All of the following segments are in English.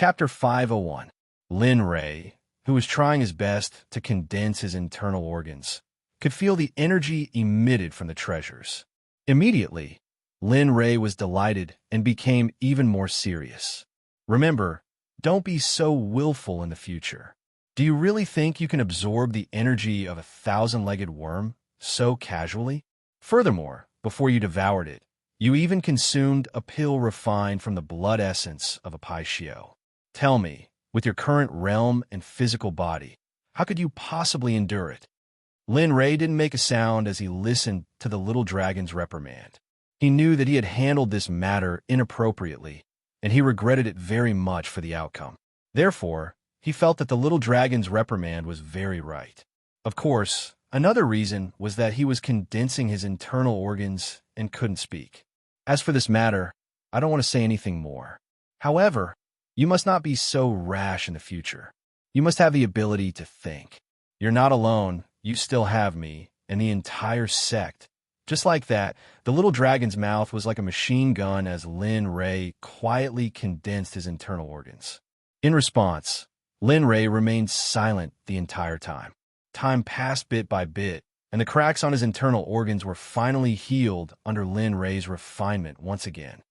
Chapter 501. Lin Ray, who was trying his best to condense his internal organs, could feel the energy emitted from the treasures. Immediately, Lin Ray was delighted and became even more serious. Remember, don't be so willful in the future. Do you really think you can absorb the energy of a thousand-legged worm so casually? Furthermore, before you devoured it, you even consumed a pill refined from the blood essence of a Paishio. Tell me, with your current realm and physical body, how could you possibly endure it? Lin Ray didn't make a sound as he listened to the little dragon's reprimand. He knew that he had handled this matter inappropriately, and he regretted it very much for the outcome. Therefore, he felt that the little dragon's reprimand was very right. Of course, another reason was that he was condensing his internal organs and couldn't speak. As for this matter, I don't want to say anything more. However, you must not be so rash in the future. You must have the ability to think. You're not alone, you still have me, and the entire sect. Just like that, the little dragon's mouth was like a machine gun as Lin Ray quietly condensed his internal organs. In response, Lin Ray remained silent the entire time. Time passed bit by bit, and the cracks on his internal organs were finally healed under Lin Ray's refinement once again.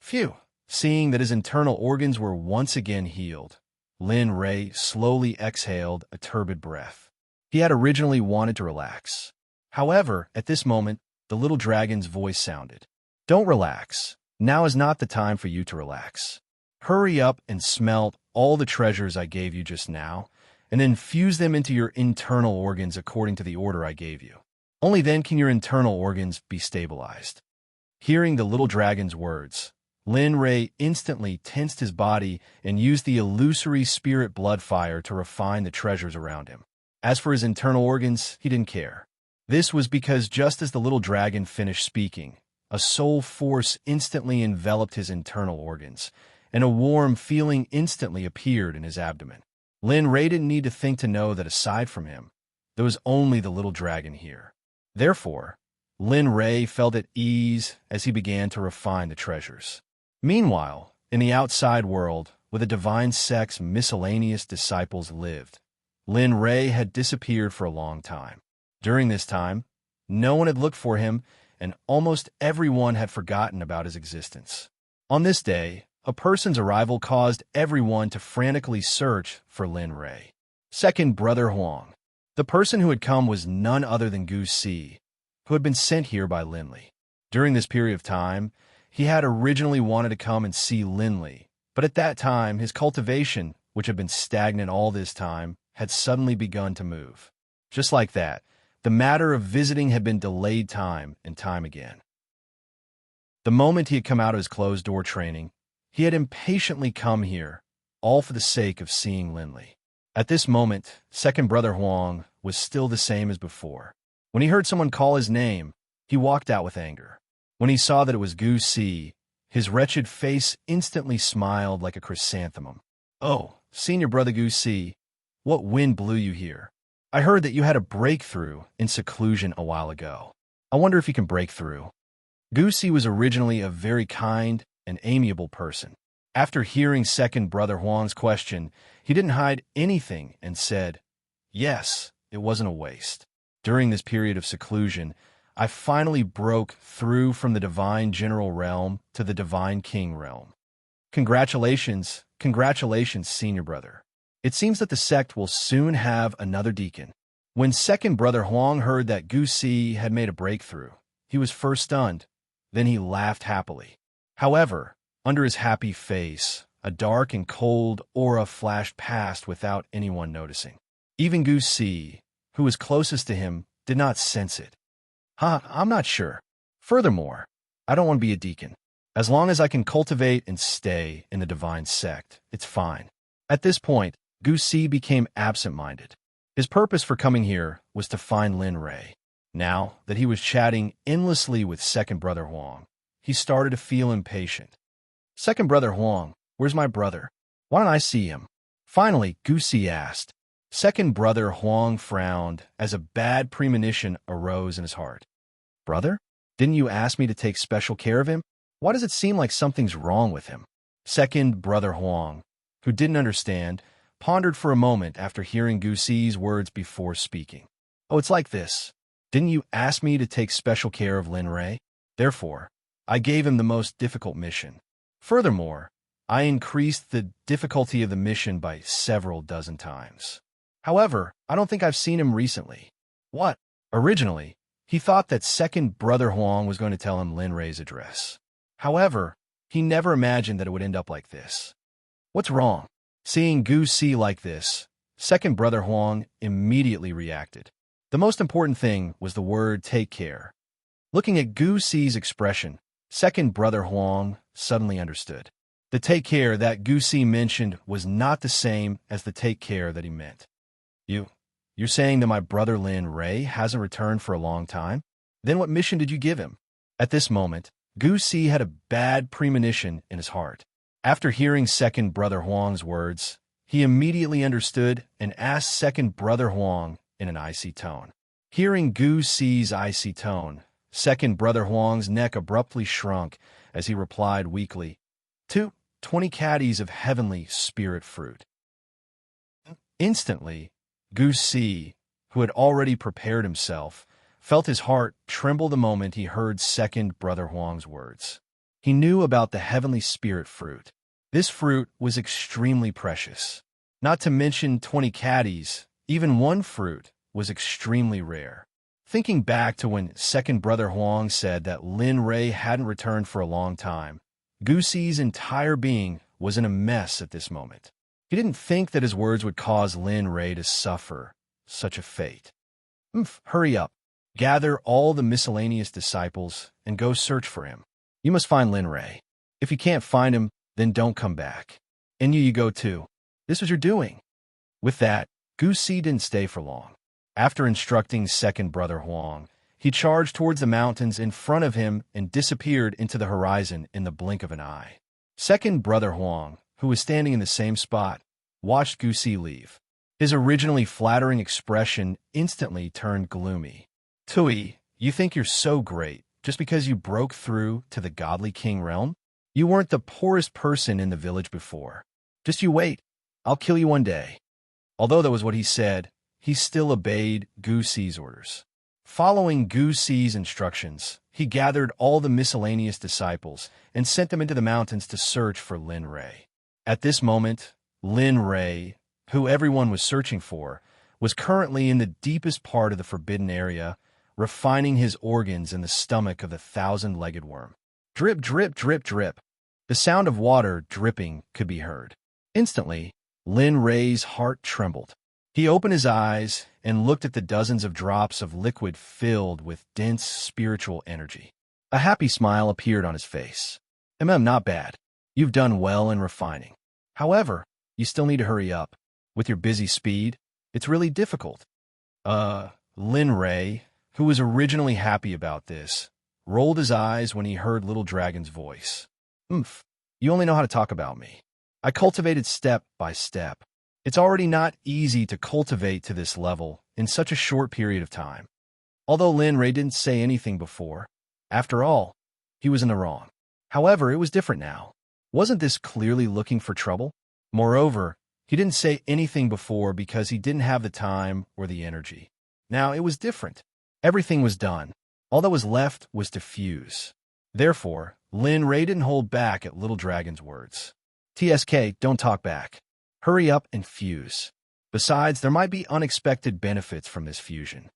Phew! Seeing that his internal organs were once again healed, Lin Ray slowly exhaled a turbid breath. He had originally wanted to relax. However, at this moment, the little dragon's voice sounded. Don't relax. Now is not the time for you to relax. Hurry up and smelt all the treasures I gave you just now, and then fuse them into your internal organs according to the order I gave you. Only then can your internal organs be stabilized. Hearing the little dragon's words, Lin Ray instantly tensed his body and used the illusory spirit blood fire to refine the treasures around him. As for his internal organs, he didn't care. This was because just as the little dragon finished speaking, a soul force instantly enveloped his internal organs, and a warm feeling instantly appeared in his abdomen. Lin Ray didn't need to think to know that aside from him, there was only the little dragon here. Therefore, Lin Ray felt at ease as he began to refine the treasures. Meanwhile, in the outside world, where the divine sect's miscellaneous disciples lived, Lin Ray had disappeared for a long time. During this time, no one had looked for him, and almost everyone had forgotten about his existence. On this day, a person's arrival caused everyone to frantically search for Lin Ray. Second Brother Huang. The person who had come was none other than Gu Si, who had been sent here by Linley. During this period of time, he had originally wanted to come and see Linley, but at that time, his cultivation, which had been stagnant all this time, had suddenly begun to move. Just like that, the matter of visiting had been delayed time and time again. The moment he had come out of his closed-door training, he had impatiently come here, all for the sake of seeing Linley. At this moment, Second Brother Huang was still the same as before. When he heard someone call his name, he walked out with anger. When he saw that it was Gu Si, his wretched face instantly smiled like a chrysanthemum. "Oh, Senior Brother Gu Si, what wind blew you here? I heard that you had a breakthrough in seclusion a while ago. I wonder if you can break through." Gu Si was originally a very kind and amiable person. After hearing Second Brother Huang's question, he didn't hide anything and said, "Yes, it wasn't a waste. During this period of seclusion, I finally broke through from the Divine General Realm to the Divine King Realm. Congratulations, Senior Brother. It seems that the sect will soon have another deacon." When Second Brother Huang heard that Gu Si had made a breakthrough, he was first stunned, then he laughed happily. However, under his happy face, a dark and cold aura flashed past without anyone noticing. Even Gu Si, who was closest to him, did not sense it. I'm not sure. Furthermore, I don't want to be a deacon. As long as I can cultivate and stay in the divine sect, it's fine. At this point, Gu Si became absent-minded. His purpose for coming here was to find Lin Ray. Now that he was chatting endlessly with Second Brother Huang, he started to feel impatient. "Second Brother Huang, where's my brother? Why don't I see him?" Finally, Gu Si asked. Second Brother Huang frowned as a bad premonition arose in his heart. "Brother? Didn't you ask me to take special care of him? Why does it seem like something's wrong with him?" Second Brother Huang, who didn't understand, pondered for a moment after hearing Gusi's words before speaking. Oh, it's like this. Didn't you ask me to take special care of Lin Rei? Therefore, I gave him the most difficult mission. Furthermore, I increased the difficulty of the mission by several dozen times. However, I don't think I've seen him recently. What? Originally, he thought that second brother Huang was going to tell him Lin Rei's address. However, he never imagined that it would end up like this. What's wrong? Seeing Gu Si like this, second brother Huang immediately reacted. The most important thing was the word take care. Looking at Gu Si's expression, second brother Huang suddenly understood. The take care that Gu Si mentioned was not the same as the take care that he meant. You're saying that my brother Lin Rei hasn't returned for a long time? Then what mission did you give him? At this moment, Gu Si had a bad premonition in his heart. After hearing second brother Huang's words, he immediately understood and asked second brother Huang in an icy tone. Hearing Gu Si's icy tone, second brother Huang's neck abruptly shrunk as he replied weakly, 20 caddies of heavenly spirit fruit. Instantly, Gu Si, who had already prepared himself, felt his heart tremble the moment he heard second brother Huang's words. He knew about the heavenly spirit fruit. This fruit was extremely precious. Not to mention 20 caddies, even one fruit was extremely rare. Thinking back to when second brother Huang said that Lin Rei hadn't returned for a long time, Gu Si's entire being was in a mess at this moment. He didn't think that his words would cause Lin Rei to suffer such a fate. Hurry up. Gather all the miscellaneous disciples and go search for him. You must find Lin Rei. If you can't find him, then don't come back. And you go too. This is what you're doing. With that, Gu Si didn't stay for long. After instructing second brother Huang, he charged towards the mountains in front of him and disappeared into the horizon in the blink of an eye. Second brother Huang, who was standing in the same spot, watched Gu Si leave. His originally flattering expression instantly turned gloomy. Tui, you think you're so great just because you broke through to the godly king realm? You weren't the poorest person in the village before. Just you wait. I'll kill you one day. Although that was what he said, he still obeyed Gu Si's orders. Following Gu Si's instructions, he gathered all the miscellaneous disciples and sent them into the mountains to search for Lin Rei. At this moment, Lin Rei, who everyone was searching for, was currently in the deepest part of the forbidden area, refining his organs in the stomach of the thousand-legged worm. Drip, drip, drip, drip. The sound of water dripping could be heard. Instantly, Lin Rei's heart trembled. He opened his eyes and looked at the dozens of drops of liquid filled with dense spiritual energy. A happy smile appeared on his face. Not bad. You've done well in refining. However, you still need to hurry up. With your busy speed, it's really difficult. Lin Rei, who was originally happy about this, rolled his eyes when he heard Little Dragon's voice. You only know how to talk about me. I cultivated step by step. It's already not easy to cultivate to this level in such a short period of time. Although Lin Rei didn't say anything before, after all, he was in the wrong. However, it was different now. Wasn't this clearly looking for trouble? Moreover, he didn't say anything before because he didn't have the time or the energy. Now it was different. Everything was done. All that was left was to fuse. Therefore, Lin Rei didn't hold back at Little Dragon's words. TSK, don't talk back. Hurry up and fuse. Besides, there might be unexpected benefits from this fusion.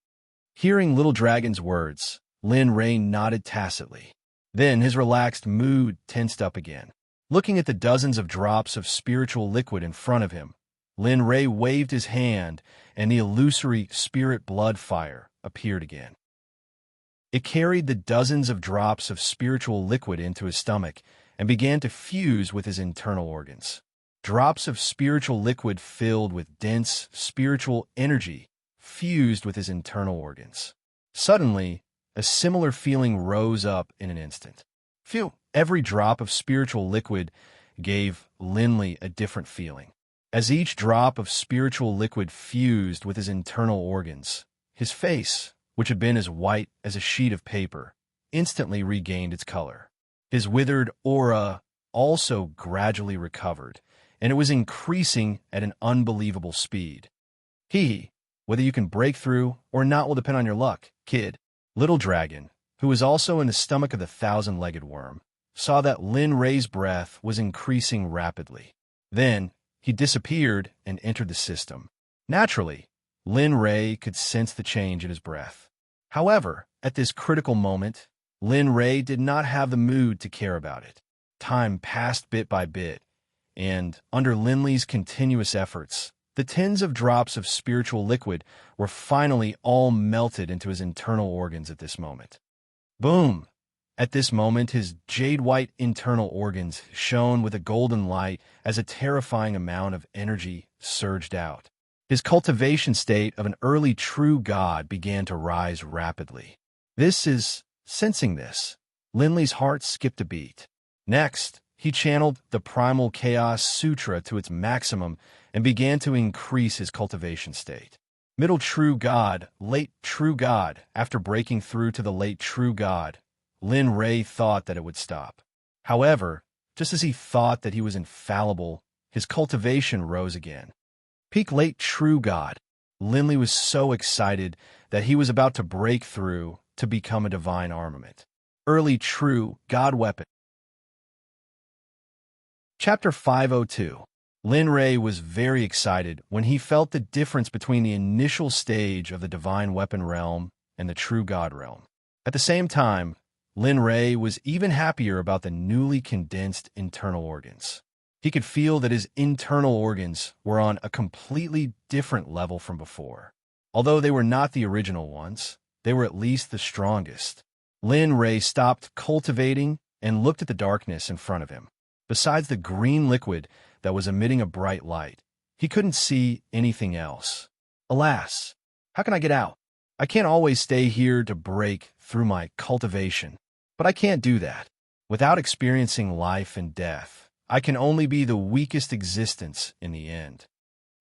Hearing Little Dragon's words, Lin Rei nodded tacitly. Then his relaxed mood tensed up again. Looking at the dozens of drops of spiritual liquid in front of him, Lin Rei waved his hand and the illusory spirit blood fire appeared again. It carried the dozens of drops of spiritual liquid into his stomach and began to fuse with his internal organs. Drops of spiritual liquid filled with dense spiritual energy fused with his internal organs. Suddenly, a similar feeling rose up in an instant. Phew! Every drop of spiritual liquid gave Linley a different feeling. As each drop of spiritual liquid fused with his internal organs, his face, which had been as white as a sheet of paper, instantly regained its color. His withered aura also gradually recovered, and it was increasing at an unbelievable speed. Whether you can break through or not will depend on your luck, kid. Little Dragon, who was also in the stomach of the thousand-legged worm, saw that Lin Rei's breath was increasing rapidly. Then, he disappeared and entered the system. Naturally, Lin Rei could sense the change in his breath. However, at this critical moment, Lin Rei did not have the mood to care about it. Time passed bit by bit, and, under Linley's continuous efforts, the tens of drops of spiritual liquid were finally all melted into his internal organs at this moment. Boom! At this moment, his jade-white internal organs shone with a golden light as a terrifying amount of energy surged out. His cultivation state of an early true god began to rise rapidly. Sensing this, Linley's heart skipped a beat. Next, he channeled the Primal Chaos Sutra to its maximum and began to increase his cultivation state. Middle True God, Late True God. After breaking through to the Late True God, Lin Rei thought that it would stop. However, just as he thought that he was infallible, his cultivation rose again. Peak Late True God. Linley was so excited that he was about to break through to become a divine armament. Early True God Weapon. Chapter 502. Lin Rei was very excited when he felt the difference between the initial stage of the Divine Weapon realm and the True God realm. At the same time, Lin Rei was even happier about the newly condensed internal organs. He could feel that his internal organs were on a completely different level from before. Although they were not the original ones, they were at least the strongest. Lin Rei stopped cultivating and looked at the darkness in front of him. Besides the green liquid that was emitting a bright light, he couldn't see anything else. Alas, how can I get out? I can't always stay here to break through my cultivation. But I can't do that. Without experiencing life and death, I can only be the weakest existence in the end.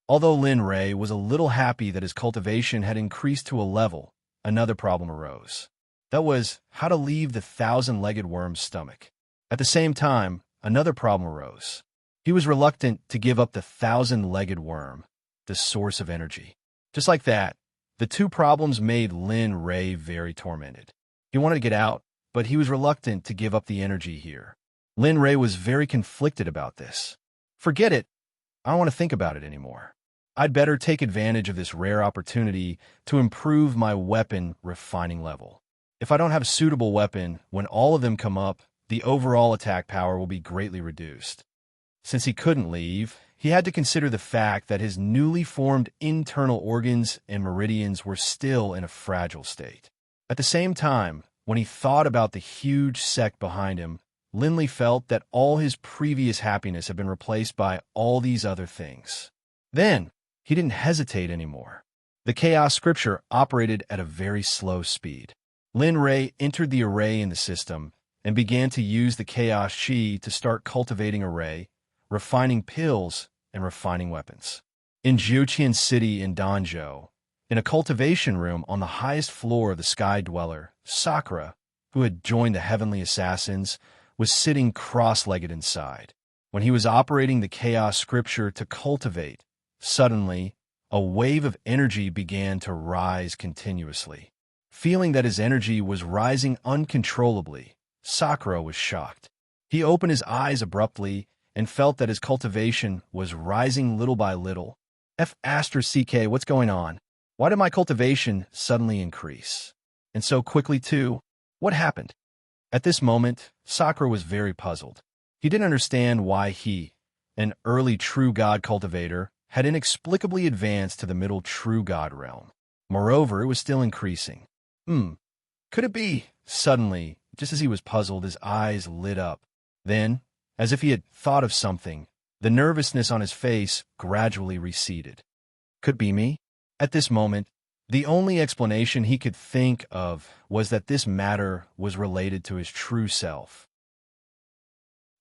Although Lin Rei was a little happy that his cultivation had increased to a level, another problem arose. That was how to leave the thousand-legged worm's stomach. At the same time, another problem arose. He was reluctant to give up the thousand-legged worm, the source of energy. Just like that, the two problems made Lin Rei very tormented. He wanted to get out, but he was reluctant to give up the energy here. Lin Rei was very conflicted about this. Forget it. I don't want to think about it anymore. I'd better take advantage of this rare opportunity to improve my weapon refining level. If I don't have a suitable weapon, when all of them come up, the overall attack power will be greatly reduced. Since he couldn't leave, he had to consider the fact that his newly formed internal organs and meridians were still in a fragile state. At the same time, when he thought about the huge sect behind him, Linley felt that all his previous happiness had been replaced by all these other things. Then, he didn't hesitate anymore. The Chaos Scripture operated at a very slow speed. Lin Rei entered the array in the system and began to use the Chaos Chi to start cultivating array, refining pills, and refining weapons. In Jiuqian City in Danzhou, in a cultivation room on the highest floor of the Sky Dweller, Sakura, who had joined the Heavenly Assassins, was sitting cross-legged inside. When he was operating the Chaos Scripture to cultivate, suddenly, a wave of energy began to rise continuously. Feeling that his energy was rising uncontrollably, Sakura was shocked. He opened his eyes abruptly and felt that his cultivation was rising little by little. CK, what's going on? Why did my cultivation suddenly increase? And so quickly, too? What happened? At this moment, Sakura was very puzzled. He didn't understand why he, an early true god cultivator, had inexplicably advanced to the middle true god realm. Moreover, it was still increasing. Could it be? Suddenly, just as he was puzzled, his eyes lit up. Then, as if he had thought of something, the nervousness on his face gradually receded. Could be me? At this moment, the only explanation he could think of was that this matter was related to his true self.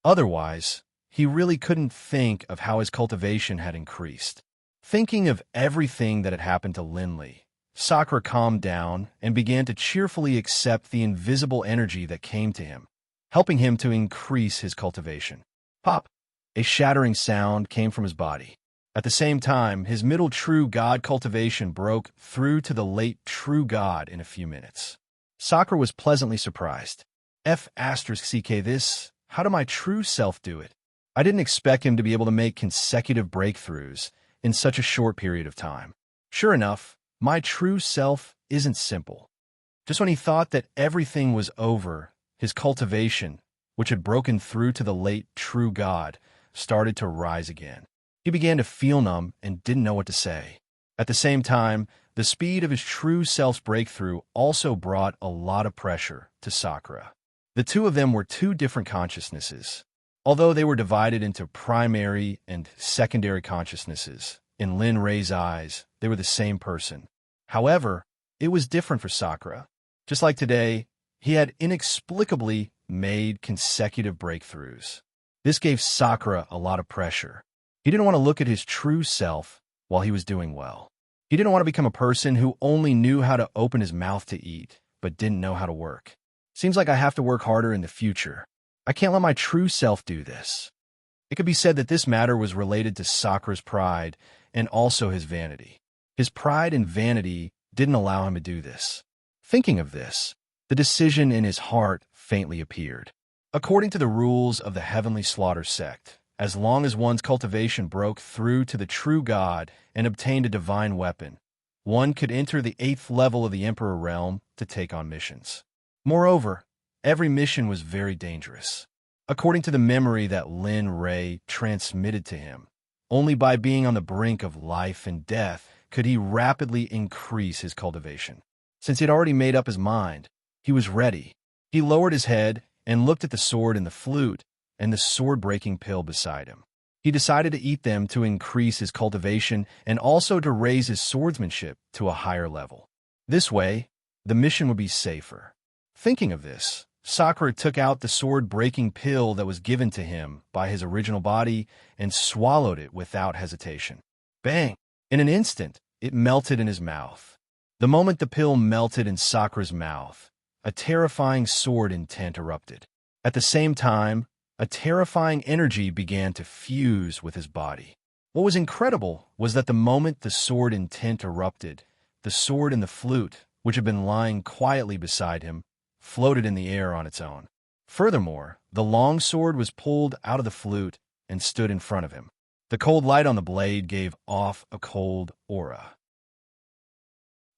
Otherwise, he really couldn't think of how his cultivation had increased. Thinking of everything that had happened to Linley, Sakura calmed down and began to cheerfully accept the invisible energy that came to him, helping him to increase his cultivation. Pop! A shattering sound came from his body. At the same time, his middle true god cultivation broke through to the late true god in a few minutes. Sakura was pleasantly surprised. F***ck this, how did my true self do it? I didn't expect him to be able to make consecutive breakthroughs in such a short period of time. Sure enough, my true self isn't simple. Just when he thought that everything was over, his cultivation, which had broken through to the late true god, started to rise again. He began to feel numb and didn't know what to say. At the same time, the speed of his true self's breakthrough also brought a lot of pressure to Sakura. The two of them were two different consciousnesses. Although they were divided into primary and secondary consciousnesses, in Lin Rei's eyes, they were the same person. However, it was different for Sakura. Just like today, he had inexplicably made consecutive breakthroughs. This gave Sakura a lot of pressure. He didn't want to look at his true self while he was doing well. He didn't want to become a person who only knew how to open his mouth to eat, but didn't know how to work. Seems like I have to work harder in the future. I can't let my true self do this. It could be said that this matter was related to Sakura's pride and also his vanity. His pride and vanity didn't allow him to do this. Thinking of this, the decision in his heart faintly appeared. According to the rules of the Heavenly Slaughter Sect, as long as one's cultivation broke through to the true God and obtained a divine weapon, one could enter the 8th level of the Emperor realm to take on missions. Moreover, every mission was very dangerous. According to the memory that Lin Rei transmitted to him, only by being on the brink of life and death could he rapidly increase his cultivation. Since he had already made up his mind, he was ready. He lowered his head and looked at the sword and the flute and the sword-breaking pill beside him. He decided to eat them to increase his cultivation and also to raise his swordsmanship to a higher level. This way, the mission would be safer. Thinking of this, Sakura took out the sword-breaking pill that was given to him by his original body and swallowed it without hesitation. Bang! In an instant, it melted in his mouth. The moment the pill melted in Sakura's mouth, a terrifying sword intent erupted. At the same time, a terrifying energy began to fuse with his body. What was incredible was that the moment the sword intent erupted, the sword and the flute, which had been lying quietly beside him, floated in the air on its own. Furthermore, the long sword was pulled out of the flute and stood in front of him. The cold light on the blade gave off a cold aura.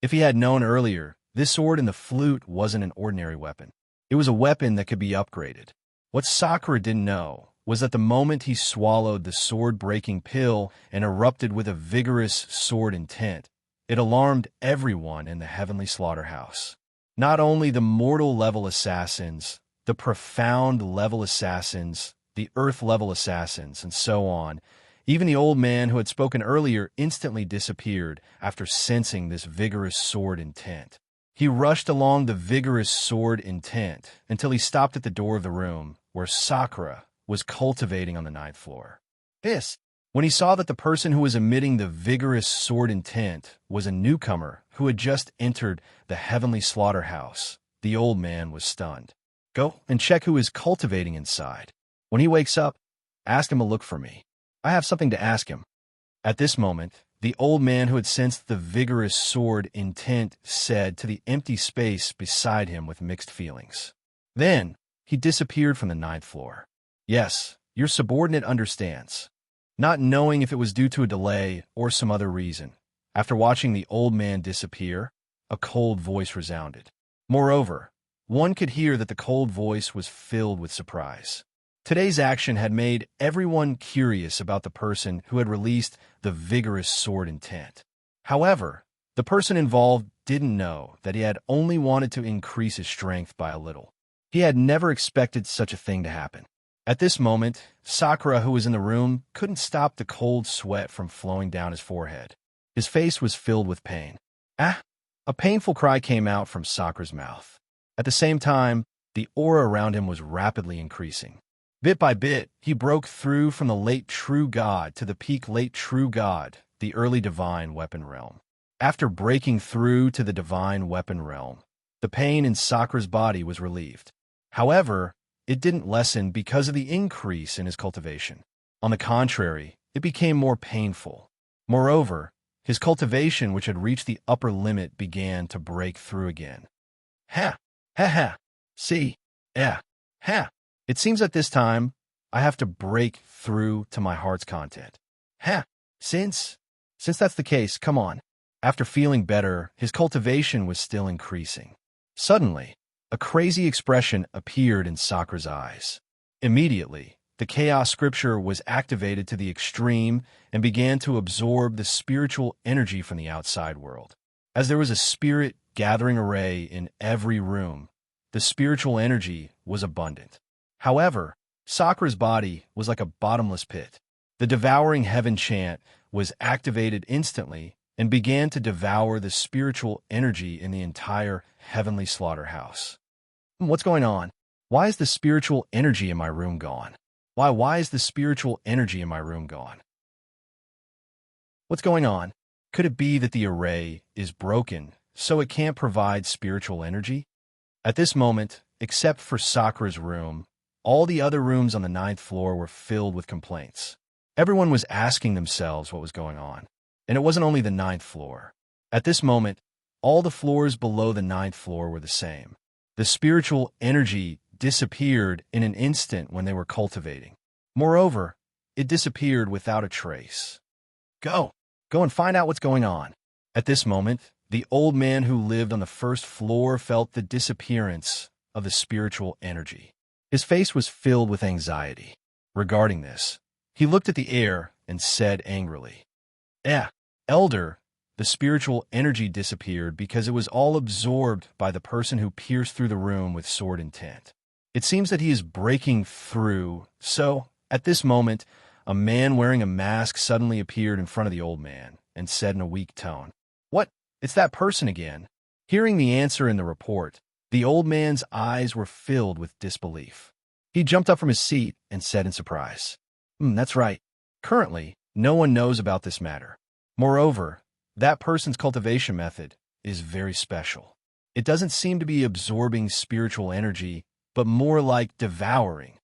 If he had known earlier, this sword and the flute wasn't an ordinary weapon. It was a weapon that could be upgraded. What Sakura didn't know was that the moment he swallowed the sword-breaking pill and erupted with a vigorous sword intent, it alarmed everyone in the Heavenly Slaughterhouse. Not only the mortal-level assassins, the profound-level assassins, the earth-level assassins, and so on, even the old man who had spoken earlier instantly disappeared after sensing this vigorous sword intent. He rushed along the vigorous sword intent until he stopped at the door of the room where Sakura was cultivating on the 9th floor. When he saw that the person who was emitting the vigorous sword intent was a newcomer who had just entered the Heavenly Slaughterhouse, the old man was stunned. Go and check who is cultivating inside. When he wakes up, ask him to look for me. I have something to ask him. At this moment, the old man who had sensed the vigorous sword intent said to the empty space beside him with mixed feelings. Then, he disappeared from the 9th floor. Yes, your subordinate understands. Not knowing if it was due to a delay or some other reason, after watching the old man disappear, a cold voice resounded. Moreover, one could hear that the cold voice was filled with surprise. Today's action had made everyone curious about the person who had released the vigorous sword intent. However, the person involved didn't know that he had only wanted to increase his strength by a little. He had never expected such a thing to happen. At this moment, Sakura, who was in the room, couldn't stop the cold sweat from flowing down his forehead. His face was filled with pain. Ah! A painful cry came out from Sakura's mouth. At the same time, the aura around him was rapidly increasing. Bit by bit, he broke through from the late true god to the peak late true god, the early divine weapon realm. After breaking through to the divine weapon realm, the pain in Sakura's body was relieved. However, it didn't lessen because of the increase in his cultivation. On the contrary, it became more painful. Moreover, his cultivation, which had reached the upper limit, began to break through again. Ha! Ha ha! See? Yeah. Ha! It seems at this time, I have to break through to my heart's content. Ha! Since that's the case, come on. After feeling better, his cultivation was still increasing. Suddenly, a crazy expression appeared in Sakura's eyes. Immediately, the chaos scripture was activated to the extreme and began to absorb the spiritual energy from the outside world. As there was a spirit gathering array in every room, the spiritual energy was abundant. However, Sakura's body was like a bottomless pit. The devouring heaven chant was activated instantly and began to devour the spiritual energy in the entire heavenly slaughterhouse. What's going on? Why is the spiritual energy in my room gone? Why is the spiritual energy in my room gone? What's going on? Could it be that the array is broken, so it can't provide spiritual energy? At this moment, except for Sakura's room, all the other rooms on the 9th floor were filled with complaints. Everyone was asking themselves what was going on. And it wasn't only the 9th floor. At this moment, all the floors below the 9th floor were the same. The spiritual energy disappeared in an instant when they were cultivating. Moreover, it disappeared without a trace. Go and find out what's going on. At this moment, the old man who lived on the 1st floor felt the disappearance of the spiritual energy. His face was filled with anxiety. Regarding this, he looked at the air and said angrily, Elder, the spiritual energy disappeared because it was all absorbed by the person who pierced through the room with sword intent. It seems that he is breaking through, so, at this moment, a man wearing a mask suddenly appeared in front of the old man and said in a weak tone, What? It's that person again. Hearing the answer in the report, the old man's eyes were filled with disbelief. He jumped up from his seat and said in surprise, That's right. Currently, no one knows about this matter. Moreover, that person's cultivation method is very special. It doesn't seem to be absorbing spiritual energy, but more like devouring.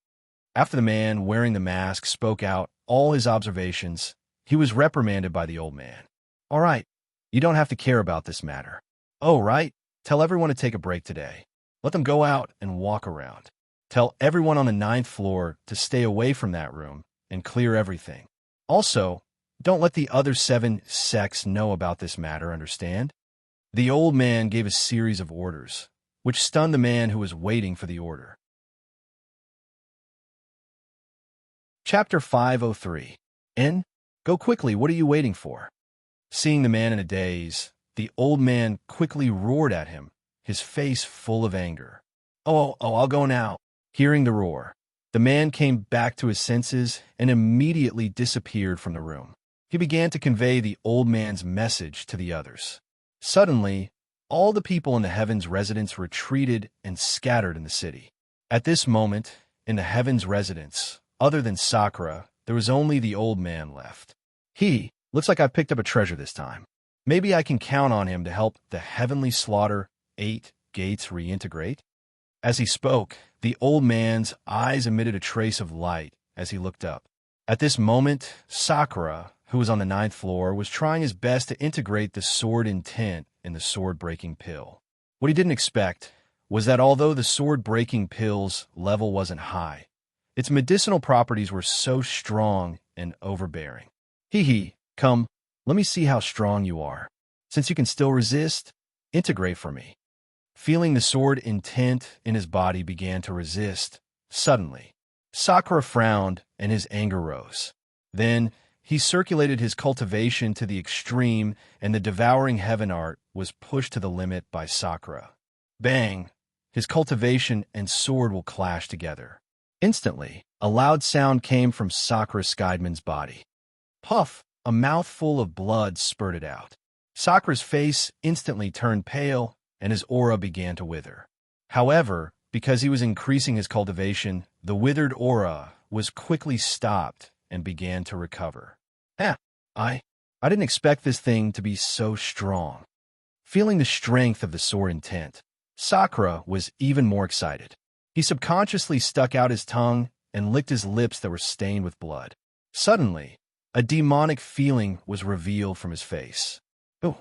After the man wearing the mask spoke out all his observations, he was reprimanded by the old man. All right, you don't have to care about this matter. Oh, right, tell everyone to take a break today. Let them go out and walk around. Tell everyone on the 9th floor to stay away from that room and clear everything. Also, don't let the other 7 sects know about this matter, understand? The old man gave a series of orders, which stunned the man who was waiting for the order. Chapter 503. Go quickly, what are you waiting for? Seeing the man in a daze, the old man quickly roared at him, his face full of anger. Oh, I'll go now. Hearing the roar, the man came back to his senses and immediately disappeared from the room. He began to convey the old man's message to the others. Suddenly, all the people in the heavens residence retreated and scattered in the city. At this moment, in the heavens residence, other than Sakura, there was only the old man left. Looks like I've picked up a treasure this time. Maybe I can count on him to help the heavenly slaughter 8 gates reintegrate? As he spoke, the old man's eyes emitted a trace of light as he looked up. At this moment, Sakura, who was on the 9th floor, was trying his best to integrate the sword intent in the sword-breaking pill. What he didn't expect was that although the sword-breaking pill's level wasn't high, its medicinal properties were so strong and overbearing. Come, let me see how strong you are. Since you can still resist, integrate for me. Feeling the sword intent in his body began to resist. Suddenly, Sakura frowned and his anger rose. Then, he circulated his cultivation to the extreme and the devouring heaven art was pushed to the limit by Sakura. Bang! His cultivation and sword will clash together. Instantly, a loud sound came from Sakura Skydemon's body. Puff! A mouthful of blood spurted out. Sakura's face instantly turned pale, and his aura began to wither. However, because he was increasing his cultivation, the withered aura was quickly stopped and began to recover. I didn't expect this thing to be so strong. Feeling the strength of the sword intent, Sakura was even more excited. He subconsciously stuck out his tongue and licked his lips that were stained with blood. Suddenly, a demonic feeling was revealed from his face. Oh.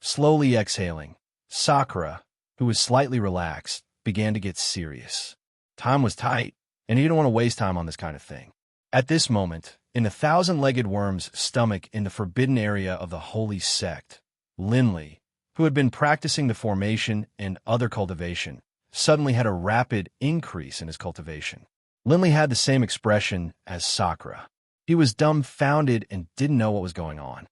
Slowly exhaling, Sakura, who was slightly relaxed, began to get serious. Time was tight, and he didn't want to waste time on this kind of thing. At this moment, in the thousand-legged worm's stomach in the forbidden area of the holy sect, Linley, who had been practicing the formation and other cultivation, suddenly had a rapid increase in his cultivation. Linley had the same expression as Sakura. He was dumbfounded and didn't know what was going on.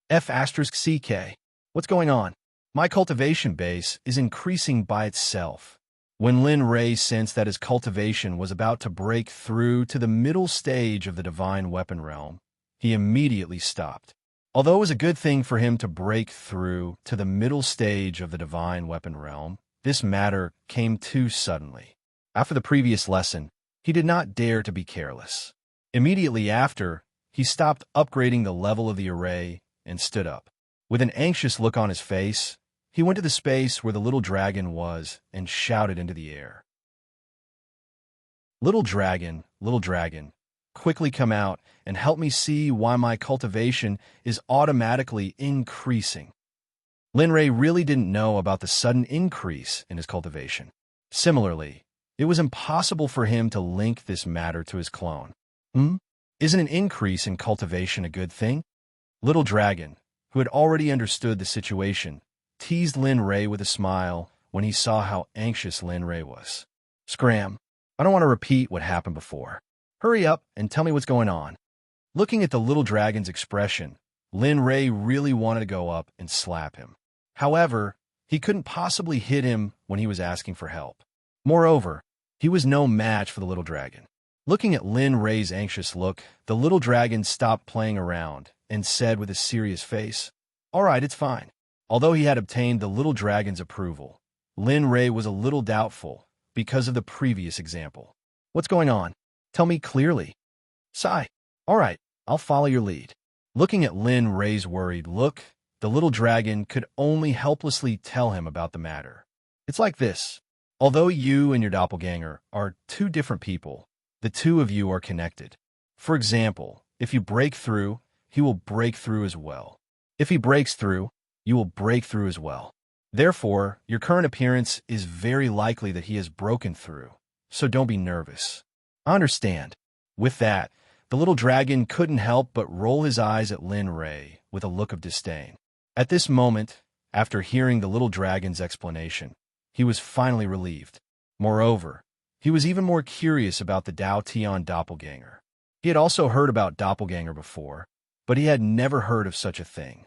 F***CK. What's going on? My cultivation base is increasing by itself. When Lin Rei sensed that his cultivation was about to break through to the middle stage of the divine weapon realm, he immediately stopped. Although it was a good thing for him to break through to the middle stage of the divine weapon realm, this matter came too suddenly. After the previous lesson, he did not dare to be careless. Immediately after, he stopped upgrading the level of the array and stood up. With an anxious look on his face, he went to the space where the little dragon was and shouted into the air. Little dragon, quickly come out and help me see why my cultivation is automatically increasing. Lin Rei really didn't know about the sudden increase in his cultivation. Similarly, it was impossible for him to link this matter to his clone. Isn't an increase in cultivation a good thing? Little dragon, who had already understood the situation, teased Lin Rei with a smile when he saw how anxious Lin Rei was. Scram, I don't want to repeat what happened before. Hurry up and tell me what's going on. Looking at the little dragon's expression, Lin Rei really wanted to go up and slap him. However, he couldn't possibly hit him when he was asking for help. Moreover, he was no match for the little dragon. Looking at Lin Rei's anxious look, the little dragon stopped playing around and said with a serious face, "All right, it's fine." Although he had obtained the little dragon's approval, Lin Rei was a little doubtful because of the previous example. What's going on? Tell me clearly. Sigh. All right, I'll follow your lead. Looking at Lin Rei's worried look, the little dragon could only helplessly tell him about the matter. It's like this. Although you and your doppelganger are two different people, the two of you are connected. For example, if you break through, he will break through as well. If he breaks through, you will break through as well. Therefore, your current appearance is very likely that he has broken through, so don't be nervous. I understand. With that, the little dragon couldn't help but roll his eyes at Lin Rei with a look of disdain. At this moment, after hearing the little dragon's explanation, he was finally relieved. Moreover, he was even more curious about the Dao Tian doppelganger. He had also heard about doppelganger before, but he had never heard of such a thing.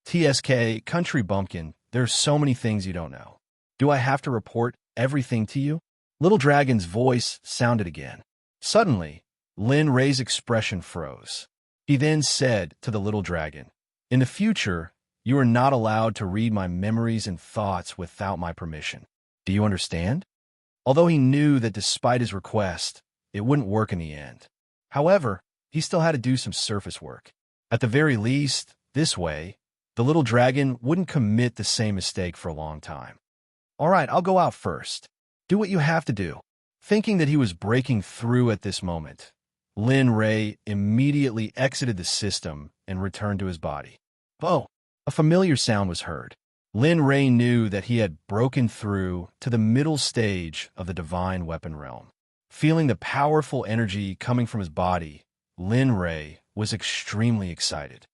TSK, country bumpkin, there's so many things you don't know. Do I have to report everything to you? Little dragon's voice sounded again. Suddenly, Lin Rei's expression froze. He then said to the little dragon, "In the future, you are not allowed to read my memories and thoughts without my permission. Do you understand?" Although he knew that despite his request, it wouldn't work in the end. However, he still had to do some surface work. At the very least, this way, the little dragon wouldn't commit the same mistake for a long time. All right, I'll go out first. Do what you have to do. Thinking that he was breaking through at this moment, Lin Rei immediately exited the system and returned to his body. Oh, a familiar sound was heard. Lin Rei knew that he had broken through to the middle stage of the divine weapon realm. Feeling the powerful energy coming from his body, Lin Rei was extremely excited.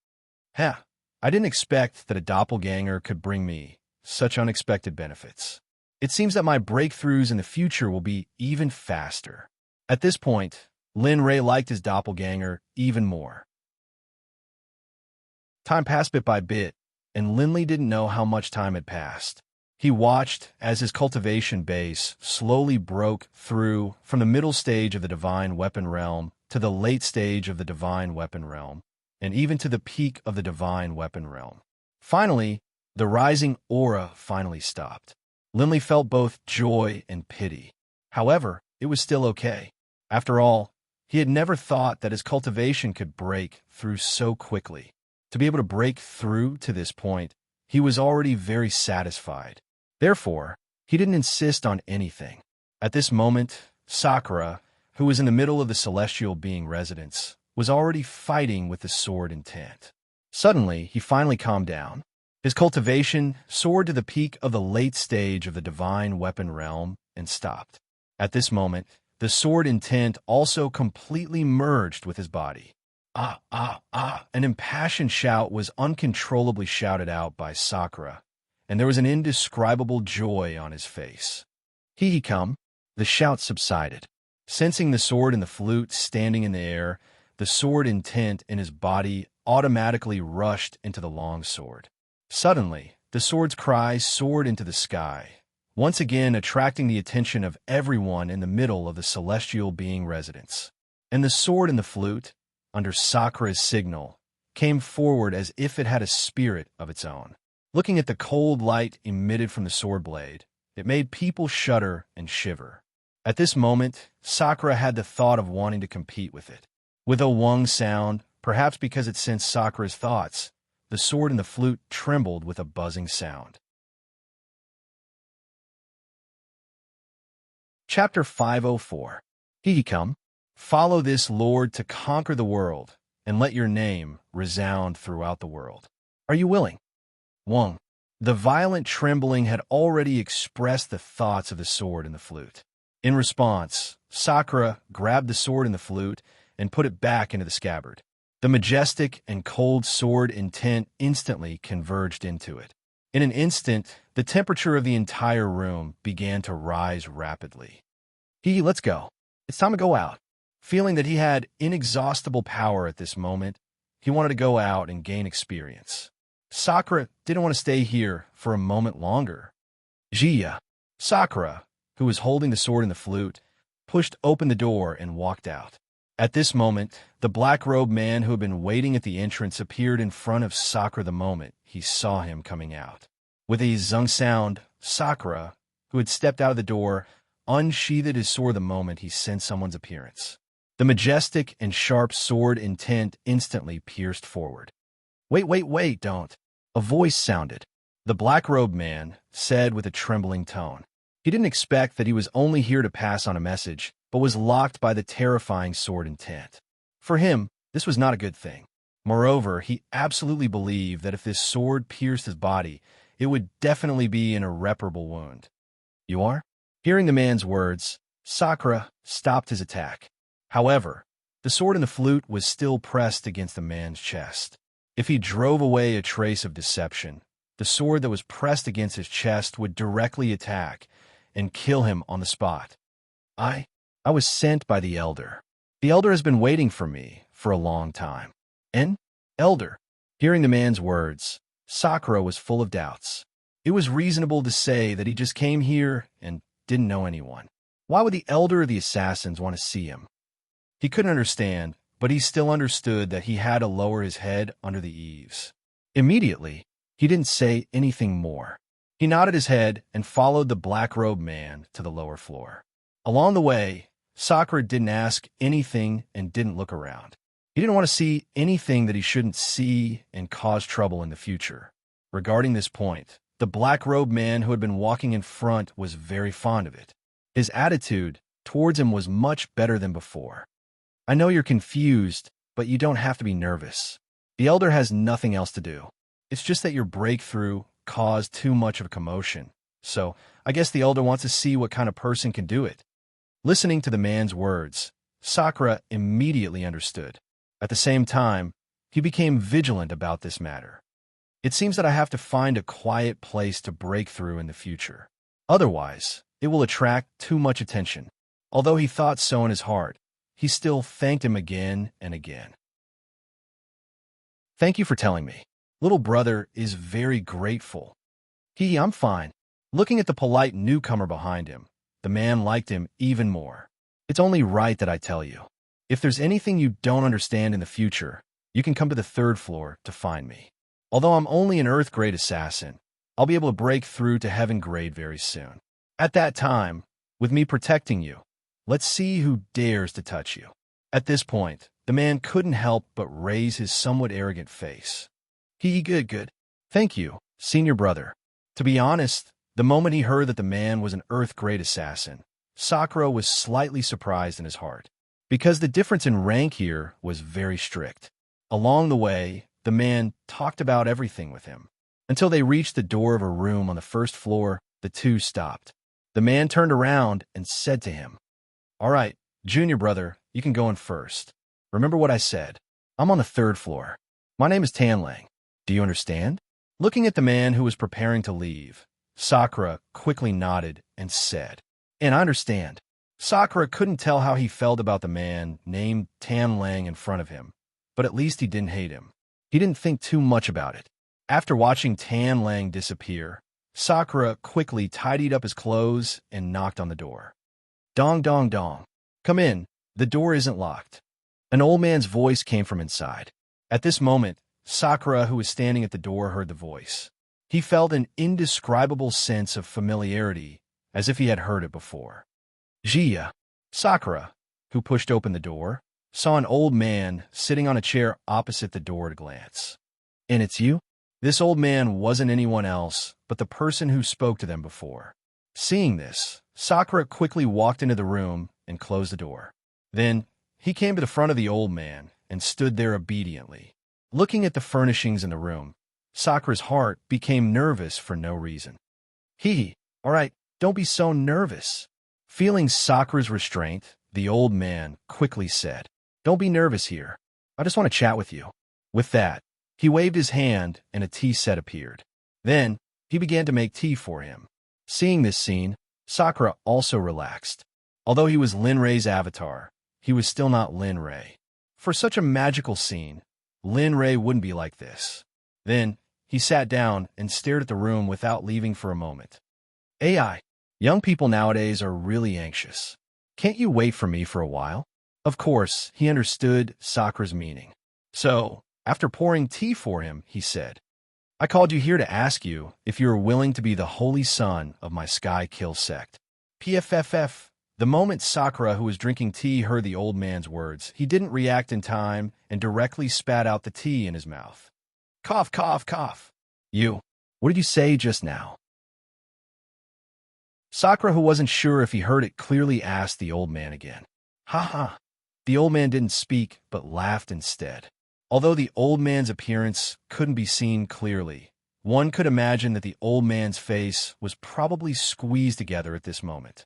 I didn't expect that a doppelganger could bring me such unexpected benefits. It seems that my breakthroughs in the future will be even faster. At this point, Lin Rei liked his doppelganger even more. Time passed bit by bit, and Linley didn't know how much time had passed. He watched as his cultivation base slowly broke through from the middle stage of the divine weapon realm to the late stage of the divine weapon realm, and even to the peak of the divine weapon realm. Finally, the rising aura finally stopped. Linley felt both joy and pity. However, it was still okay. After all, he had never thought that his cultivation could break through so quickly. To be able to break through to this point, he was already very satisfied. Therefore, he didn't insist on anything. At this moment, Sakura, who was in the middle of the celestial being residence, was already fighting with the sword intent. Suddenly, he finally calmed down. His cultivation soared to the peak of the late stage of the divine weapon realm and stopped. At this moment, the sword intent also completely merged with his body. Ah, ah, ah! An impassioned shout was uncontrollably shouted out by Sakura, and there was an indescribable joy on his face. He come. The shout subsided. Sensing the sword and the flute standing in the air, the sword intent in his body automatically rushed into the long sword. Suddenly, the sword's cry soared into the sky, once again attracting the attention of everyone in the middle of the celestial being residence. And the sword and the flute, under Sakura's signal, came forward as if it had a spirit of its own. Looking at the cold light emitted from the sword blade, it made people shudder and shiver. At this moment, Sakura had the thought of wanting to compete with it. With a wung sound, perhaps because it sensed Sakura's thoughts, the sword and the flute trembled with a buzzing sound. Chapter 504. He come. Follow this Lord to conquer the world, and let your name resound throughout the world. Are you willing? Wung. The violent trembling had already expressed the thoughts of the sword and the flute. In response, Sakura grabbed the sword and the flute and put it back into the scabbard. The majestic and cold sword intent instantly converged into it. In an instant, the temperature of the entire room began to rise rapidly. Let's go. It's time to go out. Feeling that he had inexhaustible power at this moment, he wanted to go out and gain experience. Sakura didn't want to stay here for a moment longer. Jiya. Sakura, who was holding the sword and the flute, pushed open the door and walked out. At this moment, the black-robed man who had been waiting at the entrance appeared in front of Sakura the moment he saw him coming out. With a zung sound, Sakura, who had stepped out of the door, unsheathed his sword the moment he sensed someone's appearance. The majestic and sharp sword intent instantly pierced forward. Wait, don't. A voice sounded. The black-robed man said with a trembling tone. He didn't expect that he was only here to pass on a message, but was locked by the terrifying sword intent. For him, this was not a good thing. Moreover, he absolutely believed that if this sword pierced his body, it would definitely be an irreparable wound. You are? Hearing the man's words, Sakura stopped his attack. However, the sword and the flute was still pressed against the man's chest. If he drove away a trace of deception, the sword that was pressed against his chest would directly attack and kill him on the spot. I was sent by the Elder. The Elder has been waiting for me for a long time. Elder. Hearing the man's words, Sakura was full of doubts. It was reasonable to say that he just came here and didn't know anyone. Why would the Elder of the Assassins want to see him? He couldn't understand, but he still understood that he had to lower his head under the eaves. Immediately, he didn't say anything more. He nodded his head and followed the black-robed man to the lower floor. Along the way, Sakura didn't ask anything and didn't look around. He didn't want to see anything that he shouldn't see and cause trouble in the future. Regarding this point, the black-robed man who had been walking in front was very fond of it. His attitude towards him was much better than before. I know you're confused, but you don't have to be nervous. The Elder has nothing else to do. It's just that your breakthrough caused too much of a commotion. So, I guess the Elder wants to see what kind of person can do it. Listening to the man's words, Sakura immediately understood. At the same time, he became vigilant about this matter. It seems that I have to find a quiet place to break through in the future. Otherwise, it will attract too much attention. Although he thought so in his heart, he still thanked him again and again. Thank you for telling me. Little brother is very grateful. I'm fine. Looking at the polite newcomer behind him, the man liked him even more. It's only right that I tell you. If there's anything you don't understand in the future, you can come to the 3rd floor to find me. Although I'm only an Earth grade assassin, I'll be able to break through to Heaven grade very soon. At that time, with me protecting you, let's see who dares to touch you. At this point, the man couldn't help but raise his somewhat arrogant face. Good. Thank you, senior brother. To be honest, the moment he heard that the man was an Earth grade assassin, Sakura was slightly surprised in his heart. because the difference in rank here was very strict. Along the way, the man talked about everything with him. Until they reached the door of a room on the first floor, the two stopped. The man turned around and said to him, "All right, junior brother, you can go in first. Remember what I said. I'm on the third floor. My name is Tanlang. Do you understand?" Looking at the man who was preparing to leave, Sakura quickly nodded and said, "And I understand." Sakura couldn't tell how he felt about the man named Tanlang in front of him, but at least he didn't hate him. He didn't think too much about it. After watching Tanlang disappear, Sakura quickly tidied up his clothes and knocked on the door. "Dong dong dong. Come in. The door isn't locked." An old man's voice came from inside. At this moment, Sakura, who was standing at the door, heard the voice. He felt an indescribable sense of familiarity, as if he had heard it before. "Jia." Sakura, who pushed open the door, saw an old man sitting on a chair opposite the door at a glance. "And it's you?" This old man wasn't anyone else but the person who spoke to them before. Seeing this, Sakura quickly walked into the room and closed the door. Then, he came to the front of the old man and stood there obediently. Looking at the furnishings in the room, Sakura's heart became nervous for no reason. All right, don't be so nervous." Feeling Sakura's restraint, the old man quickly said, "Don't be nervous here. I just want to chat with you." With that, he waved his hand and a tea set appeared. Then, he began to make tea for him. Seeing this scene, Sakura also relaxed. Although he was Lin Rei's avatar, he was still not Lin Rei. For such a magical scene, Lin Rei wouldn't be like this. Then, he sat down and stared at the room without leaving for a moment. "AI, young people nowadays are really anxious. Can't you wait for me for a while?" Of course, he understood Sakura's meaning. So, after pouring tea for him, he said, "I called you here to ask you if you are willing to be the holy son of my Sky Kill Sect." PFFF. The moment Sakura, who was drinking tea, heard the old man's words, he didn't react in time and directly spat out the tea in his mouth. Cough, cough, cough. What did you say just now?" Sakura, who wasn't sure if he heard it, clearly asked the old man again. "Ha ha." The old man didn't speak, but laughed instead. Although the old man's appearance couldn't be seen clearly, one could imagine that the old man's face was probably squeezed together at this moment.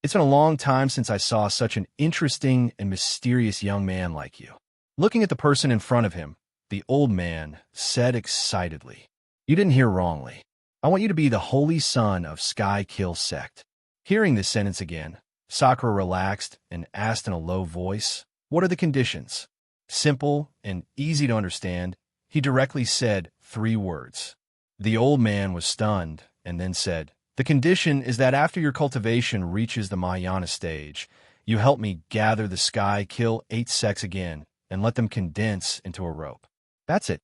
"It's been a long time since I saw such an interesting and mysterious young man like you." Looking at the person in front of him, the old man said excitedly, "You didn't hear wrongly. I want you to be the holy son of Sky Kill Sect." Hearing this sentence again, Sakura relaxed and asked in a low voice, "What are the conditions?" Simple and easy to understand, he directly said 3 words. The old man was stunned and then said, "The condition is that after your cultivation reaches the Mahayana stage, you help me gather the Sky Kill 8 sects again and let them condense into a rope." "That's it."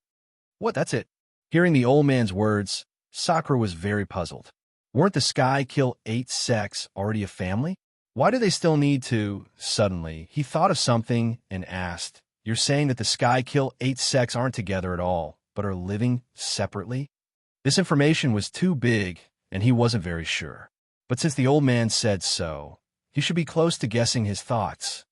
"What, that's it?" Hearing the old man's words, Sakura was very puzzled. Weren't the Sky Kill 8 sects already a family? Why do they still need to? Suddenly, he thought of something and asked, "You're saying that the Sky Kill 8 sects aren't together at all, but are living separately?" This information was too big, and he wasn't very sure. But since the old man said so, he should be close to guessing his thoughts.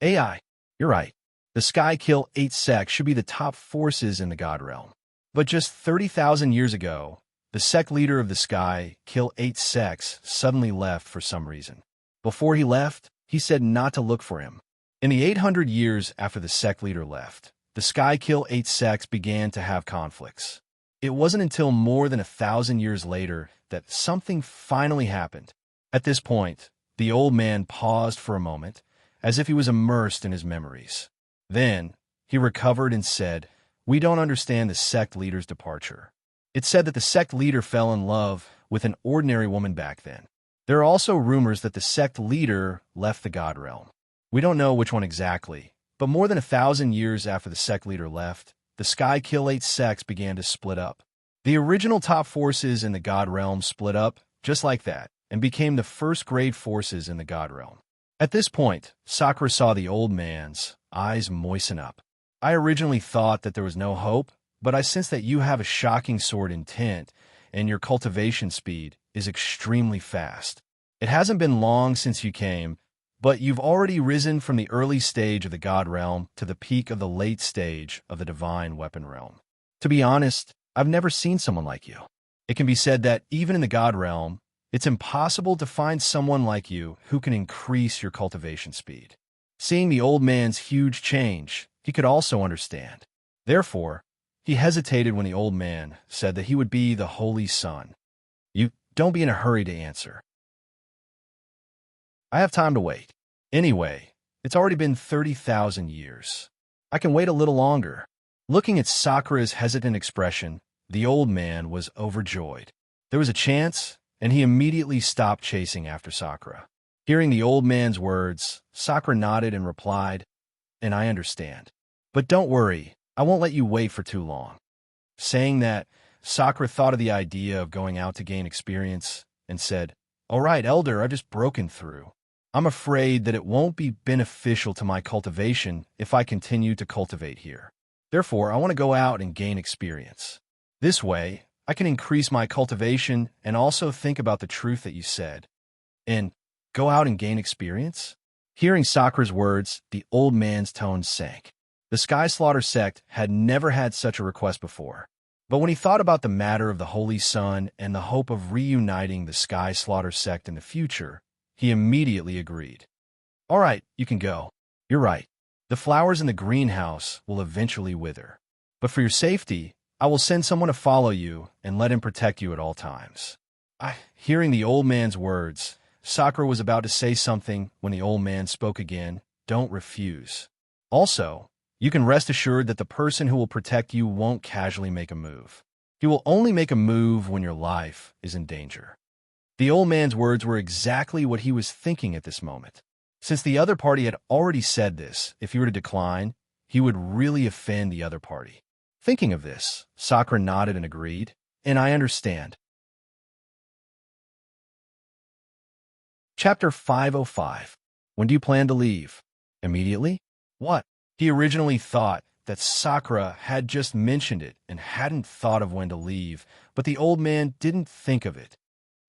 "AI, you're right. The Sky Kill 8 sects should be the top forces in the God Realm. But just 30,000 years ago, the sect leader of the Sky Kill 8 sects suddenly left for some reason. Before he left, he said not to look for him. In the 800 years after the sect leader left, the Sky Kill 8 sects began to have conflicts. It wasn't until more than 1,000 years later that something finally happened. At this point, the old man paused for a moment, as if he was immersed in his memories. Then, he recovered and said, "We don't understand the sect leader's departure. It's said that the sect leader fell in love with an ordinary woman back then. There are also rumors that the sect leader left the God Realm. We don't know which one exactly, but more than 1,000 years after the sect leader left, the Sky Kill 8 sects began to split up. The original top forces in the God Realm split up just like that and became the first-grade forces in the God Realm." At this point, Sakura saw the old man's eyes moisten up. "I originally thought that there was no hope, but I sense that you have a shocking sword intent, and your cultivation speed is extremely fast. It hasn't been long since you came, but you've already risen from the early stage of the God realm to the peak of the late stage of the divine weapon realm. To be honest, I've never seen someone like you. It can be said that even in the God realm, it's impossible to find someone like you who can increase your cultivation speed. Seeing the old man's huge change, he could also understand. Therefore, he hesitated when the old man said that he would be the Holy Son. You don't be in a hurry to answer. I have time to wait. Anyway, it's already been 30,000 years. I can wait a little longer. Looking at Sakura's hesitant expression, the old man was overjoyed. There was a chance, and he immediately stopped chasing after Sakura. Hearing the old man's words, Sakura nodded and replied, "And I understand. But don't worry, I won't let you wait for too long." Saying that, Sakura thought of the idea of going out to gain experience and said, "All right, Elder, I've just broken through. I'm afraid that it won't be beneficial to my cultivation if I continue to cultivate here. Therefore, I want to go out and gain experience. This way, I can increase my cultivation and also think about the truth that you said. And go out and gain experience?" Hearing Sakura's words, the old man's tone sank. The Sky Slaughter sect had never had such a request before. But when he thought about the matter of the Holy Sun and the hope of reuniting the Sky Slaughter sect in the future, he immediately agreed. "All right, you can go. You're right. The flowers in the greenhouse will eventually wither. But for your safety, I will send someone to follow you and let him protect you at all times." Hearing the old man's words, Sakura was about to say something when the old man spoke again. "Don't refuse. Also, you can rest assured that the person who will protect you won't casually make a move. He will only make a move when your life is in danger." The old man's words were exactly what he was thinking at this moment. Since the other party had already said this, if he were to decline, he would really offend the other party. Thinking of this, Sakura nodded and agreed, "And I understand." Chapter 505. When do you plan to leave? Immediately? What? He originally thought that Sakura had just mentioned it and hadn't thought of when to leave, but the old man didn't think of it.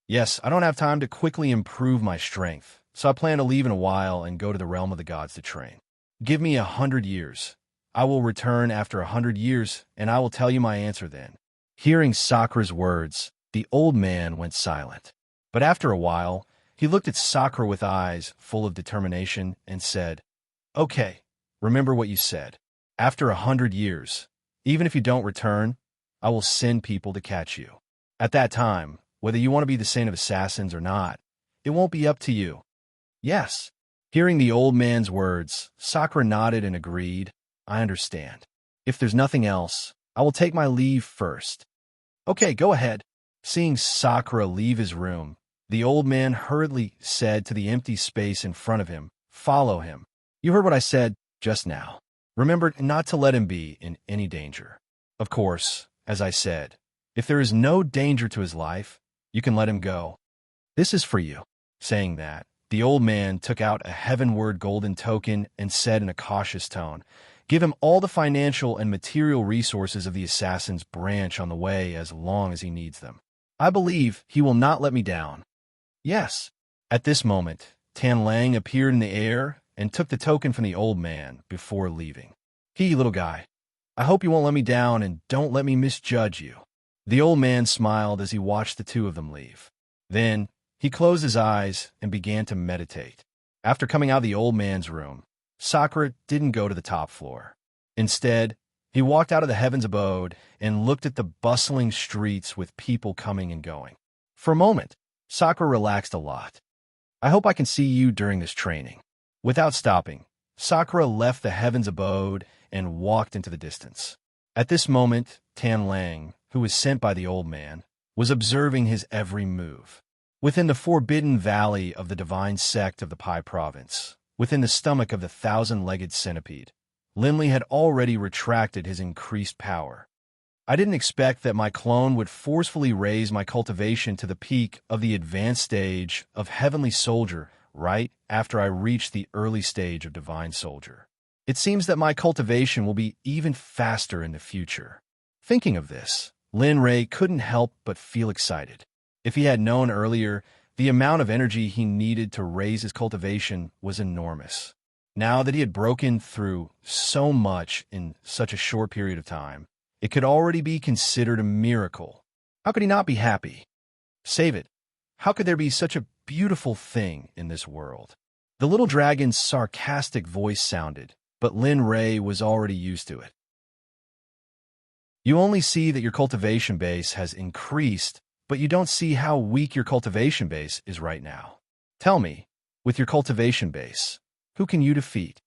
"Yes, I don't have time to quickly improve my strength, so I plan to leave in a while and go to the realm of the gods to train. Give me 100 years. I will return after 100 years, and I will tell you my answer then." Hearing Sakura's words, the old man went silent. But after a while, he looked at Sakura with eyes full of determination and said, "Okay, remember what you said. After 100 years, even if you don't return, I will send people to catch you. At that time, whether you want to be the Saint of Assassins or not, it won't be up to you." "Yes." Hearing the old man's words, Sakura nodded and agreed, "I understand. If there's nothing else, I will take my leave first." "Okay, go ahead." Seeing Sakura leave his room, the old man hurriedly said to the empty space in front of him, "Follow him. You heard what I said just now. Remember not to let him be in any danger. Of course, as I said, if there is no danger to his life, you can let him go. This is for you." Saying that, the old man took out a heavenward golden token and said in a cautious tone, "Give him all the financial and material resources of the Assassin's branch on the way as long as he needs them. I believe he will not let me down." "Yes." At this moment, Tan Lang appeared in the air and took the token from the old man before leaving. "Hey, little guy, I hope you won't let me down and don't let me misjudge you." The old man smiled as he watched the two of them leave. Then, he closed his eyes and began to meditate. After coming out of the old man's room, Sakura didn't go to the top floor. Instead, he walked out of the heaven's abode and looked at the bustling streets with people coming and going. For a moment, Sakura relaxed a lot. "I hope I can see you during this training." Without stopping, Sakura left the heaven's abode and walked into the distance. At this moment, Tan Lang, who was sent by the old man, was observing his every move. Within the forbidden valley of the divine sect of the Pai province, within the stomach of the thousand-legged centipede, Linley had already retracted his increased power. "I didn't expect that my clone would forcefully raise my cultivation to the peak of the advanced stage of Heavenly Soldier right after I reached the early stage of Divine Soldier. It seems that my cultivation will be even faster in the future." Thinking of this, Lin Ray couldn't help but feel excited. If he had known earlier The amount of energy he needed to raise his cultivation was enormous. Now that he had broken through so much in such a short period of time, it could already be considered a miracle. How could he not be happy? Save it. How could there be such a beautiful thing in this world? The little dragon's sarcastic voice sounded, but Lin Rei was already used to it. You only see that your cultivation base has increased, but you don't see how weak your cultivation base is right now. Tell me, with your cultivation base, who can you defeat?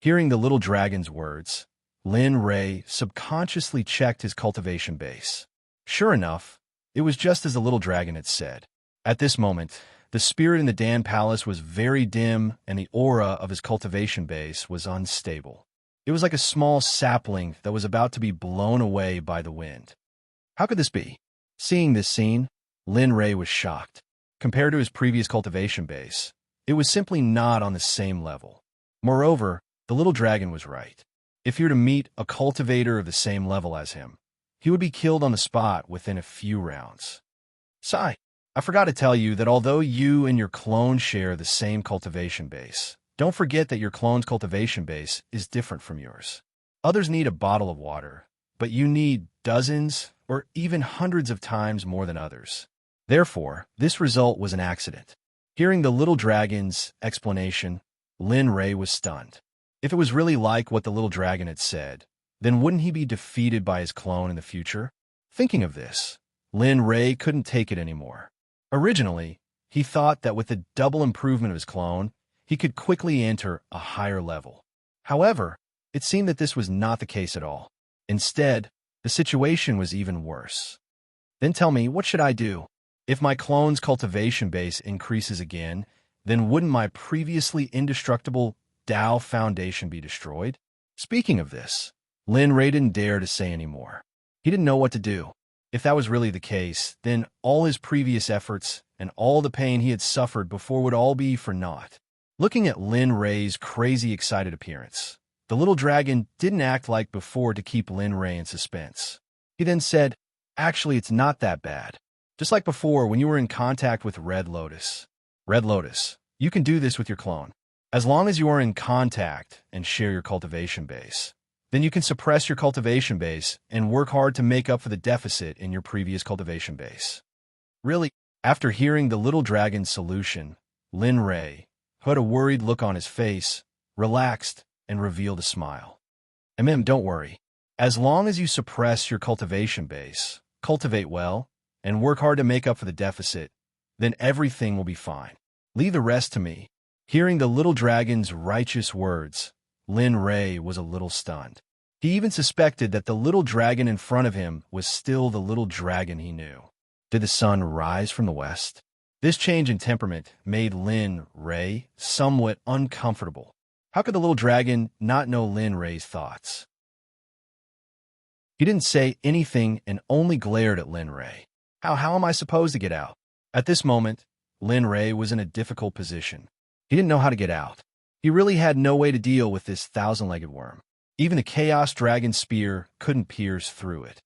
Hearing the little dragon's words, Lin Rei subconsciously checked his cultivation base. Sure enough, it was just as the little dragon had said. At this moment, the spirit in the Dan Palace was very dim and the aura of his cultivation base was unstable. It was like a small sapling that was about to be blown away by the wind. How could this be? Seeing this scene, Lin Rei was shocked. Compared to his previous cultivation base, it was simply not on the same level. Moreover, the little dragon was right. If he were to meet a cultivator of the same level as him, he would be killed on the spot within a few rounds. Sigh, I forgot to tell you that although you and your clone share the same cultivation base, don't forget that your clone's cultivation base is different from yours. Others need a bottle of water, but you need dozens or even hundreds of times more than others. Therefore, this result was an accident. Hearing the little dragon's explanation, Lin Rei was stunned. If it was really like what the little dragon had said, then wouldn't he be defeated by his clone in the future? Thinking of this, Lin Rei couldn't take it anymore. Originally, he thought that with the double improvement of his clone, he could quickly enter a higher level. However, it seemed that this was not the case at all. Instead, the situation was even worse. Then tell me, what should I do? If my clone's cultivation base increases again, then wouldn't my previously indestructible Tao foundation be destroyed? Speaking of this, Lin Rei didn't dare to say any more. He didn't know what to do. If that was really the case, then all his previous efforts and all the pain he had suffered before would all be for naught. Looking at Lin Rei's crazy excited appearance, the little dragon didn't act like before to keep Lin Rei in suspense. He then said, "Actually, it's not that bad. Just like before when you were in contact with Red Lotus. Red Lotus, you can do this with your clone. As long as you are in contact and share your cultivation base, then you can suppress your cultivation base and work hard to make up for the deficit in your previous cultivation base." Really, after hearing the little dragon's solution, Lin Rei, who had a worried look on his face, relaxed and revealed a smile. Don't worry. As long as you suppress your cultivation base, cultivate well, and work hard to make up for the deficit, then everything will be fine. Leave the rest to me. Hearing the little dragon's righteous words, Lin Rei was a little stunned. He even suspected that the little dragon in front of him was still the little dragon he knew. Did the sun rise from the west? This change in temperament made Lin Rei somewhat uncomfortable. How could the little dragon not know Lin Rei's thoughts? He didn't say anything and only glared at Lin Rei. How am I supposed to get out? At this moment, Lin Rei was in a difficult position. He didn't know how to get out. He really had no way to deal with this thousand-legged worm. Even the Chaos Dragon Spear couldn't pierce through it.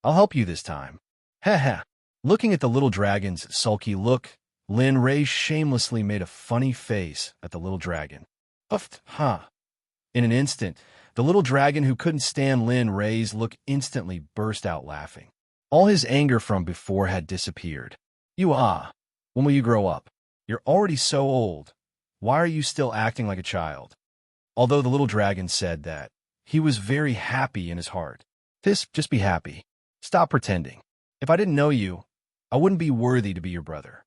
I'll help you this time. Ha. Looking at the little dragon's sulky look, Lin Rei shamelessly made a funny face at the little dragon. In an instant, the little dragon who couldn't stand Lin Rei's look instantly burst out laughing. All his anger from before had disappeared. When will you grow up? You're already so old. Why are you still acting like a child? Although the little dragon said that, he was very happy in his heart. Just be happy. Stop pretending. If I didn't know you, I wouldn't be worthy to be your brother.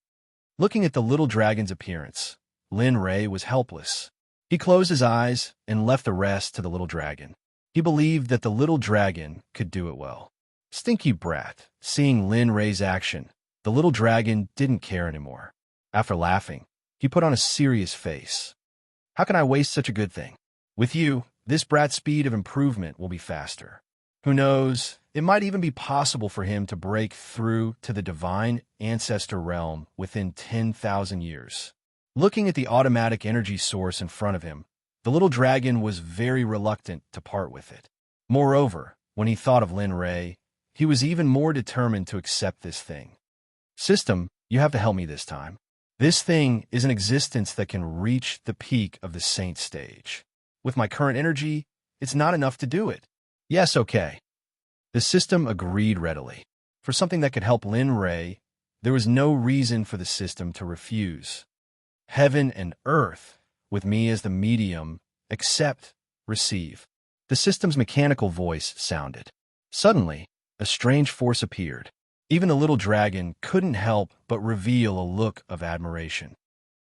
Looking at the little dragon's appearance, Lin Rei was helpless. He closed his eyes and left the rest to the little dragon. He believed that the little dragon could do it well. Stinky brat. Seeing Lin Rei's action, the little dragon didn't care anymore. After laughing, he put on a serious face. How can I waste such a good thing? With you, this brat's speed of improvement will be faster. Who knows, it might even be possible for him to break through to the divine ancestor realm within 10,000 years. Looking at the automatic energy source in front of him, the little dragon was very reluctant to part with it. Moreover, when he thought of Lin Rei, he was even more determined to accept this thing. System, You have to help me this time. This thing is an existence that can reach the peak of the saint stage. With my current energy, it's not enough to do it. Yes, okay. The system agreed readily. For something that could help Lin Ray, there was no reason for the system to refuse. Heaven and earth, with me as the medium, accept, receive. The system's mechanical voice sounded. Suddenly, a strange force appeared. Even the little dragon couldn't help but reveal a look of admiration.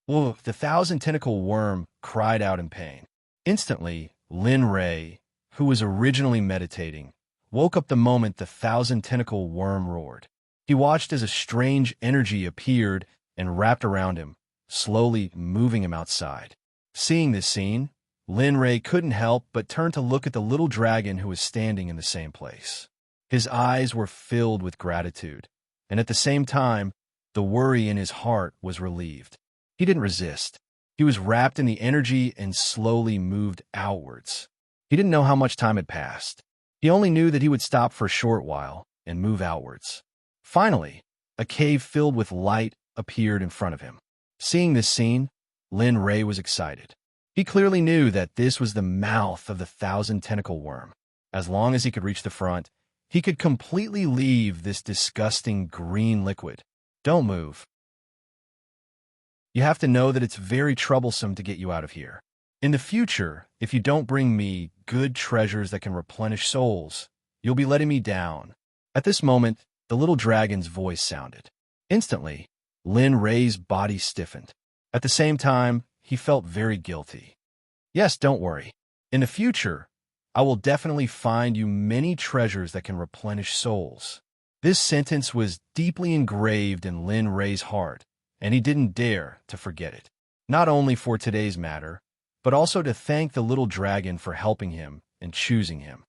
Whoa, the thousand-tentacle worm cried out in pain. Instantly, Lin Ray, who was originally meditating, woke up the moment the thousand-tentacle worm roared. He watched as a strange energy appeared and wrapped around him, slowly moving him outside. Seeing this scene, Lin Ray couldn't help but turn to look at the little dragon who was standing in the same place. His eyes were filled with gratitude, and at the same time, the worry in his heart was relieved. He didn't resist. He was wrapped in the energy and slowly moved outwards. He didn't know how much time had passed. He only knew that he would stop for a short while and move outwards. Finally, a cave filled with light appeared in front of him. Seeing this scene, Lin Ray was excited. He clearly knew that this was the mouth of the thousand-tentacle worm. As long as he could reach the front, he could completely leave this disgusting green liquid. Don't move. You have to know that it's very troublesome to get you out of here. In the future, if you don't bring me good treasures that can replenish souls, you'll be letting me down. At this moment, the little dragon's voice sounded. Instantly, Lin Ray's body stiffened. At the same time, he felt very guilty. Yes, don't worry. In the future, I will definitely find you many treasures that can replenish souls. This sentence was deeply engraved in Lin Ray's heart, and he didn't dare to forget it. Not only for today's matter, but also to thank the little dragon for helping him and choosing him.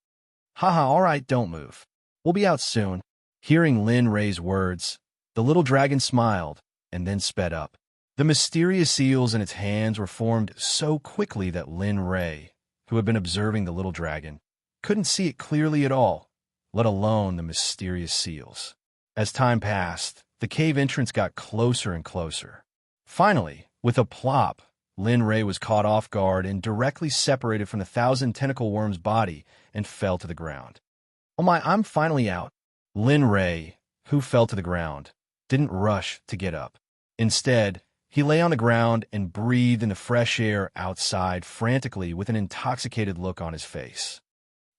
Haha, all right, don't move. We'll be out soon. Hearing Lin Ray's words, the little dragon smiled and then sped up. The mysterious seals in its hands were formed so quickly that Lin Ray, who had been observing the little dragon, couldn't see it clearly at all, let alone the mysterious seals. As time passed, the cave entrance got closer and closer. Finally, with a plop, Lin Ray was caught off guard and directly separated from the thousand-tentacle worm's body and fell to the ground. Oh my, I'm finally out. Lin Ray, who fell to the ground, didn't rush to get up. Instead, he lay on the ground and breathed in the fresh air outside frantically with an intoxicated look on his face.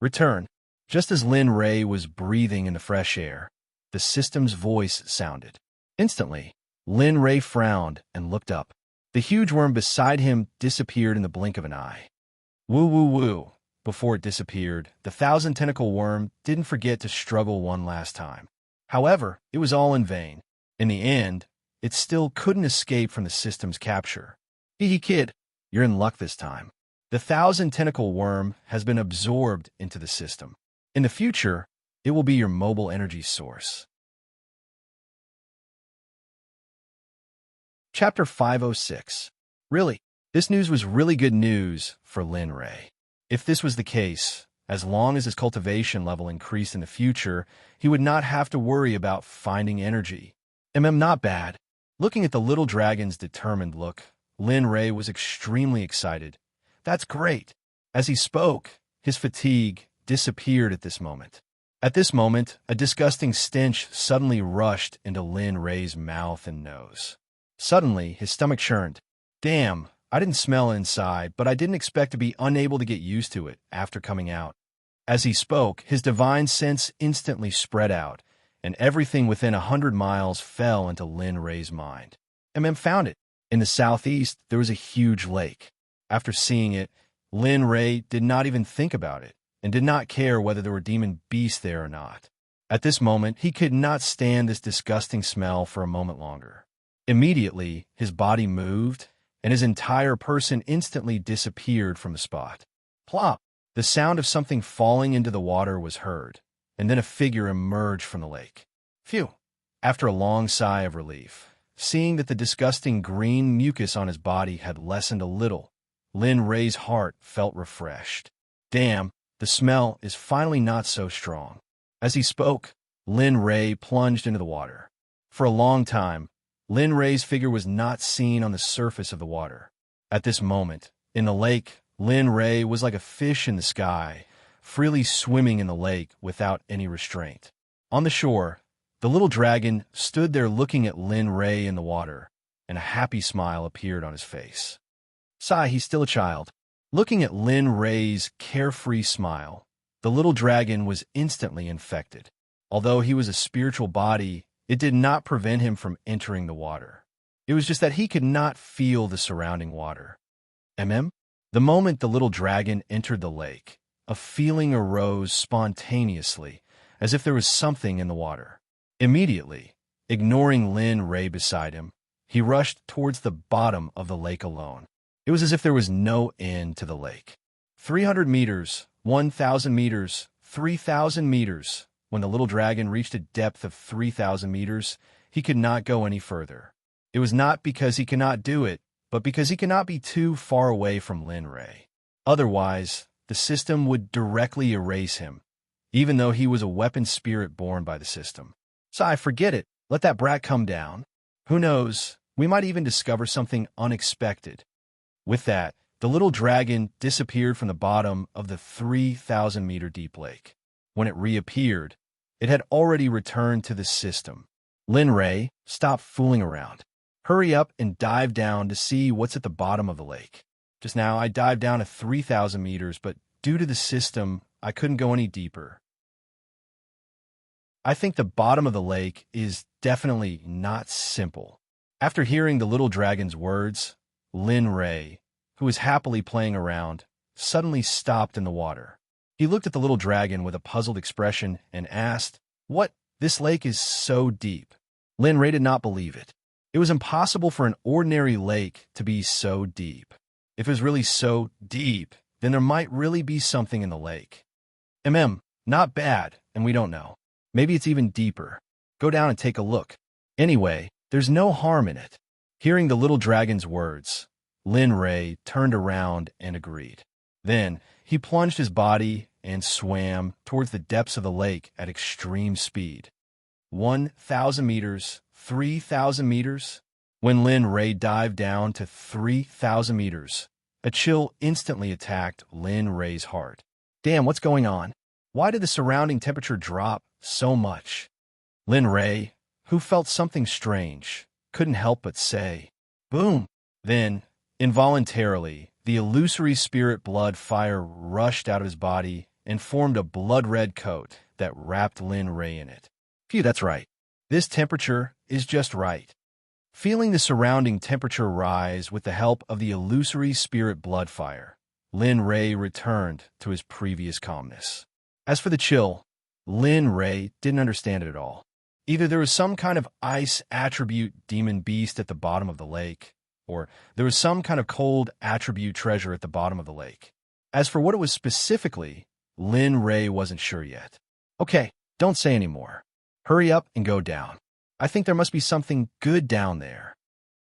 Return. Just as Lin Ray was breathing in the fresh air, the system's voice sounded. Instantly, Lin Ray frowned and looked up. The huge worm beside him disappeared in the blink of an eye. Woo woo woo. Before it disappeared, the thousand-tentacle worm didn't forget to struggle one last time. However, it was all in vain. In the end, it still couldn't escape from the system's capture. Hee kid, you're in luck this time. The thousand-tentacle worm has been absorbed into the system. In the future, it will be your mobile energy source. Chapter 506. Really, this news was really good news for Lin Ray. If this was the case, as long as his cultivation level increased in the future, he would not have to worry about finding energy. Not bad. Looking at the little dragon's determined look, Lin Ray was extremely excited. That's great. As he spoke, his fatigue disappeared at this moment. At this moment, a disgusting stench suddenly rushed into Lin Ray's mouth and nose. Suddenly, his stomach churned. Damn, I didn't smell inside, but I didn't expect to be unable to get used to it after coming out. As he spoke, his divine sense instantly spread out, and everything within 100 miles fell into Lin Ray's mind. Found it. In the southeast, there was a huge lake. After seeing it, Lin Ray did not even think about it, and did not care whether there were demon beasts there or not. At this moment, he could not stand this disgusting smell for a moment longer. Immediately, his body moved, and his entire person instantly disappeared from the spot. Plop! The sound of something falling into the water was heard, and then a figure emerged from the lake. Phew! After a long sigh of relief, seeing that the disgusting green mucus on his body had lessened a little, Lin Ray's heart felt refreshed. Damn, the smell is finally not so strong. As he spoke, Lin Ray plunged into the water. For a long time, Lin Rei's figure was not seen on the surface of the water. At this moment, in the lake, Lin Rei was like a fish in the sky, freely swimming in the lake without any restraint. On the shore, the little dragon stood there looking at Lin Rei in the water, and a happy smile appeared on his face. Sigh, he's still a child. Looking at Lin Rei's carefree smile, the little dragon was instantly infected. Although he was a spiritual body, it did not prevent him from entering the water. It was just that he could not feel the surrounding water. The moment the little dragon entered the lake, a feeling arose spontaneously, as if there was something in the water. Immediately, ignoring Lin Rei beside him, he rushed towards the bottom of the lake alone. It was as if there was no end to the lake. 300 meters, 1,000 meters, 3,000 meters. When the little dragon reached a depth of 3,000 meters, he could not go any further. It was not because he cannot do it, but because he cannot be too far away from Lin Rei. Otherwise, the system would directly erase him, even though he was a weapon spirit born by the system. Sigh, forget it. Let that brat come down. Who knows, we might even discover something unexpected. With that, the little dragon disappeared from the bottom of the 3,000-meter deep lake. When it reappeared, it had already returned to the system. Lin Rei, stop fooling around. Hurry up and dive down to see what's at the bottom of the lake. Just now, I dived down to 3,000 meters, but due to the system, I couldn't go any deeper. I think the bottom of the lake is definitely not simple. After hearing the little dragon's words, Lin Rei, who was happily playing around, suddenly stopped in the water. He looked at the little dragon with a puzzled expression and asked, "What? This lake is so deep." Lin Rei did not believe it. It was impossible for an ordinary lake to be so deep. If it was really so deep, then there might really be something in the lake. Not bad, and we don't know. Maybe it's even deeper. Go down and take a look. Anyway, there's no harm in it. Hearing the little dragon's words, Lin Rei turned around and agreed. Then, he plunged his body and swam towards the depths of the lake at extreme speed. 1,000 meters, 3,000 meters. When Lin Rei dived down to 3,000 meters, a chill instantly attacked Lin Rei's heart. Damn, what's going on? Why did the surrounding temperature drop so much? Lin Rei, who felt something strange, couldn't help but say, "Boom!" Then, involuntarily, the illusory spirit blood fire rushed out of his body and formed a blood-red coat that wrapped Lin Rei in it. Phew, that's right. This temperature is just right. Feeling the surrounding temperature rise with the help of the illusory spirit blood fire, Lin Rei returned to his previous calmness. As for the chill, Lin Rei didn't understand it at all. Either there was some kind of ice attribute demon beast at the bottom of the lake, or there was some kind of cold attribute treasure at the bottom of the lake. As for what it was specifically, Lin Rei wasn't sure yet. Okay, don't say any more. Hurry up and go down. I think there must be something good down there.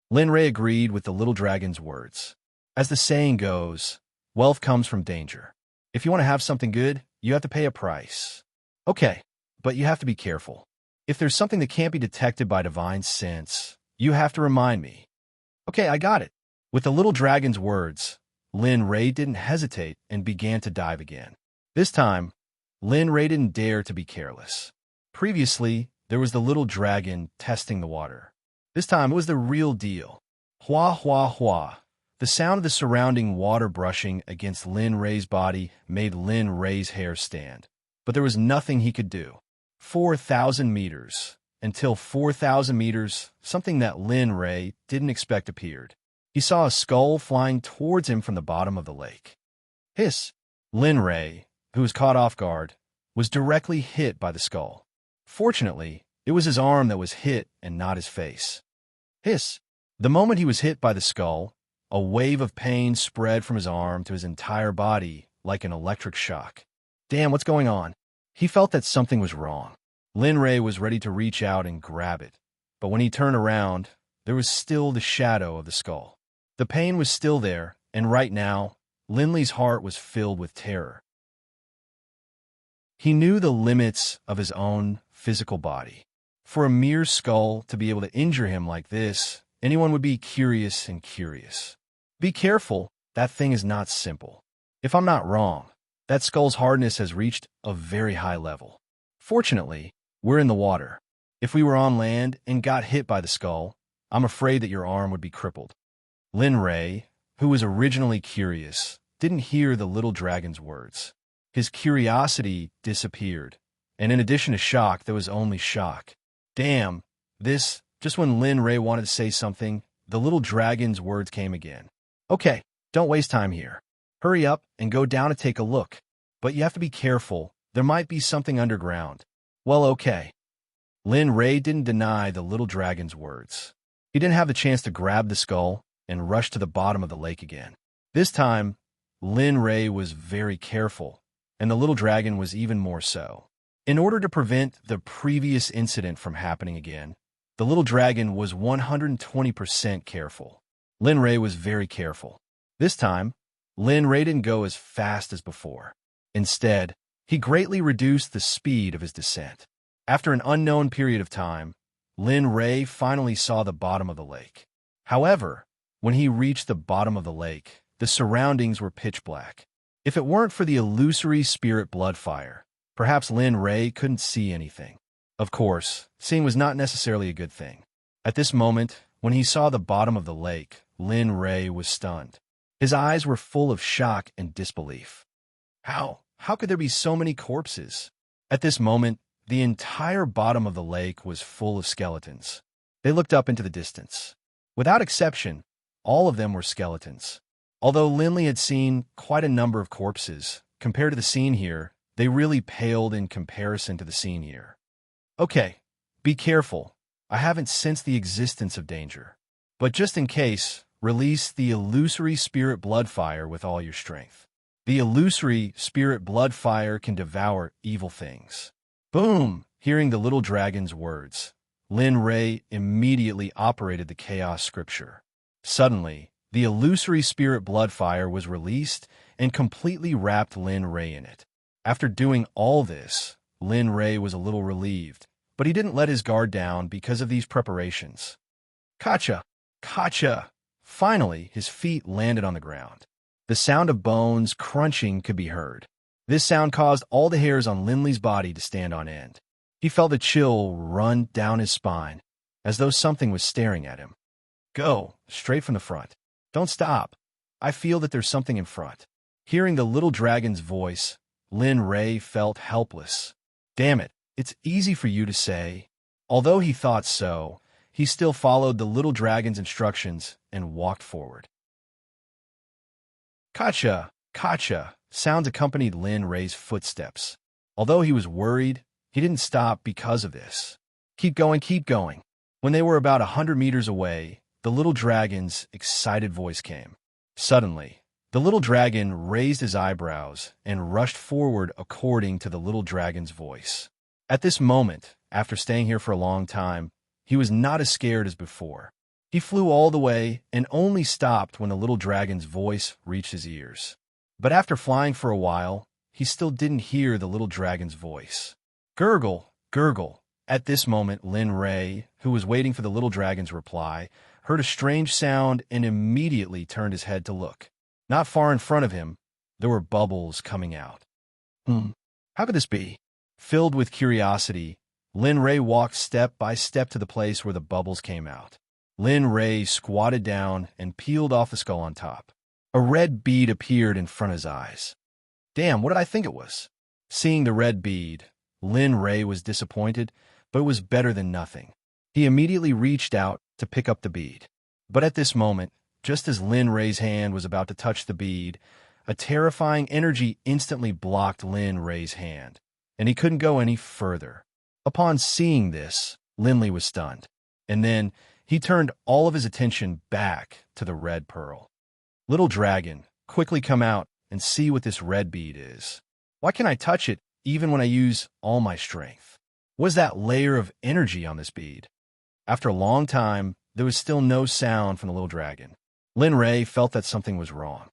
Lin Rei agreed with the little dragon's words. As the saying goes, wealth comes from danger. If you want to have something good, you have to pay a price. Okay, but you have to be careful. If there's something that can't be detected by divine sense, you have to remind me. Okay, I got it. With the little dragon's words, Lin Rei didn't hesitate and began to dive again. This time, Lin Rei didn't dare to be careless. Previously, there was the little dragon testing the water. This time, it was the real deal. Hua, hua, hua. The sound of the surrounding water brushing against Lin Rei's body made Lin Rei's hair stand. But there was nothing he could do. 4,000 meters. Until 4,000 meters, something that Lin Rei didn't expect appeared. He saw a skull flying towards him from the bottom of the lake. Hiss! Lin Rei, who was caught off guard, was directly hit by the skull. Fortunately, it was his arm that was hit and not his face. Hiss! The moment he was hit by the skull, a wave of pain spread from his arm to his entire body like an electric shock. Damn, what's going on? He felt that something was wrong. Lin Rei was ready to reach out and grab it, but when he turned around, there was still the shadow of the skull. The pain was still there, and right now, Lin Lei's heart was filled with terror. He knew the limits of his own physical body. For a mere skull to be able to injure him like this, anyone would be curious and curious. Be careful, that thing is not simple. If I'm not wrong, that skull's hardness has reached a very high level. Fortunately, we're in the water. If we were on land and got hit by the skull, I'm afraid that your arm would be crippled. Lin Rei, who was originally curious, didn't hear the little dragon's words. His curiosity disappeared, and in addition to shock, there was only shock. Damn, just when Lin Rei wanted to say something, the little dragon's words came again. Okay, don't waste time here. Hurry up and go down to take a look. But you have to be careful, there might be something underground. Well, okay. Lin Rei didn't deny the little dragon's words. He didn't have the chance to grab the skull and rush to the bottom of the lake again. This time, Lin Rei was very careful, and the little dragon was even more so. In order to prevent the previous incident from happening again, the little dragon was 120% careful. Lin Rei was very careful. This time, Lin Rei didn't go as fast as before. Instead, he greatly reduced the speed of his descent. After an unknown period of time, Lin Rei finally saw the bottom of the lake. However, when he reached the bottom of the lake, the surroundings were pitch black. If it weren't for the illusory spirit blood fire, perhaps Lin Rei couldn't see anything. Of course, seeing was not necessarily a good thing. At this moment, when he saw the bottom of the lake, Lin Rei was stunned. His eyes were full of shock and disbelief. How could there be so many corpses? At this moment, the entire bottom of the lake was full of skeletons. They looked up into the distance. Without exception, all of them were skeletons. Although Linley had seen quite a number of corpses, compared to the scene here, they really paled in comparison to the scene here. Okay, be careful. I haven't sensed the existence of danger. But just in case, release the illusory spirit blood fire with all your strength. The illusory spirit blood fire can devour evil things. Boom! Hearing the little dragon's words, Lin Rei immediately operated the chaos scripture. Suddenly, the illusory spirit blood fire was released and completely wrapped Lin Rei in it. After doing all this, Lin Rei was a little relieved, but he didn't let his guard down because of these preparations. Kacha! Kacha! Finally, his feet landed on the ground. The sound of bones crunching could be heard. This sound caused all the hairs on Linley's body to stand on end. He felt a chill run down his spine, as though something was staring at him. Go, straight from the front. Don't stop. I feel that there's something in front. Hearing the little dragon's voice, Lin Rei felt helpless. Damn it, it's easy for you to say. Although he thought so, he still followed the little dragon's instructions and walked forward. Kacha! Kacha! Sounds accompanied Lin Rei's footsteps. Although he was worried, he didn't stop because of this. Keep going, keep going. When they were about 100 meters away, the little dragon's excited voice came. Suddenly, the little dragon raised his eyebrows and rushed forward according to the little dragon's voice. At this moment, after staying here for a long time, he was not as scared as before. He flew all the way and only stopped when the little dragon's voice reached his ears. But after flying for a while, he still didn't hear the little dragon's voice. Gurgle, gurgle. At this moment, Lin Rei, who was waiting for the little dragon's reply, heard a strange sound and immediately turned his head to look. Not far in front of him, there were bubbles coming out. How could this be? Filled with curiosity, Lin Rei walked step by step to the place where the bubbles came out. Lin Rei squatted down and peeled off the skull on top. A red bead appeared in front of his eyes. Damn, what did I think it was? Seeing the red bead, Lin Rei was disappointed, but it was better than nothing. He immediately reached out to pick up the bead. But at this moment, just as Lin Rei's hand was about to touch the bead, a terrifying energy instantly blocked Lin Rei's hand, and he couldn't go any further. Upon seeing this, Linley was stunned, and then he turned all of his attention back to the red pearl. Little dragon, quickly come out and see what this red bead is. Why can't I touch it even when I use all my strength? What is that layer of energy on this bead? After a long time, there was still no sound from the little dragon. Lin Rei felt that something was wrong.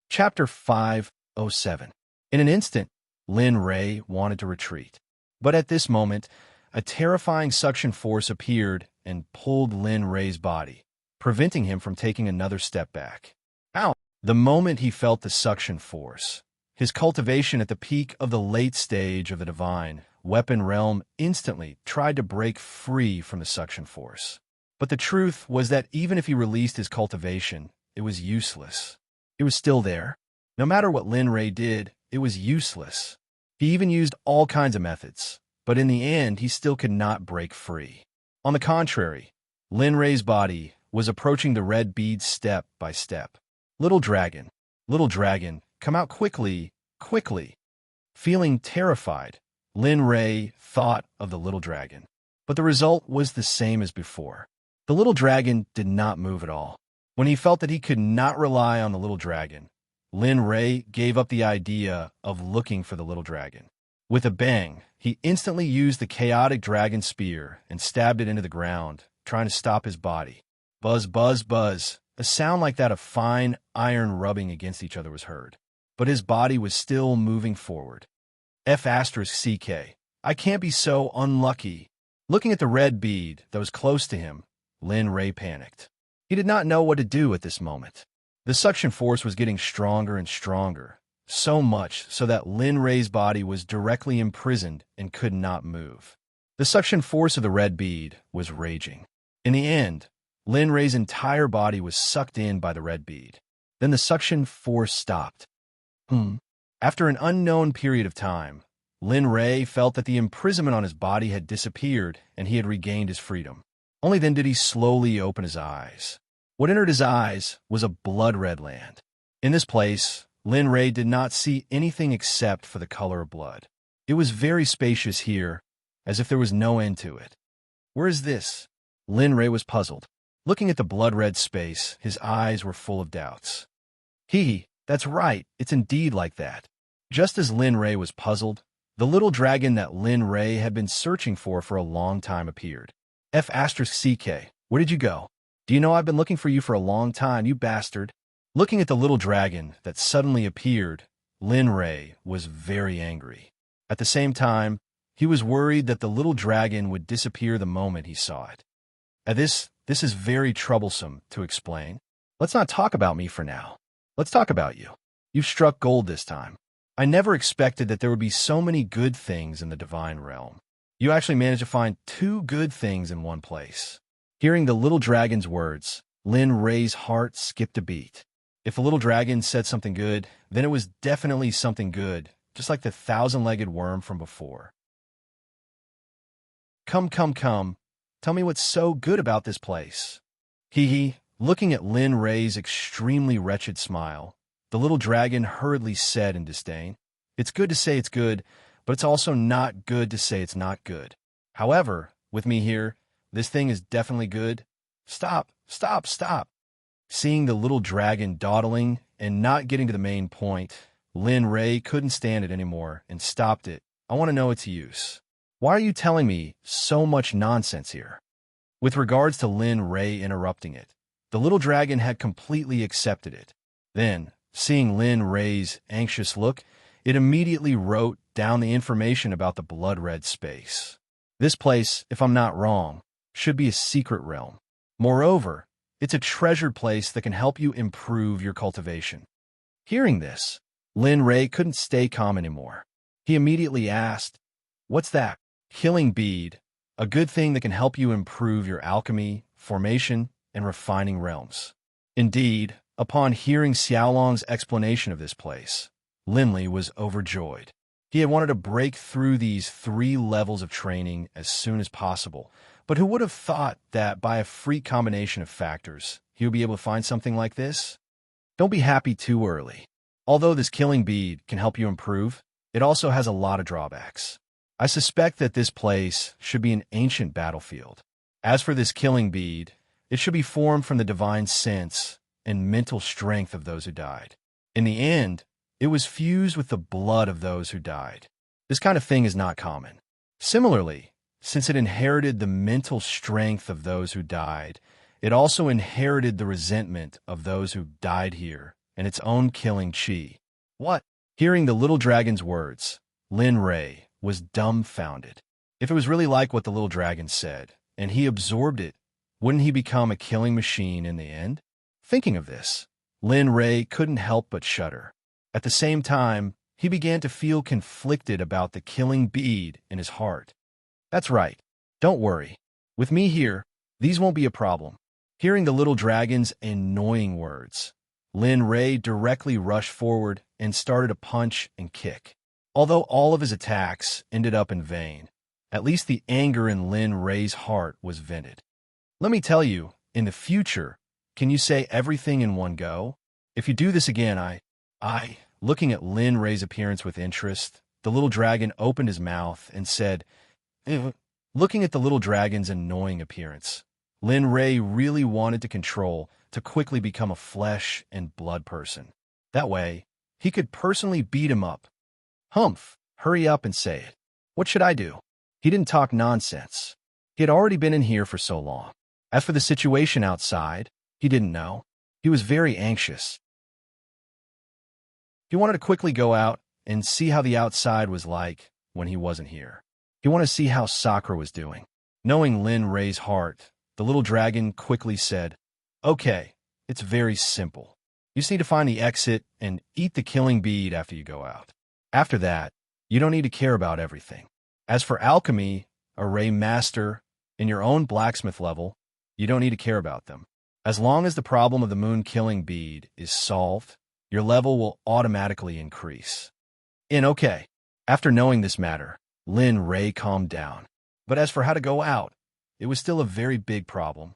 Chapter 507. In an instant, Lin Rei wanted to retreat. But at this moment, a terrifying suction force appeared and pulled Lin Rei's body, preventing him from taking another step back. Ow! The moment he felt the suction force, his cultivation at the peak of the late stage of the divine weapon realm instantly tried to break free from the suction force. But the truth was that even if he released his cultivation, it was useless. It was still there. No matter what Lin Rei did, it was useless. He even used all kinds of methods, but in the end, he still could not break free. On the contrary, Lin Rei's body was approaching the red bead step by step. Little dragon, come out quickly, quickly. Feeling terrified, Lin Rei thought of the little dragon. But the result was the same as before. The little dragon did not move at all. When he felt that he could not rely on the little dragon, Lin Rei gave up the idea of looking for the little dragon. With a bang, he instantly used the chaotic dragon spear and stabbed it into the ground, trying to stop his body. Buzz, buzz, buzz. A sound like that of fine iron rubbing against each other was heard. But his body was still moving forward. F***CK. I can't be so unlucky. Looking at the red bead that was close to him, Lin Rei panicked. He did not know what to do at this moment. The suction force was getting stronger and stronger, so much so that Lin Rei's body was directly imprisoned and could not move. The suction force of the red bead was raging. In the end, Lin Rei's entire body was sucked in by the red bead. Then the suction force stopped. After an unknown period of time, Lin Rei felt that the imprisonment on his body had disappeared and he had regained his freedom. Only then did he slowly open his eyes. What entered his eyes was a blood-red land. In this place, Lin Rei did not see anything except for the color of blood. It was very spacious here, as if there was no end to it. Where is this? Lin Rei was puzzled. Looking at the blood-red space, his eyes were full of doubts. That's right, it's indeed like that. Just as Lin Rei was puzzled, the little dragon that Lin Rei had been searching for a long time appeared. F***CK, where did you go? Do you know I've been looking for you for a long time, you bastard? Looking at the little dragon that suddenly appeared, Lin Rei was very angry. At the same time, he was worried that the little dragon would disappear the moment he saw it. This is very troublesome to explain. Let's not talk about me for now. Let's talk about you. You've struck gold this time. I never expected that there would be so many good things in the divine realm. You actually managed to find 2 good things in one place. Hearing the little dragon's words, Lin Rei's heart skipped a beat. If the little dragon said something good, then it was definitely something good, just like the 1,000-legged worm from before. Come. Tell me what's so good about this place. Looking at Lin Rei's extremely wretched smile, the little dragon hurriedly said in disdain, It's good to say it's good, but it's also not good to say it's not good. However, with me here, this thing is definitely good. Stop. Seeing the little dragon dawdling and not getting to the main point, Lin Rei couldn't stand it anymore and stopped it. I want to know its use. Why are you telling me so much nonsense here? With regards to Lin Rei interrupting it, the little dragon had completely accepted it. Then, seeing Lin Rei's anxious look, it immediately wrote down the information about the blood-red space. This place, if I'm not wrong, should be a secret realm. Moreover, it's a treasured place that can help you improve your cultivation. Hearing this, Lin Rei couldn't stay calm anymore. He immediately asked, What's that? Killing bead, a good thing that can help you improve your alchemy, formation, and refining realms. Indeed, upon hearing Xiaolong's explanation of this place, Lin Li was overjoyed. He had wanted to break through these 3 levels of training as soon as possible, but who would have thought that by a freak combination of factors, he would be able to find something like this? Don't be happy too early. Although this killing bead can help you improve, it also has a lot of drawbacks. I suspect that this place should be an ancient battlefield. As for this killing bead, it should be formed from the divine sense and mental strength of those who died. In the end, it was fused with the blood of those who died. This kind of thing is not common. Similarly, since it inherited the mental strength of those who died, it also inherited the resentment of those who died here and its own killing chi. What? Hearing the little dragon's words, Lin Ray was dumbfounded. If it was really like what the little dragon said, and he absorbed it, wouldn't he become a killing machine in the end? Thinking of this, Lin Ray couldn't help but shudder. At the same time, he began to feel conflicted about the killing bead in his heart. That's right. Don't worry. With me here, these won't be a problem. Hearing the little dragon's annoying words, Lin Ray directly rushed forward and started to punch and kick. Although all of his attacks ended up in vain, at least the anger in Lin Ray's heart was vented. Let me tell you, in the future, can you say everything in one go? If you do this again, looking at Lin Ray's appearance with interest, the little dragon opened his mouth and said, "Ew." Looking at the little dragon's annoying appearance, Lin Ray really wanted to quickly become a flesh and blood person. That way, he could personally beat him up. Humph, hurry up and say it. What should I do? He didn't talk nonsense. He had already been in here for so long. As for the situation outside, he didn't know. He was very anxious. He wanted to quickly go out and see how the outside was like when he wasn't here. He wanted to see how Sakura was doing. Knowing Lin Ray's heart, the little dragon quickly said, "Okay, it's very simple. You just need to find the exit and eat the killing bead after you go out. After that, you don't need to care about everything. As for alchemy, a ray master, in your own blacksmith level, you don't need to care about them. As long as the problem of the moon killing bead is solved, your level will automatically increase." Okay. After knowing this matter, Lin Ray calmed down. But as for how to go out, it was still a very big problem.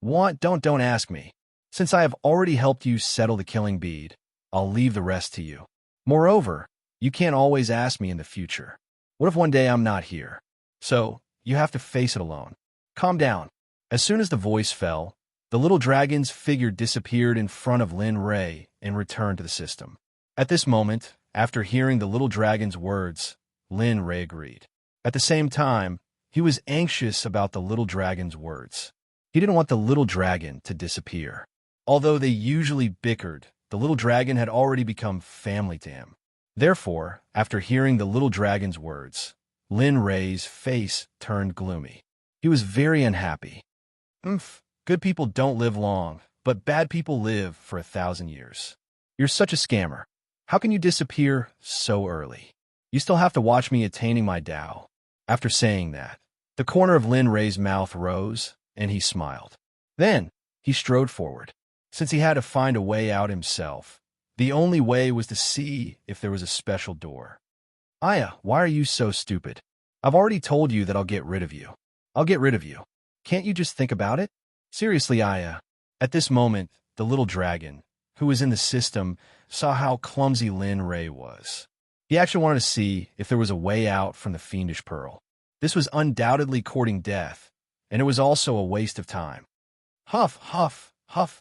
Don't ask me. Since I have already helped you settle the killing bead, I'll leave the rest to you. Moreover, you can't always ask me in the future. What if one day I'm not here? So, you have to face it alone. Calm down. As soon as the voice fell, the little dragon's figure disappeared in front of Lin Ray and returned to the system. At this moment, after hearing the little dragon's words, Lin Ray agreed. At the same time, he was anxious about the little dragon's words. He didn't want the little dragon to disappear. Although they usually bickered, the little dragon had already become family to him. Therefore, after hearing the little dragon's words, Lin Ray's face turned gloomy. He was very unhappy. Good people don't live long, but bad people live for 1,000 years. You're such a scammer. How can you disappear so early? You still have to watch me attaining my Tao. After saying that, the corner of Lin Ray's mouth rose, and he smiled. Then, he strode forward. Since he had to find a way out himself, the only way was to see if there was a special door. Aya, why are you so stupid? I've already told you that I'll get rid of you. I'll get rid of you. Can't you just think about it? Seriously, Aya. At this moment, the little dragon, who was in the system, saw how clumsy Lin Ray was. He actually wanted to see if there was a way out from the fiendish pearl. This was undoubtedly courting death, and it was also a waste of time. Huff, huff, huff.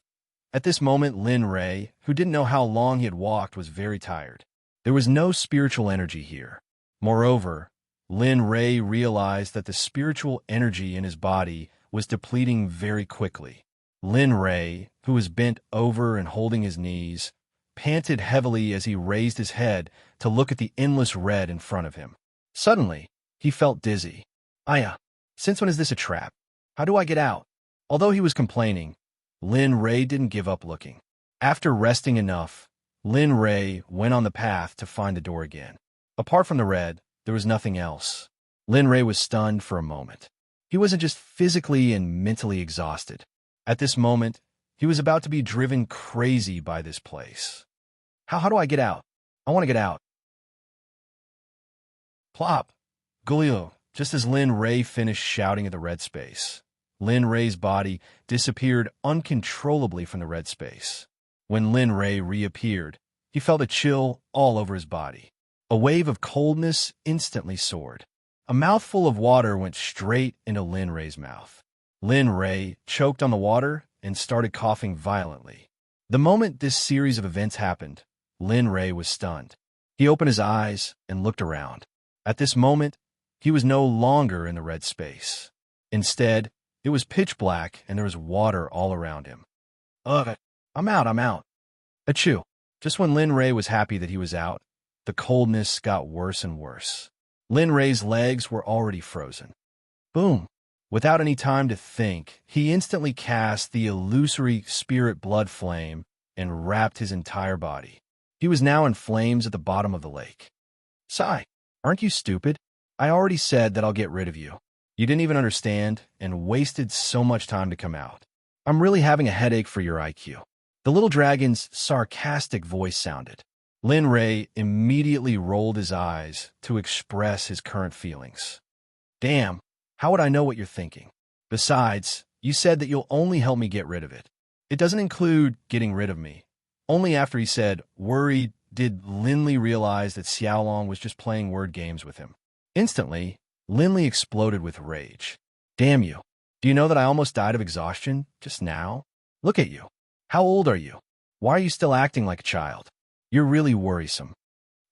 At this moment, Lin Ray, who didn't know how long he had walked, was very tired. There was no spiritual energy here. Moreover, Lin Ray realized that the spiritual energy in his body was depleting very quickly. Lin Ray, who was bent over and holding his knees, panted heavily as he raised his head to look at the endless red in front of him. Suddenly, he felt dizzy. Aya, since when is this a trap? How do I get out? Although he was complaining, Lin Ray didn't give up looking. After resting enough, Lin Ray went on the path to find the door again. Apart from the red, there was nothing else. Lin Ray was stunned for a moment. He wasn't just physically and mentally exhausted. At this moment, he was about to be driven crazy by this place. How do I get out? I want to get out. Plop. Gulio. Just as Lin Ray finished shouting at the red space, Lin Ray's body disappeared uncontrollably from the red space. When Lin Ray reappeared, he felt a chill all over his body. A wave of coldness instantly soared. A mouthful of water went straight into Lin Ray's mouth. Lin Ray choked on the water and started coughing violently. The moment this series of events happened, Lin Ray was stunned. He opened his eyes and looked around. At this moment, he was no longer in the red space. Instead, it was pitch black and there was water all around him. Ugh, I'm out. Achoo. Just when Lin Ray was happy that he was out, the coldness got worse and worse. Lin Rei's legs were already frozen. Boom! Without any time to think, he instantly cast the illusory spirit blood flame and wrapped his entire body. He was now in flames at the bottom of the lake. Sigh, aren't you stupid? I already said that I'll get rid of you. You didn't even understand and wasted so much time to come out. I'm really having a headache for your IQ. The little dragon's sarcastic voice sounded. Lin Rei immediately rolled his eyes to express his current feelings. Damn, how would I know what you're thinking? Besides, you said that you'll only help me get rid of it. It doesn't include getting rid of me. Only after he said, worried, did Linley realize that Xiaolong was just playing word games with him. Instantly, Linley exploded with rage. Damn you. Do you know that I almost died of exhaustion just now? Look at you. How old are you? Why are you still acting like a child? You're really worrisome.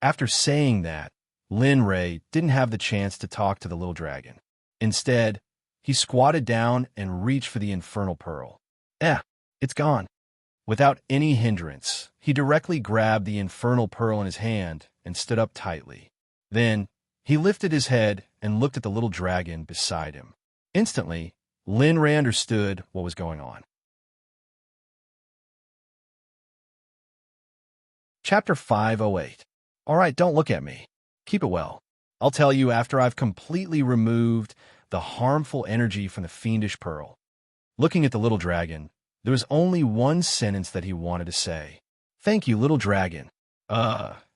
After saying that, Lin Rei didn't have the chance to talk to the little dragon. Instead, he squatted down and reached for the infernal pearl. It's gone. Without any hindrance, he directly grabbed the infernal pearl in his hand and stood up tightly. Then, he lifted his head and looked at the little dragon beside him. Instantly, Lin Rei understood what was going on. Chapter 508. All right, don't look at me. Keep it well. I'll tell you after I've completely removed the harmful energy from the fiendish pearl. Looking at the little dragon, there was only one sentence that he wanted to say. Thank you, little dragon.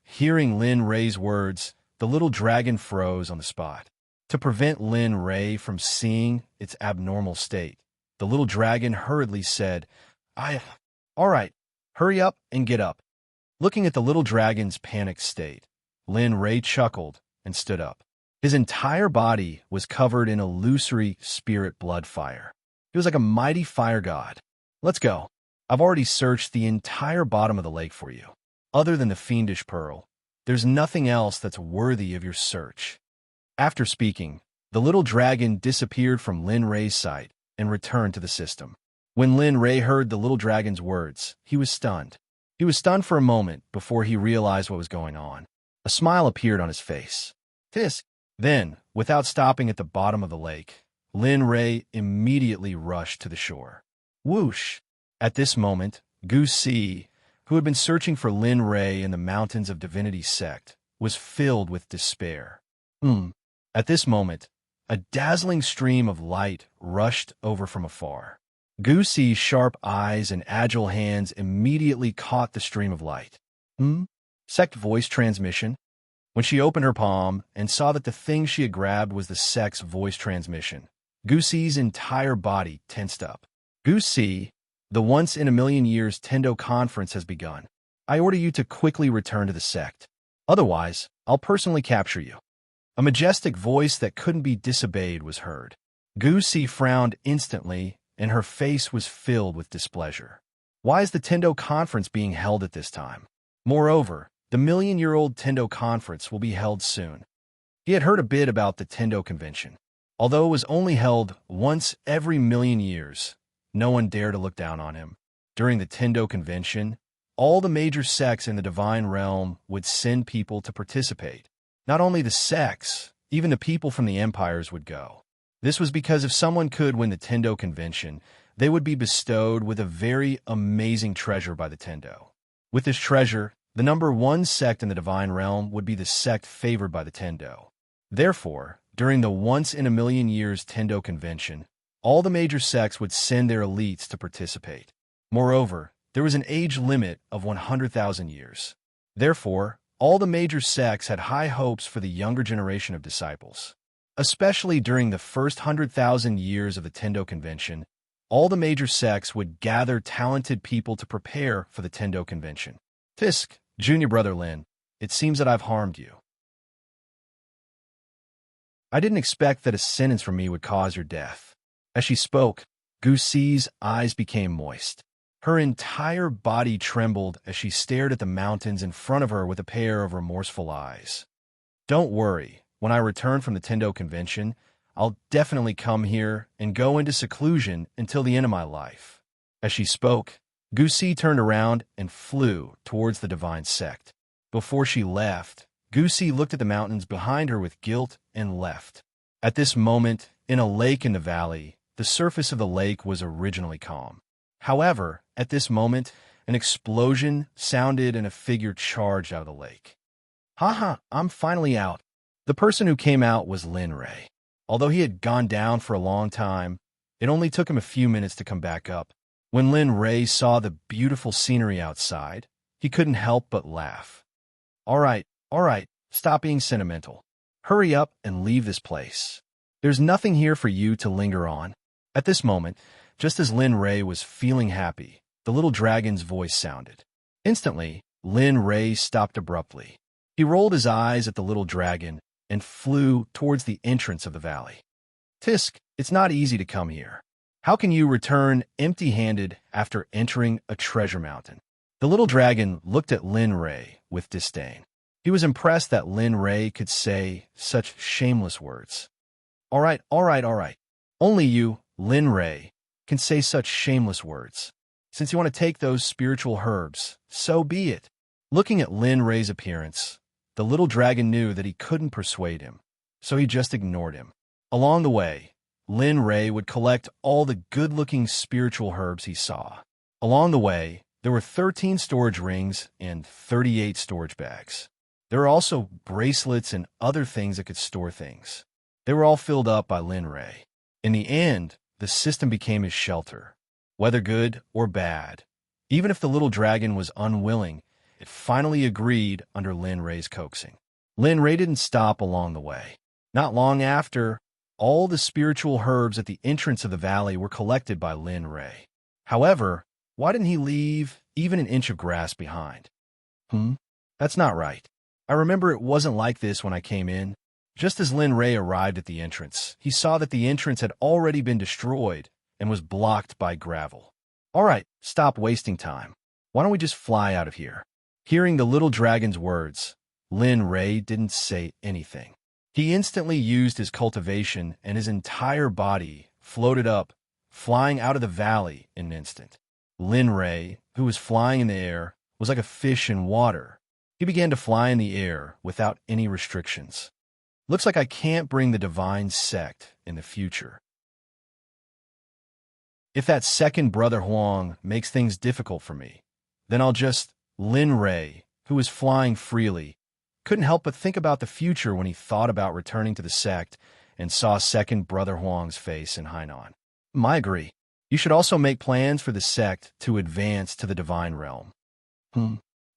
Hearing Lin Rei's words, the little dragon froze on the spot. To prevent Lin Rei from seeing its abnormal state, the little dragon hurriedly said, all right, hurry up and get up. Looking at the little dragon's panicked state, Lin Rei chuckled and stood up. His entire body was covered in illusory spirit blood fire. He was like a mighty fire god. Let's go. I've already searched the entire bottom of the lake for you. Other than the fiendish pearl, there's nothing else that's worthy of your search. After speaking, the little dragon disappeared from Lin Rei's sight and returned to the system. When Lin Rei heard the little dragon's words, he was stunned. He was stunned for a moment before he realized what was going on. A smile appeared on his face. Then, without stopping at the bottom of the lake, Lin Rei immediately rushed to the shore. Whoosh! At this moment, Gu Si, who had been searching for Lin Rei in the mountains of Divinity Sect, was filled with despair. At this moment, a dazzling stream of light rushed over from afar. Gu Si's sharp eyes and agile hands immediately caught the stream of light. Sect voice transmission? When she opened her palm and saw that the thing she had grabbed was the Sect's voice transmission, Gu Si's entire body tensed up. Gu Si, the once-in-a-million-years Tendo conference has begun. I order you to quickly return to the Sect. Otherwise, I'll personally capture you. A majestic voice that couldn't be disobeyed was heard. Gu Si frowned instantly, and her face was filled with displeasure. Why is the Tendo conference being held at this time? Moreover, the million-year-old Tendo conference will be held soon. He had heard a bit about the Tendo convention. Although it was only held once every million years, no one dared to look down on him. During the Tendo convention, all the major sects in the divine realm would send people to participate. Not only the sects, even the people from the empires would go. This was because if someone could win the Tendo convention, they would be bestowed with a very amazing treasure by the Tendo. With this treasure, the number one sect in the divine realm would be the sect favored by the Tendo. Therefore, during the once-in-a-million-years Tendo convention, all the major sects would send their elites to participate. Moreover, there was an age limit of 100,000 years. Therefore, all the major sects had high hopes for the younger generation of disciples. Especially during the first 100,000 years of the Tendo convention, all the major sects would gather talented people to prepare for the Tendo convention. Fisk, junior brother Lin, it seems that I've harmed you. I didn't expect that a sentence from me would cause your death. As she spoke, Gu Si's eyes became moist. Her entire body trembled as she stared at the mountains in front of her with a pair of remorseful eyes. Don't worry, when I return from the Tendo convention, I'll definitely come here and go into seclusion until the end of my life. As she spoke, Gu Si turned around and flew towards the divine sect. Before she left, Goosey looked at the mountains behind her with guilt and left. At this moment, in a lake in the valley, the surface of the lake was originally calm. However, at this moment, an explosion sounded and a figure charged out of the lake. Haha, I'm finally out. The person who came out was Lin Ray. Although he had gone down for a long time, it only took him a few minutes to come back up. When Lin Ray saw the beautiful scenery outside, he couldn't help but laugh. All right, stop being sentimental. Hurry up and leave this place. There's nothing here for you to linger on. At this moment, just as Lin Ray was feeling happy, the little dragon's voice sounded. Instantly, Lin Ray stopped abruptly. He rolled his eyes at the little dragon and flew towards the entrance of the valley. Tisk, it's not easy to come here. How can you return empty-handed after entering a treasure mountain? The little dragon looked at Lin Ray with disdain. He was impressed that Lin Ray could say such shameless words. All right. Only you, Lin Ray, can say such shameless words. Since you want to take those spiritual herbs, so be it. Looking at Lin Ray's appearance, the little dragon knew that he couldn't persuade him, so he just ignored him. Along the way, Lin Ray would collect all the good-looking spiritual herbs he saw. Along the way, there were 13 storage rings and 38 storage bags. There were also bracelets and other things that could store things. They were all filled up by Lin Ray. In the end, the system became his shelter. Whether good or bad, even if the little dragon was unwilling, it finally agreed under Lin Ray's coaxing. Lin Ray didn't stop along the way. Not long after, all the spiritual herbs at the entrance of the valley were collected by Lin Ray. However, why didn't he leave even an inch of grass behind? That's not right. I remember it wasn't like this when I came in. Just as Lin Ray arrived at the entrance, he saw that the entrance had already been destroyed and was blocked by gravel. All right, stop wasting time. Why don't we just fly out of here? Hearing the little dragon's words, Lin Ray didn't say anything. He instantly used his cultivation and his entire body floated up, flying out of the valley in an instant. Lin Ray, who was flying in the air, was like a fish in water. He began to fly in the air without any restrictions. Looks like I can't bring the divine sect in the future. If that second brother Huang makes things difficult for me, then I'll just... Lin Ray, who was flying freely, couldn't help but think about the future when he thought about returning to the sect and saw second brother Huang's face in Hainan. I agree. You should also make plans for the sect to advance to the divine realm.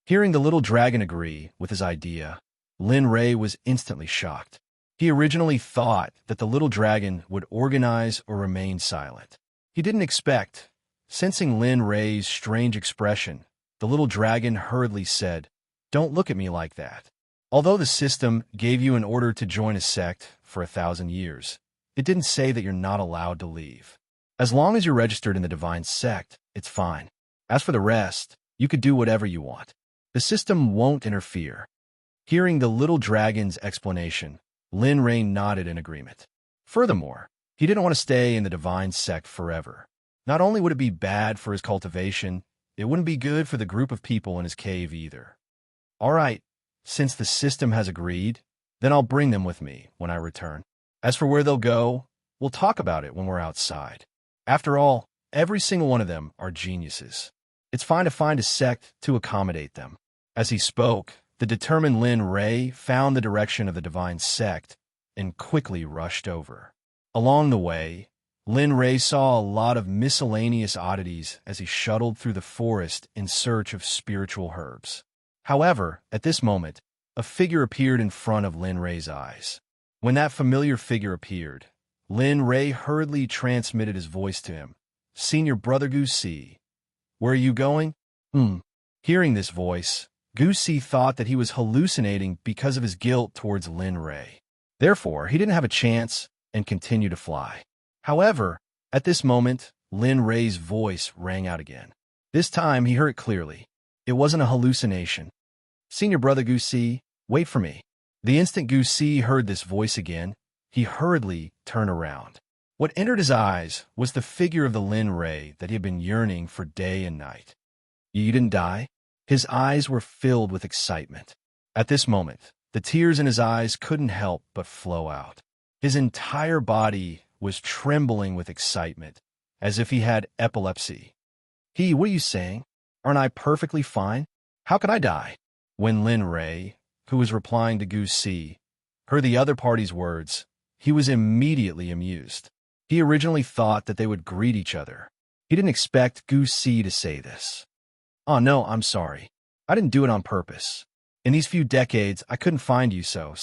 Hearing the little dragon agree with his idea, Lin Ray was instantly shocked. He originally thought that the little dragon would organize or remain silent. He didn't expect. Sensing Lin Ray's strange expression, the little dragon hurriedly said, "Don't look at me like that. Although the system gave you an order to join a sect for 1,000 years, it didn't say that you're not allowed to leave. As long as you're registered in the divine sect, it's fine. As for the rest, you could do whatever you want. The system won't interfere." Hearing the little dragon's explanation, Lin Ray nodded in agreement. Furthermore, he didn't want to stay in the divine sect forever. Not only would it be bad for his cultivation, it wouldn't be good for the group of people in his cave either. All right, since the system has agreed, then I'll bring them with me when I return. As for where they'll go, we'll talk about it when we're outside. After all, every single one of them are geniuses. It's fine to find a sect to accommodate them. As he spoke, the determined Lin Ray found the direction of the divine sect and quickly rushed over. Along the way, Lin Ray saw a lot of miscellaneous oddities as he shuttled through the forest in search of spiritual herbs. However, at this moment, a figure appeared in front of Lin Ray's eyes. When that familiar figure appeared, Lin Ray hurriedly transmitted his voice to him. "Senior Brother Goosey, where are you going?" Hearing this voice, Goosey thought that he was hallucinating because of his guilt towards Lin Ray. Therefore, he didn't have a chance and continued to fly. However, at this moment, Lin Ray's voice rang out again. This time, he heard it clearly. It wasn't a hallucination. "Senior Brother Goosey, wait for me." The instant Goosey heard this voice again, he hurriedly turned around. What entered his eyes was the figure of the Lin Ray that he had been yearning for day and night. "You didn't die?" His eyes were filled with excitement. At this moment, the tears in his eyes couldn't help but flow out. His entire body was trembling with excitement, as if he had epilepsy. What are you saying? Aren't I perfectly fine? How could I die? When Lin Rei, who was replying to Gu Si, heard the other party's words, he was immediately amused. He originally thought that they would greet each other. He didn't expect Gu Si to say this. Oh no, I'm sorry. I didn't do it on purpose. In these few decades, I couldn't find you so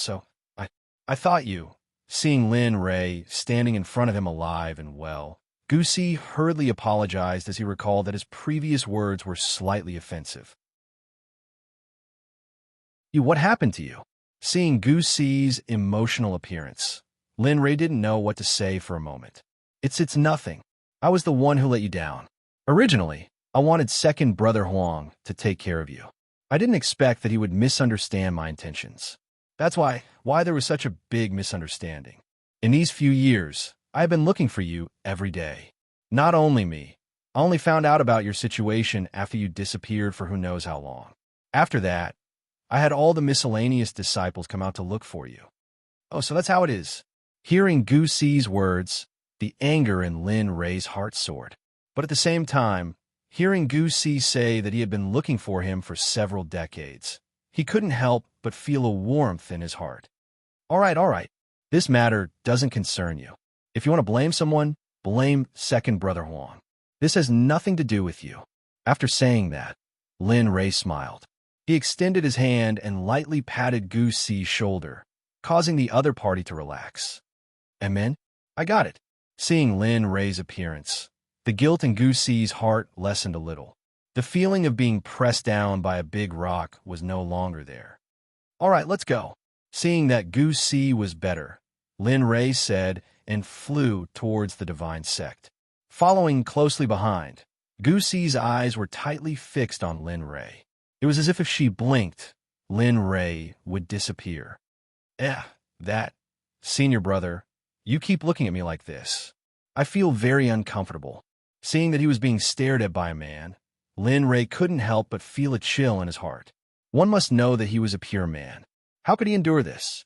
I thought you. Seeing Lin Rei standing in front of him alive and well, Gu Si hurriedly apologized as he recalled that his previous words were slightly offensive. What happened to you? Seeing Gu Si's emotional appearance, Lin Rei didn't know what to say for a moment. It's nothing. I was the one who let you down. Originally, I wanted second brother Huang to take care of you. I didn't expect that he would misunderstand my intentions. That's why there was such a big misunderstanding. In these few years, I have been looking for you every day. Not only me. I only found out about your situation after you disappeared for who knows how long. After that, I had all the miscellaneous disciples come out to look for you. Oh, so that's how it is. Hearing Gu Si's words, the anger in Lin Rei's heart soared. But at the same time, hearing Gu Si say that he had been looking for him for several decades, he couldn't help but feel a warmth in his heart. All right. This matter doesn't concern you. If you want to blame someone, blame second brother Huang. This has nothing to do with you. After saying that, Lin Rei smiled. He extended his hand and lightly patted Gu Si's shoulder, causing the other party to relax. Amen? I got it. Seeing Lin Rei's appearance, the guilt in Gu Si's heart lessened a little. The feeling of being pressed down by a big rock was no longer there. All right, let's go. Seeing that Gu Si was better, Lin Rei said and flew towards the divine sect. Following closely behind, Gu Si's eyes were tightly fixed on Lin Rei. It was as if she blinked, Lin Rei would disappear. That. Senior brother, you keep looking at me like this. I feel very uncomfortable. Seeing that he was being stared at by a man, Lin Rei couldn't help but feel a chill in his heart. One must know that he was a pure man. How could he endure this?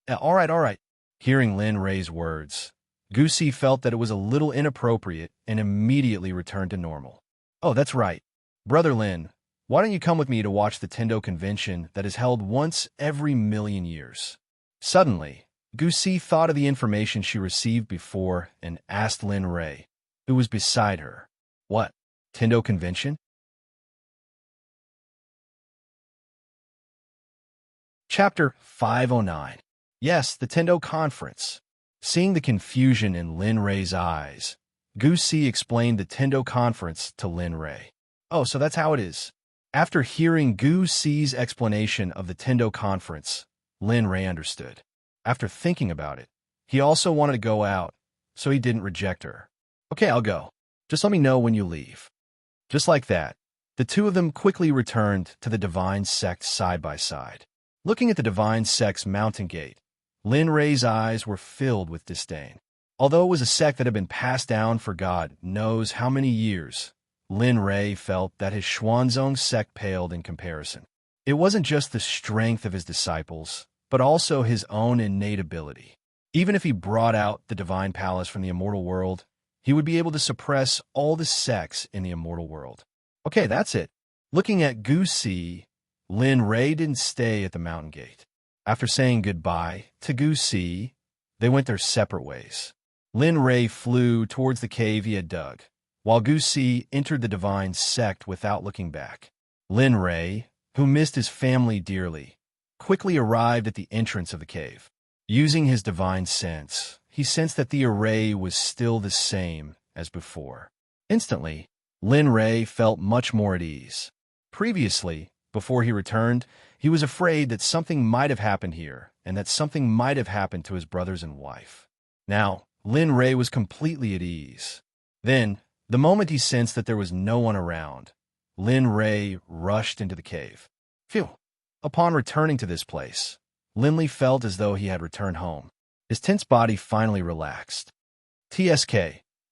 All right. Hearing Lin Rei's words, Gu Si felt that it was a little inappropriate and immediately returned to normal. Oh, that's right. Brother Lin, why don't you come with me to watch the Tendo convention that is held once every 1,000,000 years? Suddenly, Gu Si thought of the information she received before and asked Lin Rei, who was beside her. What? Tendo convention? Chapter 509. Yes, the Tendo conference. Seeing the confusion in Lin Rei's eyes, Gu Si explained the Tendo conference to Lin Rei. Oh, so that's how it is. After hearing Gu Si's explanation of the Tendo conference, Lin Rei understood. After thinking about it, he also wanted to go out, so he didn't reject her. Okay, I'll go. Just let me know when you leave. Just like that, the two of them quickly returned to the divine sect side by side. Looking at the divine sect's mountain gate, Lin Rei's eyes were filled with disdain. Although it was a sect that had been passed down for God knows how many years, Lin Rei felt that his Xuanzong sect paled in comparison. It wasn't just the strength of his disciples, but also his own innate ability. Even if he brought out the divine palace from the immortal world, he would be able to suppress all the sects in the immortal world. Okay, that's it. Looking at Gu Si, Lin Rei didn't stay at the mountain gate. After saying goodbye to Gu Si, they went their separate ways. Lin Rei flew towards the cave he had dug, while Gu Si entered the divine sect without looking back. Lin Rei, who missed his family dearly, quickly arrived at the entrance of the cave. Using his divine sense, he sensed that the array was still the same as before. Instantly, Lin Rei felt much more at ease. Previously, before he returned, he was afraid that something might have happened here and that something might have happened to his brothers and wife. Now, Lin Rei was completely at ease. Then, the moment he sensed that there was no one around, Lin Rei rushed into the cave. Phew! Upon returning to this place, Linley felt as though he had returned home. His tense body finally relaxed. TSK,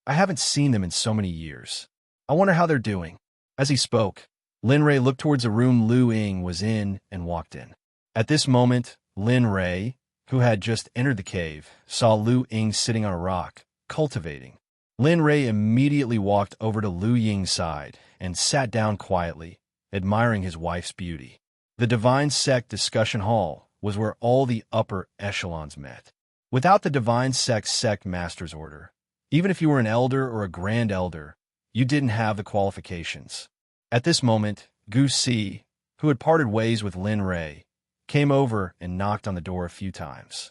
I haven't seen them in so many years. I wonder how they're doing. As he spoke, Lin Rei looked towards a room Lu Ying was in and walked in. At this moment, Lin Rei, who had just entered the cave, saw Lu Ying sitting on a rock, cultivating. Lin Rei immediately walked over to Lu Ying's side and sat down quietly, admiring his wife's beauty. The Divine Sect discussion hall was where all the upper echelons met. Without the Divine Sect Master's Order, even if you were an elder or a grand elder, you didn't have the qualifications. At this moment, Gu Si, who had parted ways with Lin Rei, came over and knocked on the door a few times.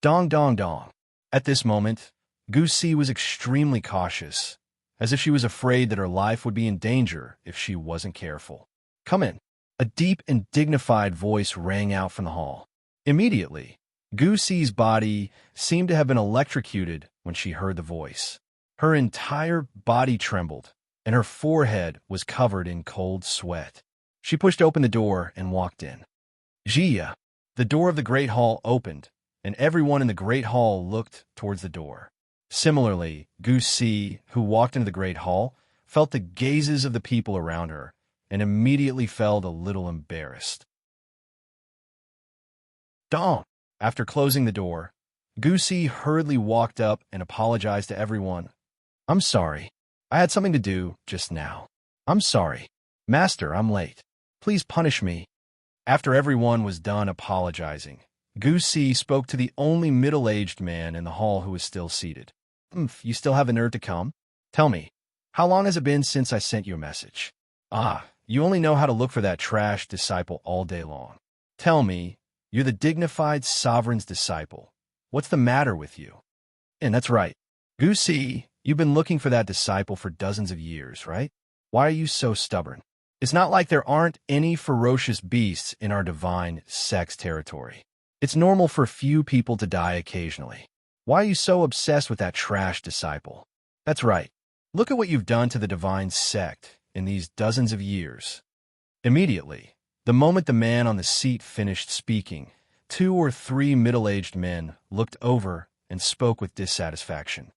Dong dong dong. At this moment, Gu Si was extremely cautious, as if she was afraid that her life would be in danger if she wasn't careful. Come in. A deep and dignified voice rang out from the hall. Immediately, Gu Si's body seemed to have been electrocuted when she heard the voice. Her entire body trembled, and her forehead was covered in cold sweat. She pushed open the door and walked in. Jia. The door of the Great Hall opened, and everyone in the Great Hall looked towards the door. Similarly, Gu Si, who walked into the Great Hall, felt the gazes of the people around her, and immediately felt a little embarrassed. Dong! After closing the door, Gu Si hurriedly walked up and apologized to everyone. I'm sorry. I had something to do just now. I'm sorry. Master, I'm late. Please punish me. After everyone was done apologizing, Gu Si spoke to the only middle-aged man in the hall who was still seated. You still have the nerve to come? Tell me, how long has it been since I sent you a message? You only know how to look for that trash disciple all day long. Tell me, you're the dignified sovereign's disciple. What's the matter with you? And that's right. Gu Si, you've been looking for that disciple for dozens of years, right? Why are you so stubborn? It's not like there aren't any ferocious beasts in our divine Sect's territory. It's normal for few people to die occasionally. Why are you so obsessed with that trash disciple? That's right. Look at what you've done to the divine Sect in these dozens of years. Immediately, the moment the man on the seat finished speaking, 2 or 3 middle-aged men looked over and spoke with dissatisfaction.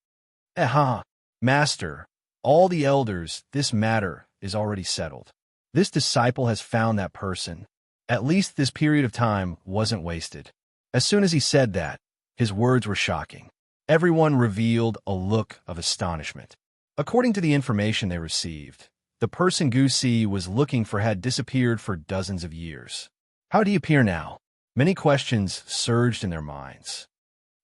Master, all the elders, this matter is already settled. This disciple has found that person. At least this period of time wasn't wasted. As soon as he said that, his words were shocking. Everyone revealed a look of astonishment. According to the information they received, the person Gu Si was looking for had disappeared for dozens of years. How did he appear now? Many questions surged in their minds.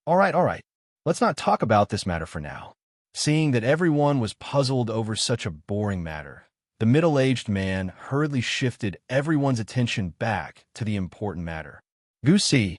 All right. Let's not talk about this matter for now. Seeing that everyone was puzzled over such a boring matter, the middle-aged man hurriedly shifted everyone's attention back to the important matter. Gu Si,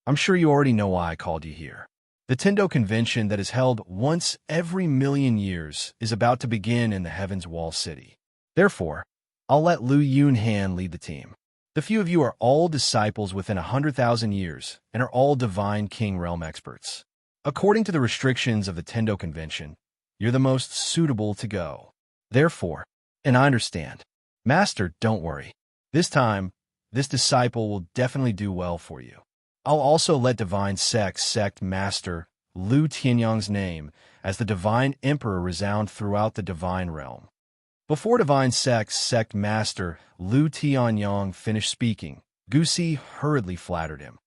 I'm sure you already know why I called you here. The Tendo convention that is held once every million years is about to begin in the Heaven's Wall City. Therefore, I'll let Lu Yunhan lead the team. The few of you are all disciples within 100,000 years and are all Divine King Realm experts. According to the restrictions of the Tendo Convention, you're the most suitable to go. Therefore, and I understand, Master, don't worry. This time, this disciple will definitely do well for you. I'll also let Divine Sect Master Lu Tianyang's name as the Divine Emperor resound throughout the Divine Realm. Before Divine Sect Master Lu Tianyang finished speaking, Gu Si hurriedly flattered him.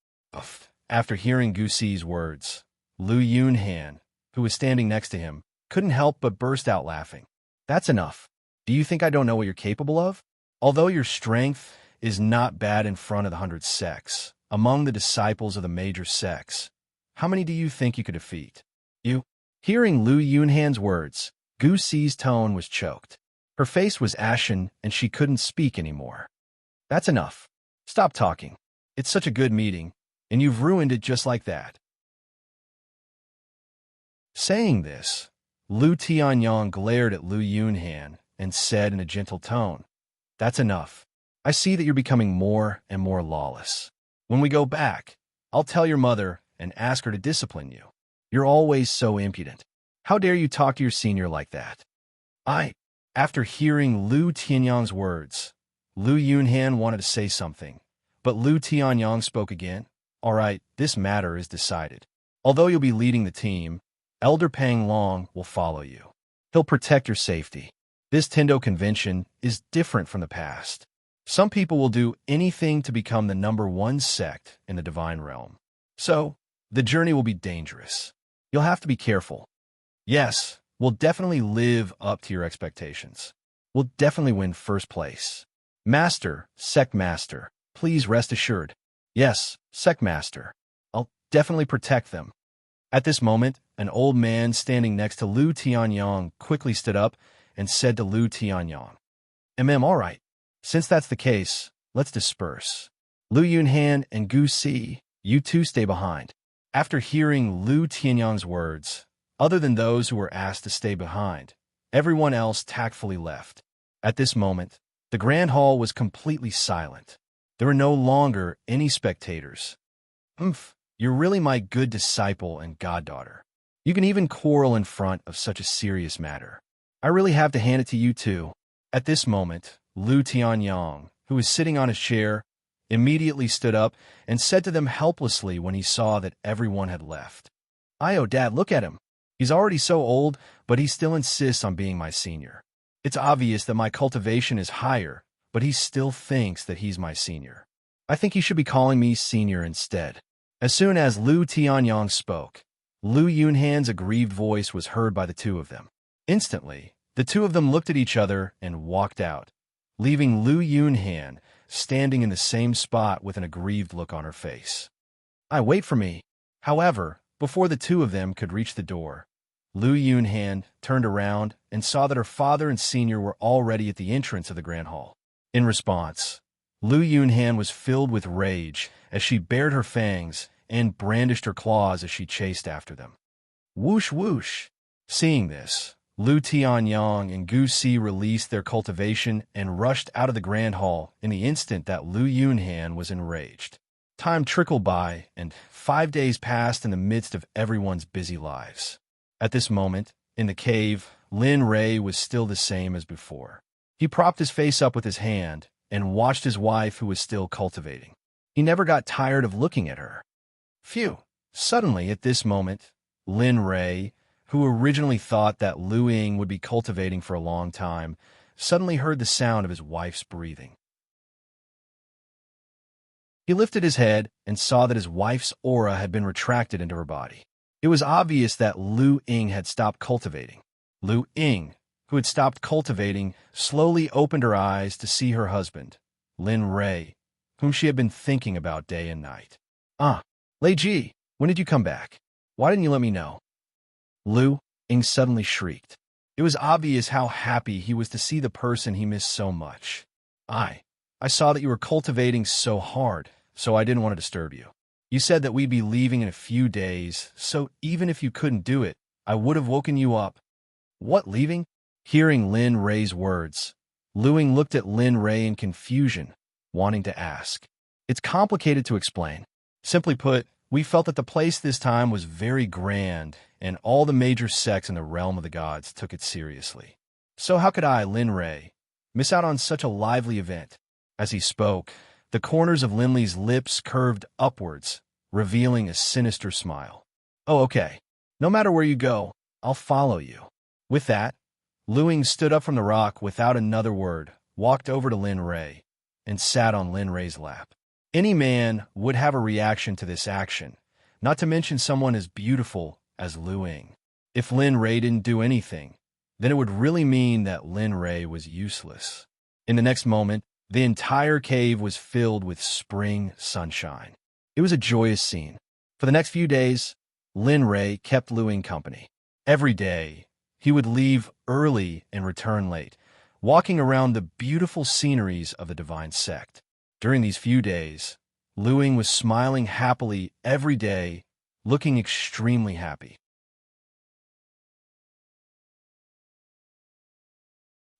After hearing Gu Si's words, Lu Yunhan, who was standing next to him, couldn't help but burst out laughing. That's enough. Do you think I don't know what you're capable of? Although your strength is not bad in front of the 100 sects, among the disciples of the major sects, how many do you think you could defeat? You? Hearing Lu Yunhan's words, Gu Si's tone was choked. Her face was ashen and she couldn't speak anymore. That's enough. Stop talking. It's such a good meeting, and you've ruined it just like that. Saying this, Lu Tianyang glared at Lu Yunhan and said in a gentle tone, That's enough. I see that you're becoming more and more lawless. When we go back, I'll tell your mother and ask her to discipline you. You're always so impudent. How dare you talk to your senior like that? After hearing Lu Tianyang's words, Lu Yunhan wanted to say something, but Lu Tianyang spoke again. All right, this matter is decided. Although you'll be leading the team, Elder Pang Long will follow you. He'll protect your safety. This Tendo convention is different from the past. Some people will do anything to become the #1 sect in the divine realm. So, the journey will be dangerous. You'll have to be careful. Yes, we'll definitely live up to your expectations. We'll definitely win first place. Master, Sect Master, please rest assured. Yes, Sect Master. I'll definitely protect them. At this moment, an old man standing next to Lu Tianyong quickly stood up and said to Lu Tianyong, all right. Since that's the case, let's disperse. Lu Yunhan and Gu Si, you two stay behind. After hearing Lu Tianyong's words, other than those who were asked to stay behind, everyone else tactfully left. At this moment, the grand hall was completely silent. There were no longer any spectators. You're really my good disciple and goddaughter. You can even quarrel in front of such a serious matter. I really have to hand it to you too. At this moment, Lu Tianyong, who was sitting on his chair, immediately stood up and said to them helplessly when he saw that everyone had left, Dad, look at him. He's already so old, but he still insists on being my senior. It's obvious that my cultivation is higher, but he still thinks that he's my senior. I think he should be calling me senior instead. As soon as Lu Tianyong spoke, Lu Yunhan's aggrieved voice was heard by the two of them. Instantly, the two of them looked at each other and walked out, leaving Lu Yunhan standing in the same spot with an aggrieved look on her face. Wait for me. However, before the two of them could reach the door, Lu Yunhan turned around and saw that her father and senior were already at the entrance of the grand hall. In response, Lu Yunhan was filled with rage as she bared her fangs and brandished her claws as she chased after them. Whoosh whoosh! Seeing this, Lu Tianyong and Gu Si released their cultivation and rushed out of the grand hall in the instant that Lu Yunhan was enraged. Time trickled by, and 5 days passed in the midst of everyone's busy lives. At this moment, in the cave, Lin Rei was still the same as before. He propped his face up with his hand and watched his wife, who was still cultivating. He never got tired of looking at her. Phew! Suddenly, at this moment, Lin Rei, who originally thought that Lu Ying would be cultivating for a long time, suddenly heard the sound of his wife's breathing. He lifted his head and saw that his wife's aura had been retracted into her body. It was obvious that Lu Ying had stopped cultivating. Lu Ying, who had stopped cultivating, slowly opened her eyes to see her husband, Lin Rei, whom she had been thinking about day and night. Lei Ji, when did you come back? Why didn't you let me know? Lu Ying suddenly shrieked. It was obvious how happy he was to see the person he missed so much. I saw that you were cultivating so hard, so I didn't want to disturb you. You said that we'd be leaving in a few days, so even if you couldn't do it, I would have woken you up. What, leaving? Hearing Lin Rei's words, Lu Ying looked at Lin Rei in confusion, wanting to ask. It's complicated to explain. Simply put, we felt that the place this time was very grand, and all the major sects in the realm of the gods took it seriously. So how could I, Lin Rei, miss out on such a lively event? As he spoke, the corners of Lin Li's lips curved upwards, revealing a sinister smile. Oh, okay. No matter where you go, I'll follow you. With that, Lu Ying stood up from the rock without another word, walked over to Lin Rei, and sat on Lin Rei's lap. Any man would have a reaction to this action, not to mention someone as beautiful as Lu Ying. If Lin Rei didn't do anything, then it would really mean that Lin Rei was useless. In the next moment, the entire cave was filled with spring sunshine. It was a joyous scene. For the next few days, Lin Rei kept Lu Ying company. Every day, he would leave early and return late, walking around the beautiful sceneries of the divine sect. During these few days, Lu Ying was smiling happily every day, looking extremely happy.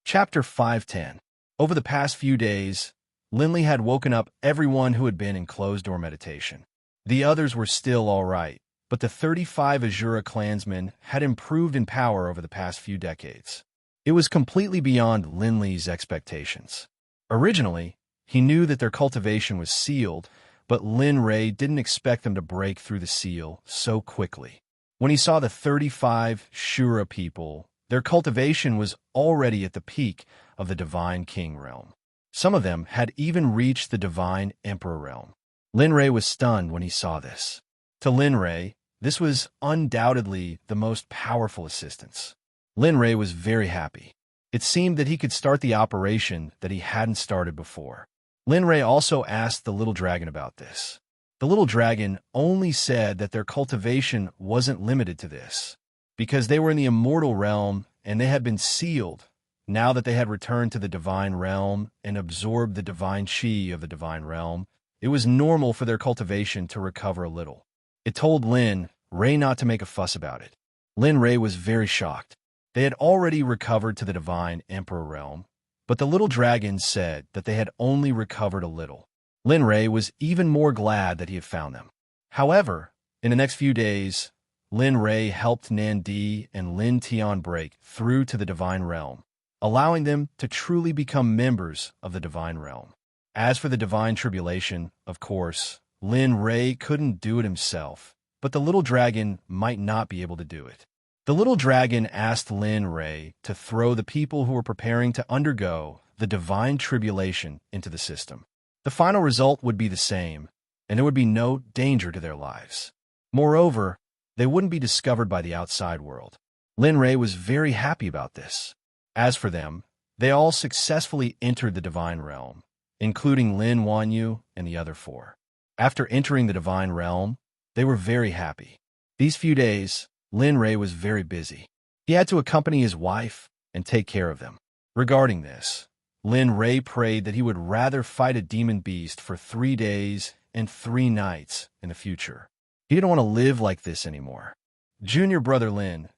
Chapter 510. Over the past few days, Lin Li had woken up everyone who had been in closed-door meditation. The others were still all right, but the 35 Azura clansmen had improved in power over the past few decades. It was completely beyond Lin Li's expectations. Originally, he knew that their cultivation was sealed, but Lin Rei didn't expect them to break through the seal so quickly. When he saw the 35 Shura people, their cultivation was already at the peak of the Divine King realm. Some of them had even reached the divine emperor realm. Lin Rei was stunned when he saw this. To Lin Rei, this was undoubtedly the most powerful assistance. Lin Rei was very happy. It seemed that he could start the operation that he hadn't started before. Lin Rei also asked the little dragon about this. The little dragon only said that their cultivation wasn't limited to this, because they were in the immortal realm and they had been sealed. Now that they had returned to the divine realm and absorbed the divine chi of the divine realm, it was normal for their cultivation to recover a little. It told Lin Rei not to make a fuss about it. Lin Rei was very shocked. They had already recovered to the divine emperor realm, but the little dragon said that they had only recovered a little. Lin Rei was even more glad that he had found them. However, in the next few days, Lin Rei helped Nan Di and Lin Tian break through to the divine realm, allowing them to truly become members of the divine realm. As for the divine tribulation, of course, Lin Rei couldn't do it himself, but the little dragon might not be able to do it. The little dragon asked Lin Rei to throw the people who were preparing to undergo the divine tribulation into the system. The final result would be the same, and there would be no danger to their lives. Moreover, they wouldn't be discovered by the outside world. Lin Rei was very happy about this. As for them, they all successfully entered the divine realm, including Lin Wanyu and the other four. After entering the divine realm, they were very happy. These few days, Lin Rei was very busy. He had to accompany his wife and take care of them. Regarding this, Lin Rei prayed that he would rather fight a demon beast for 3 days and 3 nights in the future. He didn't want to live like this anymore. Junior brother Lin.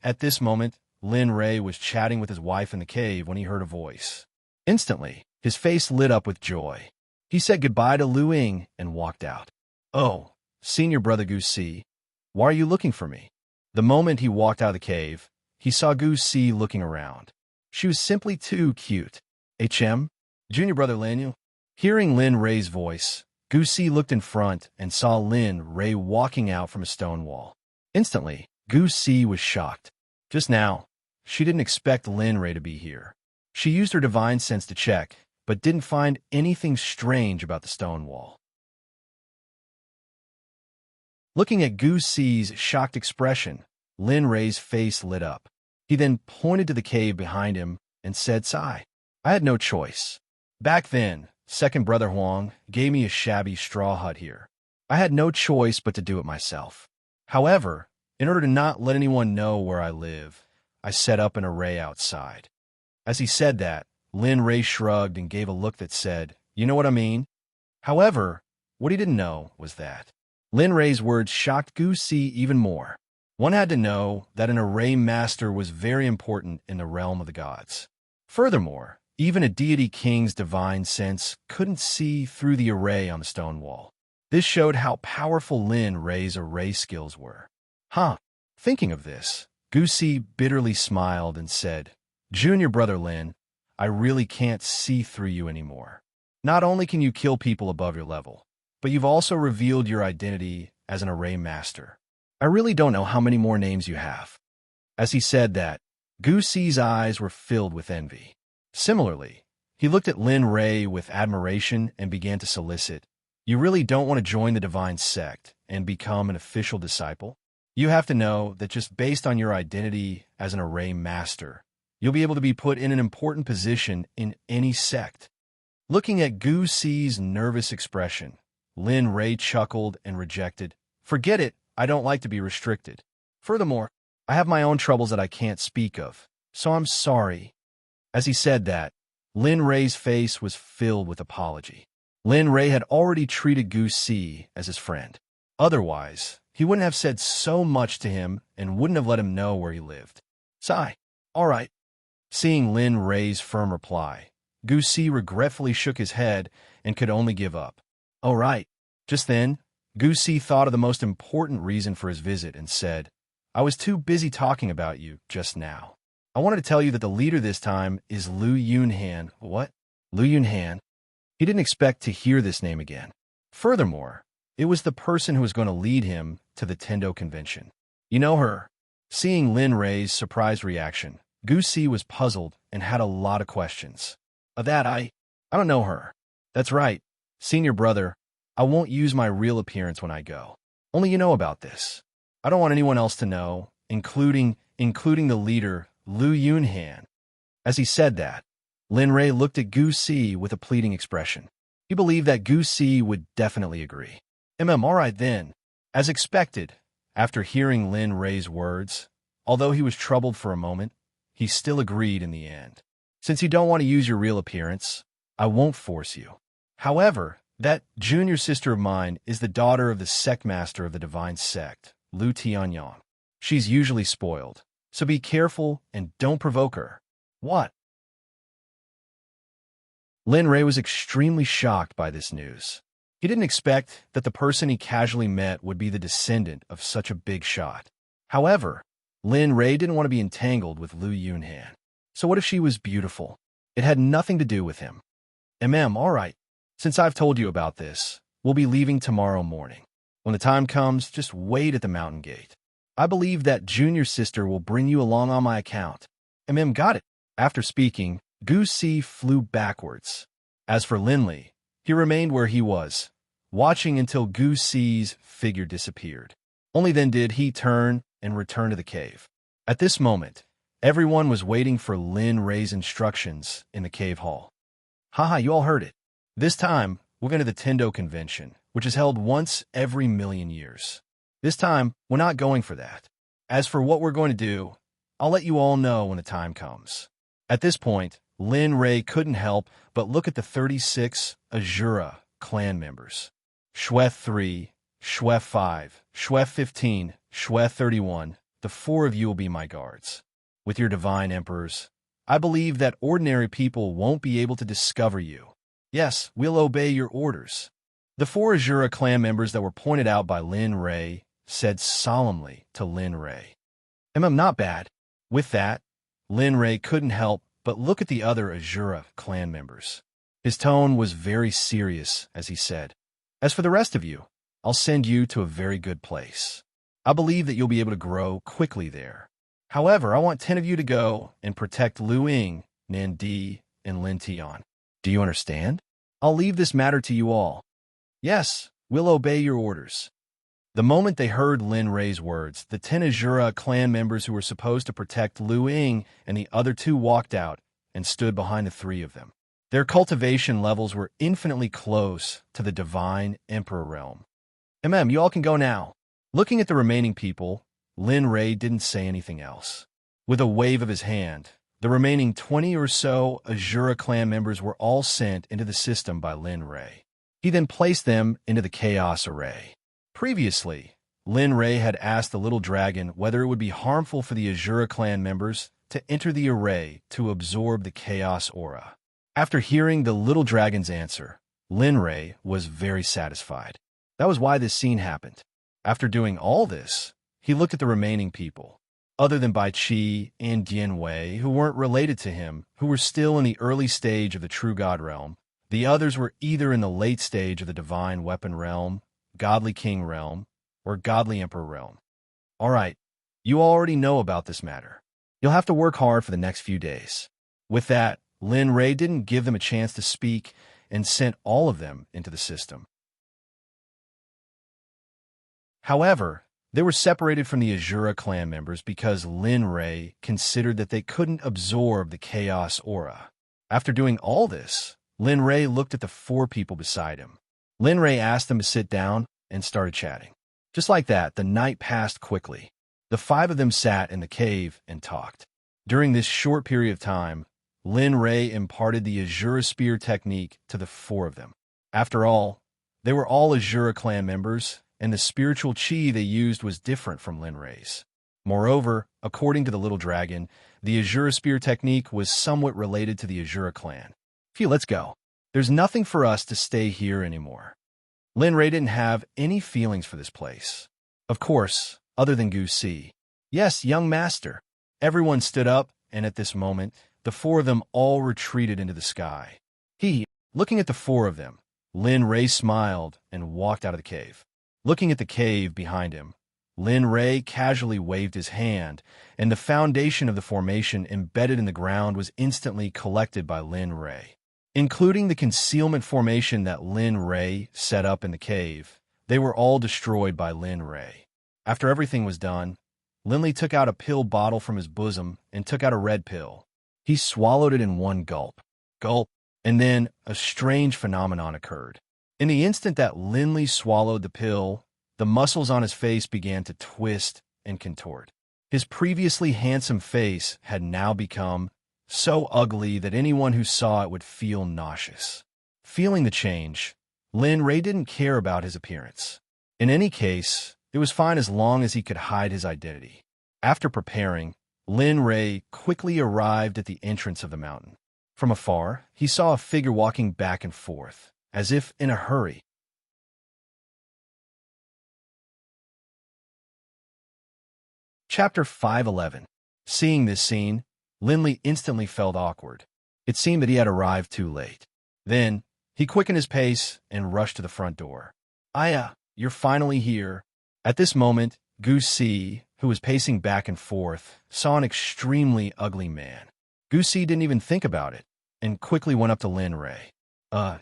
At this moment, Lin Rei was chatting with his wife in the cave when he heard a voice. Instantly, his face lit up with joy. He said goodbye to Lu Ying and walked out. "Oh, senior brother Gu Si, why are you looking for me?" The moment he walked out of the cave, he saw Gu Si looking around. She was simply too cute. "HM? Junior brother Lin." Hearing Lin Rei's voice, Gu Si looked in front and saw Lin Rei walking out from a stone wall. Instantly, Gu Si was shocked. Just now, she didn't expect Lin Rei to be here. She used her divine sense to check, but didn't find anything strange about the stone wall. Looking at Gu Si's shocked expression, Lin Rei's face lit up. He then pointed to the cave behind him and said, "Sigh. I had no choice. Back then, second brother Huang gave me a shabby straw hut here. I had no choice but to do it myself. However, in order to not let anyone know where I live, I set up an array outside." As he said that, Lin Rei shrugged and gave a look that said, "You know what I mean?" However, what he didn't know was that Lin Rei's words shocked Gu Si even more. One had to know that an array master was very important in the realm of the gods. Furthermore, even a deity king's divine sense couldn't see through the array on the stone wall. This showed how powerful Lin Rei's array skills were. Thinking of this, Gu Si bitterly smiled and said, "Junior brother Lin, I really can't see through you anymore. Not only can you kill people above your level, but you've also revealed your identity as an array master. I really don't know how many more names you have." As he said that, Gu Si's eyes were filled with envy. Similarly, he looked at Lin Rei with admiration and began to solicit, "You really don't want to join the divine sect and become an official disciple? You have to know that just based on your identity as an array master, you'll be able to be put in an important position in any sect." Looking at Gu Si's nervous expression, Lin Rei chuckled and rejected, "Forget it, I don't like to be restricted. Furthermore, I have my own troubles that I can't speak of, so I'm sorry." As he said that, Lin Rei's face was filled with apology. Lin Rei had already treated Gu Si as his friend. Otherwise, he wouldn't have said so much to him and wouldn't have let him know where he lived. "Sigh. All right." Seeing Lin Rei's firm reply, Gu Si regretfully shook his head and could only give up. "All right." Just then, Gu Si thought of the most important reason for his visit and said, "I was too busy talking about you just now. I wanted to tell you that the leader this time is Lu Yunhan." "What? Lu Yunhan?" He didn't expect to hear this name again. Furthermore, it was the person who was going to lead him to the Tendo convention. "You know her?" Seeing Lin Rei's surprised reaction, Gu Si was puzzled and had a lot of questions. I don't know her. That's right, senior brother. I won't use my real appearance when I go. Only you know about this. I don't want anyone else to know, including the leader, Lu Yunhan. As he said that, Lin Rei looked at Gu Si with a pleading expression. He believed that Gu Si would definitely agree. All right then. As expected, after hearing Lin Rei's words, although he was troubled for a moment, he still agreed in the end. Since you don't want to use your real appearance, I won't force you. However, that junior sister of mine is the daughter of the sect master of the divine sect, Lu Tianyang. She's usually spoiled, so be careful and don't provoke her. What? Lin Rei was extremely shocked by this news. He didn't expect that the person he casually met would be the descendant of such a big shot. However, Lin Rei didn't want to be entangled with Lu Yunhan. So what if she was beautiful? It had nothing to do with him. All right. Since I've told you about this, we'll be leaving tomorrow morning. When the time comes, just wait at the mountain gate. I believe that junior sister will bring you along on my account. Got it. After speaking, Gu Si flew backwards. As for Lin Li, he remained where he was, watching until Gu Si's figure disappeared. Only then did he turn and return to the cave. At this moment, everyone was waiting for Lin Rei's instructions in the cave hall. Haha, you all heard it. This time, we're going to the Tendo convention, which is held once every million years. This time, we're not going for that. As for what we're going to do, I'll let you all know when the time comes. At this point, Lin Rei couldn't help but look at the 36 Azura clan members. Shui 3, Shui 5, Shui 15, Shui 31, the 4 of you will be my guards. With your divine emperors, I believe that ordinary people won't be able to discover you. Yes, we'll obey your orders. The 4 Azura clan members that were pointed out by Lin Rei said solemnly to Lin Rei. Not bad. With that, Lin Rei couldn't help but look at the other Azura clan members. His tone was very serious as he said, as for the rest of you, I'll send you to a very good place. I believe that you'll be able to grow quickly there. However, I want 10 of you to go and protect Lu Ying, Nan Di, and Lin Tian. Do you understand? I'll leave this matter to you all. Yes, we'll obey your orders. The moment they heard Lin Rei's words, the 10 Azura clan members who were supposed to protect Lu Ying and the other 2 walked out and stood behind the 3 of them. Their cultivation levels were infinitely close to the divine emperor realm. You all can go now. Looking at the remaining people, Lin Rei didn't say anything else. With a wave of his hand, the remaining 20 or so Azura clan members were all sent into the system by Lin Rei. He then placed them into the chaos array. Previously, Lin Rei had asked the little dragon whether it would be harmful for the Azura clan members to enter the array to absorb the chaos aura. After hearing the little dragon's answer, Lin Rei was very satisfied. That was why this scene happened. After doing all this, he looked at the remaining people, other than Bai Qi and Dian Wei, who weren't related to him, who were still in the early stage of the True God realm. The others were either in the late stage of the Divine Weapon realm, Godly King realm, or Godly Emperor realm. All right, you already know about this matter. You'll have to work hard for the next few days. With that, Lin Rei didn't give them a chance to speak and sent all of them into the system. However, they were separated from the Azura clan members because Lin Rei considered that they couldn't absorb the chaos aura. After doing all this, Lin Rei looked at the 4 people beside him. Lin Rei asked them to sit down and started chatting. Just like that, the night passed quickly. The 5 of them sat in the cave and talked. During this short period of time, Lin Rei imparted the Azura Spear technique to the 4 of them. After all, they were all Azura clan members, and the spiritual chi they used was different from Lin Rei's. Moreover, according to the little dragon, the Azura Spear technique was somewhat related to the Azura clan. Let's go. There's nothing for us to stay here anymore. Lin Rei didn't have any feelings for this place. Of course, other than Gu Si. Yes, young master. Everyone stood up, and at this moment, the 4 of them all retreated into the sky. Looking at the 4 of them, Lin Rei smiled and walked out of the cave. Looking at the cave behind him, Lin Rei casually waved his hand, and the foundation of the formation embedded in the ground was instantly collected by Lin Rei. including the concealment formation that Lin Ray set up in the cave. They were all destroyed by Lin Ray. After everything was done, Linley took out a pill bottle from his bosom and took out a red pill. He swallowed it in one gulp. Gulp. And then a strange phenomenon occurred. In the instant that Linley swallowed the pill, the muscles on his face began to twist and contort. His previously handsome face had now become so ugly that anyone who saw it would feel nauseous. Feeling the change, Lin Ray didn't care about his appearance. In any case, it was fine as long as he could hide his identity. After preparing, Lin Ray quickly arrived at the entrance of the mountain. From afar, he saw a figure walking back and forth, as if in a hurry. Chapter 511. Seeing this scene, Linley instantly felt awkward. It seemed that he had arrived too late. Then, he quickened his pace and rushed to the front door. "Aya, you're finally here." At this moment, Gu Si, who was pacing back and forth, saw an extremely ugly man. Gu Si didn't even think about it, and quickly went up to Lin Ray.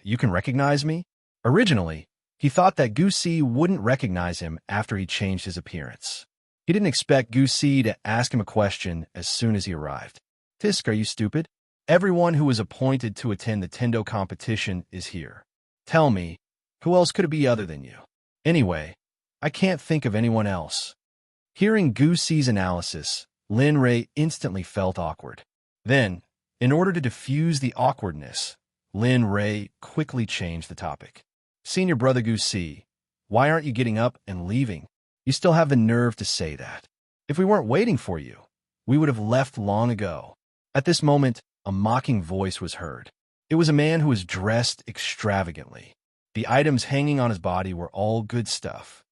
You can recognize me?" Originally, he thought that Gu Si wouldn't recognize him after he changed his appearance. He didn't expect Gu Si to ask him a question as soon as he arrived. "Tisk, are you stupid? Everyone who was appointed to attend the Tendo competition is here. Tell me, who else could it be other than you? Anyway, I can't think of anyone else." Hearing Gu Si's analysis, Lin Ray instantly felt awkward. Then, in order to diffuse the awkwardness, Lin Ray quickly changed the topic. "Senior brother Gu Si, why aren't you getting up and leaving? You still have the nerve to say that. If we weren't waiting for you, we would have left long ago." At this moment, a mocking voice was heard. It was a man who was dressed extravagantly. The items hanging on his body were all good stuff.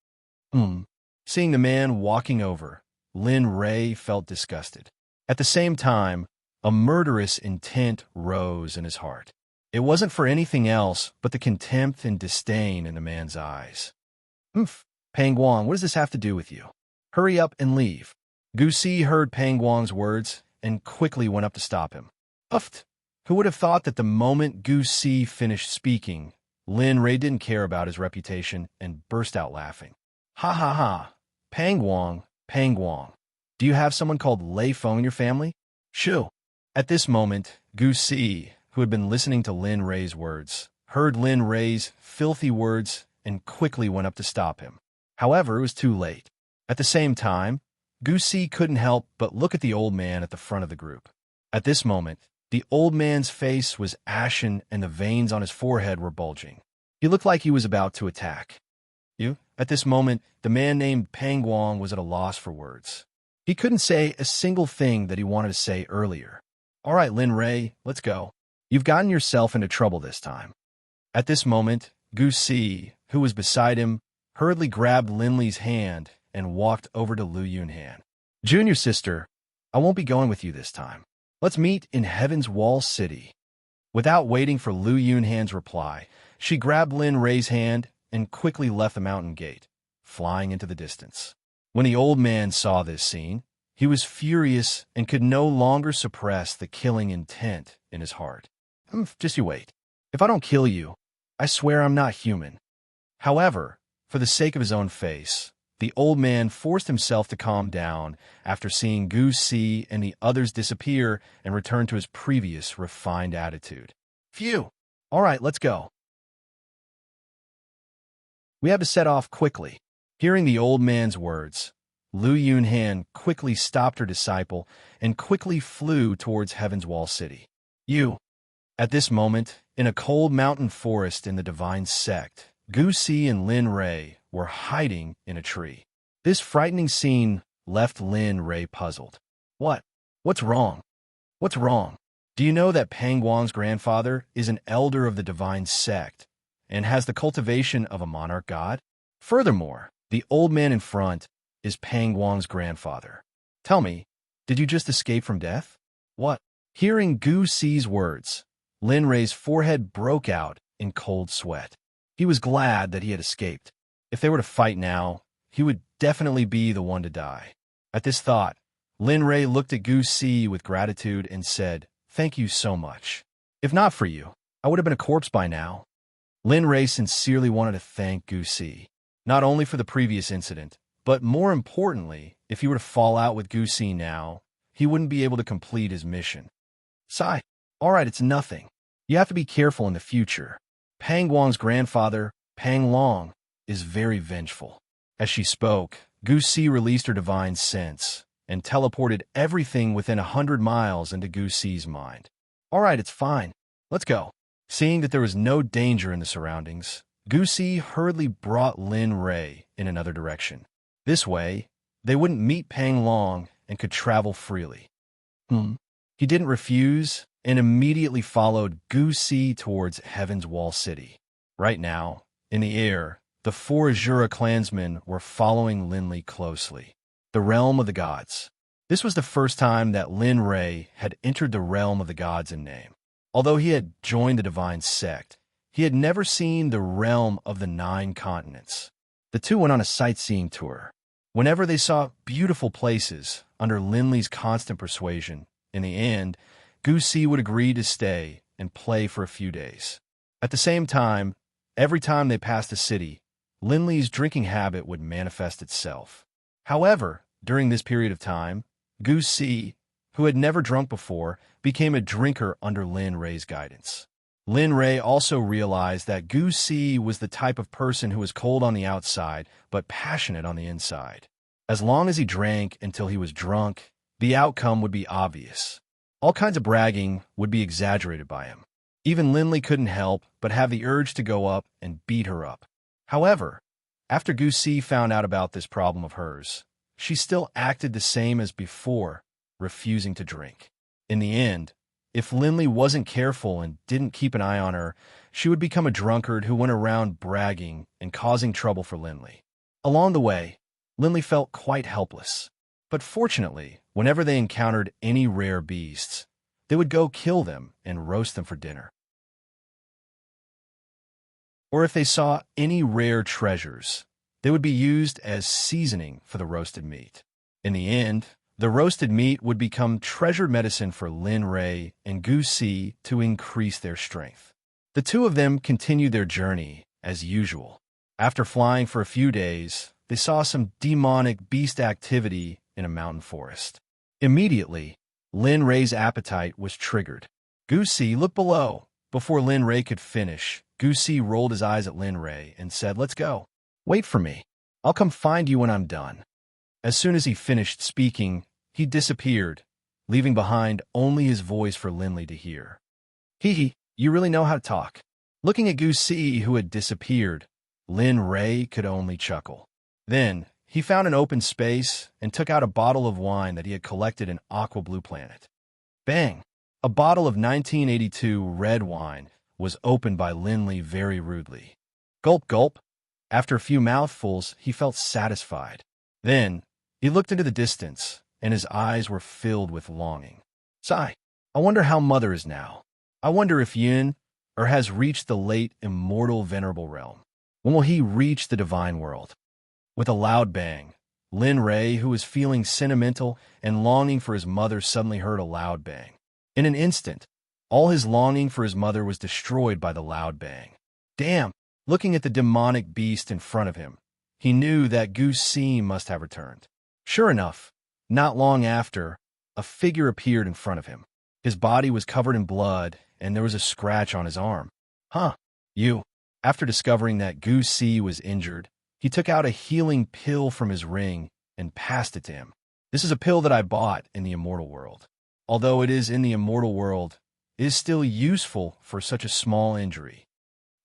Seeing the man walking over, Lin Ray felt disgusted. At the same time, a murderous intent rose in his heart. It wasn't for anything else but the contempt and disdain in the man's eyes. Pang Guang, what does this have to do with you? Hurry up and leave." Gu Si heard Pang Guang's words and quickly went up to stop him. Uffed! Who would have thought that the moment Gu Si finished speaking, Lin Ray didn't care about his reputation and burst out laughing. "Ha ha ha! Pang Guang, do you have someone called Lei Feng in your family?" "Shoo!" At this moment, Gu Si, who had been listening to Lin Ray's words, heard Lin Ray's filthy words and quickly went up to stop him. However, it was too late. At the same time, Gu Si couldn't help but look at the old man at the front of the group. At this moment, the old man's face was ashen and the veins on his forehead were bulging. He looked like he was about to attack. At this moment, the man named Pang Guang was at a loss for words. He couldn't say a single thing that he wanted to say earlier. "All right, Lin Ray, let's go. You've gotten yourself into trouble this time." At this moment, Gu Si, who was beside him, hurriedly grabbed Linley's hand and walked over to Lu Yunhan. "Junior sister, I won't be going with you this time. Let's meet in Heaven's Wall City." Without waiting for Lu Yunhan's reply, she grabbed Lin Ray's hand and quickly left the mountain gate, flying into the distance. When the old man saw this scene, he was furious and could no longer suppress the killing intent in his heart. Just you wait. If I don't kill you, I swear I'm not human." However, for the sake of his own face, the old man forced himself to calm down after seeing Gu Si and the others disappear and return to his previous refined attitude. "Phew! All right, let's go. We have to set off quickly." Hearing the old man's words, Lu Yunhan quickly stopped her disciple and quickly flew towards Heaven's Wall City. At this moment, in a cold mountain forest in the Divine Sect, Gu Si and Lin Ray were hiding in a tree. This frightening scene left Lin Ray puzzled. What's wrong? What's wrong? Do you know that Pang Guang's grandfather is an elder of the Divine Sect and has the cultivation of a monarch god? Furthermore, the old man in front is Pang Guang's grandfather. Tell me, did you just escape from death? What? Hearing Gu Si's words, Lin Ray's forehead broke out in cold sweat. He was glad that he had escaped. If they were to fight now, he would definitely be the one to die. At this thought, Lin Ray looked at Gu Si with gratitude and said, "Thank you so much. If not for you, I would have been a corpse by now. Lin Ray sincerely wanted to thank Gu Si, not only for the previous incident, but more importantly, if he were to fall out with Gu Si now, he wouldn't be able to complete his mission. Sigh. All right, it's nothing. You have to be careful in the future. Pang Guang's grandfather, Pang Long, is very vengeful. As she spoke, Gu Si released her divine sense and teleported everything within 100 miles into Gu Si's mind. All right, it's fine. Let's go. Seeing that there was no danger in the surroundings, Gu Si hurriedly brought Lin Ray in another direction. This way, they wouldn't meet Pang Long and could travel freely. He didn't refuse and immediately followed Gu Si towards Heaven's Wall City. Right now, in the air, the 4 Azura clansmen were following Lin Li closely. The realm of the gods. This was the first time that Lin Ray had entered the realm of the gods in name. Although he had joined the divine sect, he had never seen the realm of the 9 continents. The two went on a sightseeing tour. Whenever they saw beautiful places under Lin Li's constant persuasion, in the end, Gu Si would agree to stay and play for a few days. At the same time, every time they passed a city, Lin Li's drinking habit would manifest itself. However, during this period of time, Gu Si, who had never drunk before, became a drinker under Lin Ray's guidance. Lin Ray also realized that Gu Si was the type of person who was cold on the outside but passionate on the inside. As long as he drank until he was drunk, the outcome would be obvious. All kinds of bragging would be exaggerated by him. Even Lin Li couldn't help but have the urge to go up and beat her up. However, after Gu Si found out about this problem of hers, she still acted the same as before, refusing to drink. In the end, if Lin Li wasn't careful and didn't keep an eye on her, she would become a drunkard who went around bragging and causing trouble for Lin Li. Along the way, Lin Li felt quite helpless. But fortunately, whenever they encountered any rare beasts, they would go kill them and roast them for dinner. Or if they saw any rare treasures, they would be used as seasoning for the roasted meat. In the end, the roasted meat would become treasured medicine for Lin Ray and Gu Si to increase their strength. The two of them continued their journey as usual. After flying for a few days, they saw some demonic beast activity in a mountain forest. Immediately, Lin Ray's appetite was triggered. Gu Si, look below. Before Lin Ray could finish, Gu Si rolled his eyes at Lin Ray and said, "Let's go. Wait for me. I'll come find you when I'm done." As soon as he finished speaking, he disappeared, leaving behind only his voice for Lin Li to hear. "Hee, you really know how to talk." Looking at Gu Si, who had disappeared, Lin Ray could only chuckle. Then, he found an open space and took out a bottle of wine that he had collected in Aqua Blue Planet. Bang! A bottle of 1982 red wine was opened by Lin Li very rudely. Gulp, gulp. After a few mouthfuls, he felt satisfied. Then, he looked into the distance, and his eyes were filled with longing. Sigh. I wonder how Mother is now. I wonder if Yin has reached the late immortal venerable realm. When will he reach the divine world? With a loud bang, Lin Ray, who was feeling sentimental and longing for his mother, suddenly heard a loud bang. In an instant, all his longing for his mother was destroyed by the loud bang. Damn! Looking at the demonic beast in front of him, he knew that Gu Si must have returned. Sure enough, not long after, a figure appeared in front of him. His body was covered in blood, and there was a scratch on his arm. Huh, you. After discovering that Gu Si was injured, he took out a healing pill from his ring and passed it to him. This is a pill that I bought in the immortal world. Although it is in the immortal world, it is still useful for such a small injury.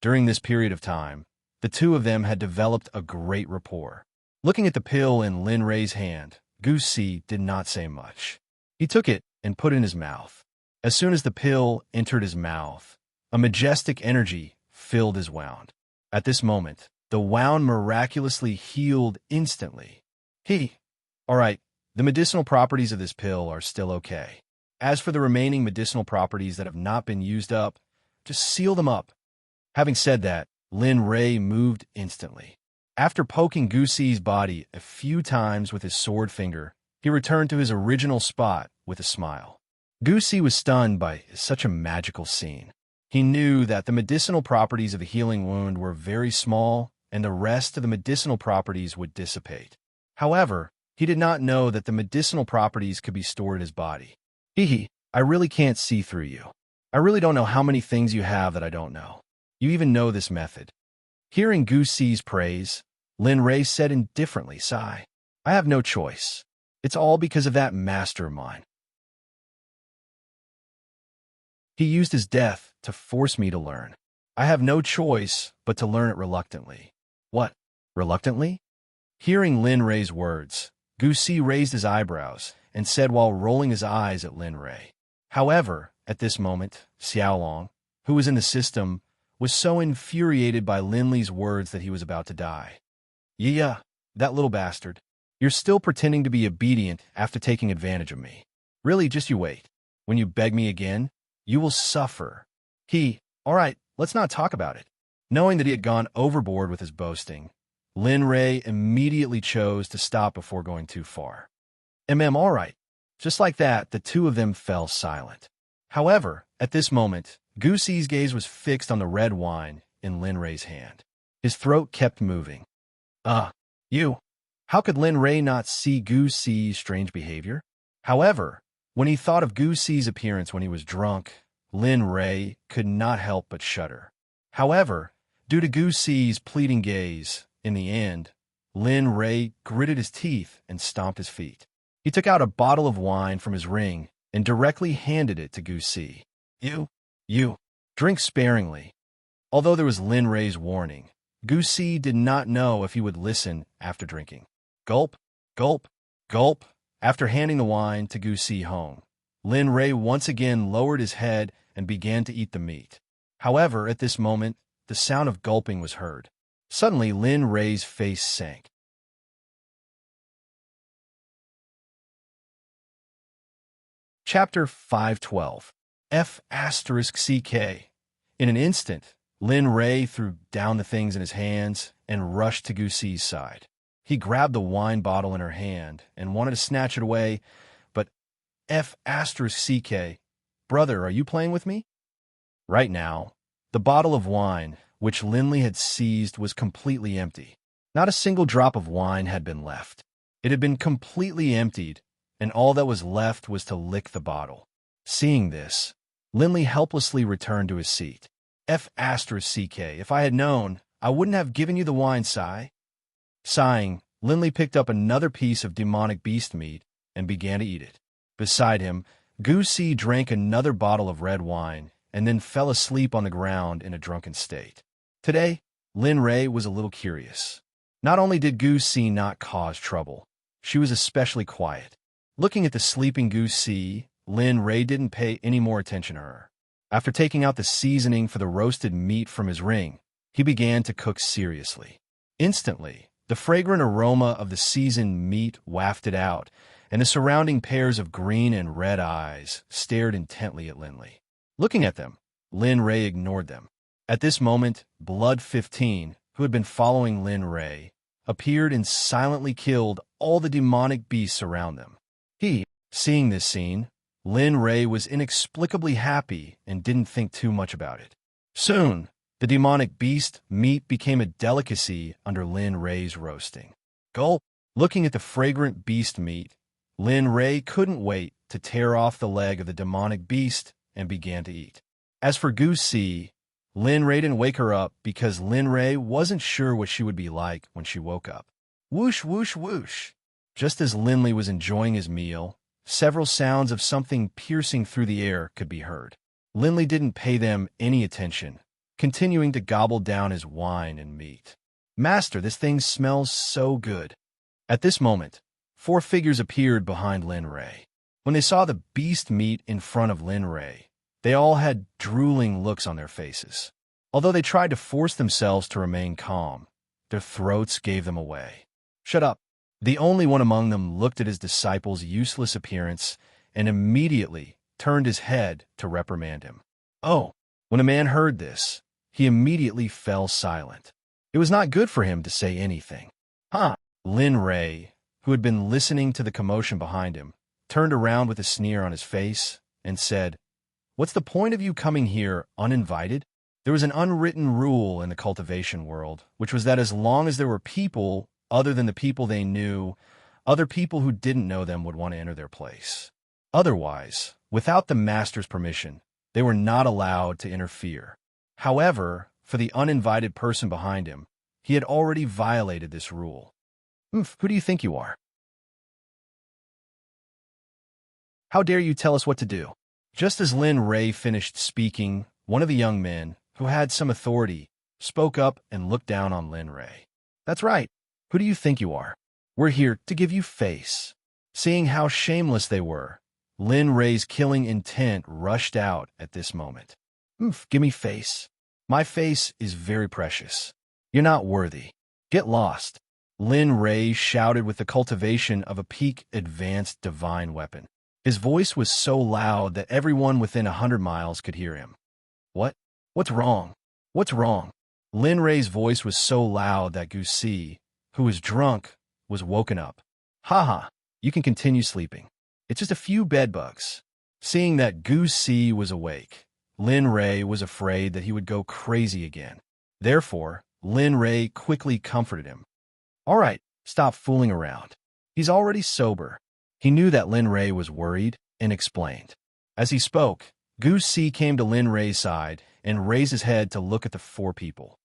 During this period of time, the two of them had developed a great rapport. Looking at the pill in Lin Ray's hand, Gu Si did not say much. He took it and put it in his mouth. As soon as the pill entered his mouth, a majestic energy filled his wound. At this moment, the wound miraculously healed instantly. All right, the medicinal properties of this pill are still okay. As for the remaining medicinal properties that have not been used up, just seal them up. Having said that, Lin Ray moved instantly. After poking Gu Si's body a few times with his sword finger, he returned to his original spot with a smile. Gu Si was stunned by such a magical scene. He knew that the medicinal properties of a healing wound were very small, and the rest of the medicinal properties would dissipate. However, he did not know that the medicinal properties could be stored in his body. I really can't see through you. I really don't know how many things you have that I don't know. You even know this method. Hearing Gu Si's praise, Lin Rei said indifferently, sigh. I have no choice. It's all because of that master of mine. He used his death to force me to learn. I have no choice but to learn it reluctantly. What? Reluctantly? Hearing Lin Rei's words, Gu Si raised his eyebrows and said while rolling his eyes at Lin Rei. However, at this moment, Xiaolong, who was in the system, was so infuriated by Lin Li's words that he was about to die. Yeah, that little bastard. You're still pretending to be obedient after taking advantage of me. Really, just you wait. When you beg me again, you will suffer. All right, let's not talk about it. Knowing that he had gone overboard with his boasting, Lin Rei immediately chose to stop before going too far. All right. Just like that, the two of them fell silent. However, at this moment, Gu Si's gaze was fixed on the red wine in Lin Rei's hand. His throat kept moving. You. How could Lin Rei not see Gu Si's strange behavior? However, when he thought of Gu Si's appearance when he was drunk, Lin Rei could not help but shudder. However, due to Gu Si's pleading gaze, in the end, Lin Rei gritted his teeth and stomped his feet. He took out a bottle of wine from his ring and directly handed it to Gu Si. You, drink sparingly. Although there was Lin Rei's warning, Gu Si did not know if he would listen after drinking. Gulp, gulp, gulp. After handing the wine to Gu Si Hong, Lin Rei once again lowered his head and began to eat the meat. However, at this moment, the sound of gulping was heard. Suddenly, Lin Rei's face sank. Chapter 512 F***CK. In an instant, Lin Rei threw down the things in his hands and rushed to Gu Si's side. He grabbed the wine bottle in her hand and wanted to snatch it away, but F***CK. Brother, are you playing with me? Right now, the bottle of wine, which Lin Li had seized, was completely empty. Not a single drop of wine had been left. It had been completely emptied, and all that was left was to lick the bottle. Seeing this, Lin Li helplessly returned to his seat. F***CK. If I had known, I wouldn't have given you the wine, Sai. Sighing, Lin Li picked up another piece of demonic beast meat and began to eat it. Beside him, Gu Si drank another bottle of red wine and then fell asleep on the ground in a drunken state. Today, Lin Rei was a little curious. Not only did Gu Si not cause trouble, she was especially quiet. Looking at the sleeping Gu Si, Lin Rei didn't pay any more attention to her. After taking out the seasoning for the roasted meat from his ring, he began to cook seriously. Instantly, the fragrant aroma of the seasoned meat wafted out, and the surrounding pairs of green and red eyes stared intently at Lin Li. Looking at them, Lin Rei ignored them. At this moment, Blood 15, who had been following Lin Rei, appeared and silently killed all the demonic beasts around them. Seeing this scene, Lin Rei was inexplicably happy and didn't think too much about it. Soon, the demonic beast meat became a delicacy under Lin Rei's roasting. Gulp! Looking at the fragrant beast meat, Lin Rei couldn't wait to tear off the leg of the demonic beast and began to eat. As for Gu Si, Lin Rei didn't wake her up because Lin Rei wasn't sure what she would be like when she woke up. Whoosh, whoosh, whoosh. Just as Lin Li was enjoying his meal, several sounds of something piercing through the air could be heard. Lin Li didn't pay them any attention, continuing to gobble down his wine and meat. Master, this thing smells so good. At this moment, 4 figures appeared behind Lin Rei. When they saw the beast meat in front of Lin Rei, they all had drooling looks on their faces. Although they tried to force themselves to remain calm, their throats gave them away. Shut up. The only one among them looked at his disciple's useless appearance and immediately turned his head to reprimand him. Oh, when a man heard this, he immediately fell silent. It was not good for him to say anything. Lin Rei, who had been listening to the commotion behind him, turned around with a sneer on his face and said, What's the point of you coming here uninvited? There was an unwritten rule in the cultivation world, which was that as long as there were people other than the people they knew, other people who didn't know them would want to enter their place. Otherwise, without the master's permission, they were not allowed to interfere. However, for the uninvited person behind him, he had already violated this rule. Who do you think you are? How dare you tell us what to do? Just as Lin Ray finished speaking, one of the young men, who had some authority, spoke up and looked down on Lin Ray. That's right. Who do you think you are? We're here to give you face. Seeing how shameless they were, Lin Ray's killing intent rushed out at this moment. Give me face. My face is very precious. You're not worthy. Get lost. Lin Ray shouted with the cultivation of a peak advanced divine weapon. His voice was so loud that everyone within 100 miles could hear him. What? What's wrong? What's wrong? Lin Ray's voice was so loud that Gu Si, who was drunk, was woken up. Haha, you can continue sleeping. It's just a few bedbugs. Seeing that Gu Si was awake, Lin Ray was afraid that he would go crazy again. Therefore, Lin Ray quickly comforted him. All right, stop fooling around. He's already sober. He knew that Lin Ray was worried and explained. As he spoke, Gu Si came to Lin Ray's side and raised his head to look at the four people.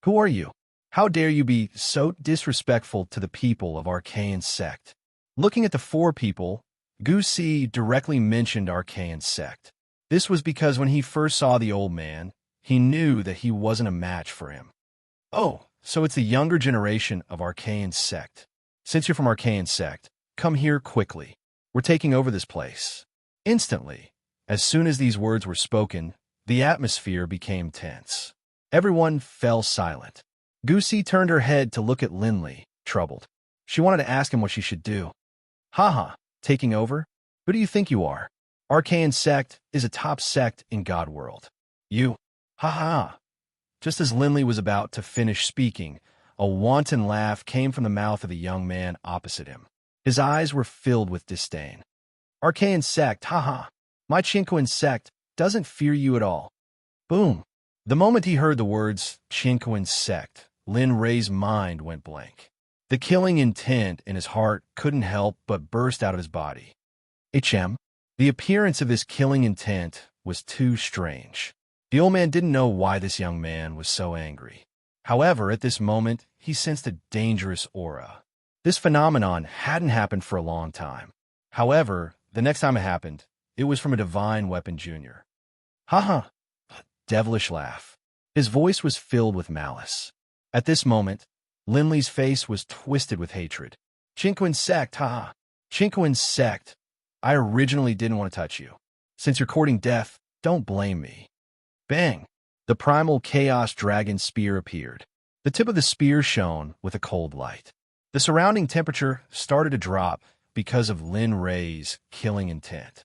Who are you? How dare you be so disrespectful to the people of Archaean Sect? Looking at the four people, Gu Si directly mentioned Archaean Sect. This was because when he first saw the old man, he knew that he wasn't a match for him. Oh, so it's the younger generation of Archaean Sect. Since you're from Archaean Sect, come here quickly. We're taking over this place. Instantly, as soon as these words were spoken, the atmosphere became tense. Everyone fell silent. Gu Si turned her head to look at Linley, troubled. She wanted to ask him what she should do. Haha, taking over? Who do you think you are? Archaean Sect is a top sect in God World. You? Haha. Just as Linley was about to finish speaking, a wanton laugh came from the mouth of the young man opposite him. His eyes were filled with disdain. Archaean Sect, haha. My Chinquan Sect doesn't fear you at all. Boom. The moment he heard the words Chinquan Sect, Lin Ray's mind went blank. The killing intent in his heart couldn't help but burst out of his body. HM. The appearance of his killing intent was too strange. The old man didn't know why this young man was so angry. However, at this moment, he sensed a dangerous aura. This phenomenon hadn't happened for a long time. However, the next time it happened, it was from a divine weapon junior. Haha, devilish laugh. His voice was filled with malice. At this moment, Linley's face was twisted with hatred. Chinquan Sect, haha. Chinquan Sect. I originally didn't want to touch you. Since you're courting death, don't blame me. Bang! The primal chaos dragon spear appeared. The tip of the spear shone with a cold light. The surrounding temperature started to drop because of Lin Ray's killing intent.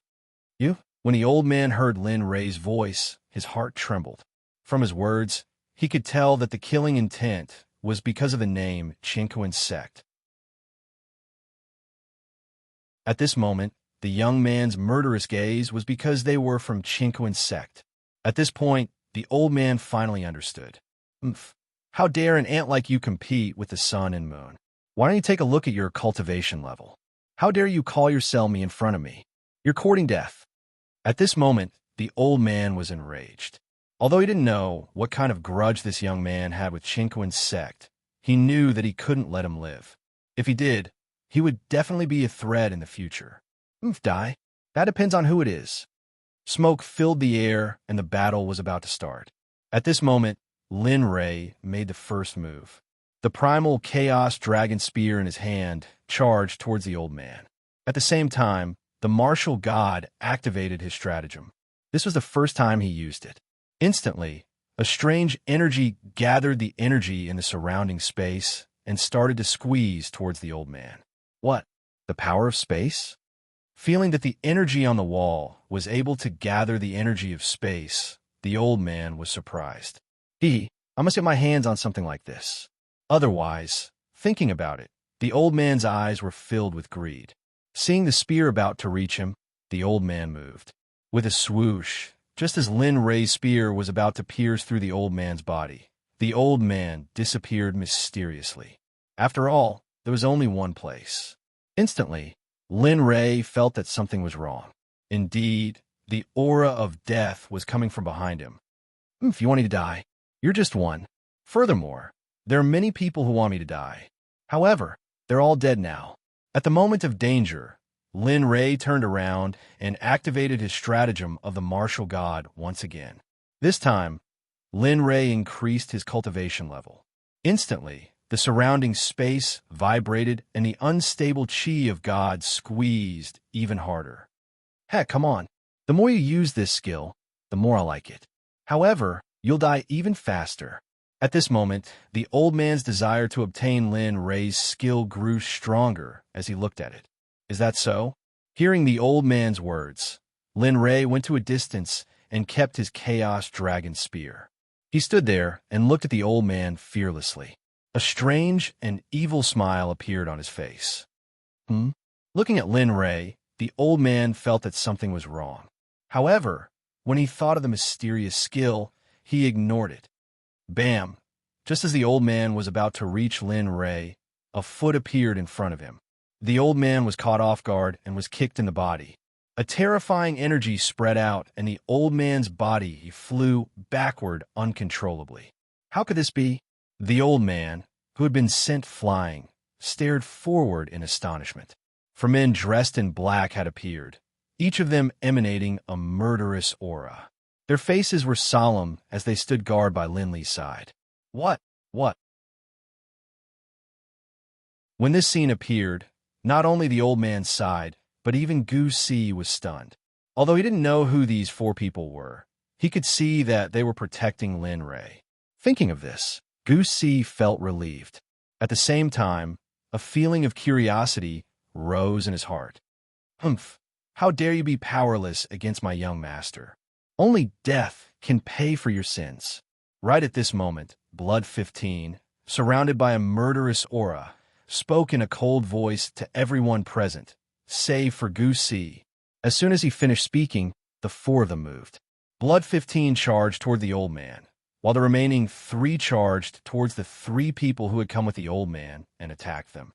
You? When the old man heard Lin Ray's voice, his heart trembled. From his words, he could tell that the killing intent was because of the name Chinquan Sect. At this moment, the young man's murderous gaze was because they were from Chinquan Sect. At this point, the old man finally understood. How dare an ant like you compete with the sun and moon? Why don't you take a look at your cultivation level? How dare you call yourself me in front of me? You're courting death. At this moment, the old man was enraged. Although he didn't know what kind of grudge this young man had with Chinquan Sect, he knew that he couldn't let him live. If he did, he would definitely be a threat in the future. Die? That depends on who it is. Smoke filled the air, and the battle was about to start. At this moment, Lin Ray made the first move. The primal chaos dragon spear in his hand charged towards the old man. At the same time, the martial god activated his stratagem. This was the first time he used it. Instantly, a strange energy gathered the energy in the surrounding space and started to squeeze towards the old man. What? The power of space? Feeling that the energy on the wall was able to gather the energy of space, the old man was surprised. I must get my hands on something like this. Otherwise, thinking about it, the old man's eyes were filled with greed. Seeing the spear about to reach him, the old man moved. With a swoosh, just as Lin Ray's spear was about to pierce through the old man's body, the old man disappeared mysteriously. After all, there was only one place. Instantly, Lin Ray felt that something was wrong. Indeed, the aura of death was coming from behind him. If you want me to die, you're just one. Furthermore, there are many people who want me to die. However, they're all dead now. At the moment of danger, Lin Ray turned around and activated his stratagem of the martial god once again. This time, Lin Ray increased his cultivation level. Instantly, the surrounding space vibrated and the unstable chi of God squeezed even harder. Heck, come on. The more you use this skill, the more I like it. However, you'll die even faster. At this moment, the old man's desire to obtain Lin Ray's skill grew stronger as he looked at it. Is that so? Hearing the old man's words, Lin Ray went to a distance and kept his Chaos Dragon Spear. He stood there and looked at the old man fearlessly. A strange and evil smile appeared on his face. Looking at Lin Ray, the old man felt that something was wrong. However, when he thought of the mysterious skill, he ignored it. Bam! Just as the old man was about to reach Lin Ray, a foot appeared in front of him. The old man was caught off guard and was kicked in the body. A terrifying energy spread out, and the old man's body flew backward uncontrollably. How could this be? The old man, who had been sent flying, stared forward in astonishment. 4 men dressed in black had appeared, each of them emanating a murderous aura. Their faces were solemn as they stood guard by Lin Li's side. What? When this scene appeared, not only the old man sighed, but even Gu Si was stunned. Although he didn't know who these 4 people were, he could see that they were protecting Lin Ray. Thinking of this, Gu Si felt relieved. At the same time, a feeling of curiosity rose in his heart. How dare you be powerless against my young master? Only death can pay for your sins. Right at this moment, Blood 15, surrounded by a murderous aura, spoke in a cold voice to everyone present, save for Gu Si. As soon as he finished speaking, the 4 of them moved. Blood 15 charged toward the old man, while the remaining 3 charged towards the 3 people who had come with the old man and attacked them.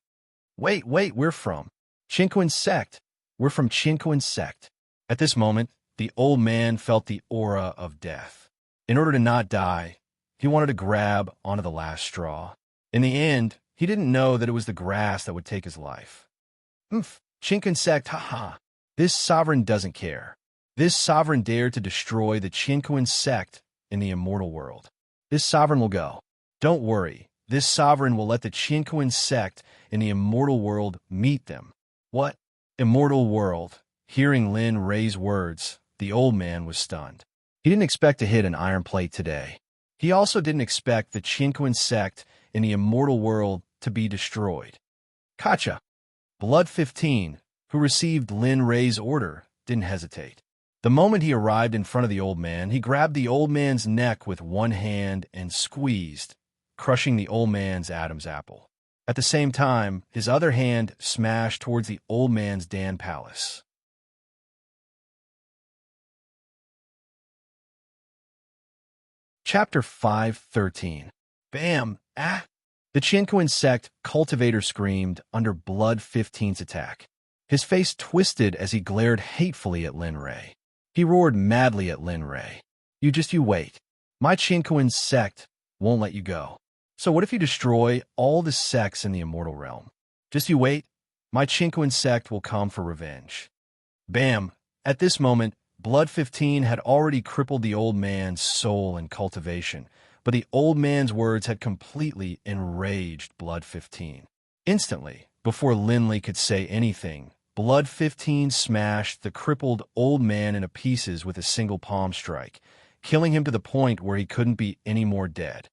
Wait, we're from Qinquan Sect. We're from Qinquan Sect. At this moment, the old man felt the aura of death. In order to not die, he wanted to grab onto the last straw. In the end, he didn't know that it was the grass that would take his life. Qinquan Sect, haha. This sovereign doesn't care. This sovereign dared to destroy the Qinquan Sect in the immortal world. This sovereign will go. Don't worry, this sovereign will let the Qinquan Sect in the immortal world meet them. What? Immortal world. Hearing Lin Ray's words, the old man was stunned. He didn't expect to hit an iron plate today. He also didn't expect the Qinquan Sect in the immortal world to be destroyed. Kacha. Blood 15, who received Lin Ray's order, didn't hesitate. The moment he arrived in front of the old man, he grabbed the old man's neck with one hand and squeezed, crushing the old man's Adam's apple. At the same time, his other hand smashed towards the old man's Dan Palace. Chapter 5:13. Bam! Ah! The Qinquan Sect cultivator screamed under Blood 15's attack. His face twisted as he glared hatefully at Lin Ray. He roared madly at Lin Ray. You wait. My Qinquan Sect won't let you go. So what if you destroy all the sects in the immortal realm? Just you wait. My Qinquan Sect will come for revenge. Bam! At this moment, Blood 15 had already crippled the old man's soul and cultivation, but the old man's words had completely enraged Blood 15. Instantly, before Lin Li could say anything, Blood 15 smashed the crippled old man into pieces with a single palm strike, killing him to the point where he couldn't be any more dead.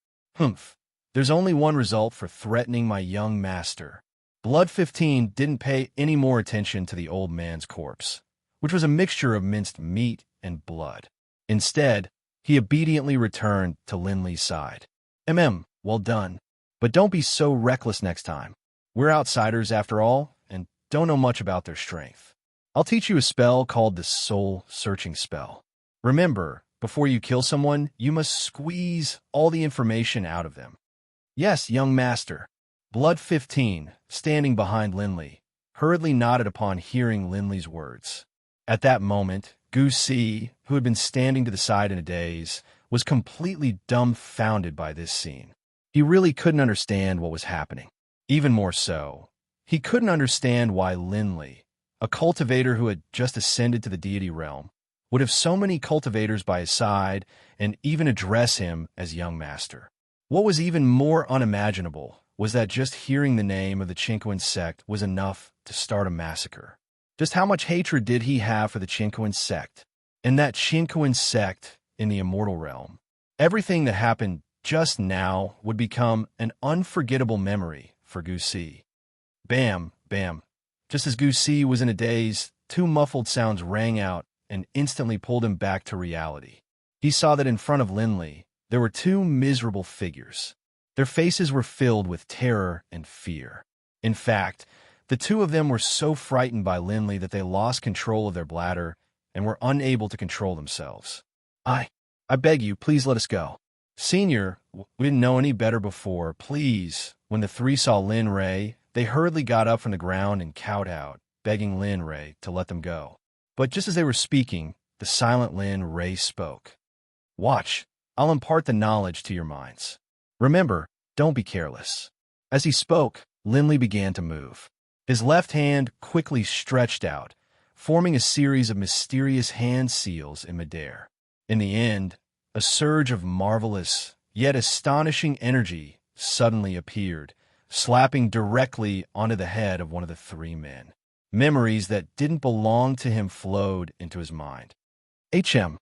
There's only one result for threatening my young master. Blood 15 didn't pay any more attention to the old man's corpse, which was a mixture of minced meat and blood. Instead, he obediently returned to Lin Li's side. Well done. But don't be so reckless next time. We're outsiders after all, and don't know much about their strength. I'll teach you a spell called the Soul Searching Spell. Remember, before you kill someone, you must squeeze all the information out of them. Yes, young master. Blood 15, standing behind Linley, hurriedly nodded upon hearing Linley's words. At that moment, Gu Si, who had been standing to the side in a daze, was completely dumbfounded by this scene. He really couldn't understand what was happening. Even more so, he couldn't understand why Linley, a cultivator who had just ascended to the deity realm, would have so many cultivators by his side and even address him as young master. What was even more unimaginable was that just hearing the name of the Chinquan sect was enough to start a massacre. Just how much hatred did he have for the Chinquan sect? And that Chinquan sect in the immortal realm. Everything that happened just now would become an unforgettable memory for Gu Si. Bam, bam. Just as Gu Si was in a daze, two muffled sounds rang out and instantly pulled him back to reality. He saw that in front of Linley, there were two miserable figures. Their faces were filled with terror and fear. In fact, the two of them were so frightened by Linley that they lost control of their bladder and were unable to control themselves. I beg you, please let us go. Senior, we didn't know any better before. Please. When the three saw Lin Ray, they hurriedly got up from the ground and kowtowed, begging Lin Ray to let them go. But just as they were speaking, the silent Lin Ray spoke. Watch. I'll impart the knowledge to your minds. Remember, don't be careless. As he spoke, Linley began to move. His left hand quickly stretched out, forming a series of mysterious hand seals in midair. In the end, a surge of marvelous, yet astonishing energy suddenly appeared, slapping directly onto the head of one of the three men. Memories that didn't belong to him flowed into his mind. HM.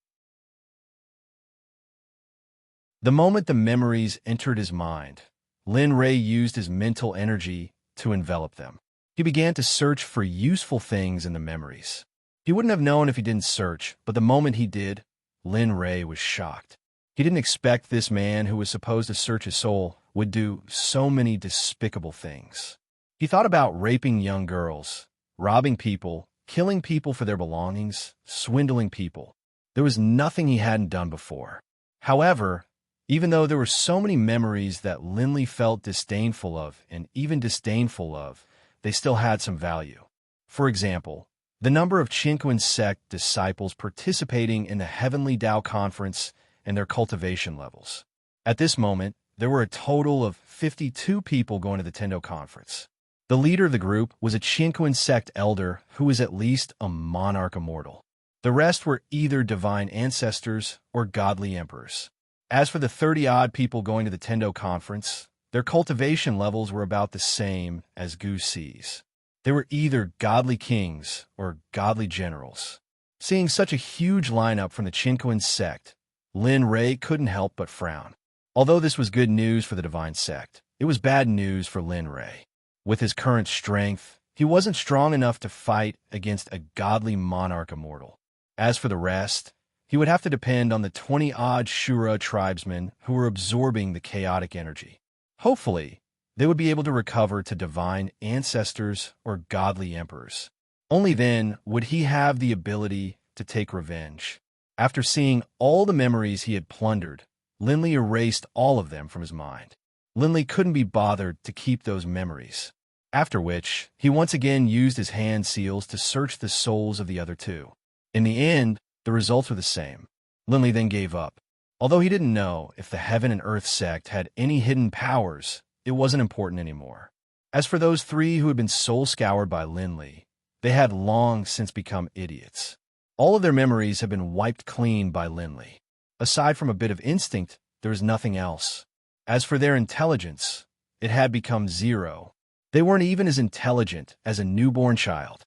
The moment the memories entered his mind, Lin Ray used his mental energy to envelop them. He began to search for useful things in the memories. He wouldn't have known if he didn't search, but the moment he did, Lin Ray was shocked. He didn't expect this man who was supposed to search his soul would do so many despicable things. He thought about raping young girls, robbing people, killing people for their belongings, swindling people. There was nothing he hadn't done before. However, even though there were so many memories that Linley felt disdainful of and even disdainful of, they still had some value. For example, the number of Chinquan sect disciples participating in the Heavenly Tao Conference and their cultivation levels. At this moment, there were a total of 52 people going to the Tendo Conference. The leader of the group was a Chinquan sect elder who was at least a monarch immortal. The rest were either divine ancestors or godly emperors. As for the 30-odd people going to the Tendo Conference, their cultivation levels were about the same as Gu Si's. They were either godly kings or godly generals. Seeing such a huge lineup from the Chinquan sect, Lin Ray couldn't help but frown. Although this was good news for the divine sect, it was bad news for Lin Ray. With his current strength, he wasn't strong enough to fight against a godly monarch immortal. As for the rest, he would have to depend on the 20-odd Shura tribesmen who were absorbing the chaotic energy. Hopefully, they would be able to recover to divine ancestors or godly emperors. Only then would he have the ability to take revenge. After seeing all the memories he had plundered, Linley erased all of them from his mind. Linley couldn't be bothered to keep those memories. After which, he once again used his hand seals to search the souls of the other two. In the end, the results were the same. Linley then gave up. Although he didn't know if the Heaven and Earth sect had any hidden powers, it wasn't important anymore. As for those three who had been soul-scoured by Linley, they had long since become idiots. All of their memories had been wiped clean by Linley. Aside from a bit of instinct, there was nothing else. As for their intelligence, it had become zero. They weren't even as intelligent as a newborn child.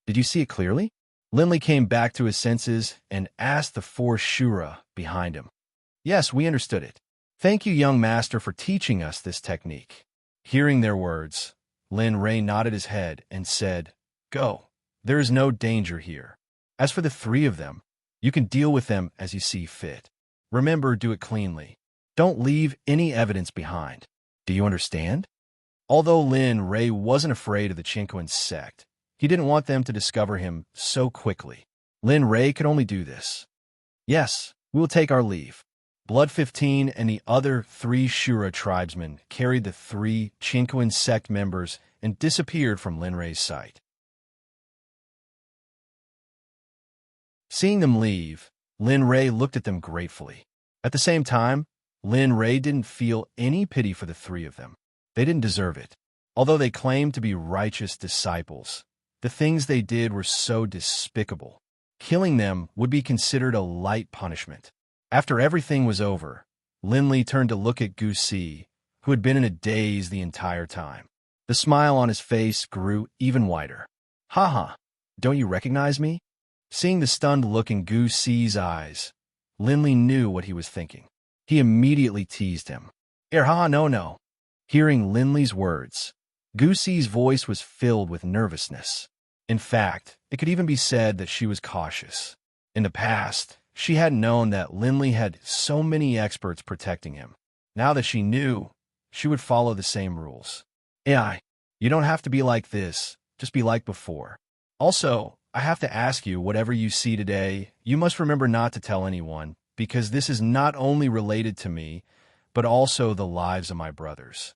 Did you see it clearly? Linley came back to his senses and asked the four Shura behind him. Yes, we understood it. Thank you, young master, for teaching us this technique. Hearing their words, Lin Ray nodded his head and said, Go. There is no danger here. As for the three of them, you can deal with them as you see fit. Remember, do it cleanly. Don't leave any evidence behind. Do you understand? Although Lin Ray wasn't afraid of the Chinquan sect, he didn't want them to discover him so quickly. Lin Ray could only do this. Yes, we will take our leave. Blood 15 and the other 3 Shura tribesmen carried the 3 Chinquan Sect members and disappeared from Lin Rei's sight. Seeing them leave, Lin Rei looked at them gratefully. At the same time, Lin Rei didn't feel any pity for the 3 of them. They didn't deserve it. Although they claimed to be righteous disciples, the things they did were so despicable. Killing them would be considered a light punishment. After everything was over, Lin Li turned to look at Gu Si, who had been in a daze the entire time. The smile on his face grew even wider. "Ha, don't you recognize me?" Seeing the stunned look in Gu Si's eyes, Lin Li knew what he was thinking. He immediately teased him. No. Hearing Lin Li's words, Gu Si's voice was filled with nervousness. In fact, it could even be said that she was cautious. In the past, she hadn't known that Lin Li had so many experts protecting him. Now that she knew, she would follow the same rules. You don't have to be like this, just be like before. Also, I have to ask you, whatever you see today, you must remember not to tell anyone, because this is not only related to me, but also the lives of my brothers.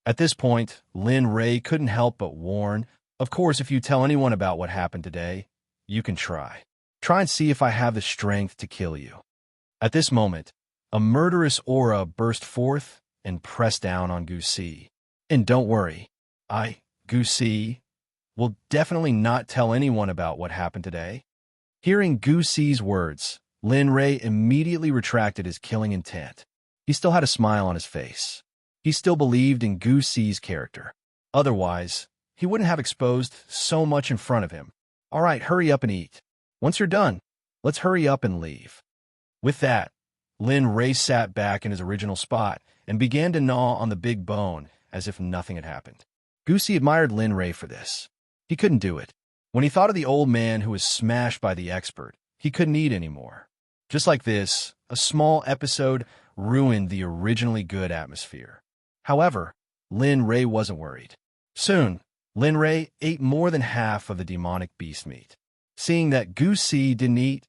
At this point, Lin Rei couldn't help but warn, of course, if you tell anyone about what happened today, you can try. Try and see if I have the strength to kill you. At this moment, a murderous aura burst forth and pressed down on Gu Si. And don't worry, Gu Si, will definitely not tell anyone about what happened today. Hearing Gu Si's words, Lin Rei immediately retracted his killing intent. He still had a smile on his face. He still believed in Gu Si's character. Otherwise, he wouldn't have exposed so much in front of him. All right, hurry up and eat. Once you're done, let's hurry up and leave. With that, Lin Rei sat back in his original spot and began to gnaw on the big bone as if nothing had happened. Gu Si admired Lin Rei for this. He couldn't do it. When he thought of the old man who was smashed by the expert, he couldn't eat anymore. Just like this, a small episode ruined the originally good atmosphere. However, Lin Rei wasn't worried. Soon, Lin Rei ate more than half of the demonic beast meat. Seeing that Gu Si didn't eat,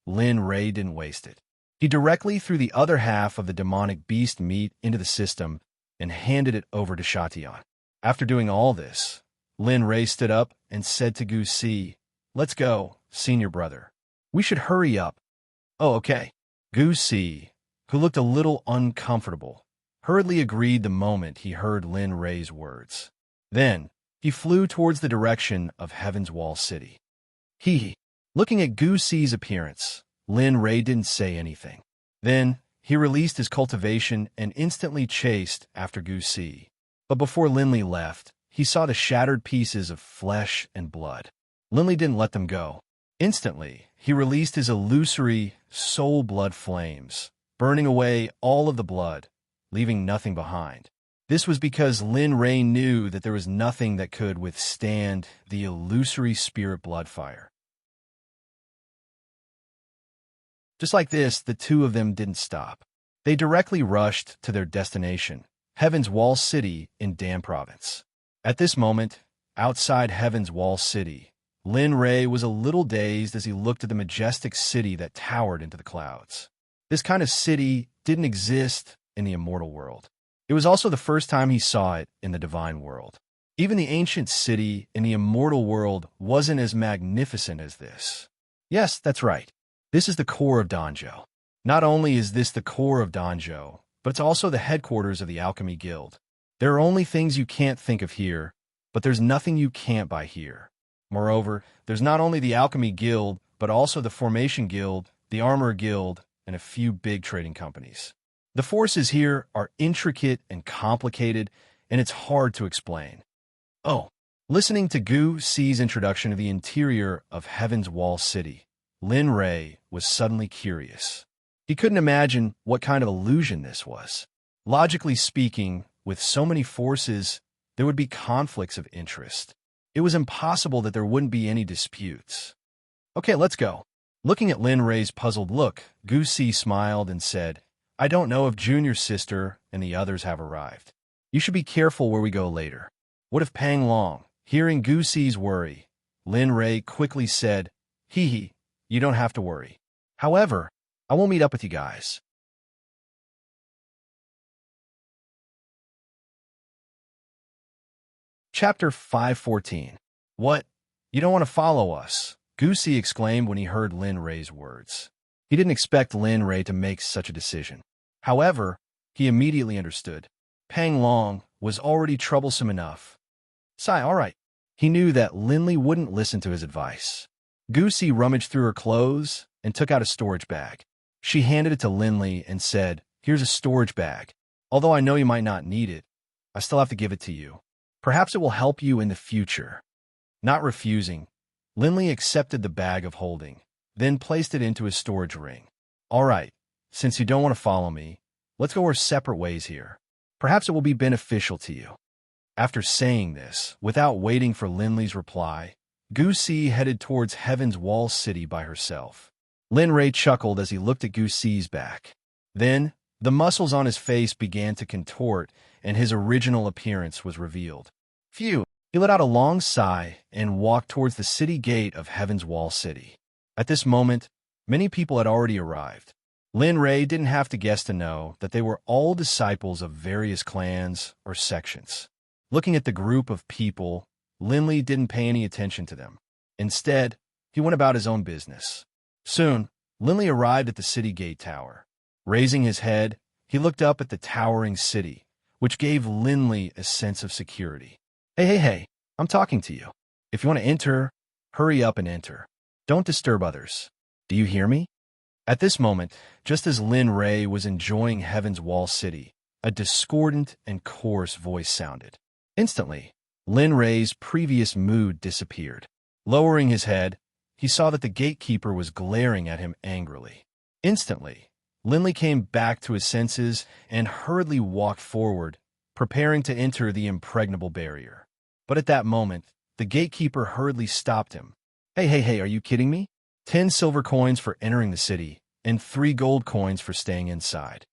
Lin Rei didn't waste it. He directly threw the other half of the demonic beast meat into the system and handed it over to Shatian. After doing all this, Lin Rei stood up and said to Gu Si, "Let's go, senior brother. We should hurry up." "Oh, okay." Gu Si, who looked a little uncomfortable, hurriedly agreed the moment he heard Lin Rei's words. Then, he flew towards the direction of Heaven's Wall City. Looking at Gu Si's appearance, Lin Rei didn't say anything. Then, he released his cultivation and instantly chased after Gu Si. But before Lin Li left, he saw the shattered pieces of flesh and blood. Lin Li didn't let them go. Instantly, he released his illusory soul blood flames, burning away all of the blood, leaving nothing behind. This was because Lin Rei knew that there was nothing that could withstand the illusory spirit blood fire. Just like this, the two of them didn't stop. They directly rushed to their destination, Heaven's Wall City in Dan Province. At this moment, outside Heaven's Wall City, Lin Rei was a little dazed as he looked at the majestic city that towered into the clouds. This kind of city didn't exist in the immortal world. It was also the first time he saw it in the divine world. Even the ancient city in the immortal world wasn't as magnificent as this. Yes, that's right. This is the core of Danzhou. Not only is this the core of Danzhou, but it's also the headquarters of the Alchemy Guild. There are only things you can't think of here, but there's nothing you can't buy here. Moreover, there's not only the Alchemy Guild, but also the Formation Guild, the Armor Guild, and a few big trading companies. The forces here are intricate and complicated, and it's hard to explain. Listening to Gu Si's introduction of the interior of Heaven's Wall City, Lin Rei was suddenly curious. He couldn't imagine what kind of illusion this was. Logically speaking, with so many forces, there would be conflicts of interest. It was impossible that there wouldn't be any disputes. Okay, let's go. Looking at Lin Rei's puzzled look, Gu Si smiled and said, "I don't know if Junior's sister and the others have arrived. You should be careful where we go later." What if Pang Long? Hearing Gu Si's worry, Lin Rei quickly said, "You don't have to worry." However, I will meet up with you guys. Chapter 514. What? You don't want to follow us? Goosey exclaimed when he heard Lin Ray's words. He didn't expect Lin Ray to make such a decision. However, he immediately understood. Pang Long was already troublesome enough. Sigh, all right. He knew that Linley wouldn't listen to his advice. Goosey rummaged through her clothes and took out a storage bag. She handed it to Linley and said, "Here's a storage bag. Although I know you might not need it, I still have to give it to you. Perhaps it will help you in the future." Not refusing, Linley accepted the bag of holding, then placed it into his storage ring. "All right, since you don't want to follow me, let's go our separate ways here. Perhaps it will be beneficial to you." After saying this, without waiting for Linley's reply, Goosey headed towards Heaven's Wall City by herself. Lin Ray chuckled as he looked at Goosey's back. Then, the muscles on his face began to contort, and his original appearance was revealed. Phew! He let out a long sigh and walked towards the city gate of Heaven's Wall City. At this moment, many people had already arrived. Lin Ray didn't have to guess to know that they were all disciples of various clans or sections. Looking at the group of people, Linley didn't pay any attention to them. Instead, he went about his own business. Soon, Linley arrived at the city gate tower. Raising his head, he looked up at the towering city, which gave Linley a sense of security. Hey, I'm talking to you. If you want to enter, hurry up and enter. Don't disturb others. Do you hear me? At this moment, just as Lin Ray was enjoying Heaven's Wall City, a discordant and coarse voice sounded. Instantly, Lin Ray's previous mood disappeared. Lowering his head, he saw that the gatekeeper was glaring at him angrily. Instantly, Linley came back to his senses and hurriedly walked forward, preparing to enter the impregnable barrier. But at that moment, the gatekeeper hurriedly stopped him. Hey, are you kidding me? 10 silver coins for entering the city, and 3 gold coins for staying inside.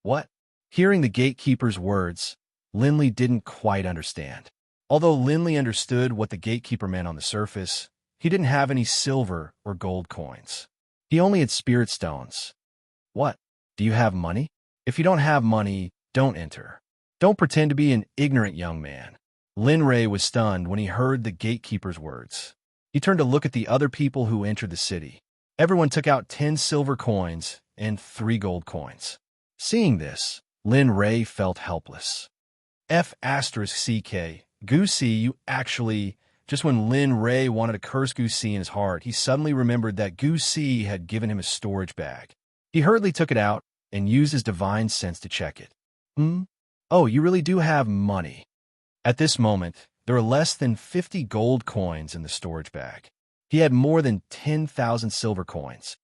What? Hearing the gatekeeper's words, Linley didn't quite understand. Although Linley understood what the gatekeeper meant on the surface, he didn't have any silver or gold coins. He only had spirit stones. What? Do you have money? If you don't have money, don't enter. Don't pretend to be an ignorant young man. Lin Ray was stunned when he heard the gatekeeper's words. He turned to look at the other people who entered the city. Everyone took out 10 silver coins and 3 gold coins. Seeing this, Lin Ray felt helpless. F***CK, Goosey, you actually... Just when Lin Ray wanted to curse Goosey in his heart, he suddenly remembered that Goosey had given him a storage bag. He hurriedly took it out and used his divine sense to check it. Oh, you really do have money. At this moment, there were less than 50 gold coins in the storage bag. He had more than 10,000 silver coins.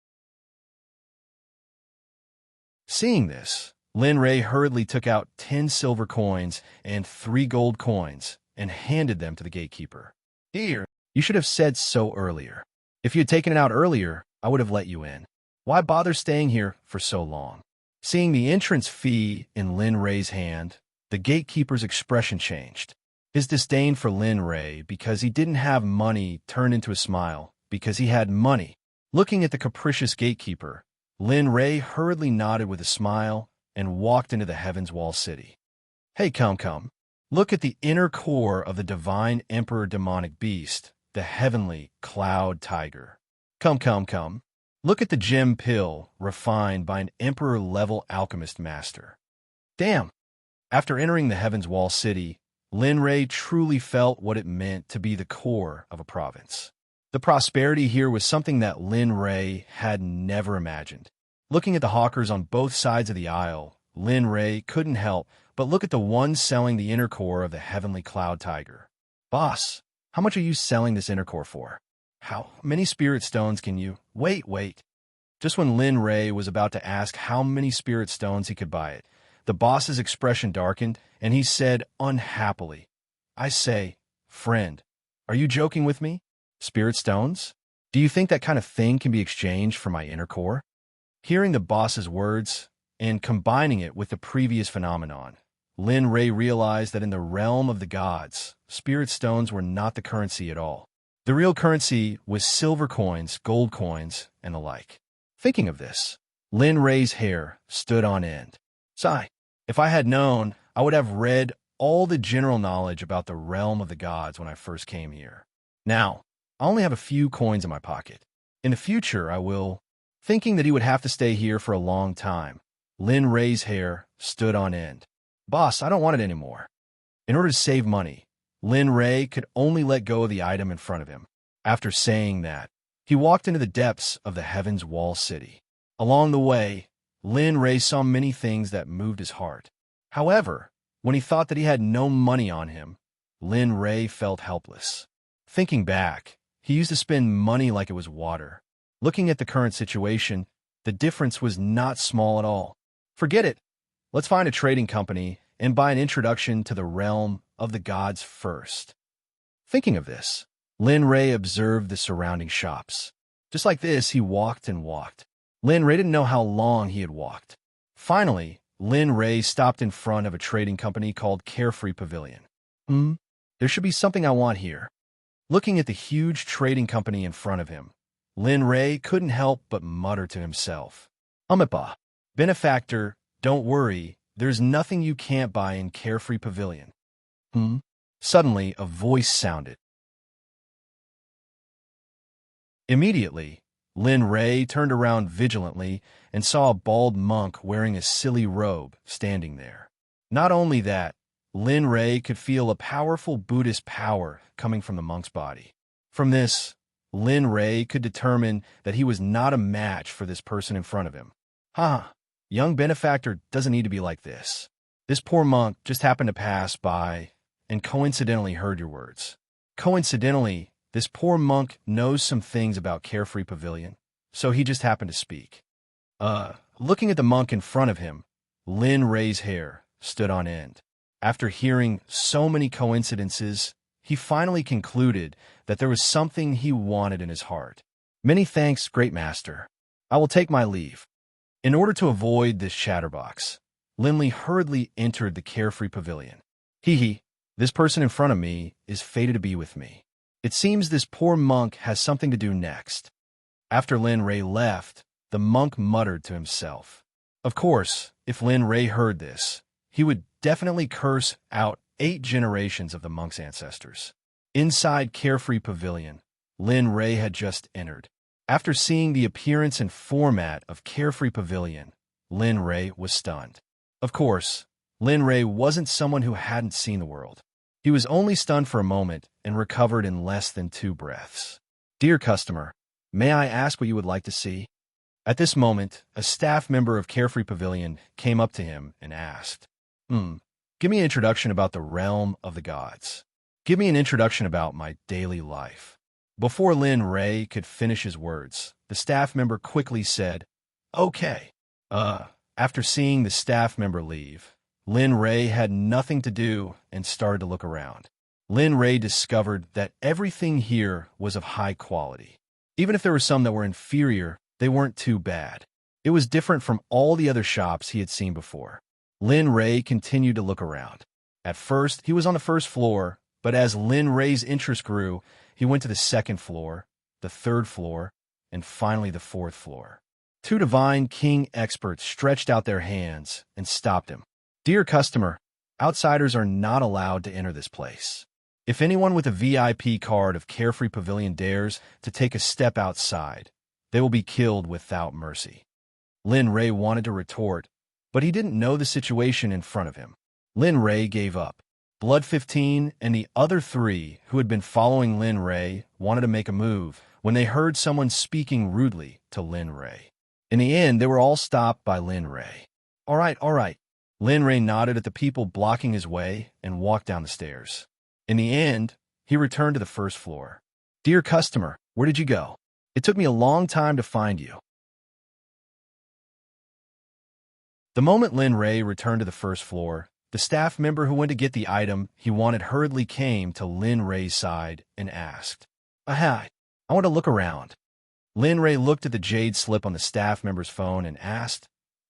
Seeing this, Lin Ray hurriedly took out 10 silver coins and 3 gold coins and handed them to the gatekeeper. Here, you should have said so earlier. If you had taken it out earlier, I would have let you in. Why bother staying here for so long? Seeing the entrance fee in Lin Ray's hand, the gatekeeper's expression changed. His disdain for Lin Ray because he didn't have money turned into a smile because he had money. Looking at the capricious gatekeeper, Lin Ray hurriedly nodded with a smile and walked into the Heaven's Wall City. Hey, come. Look at the inner core of the divine emperor demonic beast, the heavenly cloud tiger. Come. Look at the gem pill refined by an emperor-level alchemist master. Damn! After entering the Heaven's Wall City, Lin Ray truly felt what it meant to be the core of a province. The prosperity here was something that Lin Ray had never imagined. Looking at the hawkers on both sides of the aisle, Lin Ray couldn't help but look at the one selling the inner core of the heavenly cloud tiger. Boss, how much are you selling this inner core for? How many spirit stones can you... Wait. Just when Lin Ray was about to ask how many spirit stones he could buy it, the boss's expression darkened, and he said unhappily, I say, friend, are you joking with me? Spirit stones? Do you think that kind of thing can be exchanged for my inner core? Hearing the boss's words and combining it with the previous phenomenon, Lin Ray realized that in the realm of the gods, spirit stones were not the currency at all. The real currency was silver coins, gold coins, and the like. Thinking of this, Lin Ray's hair stood on end. Sigh. If I had known, I would have read all the general knowledge about the realm of the gods when I first came here. Now, I only have a few coins in my pocket. In the future, I will. Thinking that he would have to stay here for a long time, Lin Ray's hair stood on end. Boss, I don't want it anymore. In order to save money, Lin Ray could only let go of the item in front of him. After saying that, he walked into the depths of the Heaven's Wall City. Along the way, Lin Ray saw many things that moved his heart. However, when he thought that he had no money on him, Lin Ray felt helpless. Thinking back, he used to spend money like it was water. Looking at the current situation, the difference was not small at all. Forget it. Let's find a trading company and buy an introduction to the realm of the gods first. Thinking of this, Lin Ray observed the surrounding shops. Just like this, he walked and walked. Lin Ray didn't know how long he had walked. Finally, Lin Ray stopped in front of a trading company called Carefree Pavilion. There should be something I want here. Looking at the huge trading company in front of him, Lin Ray couldn't help but mutter to himself. Umipa, benefactor, don't worry, there's nothing you can't buy in Carefree Pavilion. Suddenly, a voice sounded. Immediately, Lin Ray turned around vigilantly and saw a bald monk wearing a silly robe standing there. Not only that, Lin Ray could feel a powerful Buddhist power coming from the monk's body. From this, Lin Ray could determine that he was not a match for this person in front of him. Young benefactor doesn't need to be like this. This poor monk just happened to pass by and coincidentally heard your words. Coincidentally, this poor monk knows some things about Carefree Pavilion, so he just happened to speak. Looking at the monk in front of him, Lin Ray's hair stood on end. After hearing so many coincidences, he finally concluded that there was something he wanted in his heart. Many thanks, great master. I will take my leave. In order to avoid this chatterbox, Lin hurriedly entered the Carefree Pavilion. This person in front of me is fated to be with me. It seems this poor monk has something to do next. After Lin Ray left, the monk muttered to himself. Of course, if Lin Ray heard this, he would definitely curse out 8 generations of the monk's ancestors. Inside Carefree Pavilion, Lin Ray had just entered. After seeing the appearance and format of Carefree Pavilion, Lin Ray was stunned. Of course, Lin Ray wasn't someone who hadn't seen the world. He was only stunned for a moment and recovered in less than 2 breaths. Dear customer, may I ask what you would like to see? At this moment, a staff member of Carefree Pavilion came up to him and asked, Give me an introduction about the realm of the gods. Give me an introduction about my daily life. Before Lin Ray could finish his words, the staff member quickly said, Okay. After seeing the staff member leave, Lin Ray had nothing to do and started to look around. Lin Ray discovered that everything here was of high quality. Even if there were some that were inferior, they weren't too bad. It was different from all the other shops he had seen before. Lin Ray continued to look around. At first, he was on the first floor, but as Lin Ray's interest grew, he went to the second floor, the third floor, and finally the fourth floor. 2 divine king experts stretched out their hands and stopped him. Dear customer, outsiders are not allowed to enter this place. If anyone with a VIP card of Carefree Pavilion dares to take a step outside, they will be killed without mercy. Lin Ray wanted to retort, but he didn't know the situation in front of him. Lin Ray gave up. Blood 15 and the other 3 who had been following Lin Ray wanted to make a move when they heard someone speaking rudely to Lin Ray. In the end, they were all stopped by Lin Ray. All right. Lin Ray nodded at the people blocking his way and walked down the stairs. In the end, he returned to the first floor. Dear customer, where did you go? It took me a long time to find you. The moment Lin Ray returned to the first floor, the staff member who went to get the item he wanted hurriedly came to Lin Ray's side and asked, I want to look around. Lin Ray looked at the jade slip on the staff member's phone and asked,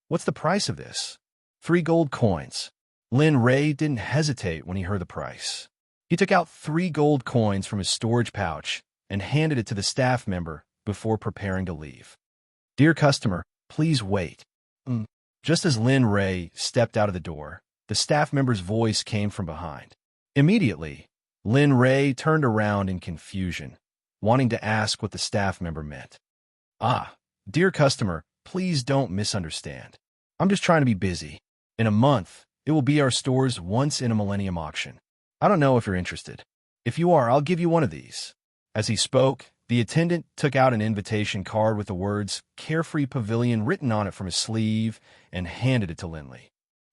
What's the price of this? 3 gold coins. Lin Ray didn't hesitate when he heard the price. He took out 3 gold coins from his storage pouch and handed it to the staff member before preparing to leave. Dear customer, please wait. Mm. Just as Lin Ray stepped out of the door, the staff member's voice came from behind. Immediately, Lin Ray turned around in confusion, wanting to ask what the staff member meant. Ah, dear customer, please don't misunderstand. I'm just trying to be busy. In a month, it will be our store's once-in-a-millennium auction. I don't know if you're interested. If you are, I'll give you one of these. As he spoke, the attendant took out an invitation card with the words Carefree Pavilion written on it from his sleeve and handed it to Linley.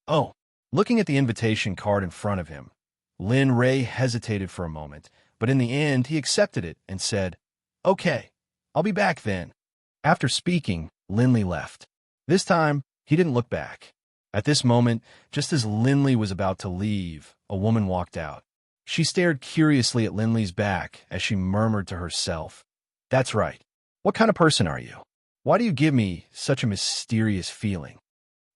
Oh, looking at the invitation card in front of him, Lin Ray hesitated for a moment, but in the end he accepted it and said, "Okay, I'll be back then." After speaking, Linley left. This time, he didn't look back. At this moment, just as Linley was about to leave, a woman walked out. She stared curiously at Linley's back as she murmured to herself, "That's right. What kind of person are you? Why do you give me such a mysterious feeling?"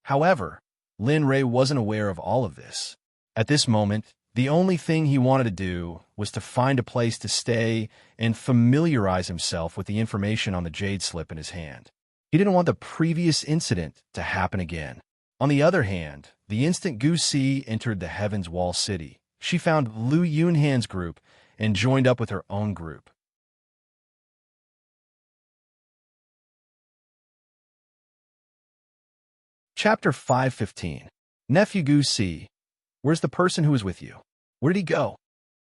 However, Lin Ray wasn't aware of all of this. At this moment, the only thing he wanted to do was to find a place to stay and familiarize himself with the information on the jade slip in his hand. He didn't want the previous incident to happen again. On the other hand, the instant Gu Si entered the Heaven's Wall City, she found Lu Yunhan's group and joined up with her own group. Chapter 515. Nephew Gu Si, where's the person who was with you? Where did he go?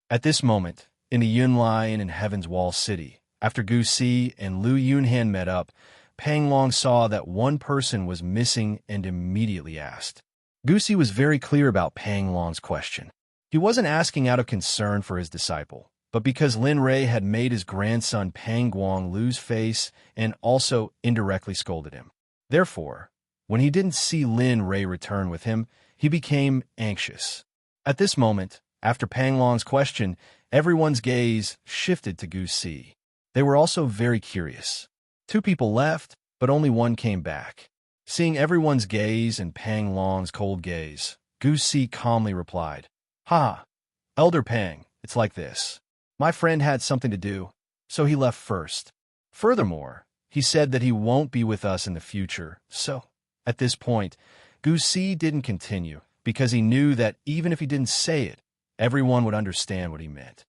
At this moment, in the Yunlai in Heaven's Wall City, after Gu Si and Lu Yunhan met up, Pang Long saw that one person was missing and immediately asked. Gu Si was very clear about Pang Long's question. He wasn't asking out of concern for his disciple, but because Lin Ray had made his grandson Pang Guang lose face and also indirectly scolded him. Therefore, when he didn't see Lin Ray return with him, he became anxious. At this moment, after Pang Long's question, everyone's gaze shifted to Gu Si. They were also very curious. 2 people left, but only one came back. Seeing everyone's gaze and Pang Long's cold gaze, Gu Si calmly replied, "Ha, Elder Pang, it's like this. My friend had something to do, so he left first. Furthermore, he said that he won't be with us in the future, so..." At this point, Gu Si didn't continue, because he knew that even if he didn't say it, everyone would understand what he meant.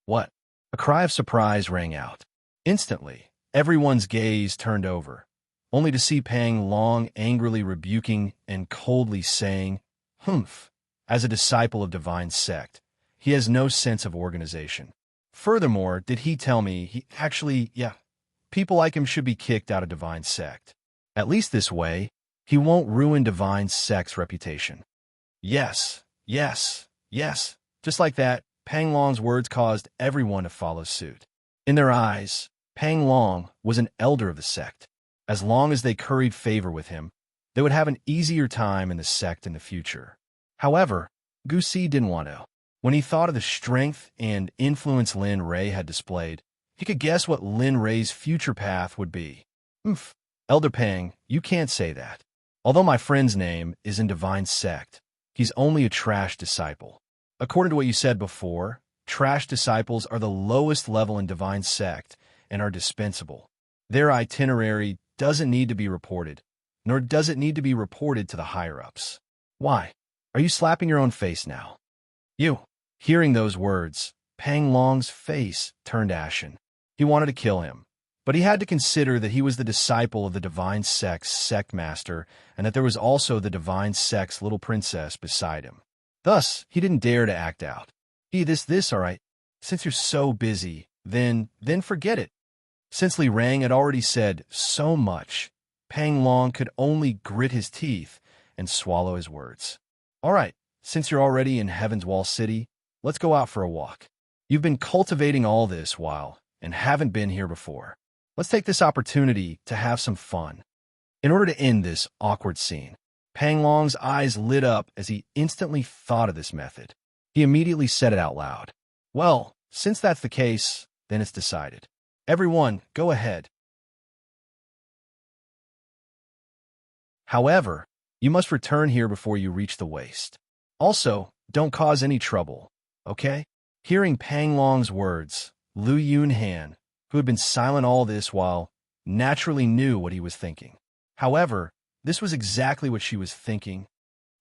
What? A cry of surprise rang out. Instantly, everyone's gaze turned over, only to see Pang Long angrily rebuking and coldly saying, "Humph, as a disciple of Divine Sect, he has no sense of organization. Furthermore, did he tell me he actually, people like him should be kicked out of Divine Sect. At least this way, he won't ruin Divine Sect's reputation." Yes, yes, yes. Just like that, Pang Long's words caused everyone to follow suit. In their eyes, Pang Long was an elder of the sect. As long as they curried favor with him, they would have an easier time in the sect in the future. However, Gu Si didn't want to. When he thought of the strength and influence Lin Ray had displayed, he could guess what Lin Ray's future path would be. "Humph, Elder Pang, you can't say that. Although my friend's name is in Divine Sect, he's only a trash disciple. According to what you said before, trash disciples are the lowest level in Divine Sect and are dispensable. Their itinerary doesn't need to be reported, nor does it need to be reported to the higher-ups." Why? Are you slapping your own face now? You. Hearing those words, Pang Long's face turned ashen. He wanted to kill him, but he had to consider that he was the disciple of the Divine Sect's sect master and that there was also the Divine Sect's little princess beside him. Thus, he didn't dare to act out. This, all right. Since you're so busy, then forget it." Since Li Rang had already said so much, Pang Long could only grit his teeth and swallow his words. "All right, since you're already in Heaven's Wall City, let's go out for a walk. You've been cultivating all this while and haven't been here before. Let's take this opportunity to have some fun." In order to end this awkward scene, Pang Long's eyes lit up as he instantly thought of this method. He immediately said it out loud. "Well, since that's the case, then it's decided. Everyone, go ahead. However, you must return here before you reach the waist. Also, don't cause any trouble, okay?" Hearing Pang Long's words, Lu Yunhan, who had been silent all this while, naturally knew what he was thinking. However, this was exactly what she was thinking.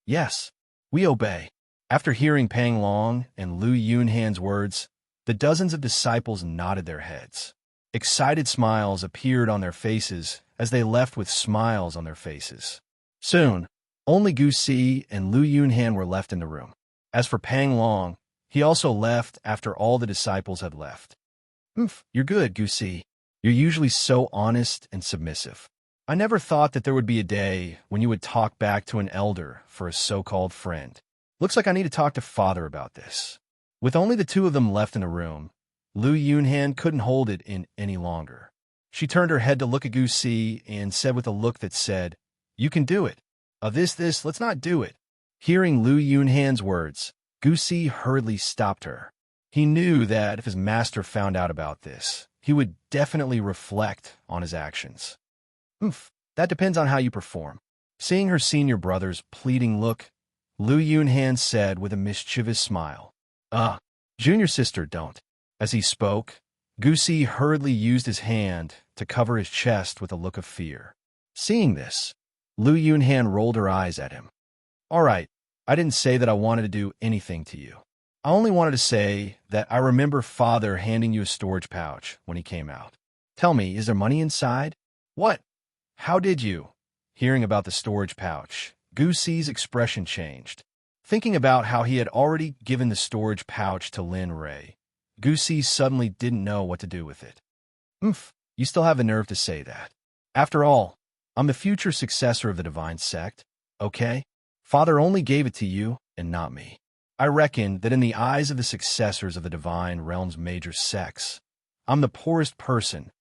Yes, we obey. After hearing Pang Long and Lu Yunhan's words, the dozens of disciples nodded their heads. Excited smiles appeared on their faces as they left with smiles on their faces. Soon, only Gu Si and Lu Yunhan were left in the room. As for Pang Long, he also left after all the disciples had left. You're good, Gu Si. You're usually so honest and submissive. I never thought that there would be a day when you would talk back to an elder for a so-called friend. Looks like I need to talk to Father about this. With only the two of them left in the room, Lu Yunhan couldn't hold it in any longer. She turned her head to look at Gu Si and said with a look that said, "You can do it. Let's not do it." Hearing Lu Yunhan's words, Gu Si hurriedly stopped her. He knew that if his master found out about this, he would definitely reflect on his actions. That depends on how you perform. Seeing her senior brother's pleading look, Lu Yunhan said with a mischievous smile, Junior sister, don't." As he spoke, Gu Si hurriedly used his hand to cover his chest with a look of fear. Seeing this, Lu Yunhan rolled her eyes at him. "All right, I didn't say that I wanted to do anything to you. I only wanted to say that I remember Father handing you a storage pouch when he came out. Tell me, is there money inside?" "What? How did you?" Hearing about the storage pouch, Gu Si's expression changed. Thinking about how he had already given the storage pouch to Lin Rei, Gu Si suddenly didn't know what to do with it. You still have the nerve to say that. After all, I'm the future successor of the Divine Sect, okay? Father only gave it to you and not me. I reckon that in the eyes of the successors of the Divine Realm's major sects, I'm the poorest person.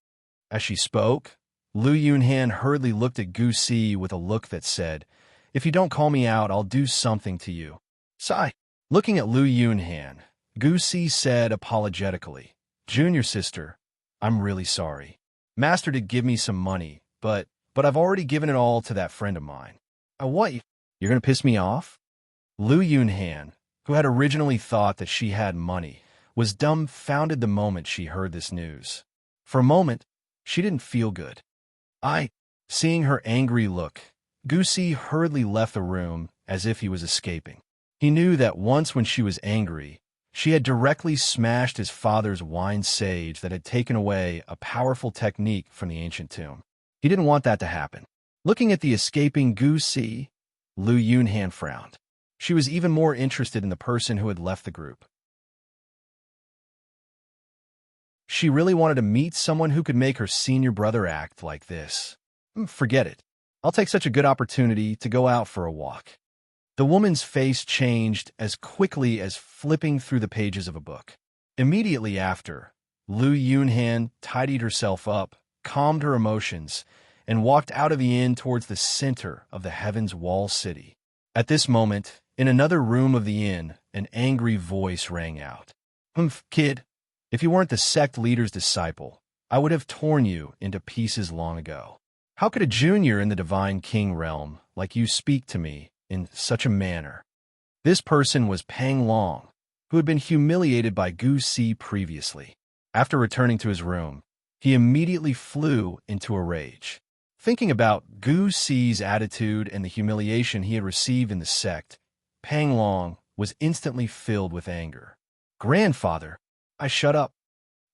As she spoke, Lu Yunhan hurriedly looked at Gu Si with a look that said, "If you don't call me out, I'll do something to you." Sigh. Looking at Lu Yunhan, Gu Si said apologetically, "Junior sister, I'm really sorry. Master did give me some money, but I've already given it all to that friend of mine." What? You're going to piss me off?" Lu Yunhan, who had originally thought that she had money, was dumbfounded the moment she heard this news. For a moment, she didn't feel good. Seeing her angry look, Gu Si hurriedly left the room as if he was escaping. He knew that once when she was angry, she had directly smashed his father's wine sage that had taken away a powerful technique from the ancient tomb. He didn't want that to happen. Looking at the escaping Gu Si, Lu Yunhan frowned. She was even more interested in the person who had left the group. She really wanted to meet someone who could make her senior brother act like this. Forget it. I'll take such a good opportunity to go out for a walk. The woman's face changed as quickly as flipping through the pages of a book. Immediately after, Lu Yunhan tidied herself up, calmed her emotions, and walked out of the inn towards the center of the Heaven's Wall City. At this moment, in another room of the inn, an angry voice rang out. Kid, if you weren't the sect leader's disciple, I would have torn you into pieces long ago. How could a junior in the Divine King realm like you speak to me in such a manner?" This person was Pang Long, who had been humiliated by Gu Si previously. After returning to his room, he immediately flew into a rage. Thinking about Gu Si's attitude and the humiliation he had received in the sect, Pang Long was instantly filled with anger. "Grandfather!" Shut up.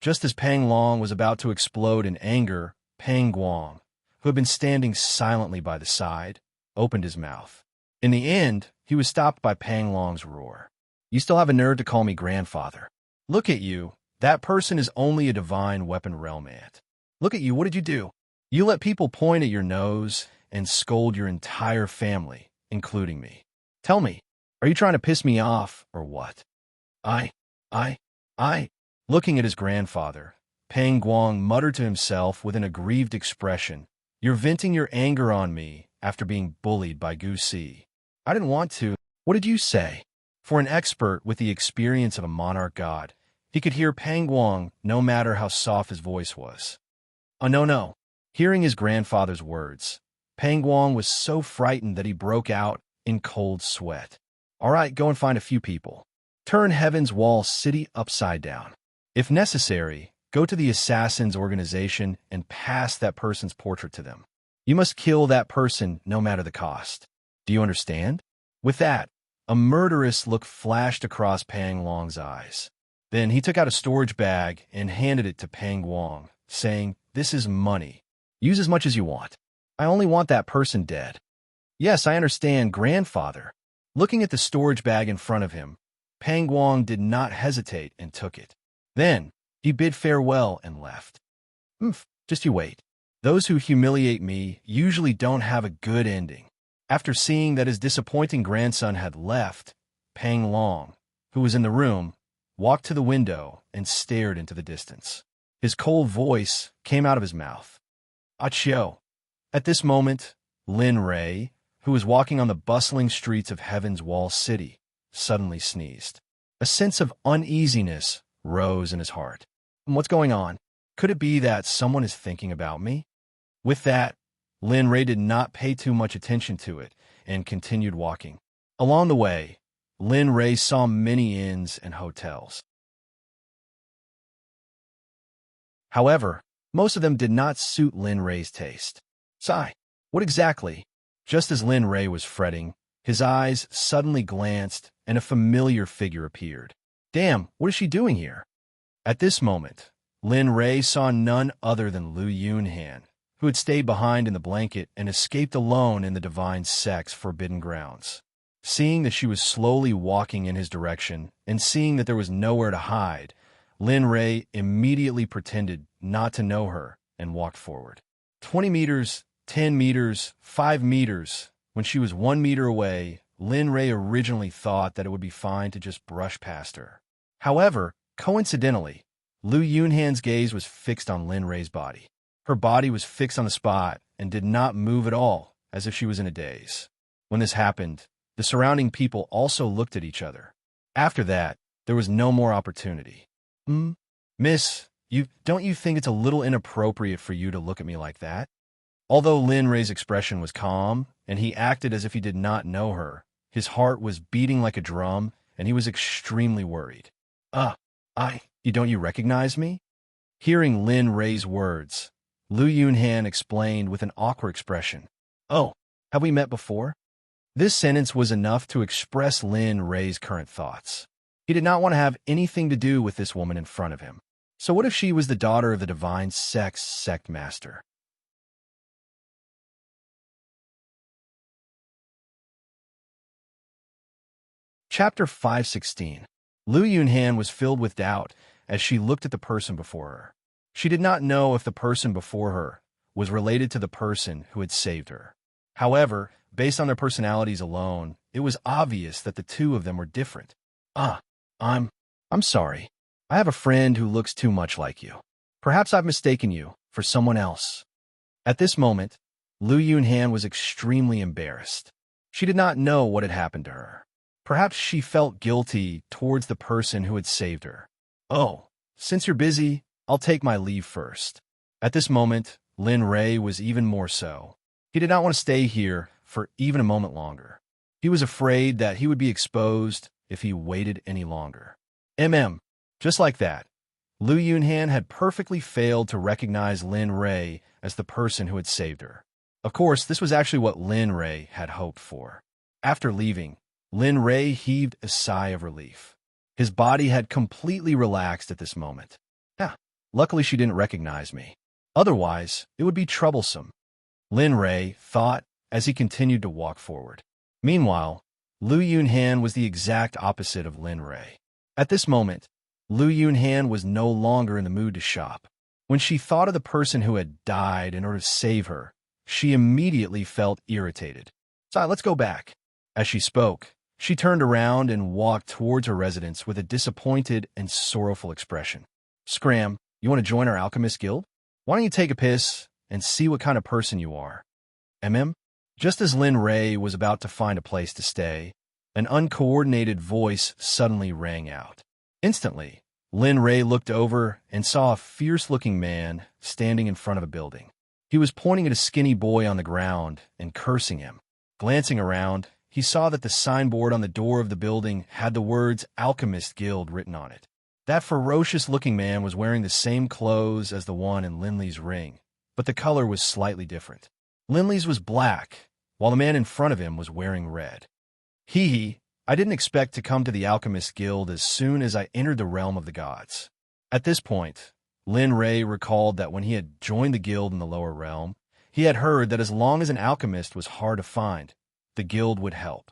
Just as Pang Long was about to explode in anger, Pang Guang, who had been standing silently by the side, opened his mouth. In the end, he was stopped by Pang Long's roar. "You still have a nerve to call me grandfather. Look at you. That person is only a divine weapon realm ant. Look at you, what did you do? You let people point at your nose and scold your entire family, including me. Tell me, are you trying to piss me off or what?" Looking at his grandfather, Pang Guang muttered to himself with an aggrieved expression, "You're venting your anger on me after being bullied by Gu Si." "I didn't want to." "What did you say?" For an expert with the experience of a monarch god, he could hear Pang Guang no matter how soft his voice was. "Oh, no." Hearing his grandfather's words, Pang Guang was so frightened that he broke out in cold sweat. "All right, go and find a few people. Turn Heaven's Wall City upside down. If necessary, go to the Assassin's organization and pass that person's portrait to them. You must kill that person no matter the cost. Do you understand? With that, a murderous look flashed across Pang Long's eyes. Then he took out a storage bag and handed it to Pang Wong, saying, "This is money. Use as much as you want. I only want that person dead." "Yes, I understand, grandfather." Looking at the storage bag in front of him, Pang Wong did not hesitate and took it. Then he bid farewell and left. Just you wait. Those who humiliate me usually don't have a good ending." After seeing that his disappointing grandson had left, Pang Long, who was in the room, walked to the window and stared into the distance. His cold voice came out of his mouth. "Achio." At this moment, Lin Rei, who was walking on the bustling streets of Heaven's Wall City, suddenly sneezed. A sense of uneasiness rose in his heart. What's going on? Could it be that someone is thinking about me? With that, Lin Rei did not pay too much attention to it and continued walking. Along the way, Lin Rei saw many inns and hotels. However, most of them did not suit Lin Rei's taste. Sigh, what exactly? Just as Lin Rei was fretting, his eyes suddenly glanced and a familiar figure appeared. Damn, what is she doing here? At this moment, Lin Rei saw none other than Lu Yunhan, who had stayed behind in the blanket and escaped alone in the divine Sect's forbidden grounds. Seeing that she was slowly walking in his direction and seeing that there was nowhere to hide, Lin Rei immediately pretended not to know her and walked forward. 20 meters, 10 meters, 5 meters. When she was 1 meter away, Lin Rei originally thought that it would be fine to just brush past her. However, coincidentally, Lu Yunhan's gaze was fixed on Lin Rei's body. Her body was fixed on the spot and did not move at all, as if she was in a daze. When this happened, the surrounding people also looked at each other. After that, there was no more opportunity. Miss, don't you think it's a little inappropriate for you to look at me like that?" Although Lin Rei's expression was calm, and he acted as if he did not know her, his heart was beating like a drum, and he was extremely worried. Don't you recognize me?" Hearing Lin Rei's words, Lu Yunhan explained with an awkward expression. "Oh, have we met before?" This sentence was enough to express Lin Rei's current thoughts. He did not want to have anything to do with this woman in front of him. So what if she was the daughter of the divine Sect's sect master? Chapter 516. Lu Yunhan was filled with doubt as she looked at the person before her. She did not know if the person before her was related to the person who had saved her. However, based on their personalities alone, it was obvious that the two of them were different. I'm sorry. I have a friend who looks too much like you. Perhaps I've mistaken you for someone else." At this moment, Lu Yunhan was extremely embarrassed. She did not know what had happened to her. Perhaps she felt guilty towards the person who had saved her. "Oh, since you're busy, I'll take my leave first." At this moment, Lin Rei was even more so. He did not want to stay here for even a moment longer. He was afraid that he would be exposed if he waited any longer. Just like that, Lu Yunhan had perfectly failed to recognize Lin Rei as the person who had saved her. Of course, this was actually what Lin Rei had hoped for. After leaving, Lin Rei heaved a sigh of relief. His body had completely relaxed at this moment. Luckily she didn't recognize me. Otherwise, it would be troublesome, Lin Rei thought as he continued to walk forward. Meanwhile, Lu Yunhan was the exact opposite of Lin Rei. At this moment, Lu Yunhan was no longer in the mood to shop. When she thought of the person who had died in order to save her, she immediately felt irritated. "So let's go back." As she spoke, she turned around and walked towards her residence with a disappointed and sorrowful expression. "Scram, you want to join our alchemist guild? Why don't you take a piss and see what kind of person you are?" Just as Lin Rei was about to find a place to stay, an uncoordinated voice suddenly rang out. Instantly, Lin Rei looked over and saw a fierce-looking man standing in front of a building. He was pointing at a skinny boy on the ground and cursing him. Glancing around, he saw that the signboard on the door of the building had the words Alchemist Guild written on it. That ferocious-looking man was wearing the same clothes as the one in Lin Li's ring, but the color was slightly different. Linley's was black, while the man in front of him was wearing red. I didn't expect to come to the Alchemist Guild as soon as I entered the realm of the gods. At this point, Lin Ray recalled that when he had joined the guild in the lower realm, he had heard that as long as an alchemist was hard to find, the guild would help.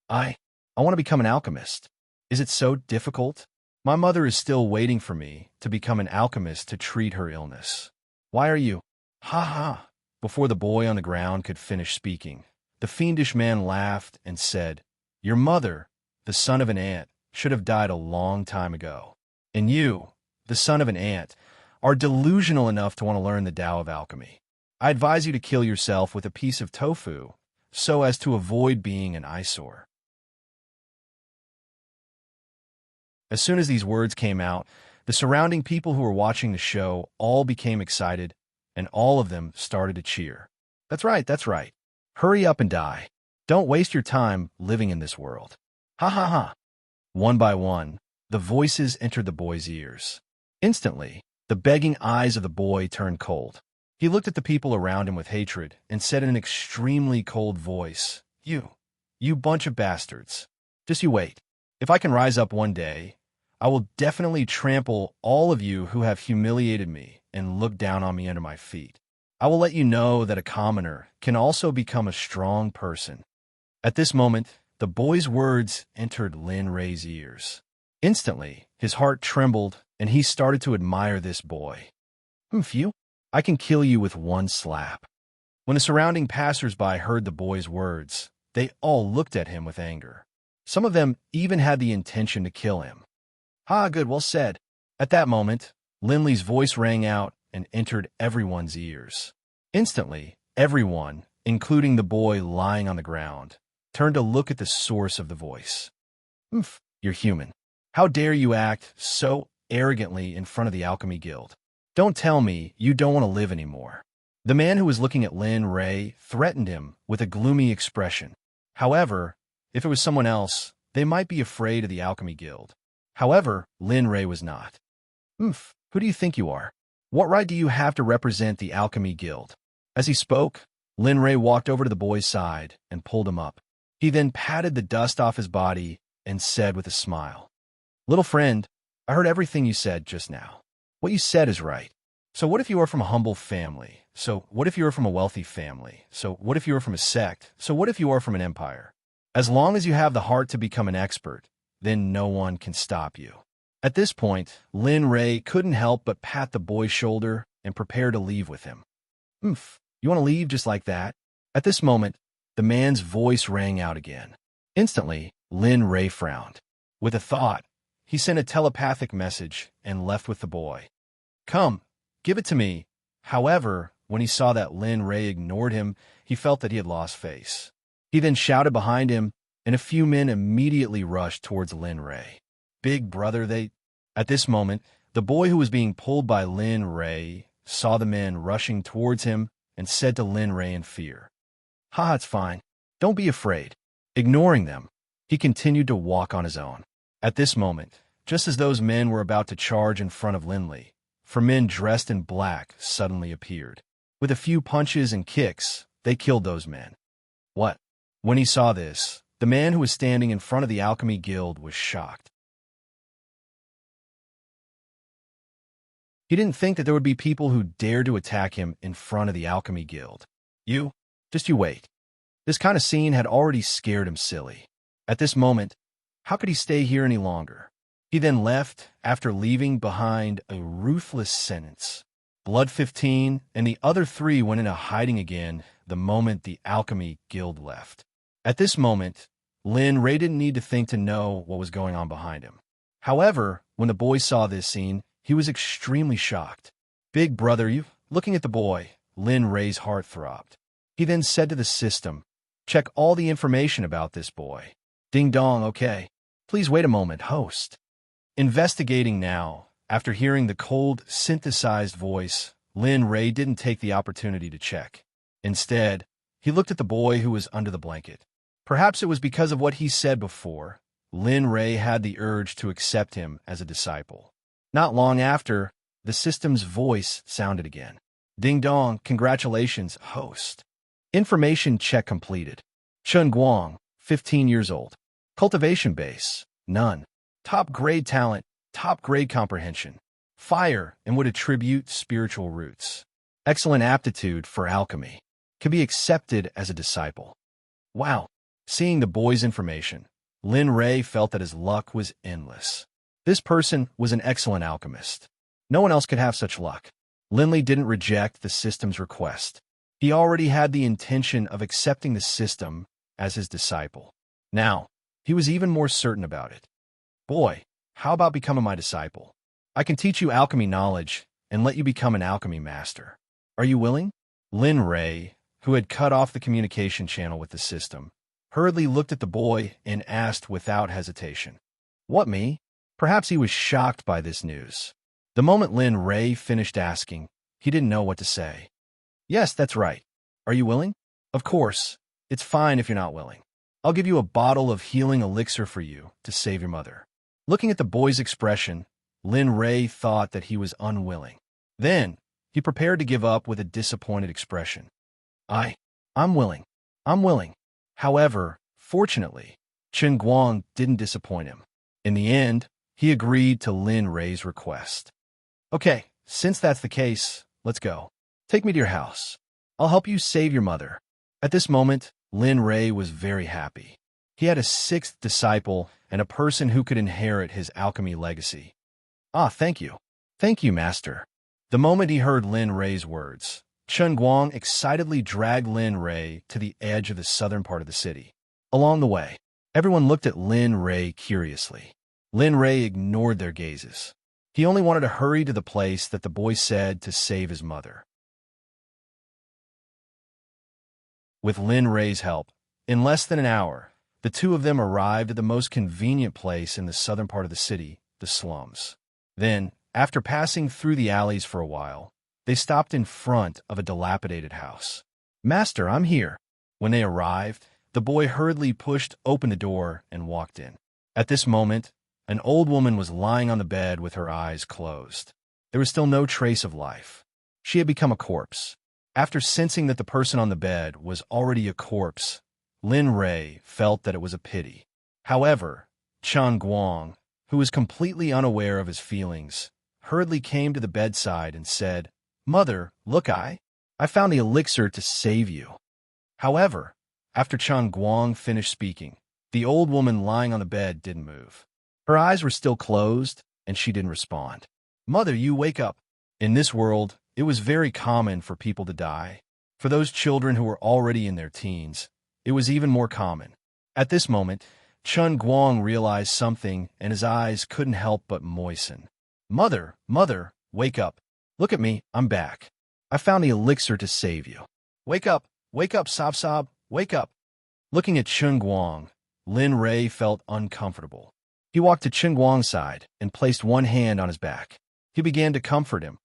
I want to become an alchemist. Is it so difficult? My mother is still waiting for me to become an alchemist to treat her illness. Why are you? Ha ha! Before the boy on the ground could finish speaking, the fiendish man laughed and said, Your mother, the son of an ant, should have died a long time ago. And you, the son of an ant, are delusional enough to want to learn the Tao of alchemy. I advise you to kill yourself with a piece of tofu so as to avoid being an eyesore. As soon as these words came out, the surrounding people who were watching the show all became excited, and all of them started to cheer. That's right, that's right. Hurry up and die. Don't waste your time living in this world. Ha ha ha. One by one, the voices entered the boy's ears. Instantly, the begging eyes of the boy turned cold. He looked at the people around him with hatred and said in an extremely cold voice, You bunch of bastards. Just you wait. If I can rise up one day, I will definitely trample all of you who have humiliated me and look down on me under my feet. I will let you know that a commoner can also become a strong person. At this moment, the boy's words entered Lin Ray's ears. Instantly, his heart trembled, and he started to admire this boy. Phew, I can kill you with one slap. When the surrounding passers-by heard the boy's words, they all looked at him with anger. Some of them even had the intention to kill him. Good, well said. At that moment, Linley's voice rang out and entered everyone's ears. Instantly, everyone, including the boy lying on the ground, turned to look at the source of the voice. You're human. How dare you act so arrogantly in front of the Alchemy Guild? Don't tell me you don't want to live anymore. The man who was looking at Lin Ray threatened him with a gloomy expression. However, if it was someone else, they might be afraid of the Alchemy Guild. However, Lin Ray was not. Who do you think you are? What right do you have to represent the Alchemy Guild? As he spoke, Lin Ray walked over to the boy's side and pulled him up. He then patted the dust off his body and said with a smile, Little friend, I heard everything you said just now. What you said is right. So what if you are from a humble family? So what if you are from a wealthy family? So what if you are from a sect? So what if you are from an empire? As long as you have the heart to become an expert, then no one can stop you. At this point, Lin Ray couldn't help but pat the boy's shoulder and prepare to leave with him. You want to leave just like that? At this moment, the man's voice rang out again. Instantly, Lin Ray frowned. With a thought, he sent a telepathic message and left with the boy. Come, give it to me. However, when he saw that Lin Ray ignored him, he felt that he had lost face. He then shouted behind him, and a few men immediately rushed towards Lin Ray. Big brother, At this moment, the boy who was being pulled by Lin Ray saw the men rushing towards him and said to Lin Ray in fear, it's fine. Don't be afraid. Ignoring them, he continued to walk on his own. At this moment, just as those men were about to charge in front of Linley, 4 men dressed in black suddenly appeared. With a few punches and kicks, they killed those men. What? When he saw this, the man who was standing in front of the Alchemy Guild was shocked. He didn't think that there would be people who dared to attack him in front of the Alchemy Guild. You wait. This kind of scene had already scared him silly. At this moment, how could he stay here any longer? He then left after leaving behind a ruthless sentence. Blood 15 and the other 3 went into hiding again the moment the Alchemy Guild left. At this moment, Lin Ray didn't need to think to know what was going on behind him. However, when the boy saw this scene, he was extremely shocked. Big brother, looking at the boy, Lin Ray's heart throbbed. He then said to the system, check all the information about this boy. Ding dong, okay. Please wait a moment, host. Investigating now, after hearing the cold, synthesized voice, Lin Ray didn't take the opportunity to check. Instead, he looked at the boy who was under the blanket. Perhaps it was because of what he said before, Lin Ray had the urge to accept him as a disciple. Not long after, the system's voice sounded again. Ding dong, congratulations, host. Information check completed. Chun Guang, 15 years old. Cultivation base, none. Top grade talent, top grade comprehension. Fire and would attribute spiritual roots. Excellent aptitude for alchemy. Can be accepted as a disciple. Wow. Seeing the boy's information, Lin Rei felt that his luck was endless. This person was an excellent alchemist. No one else could have such luck. Linley didn't reject the system's request. He already had the intention of accepting the system as his disciple. Now, he was even more certain about it. Boy, how about becoming my disciple? I can teach you alchemy knowledge and let you become an alchemy master. Are you willing? Lin Rei, who had cut off the communication channel with the system, hurriedly looked at the boy and asked without hesitation. What, me? Perhaps he was shocked by this news. The moment Lin Rei finished asking, he didn't know what to say. Yes, that's right. Are you willing? Of course. It's fine if you're not willing. I'll give you a bottle of healing elixir for you to save your mother. Looking at the boy's expression, Lin Rei thought that he was unwilling. Then, he prepared to give up with a disappointed expression. I'm willing. I'm willing. However, fortunately, Chun Guang didn't disappoint him. In the end, he agreed to Lin Rei's request. Okay, since that's the case, let's go. Take me to your house. I'll help you save your mother. At this moment, Lin Rei was very happy. He had a sixth disciple and a person who could inherit his alchemy legacy. Thank you. Thank you, master. The moment he heard Lin Rei's words, Chun Guang excitedly dragged Lin Rei to the edge of the southern part of the city. Along the way, everyone looked at Lin Rei curiously. Lin Rei ignored their gazes. He only wanted to hurry to the place that the boy said to save his mother. With Lin Rei's help, in less than an hour, the two of them arrived at the most convenient place in the southern part of the city, the slums. Then, after passing through the alleys for a while, they stopped in front of a dilapidated house. Master, I'm here. When they arrived, the boy hurriedly pushed open the door and walked in. At this moment, an old woman was lying on the bed with her eyes closed. There was still no trace of life. She had become a corpse. After sensing that the person on the bed was already a corpse, Lin Rei felt that it was a pity. However, Chun Guang, who was completely unaware of his feelings, hurriedly came to the bedside and said, Mother, look, I found the elixir to save you. However, after Chun Guang finished speaking, the old woman lying on the bed didn't move. Her eyes were still closed, and she didn't respond. Mother, you wake up. In this world, it was very common for people to die. For those children who were already in their teens, it was even more common. At this moment, Chun Guang realized something, and his eyes couldn't help but moisten. Mother, wake up. Look at me, I'm back. I found the elixir to save you. Wake up, Sob, wake up. Looking at Chun Guang, Lin Rei felt uncomfortable. He walked to Chun Guang's side and placed one hand on his back. He began to comfort him.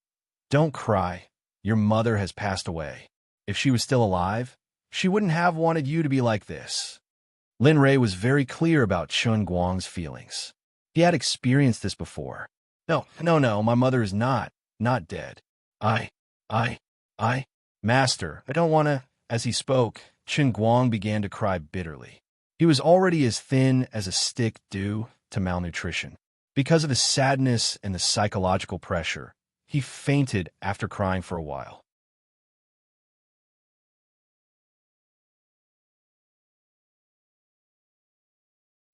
Don't cry. Your mother has passed away. If she was still alive, she wouldn't have wanted you to be like this. Lin Rei was very clear about Chun Guang's feelings. He had experienced this before. No, my mother is not dead. Master, I don't want to. As he spoke, Chun Guang began to cry bitterly. He was already as thin as a stick due to malnutrition. Because of the sadness and the psychological pressure, he fainted after crying for a while.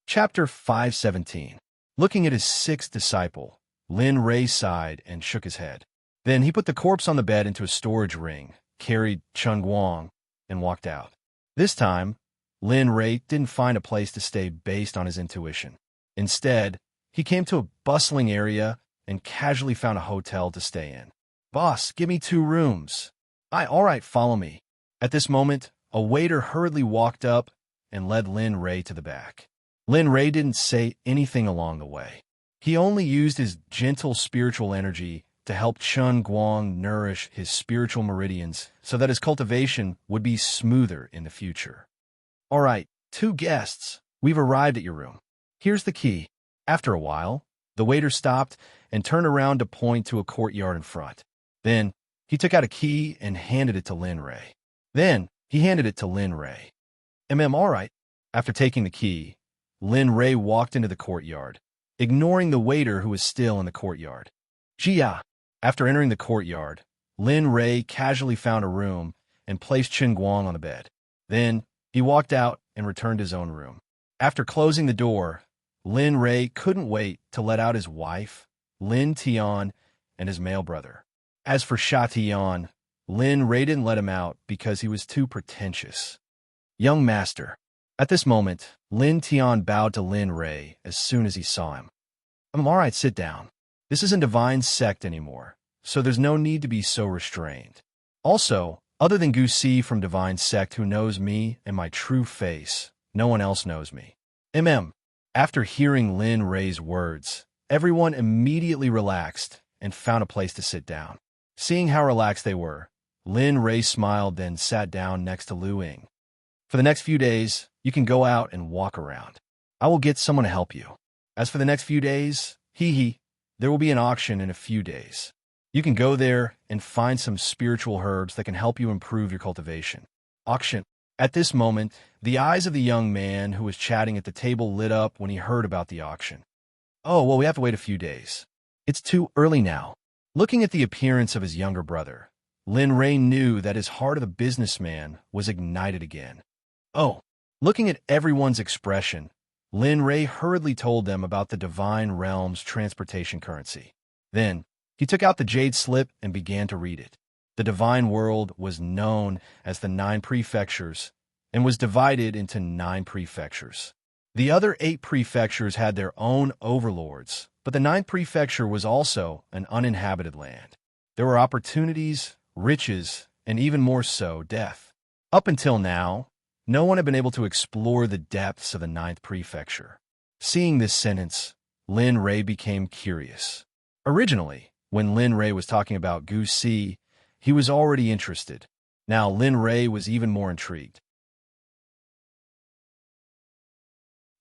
Chapter 517. Looking at his sixth disciple, Lin Rei sighed and shook his head. Then he put the corpse on the bed into a storage ring, carried Chun Guang, and walked out. This time, Lin Rei didn't find a place to stay based on his intuition. Instead, he came to a bustling area and casually found a hotel to stay in. Boss, give me 2 rooms. All right, follow me. At this moment, a waiter hurriedly walked up and led Lin Rei to the back. Lin Rei didn't say anything along the way. He only used his gentle spiritual energy to help Chun Guang nourish his spiritual meridians so that his cultivation would be smoother in the future. All right, 2 guests. We've arrived at your room. Here's the key. After a while, the waiter stopped and turned around to point to a courtyard in front. Then, he took out a key and handed it to Lin Rei. Then, He handed it to Lin Ray. All right. After taking the key, Lin Ray walked into the courtyard, ignoring the waiter who was still in the courtyard. Jia. After entering the courtyard, Lin Ray casually found a room and placed Chen Guang on the bed. Then, he walked out and returned to his own room. After closing the door, Lin Ray couldn't wait to let out his wife, Lin Tian, and his male brother. As for Sha Tian, Lin Ray didn't let him out because he was too pretentious. Young master. At this moment, Lin Tian bowed to Lin Ray as soon as he saw him. All right, sit down. This isn't Divine Sect anymore, so there's no need to be so restrained. Also, other than Gu Si from Divine Sect who knows me and my true face, no one else knows me. After hearing Lin Ray's words, everyone immediately relaxed and found a place to sit down. Seeing how relaxed they were, Lin Ray smiled, then sat down next to Lu Ying. For the next few days, you can go out and walk around. I will get someone to help you. As for the next few days, there will be an auction in a few days. You can go there and find some spiritual herbs that can help you improve your cultivation. Auction. At this moment, the eyes of the young man who was chatting at the table lit up when he heard about the auction. Oh, well, we have to wait a few days. It's too early now. Looking at the appearance of his younger brother, Lin Ray knew that his heart of the businessman was ignited again. Oh, looking at everyone's expression, Lin Ray hurriedly told them about the Divine Realm's transportation currency. Then, he took out the jade slip and began to read it. The Divine World was known as the 9 prefectures and was divided into 9 prefectures. The other 8 prefectures had their own overlords, but the 9th prefecture was also an uninhabited land. There were opportunities, riches, and even more so, death. Up until now, no one had been able to explore the depths of the 9th prefecture. Seeing this sentence, Lin Ray became curious. Originally, when Lin Ray was talking about Gu Si, he was already interested. Now Lin Ray was even more intrigued.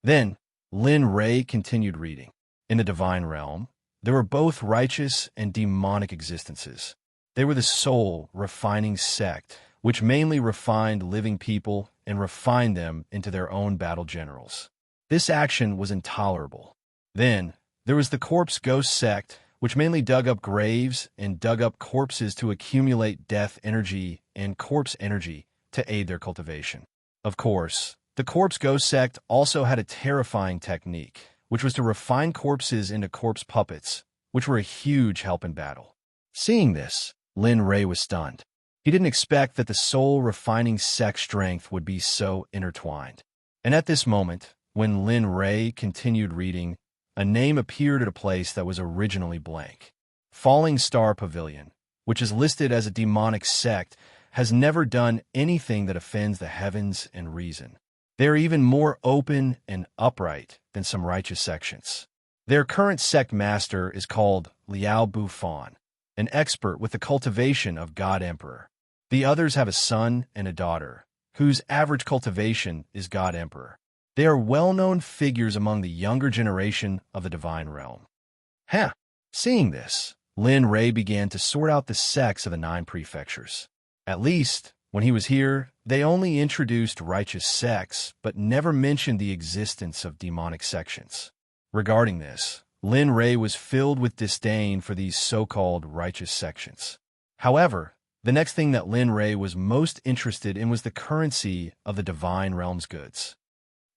Then, Lin Ray continued reading. In the Divine Realm, there were both righteous and demonic existences. They were the soul refining sect, which mainly refined living people and refined them into their own battle generals. This action was intolerable. Then, there was the corpse ghost sect, which mainly dug up graves and dug up corpses to accumulate death energy and corpse energy to aid their cultivation. Of course, the corpse ghost sect also had a terrifying technique, which was to refine corpses into corpse puppets, which were a huge help in battle. Seeing this, Lin Ray was stunned. He didn't expect that the soul-refining sect strength would be so intertwined. And at this moment, when Lin Ray continued reading, a name appeared at a place that was originally blank. Falling Star Pavilion, which is listed as a demonic sect, has never done anything that offends the heavens and reason. They are even more open and upright than some righteous sections. Their current sect master is called Liao Bufan, an expert with the cultivation of God Emperor. The others have a son and a daughter, whose average cultivation is God Emperor. They are well-known figures among the younger generation of the Divine Realm. Seeing this, Lin Ray began to sort out the sects of the 9 prefectures. At least, when he was here, they only introduced righteous sects, but never mentioned the existence of demonic sections. Regarding this, Lin Ray was filled with disdain for these so-called righteous sections. However, the next thing that Lin Ray was most interested in was the currency of the Divine Realm's goods.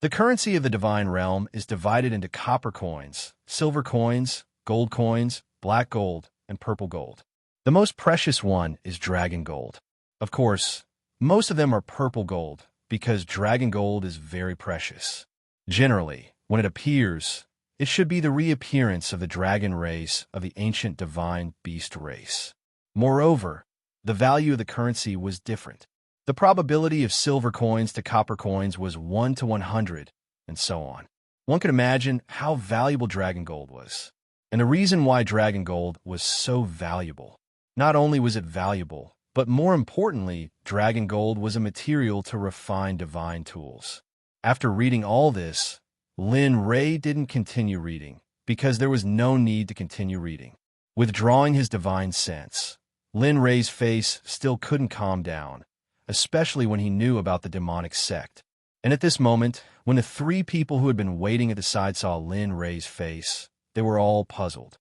The currency of the Divine Realm is divided into copper coins, silver coins, gold coins, black gold, and purple gold. The most precious one is dragon gold. Of course, most of them are purple gold because dragon gold is very precious. Generally, when it appears, it should be the reappearance of the dragon race of the ancient divine beast race. Moreover, the value of the currency was different. The probability of silver coins to copper coins was 1 to 100, and so on. One could imagine how valuable dragon gold was. And the reason why dragon gold was so valuable. Not only was it valuable, but more importantly, dragon gold was a material to refine divine tools. After reading all this, Lin Ray didn't continue reading, because there was no need to continue reading. Withdrawing his divine sense, Lin Ray's face still couldn't calm down. especially when he knew about the demonic sect. And at this moment, when the three people who had been waiting at the side saw Lin Ray's face, they were all puzzled.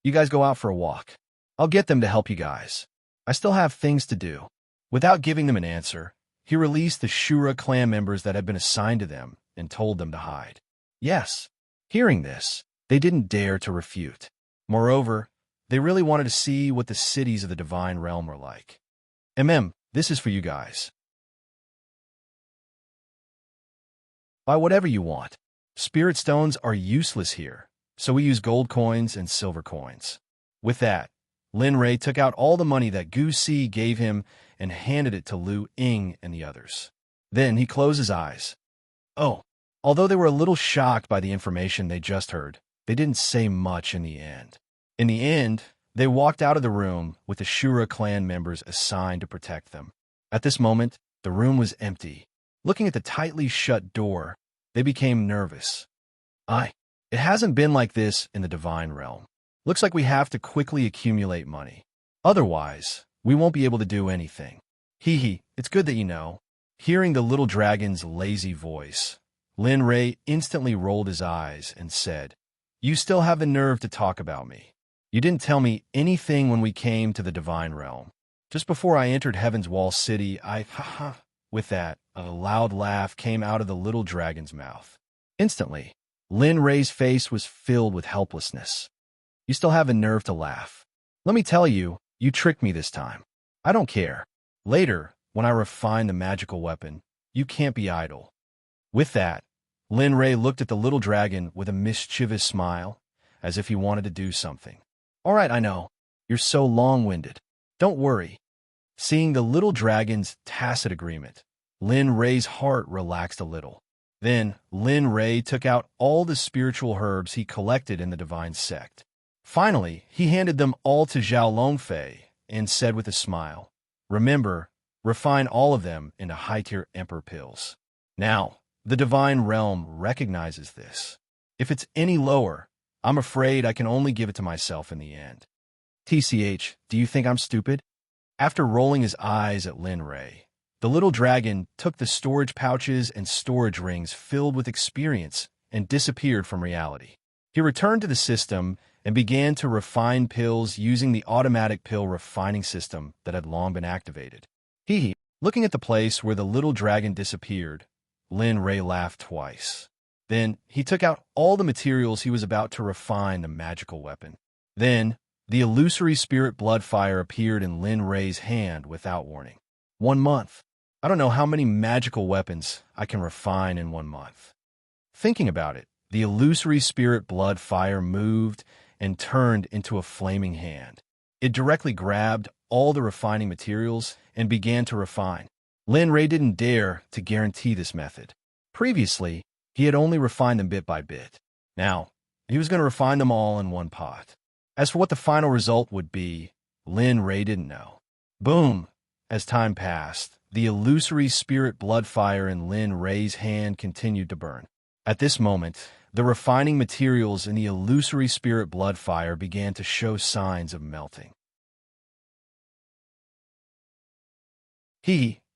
You guys go out for a walk. I'll get them to help you guys. I still have things to do. Without giving them an answer, he released the Shura clan members that had been assigned to them and told them to hide. Yes, hearing this, they didn't dare to refute. Moreover, they really wanted to see what the cities of the Divine Realm were like. This is for you guys. Buy whatever you want. Spirit stones are useless here, so we use gold coins and silver coins. With that, Lin Ray took out all the money that Gu Si gave him and handed it to Lu Ying and the others. Then he closed his eyes. Oh, although they were a little shocked by the information they just heard, they didn't say much in the end. In the end, they walked out of the room with the Shura clan members assigned to protect them. At this moment, the room was empty. Looking at the tightly shut door, they became nervous. It hasn't been like this in the Divine Realm. Looks like we have to quickly accumulate money. Otherwise, we won't be able to do anything. It's good that you know. Hearing the little dragon's lazy voice, Lin Ray instantly rolled his eyes and said, You still have the nerve to talk about me. You didn't tell me anything when we came to the Divine Realm. Just before I entered Heaven's Wall City, With that, a loud laugh came out of the little dragon's mouth. Instantly, Lin Ray's face was filled with helplessness. You still have the nerve to laugh. Let me tell you, you tricked me this time. I don't care. Later, when I refine the magical weapon, you can't be idle. With that, Lin Ray looked at the little dragon with a mischievous smile, as if he wanted to do something. All right, I know. You're so long-winded. Don't worry. Seeing the little dragon's tacit agreement, Lin Ray's heart relaxed a little. Then, Lin Ray took out all the spiritual herbs he collected in the Divine Sect. Finally, he handed them all to Zhao Longfei and said with a smile, Remember, refine all of them into high-tier emperor pills. Now, the Divine Realm recognizes this. If it's any lower, I'm afraid I can only give it to myself in the end. TCH, do you think I'm stupid? After rolling his eyes at Lin Ray, the little dragon took the storage pouches and storage rings filled with experience and disappeared from reality. He returned to the system and began to refine pills using the automatic pill refining system that had long been activated. Looking at the place where the little dragon disappeared, Lin Ray laughed twice. Then he took out all the materials he was about to refine the magical weapon. Then, the illusory spirit blood fire appeared in Lin Ray's hand without warning. 1 month. I don't know how many magical weapons I can refine in 1 month. Thinking about it, the illusory spirit blood fire moved and turned into a flaming hand. It directly grabbed all the refining materials and began to refine. Lin Ray didn't dare to guarantee this method. Previously, he had only refined them bit by bit. Now, he was going to refine them all in one pot. As for what the final result would be, Lin Ray didn't know. Boom! As time passed, the illusory spirit blood fire in Lin Ray's hand continued to burn. At this moment, the refining materials in the illusory spirit blood fire began to show signs of melting.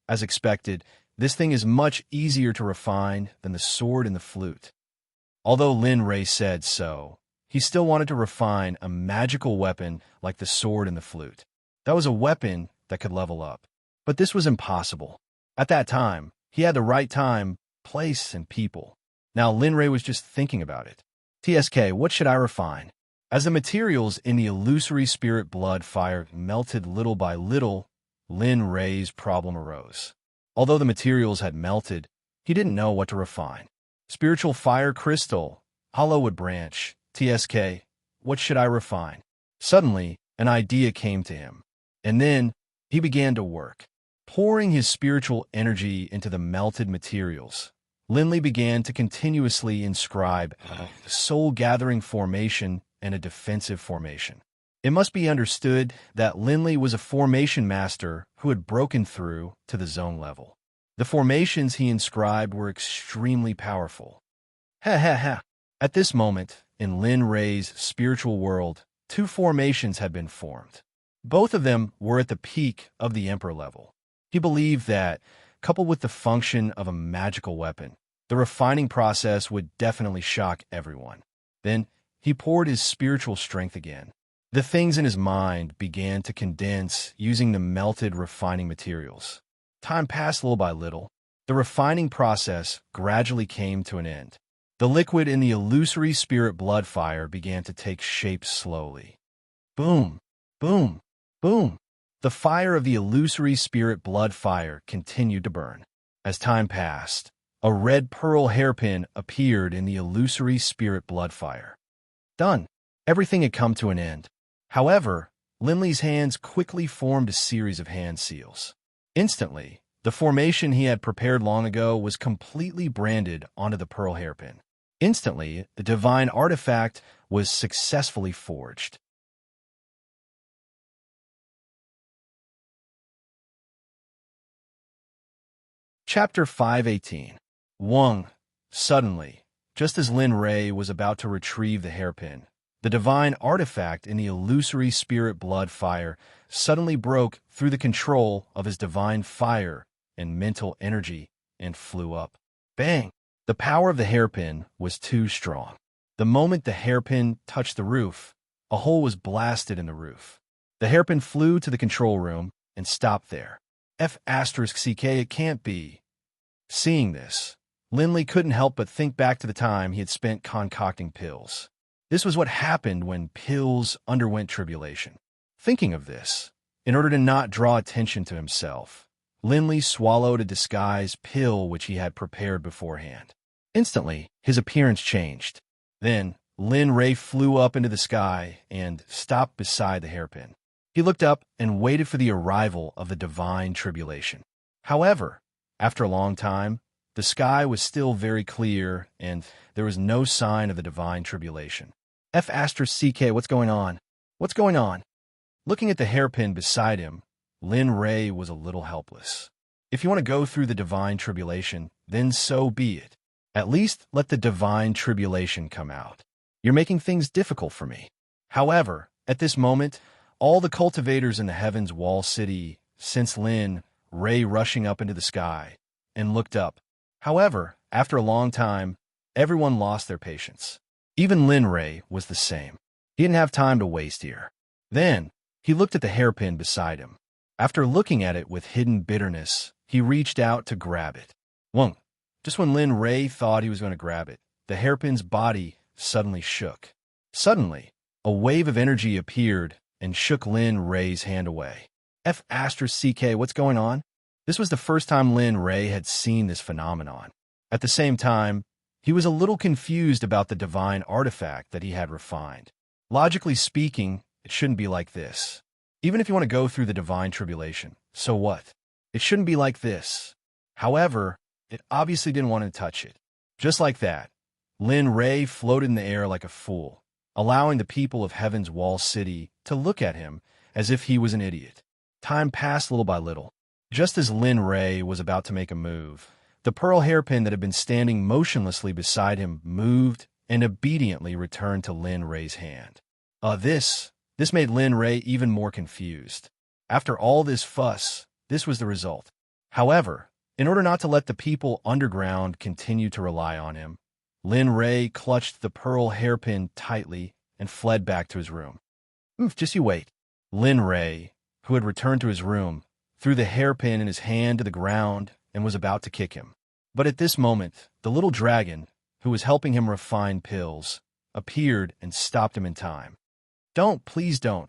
As expected, this thing is much easier to refine than the sword and the flute. Although Lin Ray said so, he still wanted to refine a magical weapon like the sword and the flute. That was a weapon that could level up. But this was impossible. At that time, he had the right time, place, and people. Now Lin Ray was just thinking about it. TSK, what should I refine? As the materials in the illusory spirit blood fire melted little by little, Lin Ray's problem arose. Although the materials had melted, he didn't know what to refine. Spiritual fire crystal, hollowwood branch, TSK, what should I refine? Suddenly, an idea came to him. And then, he began to work. Pouring his spiritual energy into the melted materials, Linley began to continuously inscribe a soul-gathering formation and a defensive formation. It must be understood that Linley was a formation master who had broken through to the zone level. The formations he inscribed were extremely powerful. At this moment, in Lin Ray's spiritual world, 2 formations had been formed. Both of them were at the peak of the Emperor level. He believed that, coupled with the function of a magical weapon, the refining process would definitely shock everyone. Then, he poured his spiritual strength again. The things in his mind began to condense using the melted refining materials. Time passed little by little. The refining process gradually came to an end. The liquid in the illusory spirit blood fire began to take shape slowly. Boom, boom, boom. The fire of the illusory spirit blood fire continued to burn. As time passed, a red pearl hairpin appeared in the illusory spirit blood fire. Done. Everything had come to an end. However, Linley's hands quickly formed a series of hand seals. Instantly, the formation he had prepared long ago was completely branded onto the pearl hairpin. Instantly, the divine artifact was successfully forged. Chapter 518. Wang. Suddenly, just as Lin Rei was about to retrieve the hairpin, the divine artifact in the illusory spirit blood fire suddenly broke through the control of his divine fire and mental energy and flew up. Bang! The power of the hairpin was too strong. The moment the hairpin touched the roof, a hole was blasted in the roof. The hairpin flew to the control room and stopped there. F***ck, it can't be. Seeing this, Linley couldn't help but think back to the time he had spent concocting pills. This was what happened when pills underwent tribulation. Thinking of this, in order to not draw attention to himself, Linley swallowed a disguise pill which he had prepared beforehand. Instantly, his appearance changed. Then, Lin Rei flew up into the sky and stopped beside the hairpin. He looked up and waited for the arrival of the divine tribulation. However, after a long time, the sky was still very clear and there was no sign of the divine tribulation. F***ck, what's going on? What's going on? Looking at the hairpin beside him, Lin Rei was a little helpless. If you want to go through the divine tribulation, then so be it. At least let the divine tribulation come out. You're making things difficult for me. However, at this moment, all the cultivators in the Heaven's Wall City sensed Lin Rei rushing up into the sky and looked up. However, after a long time, everyone lost their patience. Even Lin Rei was the same. He didn't have time to waste here. Then, he looked at the hairpin beside him. After looking at it with hidden bitterness, he reached out to grab it. Whoa! Just when Lin Rei thought he was going to grab it, the hairpin's body suddenly shook. Suddenly, a wave of energy appeared and shook Lin Rei's hand away. F***ck, what's going on? This was the first time Lin Rei had seen this phenomenon. At the same time, he was a little confused about the divine artifact that he had refined. Logically speaking, it shouldn't be like this. Even if you want to go through the divine tribulation, so what? It shouldn't be like this. However, it obviously didn't want to touch it. Just like that, Lin Rei floated in the air like a fool, allowing the people of Heaven's Wall City to look at him as if he was an idiot. Time passed little by little. Just as Lin Rei was about to make a move, the pearl hairpin that had been standing motionlessly beside him moved and obediently returned to Lin Rei's hand. This made Lin Rei even more confused. After all this fuss, this was the result. However, in order not to let the people underground continue to rely on him, Lin Rei clutched the pearl hairpin tightly and fled back to his room. Just you wait. Lin Rei, who had returned to his room, threw the hairpin in his hand to the ground and was about to kick him. But at this moment, the little dragon, who was helping him refine pills, appeared and stopped him in time. Don't, please don't.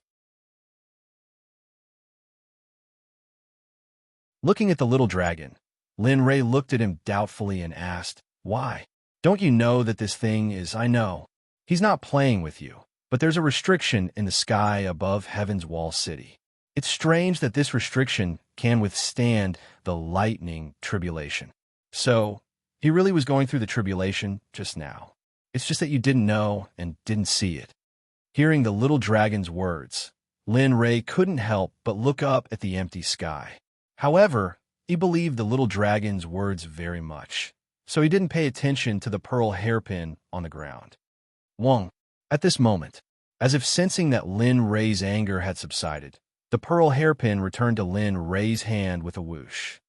Looking at the little dragon, Lin Rei looked at him doubtfully and asked, "Why? Don't you know that this thing is, I know. He's not playing with you, but there's a restriction in the sky above Heaven's Wall City. It's strange that this restriction can withstand the lightning tribulation. So, he really was going through the tribulation just now. It's just that you didn't know and didn't see it." Hearing the little dragon's words, Lin Rei couldn't help but look up at the empty sky. However, he believed the little dragon's words very much, so he didn't pay attention to the pearl hairpin on the ground. Wang, at this moment, as if sensing that Lin Rei's anger had subsided, The pearl hairpin returned to Lin Ray's hand with a whoosh.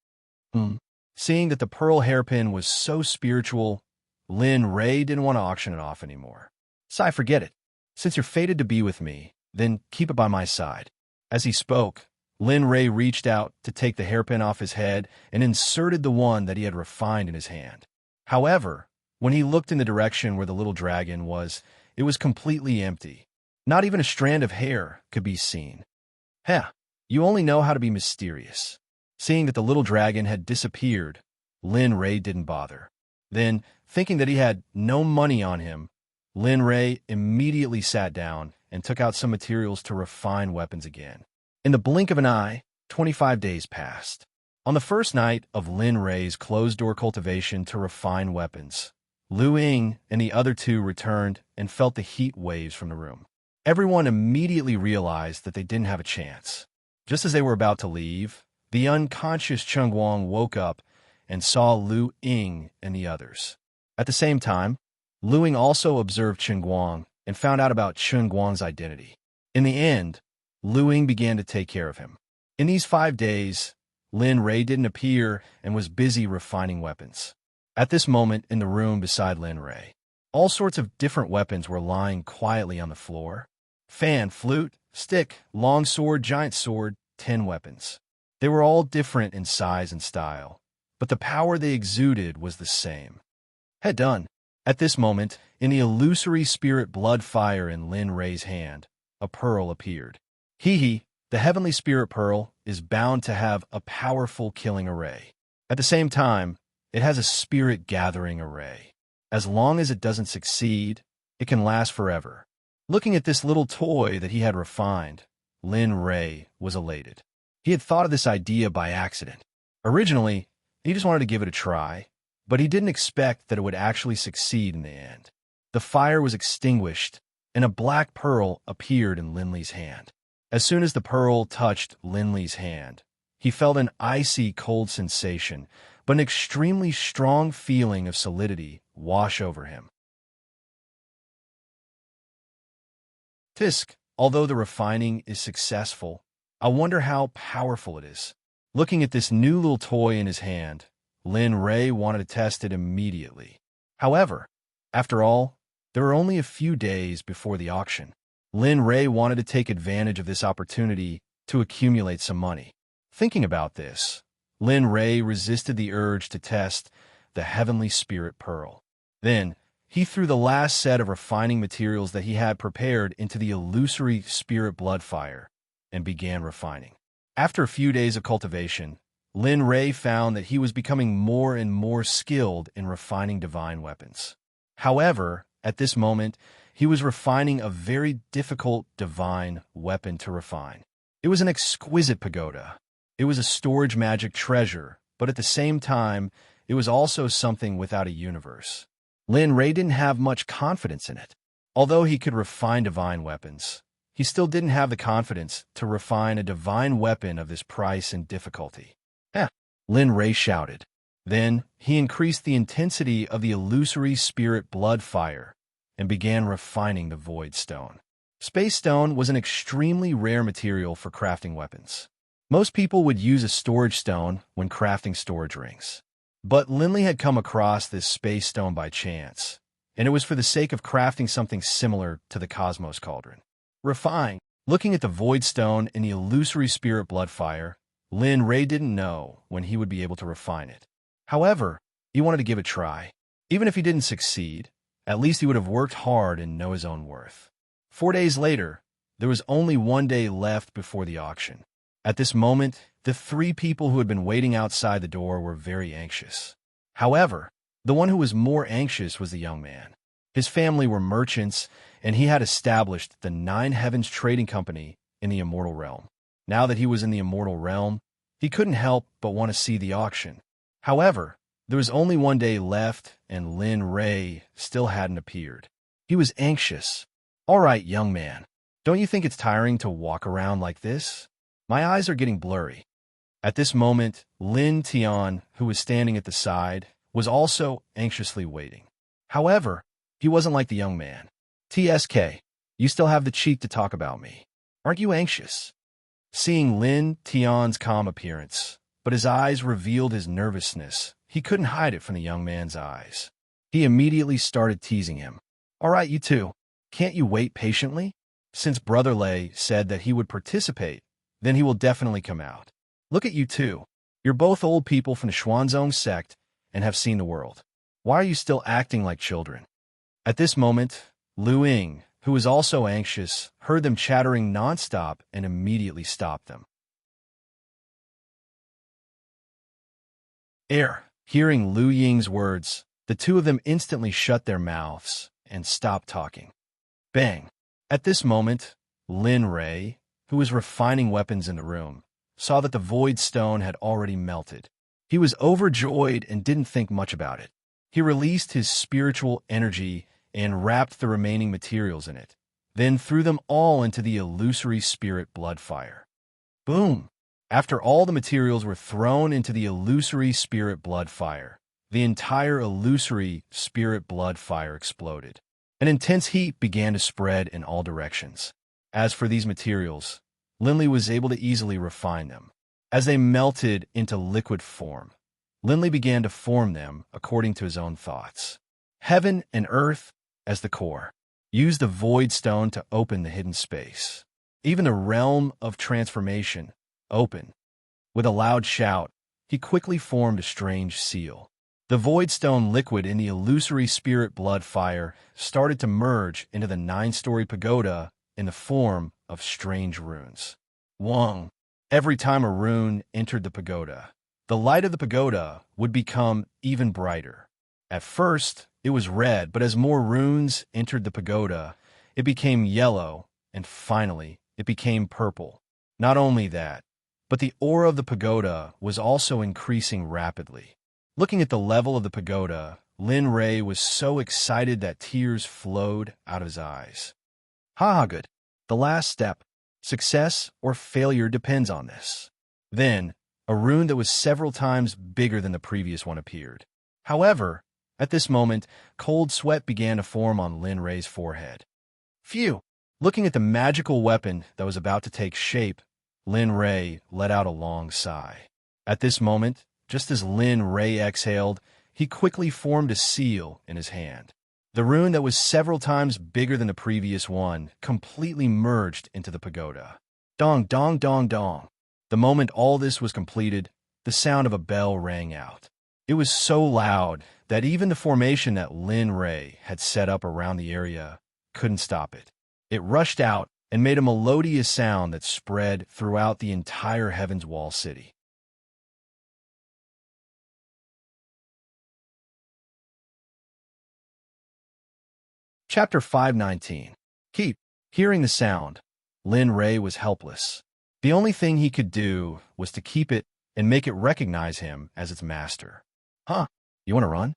Seeing that the pearl hairpin was so spiritual, Lin Ray didn't want to auction it off anymore. "Sai, forget it. Since you're fated to be with me, then keep it by my side." As he spoke, Lin Ray reached out to take the hairpin off his head and inserted the one that he had refined in his hand. However, when he looked in the direction where the little dragon was, it was completely empty. Not even a strand of hair could be seen. "Heh, you only know how to be mysterious." Seeing that the little dragon had disappeared, Lin Ray didn't bother. Then, thinking that he had no money on him, Lin Ray immediately sat down and took out some materials to refine weapons again. In the blink of an eye, 25 days passed. On the first night of Lin Ray's closed-door cultivation to refine weapons, Lu Ying and the other two returned and felt the heat waves from the room. Everyone immediately realized that they didn't have a chance. Just as they were about to leave, the unconscious Cheng Guang woke up and saw Lu Ying and the others. At the same time, Lu Ying also observed Cheng Guang and found out about Cheng Guang's identity. In the end, Lu Ying began to take care of him. In these 5 days, Lin Ray didn't appear and was busy refining weapons. At this moment, in the room beside Lin Ray, all sorts of different weapons were lying quietly on the floor. Fan, flute, stick, long sword, giant sword, 10 weapons. They were all different in size and style, but the power they exuded was the same. Had done. At this moment, in the illusory spirit blood fire in Lin Ray's hand, a pearl appeared. The heavenly spirit pearl is bound to have a powerful killing array. At the same time, it has a spirit gathering array. As long as it doesn't succeed, it can last forever. Looking at this little toy that he had refined, Lin Ray was elated. He had thought of this idea by accident. Originally, he just wanted to give it a try, but he didn't expect that it would actually succeed in the end. The fire was extinguished, and a black pearl appeared in Lin Li's hand. As soon as the pearl touched Lin Li's hand, he felt an icy cold sensation, but an extremely strong feeling of solidity wash over him. Tisk, although the refining is successful, I wonder how powerful it is. Looking at this new little toy in his hand, Lin Ray wanted to test it immediately. However, after all, there were only a few days before the auction. Lin Ray wanted to take advantage of this opportunity to accumulate some money. Thinking about this, Lin Ray resisted the urge to test the heavenly spirit pearl. Then, he threw the last set of refining materials that he had prepared into the illusory spirit blood fire and began refining. After a few days of cultivation, Lin Ray found that he was becoming more and more skilled in refining divine weapons. However, at this moment, he was refining a very difficult divine weapon to refine. It was an exquisite pagoda. It was a storage magic treasure, but at the same time, it was also something without a universe. Lin Ray didn't have much confidence in it. Although he could refine divine weapons, he still didn't have the confidence to refine a divine weapon of this price and difficulty. Lin Ray shouted. Then he increased the intensity of the illusory spirit blood fire and began refining the Void Stone. Space Stone was an extremely rare material for crafting weapons. Most people would use a storage stone when crafting storage rings. But Lin Li had come across this Space Stone by chance, and it was for the sake of crafting something similar to the Cosmos Cauldron. Refine. Looking at the Void Stone in the illusory spirit blood fire, Lin Ray didn't know when he would be able to refine it. However, he wanted to give it a try. Even if he didn't succeed, at least he would have worked hard and know his own worth. 4 days later, there was only 1 day left before the auction. At this moment, the 3 people who had been waiting outside the door were very anxious. However, the one who was more anxious was the young man. His family were merchants, and he had established the 9 Heavens Trading Company in the Immortal Realm. Now that he was in the Immortal Realm, he couldn't help but want to see the auction. However, there was only 1 day left, and Lin Ray still hadn't appeared. He was anxious. "All right, young man, don't you think it's tiring to walk around like this? My eyes are getting blurry." At this moment, Lin Tian, who was standing at the side, was also anxiously waiting. However, he wasn't like the young man. "TSK, you still have the cheek to talk about me. Aren't you anxious?" seeing Lin Tian's calm appearance, but his eyes revealed his nervousness. He couldn't hide it from the young man's eyes. He immediately started teasing him. "All right, you two. Can't you wait patiently? Since Brother Lei said that he would participate, then he will definitely come out. Look at you two. You're both old people from the Xuanzong Sect and have seen the world. Why are you still acting like children?" At this moment, Lu Ying, who was also anxious, heard them chattering nonstop and immediately stopped them. Hearing Lu Ying's words, the two of them instantly shut their mouths and stopped talking. Bang! At this moment, Lin Rei, who was refining weapons in the room, saw that the void stone had already melted. He was overjoyed and didn't think much about it. He released his spiritual energy and wrapped the remaining materials in it, then threw them all into the illusory spirit blood fire. Boom! After all the materials were thrown into the illusory spirit blood fire, the entire illusory spirit blood fire exploded. An intense heat began to spread in all directions. As for these materials, Linley was able to easily refine them. As they melted into liquid form, Linley began to form them according to his own thoughts. Heaven and earth as the core. Use the void stone to open the hidden space. Even the realm of transformation open. With a loud shout, he quickly formed a strange seal. The void stone liquid in the illusory spirit blood fire started to merge into the 9-story pagoda in the form of strange runes. Wong. Every time a rune entered the pagoda, the light of the pagoda would become even brighter. At first, it was red, but as more runes entered the pagoda, it became yellow, and finally, it became purple. Not only that, but the aura of the pagoda was also increasing rapidly. Looking at the level of the pagoda, Lin Rei was so excited that tears flowed out of his eyes. Good. The last step. Success or failure depends on this. Then, a rune that was several times bigger than the previous one appeared. However, at this moment, cold sweat began to form on Lin Rei's forehead. Phew! Looking at the magical weapon that was about to take shape, Lin Rei let out a long sigh. At this moment, just as Lin Rei exhaled, he quickly formed a seal in his hand. The rune that was several times bigger than the previous one completely merged into the pagoda. Dong, dong, dong, dong. The moment all this was completed, the sound of a bell rang out. It was so loud that even the formation that Lin Rei had set up around the area couldn't stop it. It rushed out and made a melodious sound that spread throughout the entire Heaven's Wall city. Chapter 519. Keep. Hearing the sound, Lin Rei was helpless. The only thing he could do was to keep it and make it recognize him as its master. You want to run?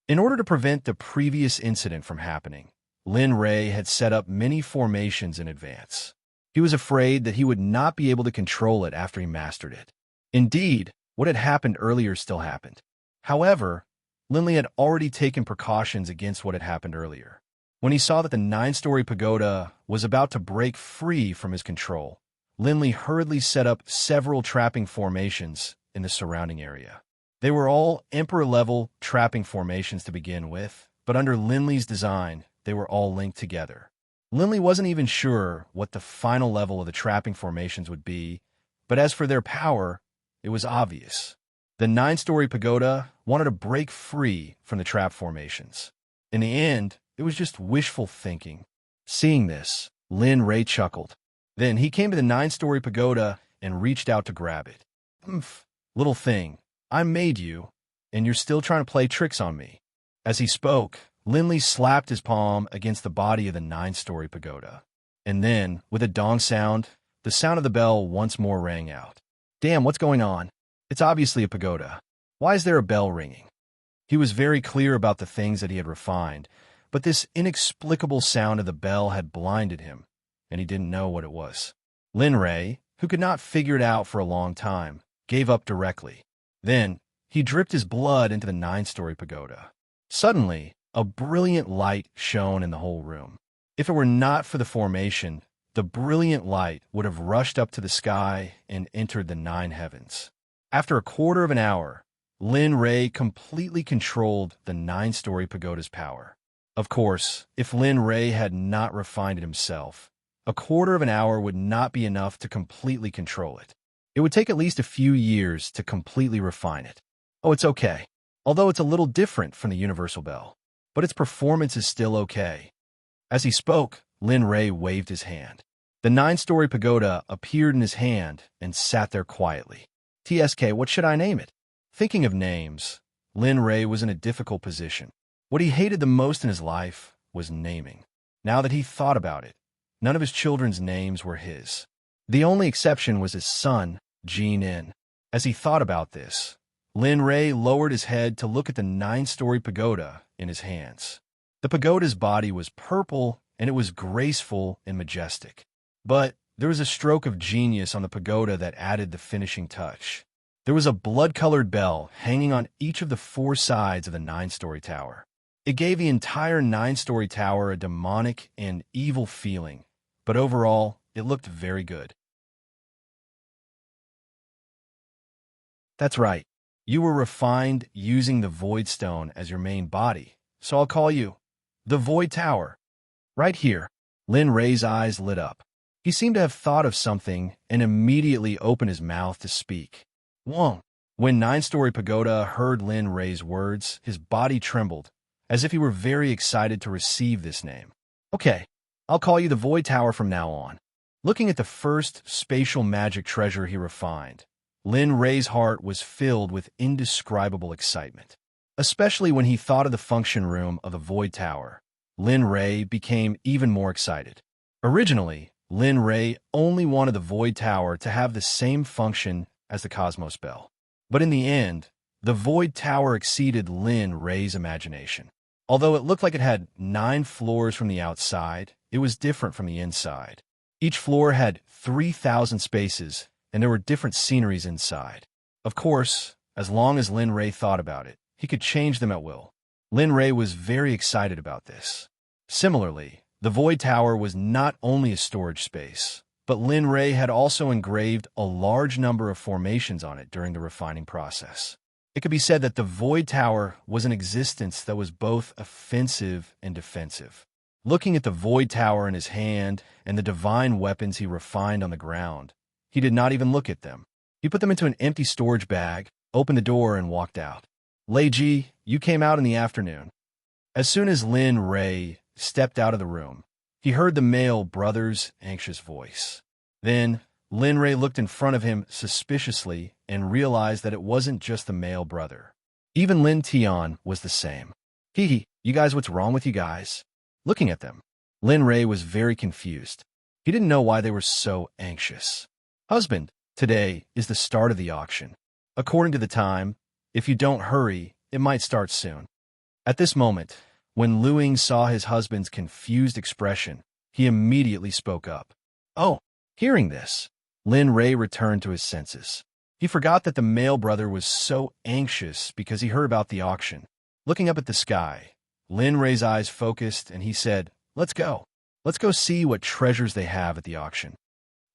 In order to prevent the previous incident from happening, Lin Rei had set up many formations in advance. He was afraid that he would not be able to control it after he mastered it. Indeed, what had happened earlier still happened. However, Linley had already taken precautions against what had happened earlier. When he saw that the 9-story pagoda was about to break free from his control, Linley hurriedly set up several trapping formations in the surrounding area. They were all Emperor-level trapping formations to begin with, but under Linley's design, they were all linked together. Linley wasn't even sure what the final level of the trapping formations would be, but as for their power, it was obvious. The 9-story pagoda wanted to break free from the trap formations. In the end, it was just wishful thinking. Seeing this, Lin Rei chuckled. Then he came to the 9-story pagoda and reached out to grab it. Little thing, I made you, and you're still trying to play tricks on me. As he spoke, Linley slapped his palm against the body of the 9-story pagoda. And then, with a dong sound, the sound of the bell once more rang out. Damn, what's going on? It's obviously a pagoda. Why is there a bell ringing? He was very clear about the things that he had refined, but this inexplicable sound of the bell had blinded him, and he didn't know what it was. Lin Rei, who could not figure it out for a long time, gave up directly. Then, he dripped his blood into the 9-story pagoda. Suddenly, a brilliant light shone in the whole room. If it were not for the formation, the brilliant light would have rushed up to the sky and entered the 9 heavens. After a quarter of an hour, Lin Rei completely controlled the 9-story pagoda's power. Of course, if Lin Rei had not refined it himself, a quarter of an hour would not be enough to completely control it. It would take at least a few years to completely refine it. Oh, it's okay. Although it's a little different from the universal bell, but its performance is still okay. As he spoke, Lin Rei waved his hand. The 9-story pagoda appeared in his hand and sat there quietly. TSK, what should I name it? Thinking of names, Lin Rei was in a difficult position. What he hated the most in his life was naming. Now that he thought about it, none of his children's names were his. The only exception was his son, Jin. As he thought about this, Lin Rei lowered his head to look at the 9-story pagoda in his hands. The pagoda's body was purple, and it was graceful and majestic. But there was a stroke of genius on the pagoda that added the finishing touch. There was a blood-colored bell hanging on each of the 4 sides of the 9-story tower. It gave the entire 9-story tower a demonic and evil feeling, but overall, it looked very good. That's right. You were refined using the Void Stone as your main body, so I'll call you the Void Tower. Right here, Lin Rei's eyes lit up. He seemed to have thought of something and immediately opened his mouth to speak. Whoa! When 9-story pagoda heard Lin Rei's words, his body trembled, as if he were very excited to receive this name. Okay, I'll call you the Void Tower from now on. Looking at the first spatial magic treasure he refined, Lin Rei's heart was filled with indescribable excitement. Especially when he thought of the function room of the Void Tower, Lin Rei became even more excited. Originally, Lin Rei only wanted the Void Tower to have the same function as the Cosmos Bell. But in the end, the Void Tower exceeded Lin Rei's imagination. Although it looked like it had 9 floors from the outside, it was different from the inside. Each floor had 3,000 spaces, and there were different sceneries inside. Of course, as long as Lin Rei thought about it, he could change them at will. Lin Rei was very excited about this. Similarly, the Void Tower was not only a storage space, but Lin Rei had also engraved a large number of formations on it during the refining process. It could be said that the Void Tower was an existence that was both offensive and defensive. Looking at the Void Tower in his hand and the divine weapons he refined on the ground, he did not even look at them. He put them into an empty storage bag, opened the door, and walked out. Lei Ji, you came out in the afternoon. As soon as Lin Rei stepped out of the room, he heard the male brother's anxious voice. Then, Lin Rei looked in front of him suspiciously and realized that it wasn't just the male brother. Even Lin Tian was the same. Hee, you guys, what's wrong with you guys? Looking at them, Lin Rei was very confused. He didn't know why they were so anxious. Husband, today is the start of the auction. According to the time, if you don't hurry, it might start soon. At this moment, when Luing saw his husband's confused expression, he immediately spoke up. Oh, hearing this, Lin Rei returned to his senses. He forgot that the male brother was so anxious because he heard about the auction. Looking up at the sky, Lin Rei's eyes focused and he said, Let's go. Let's go see what treasures they have at the auction.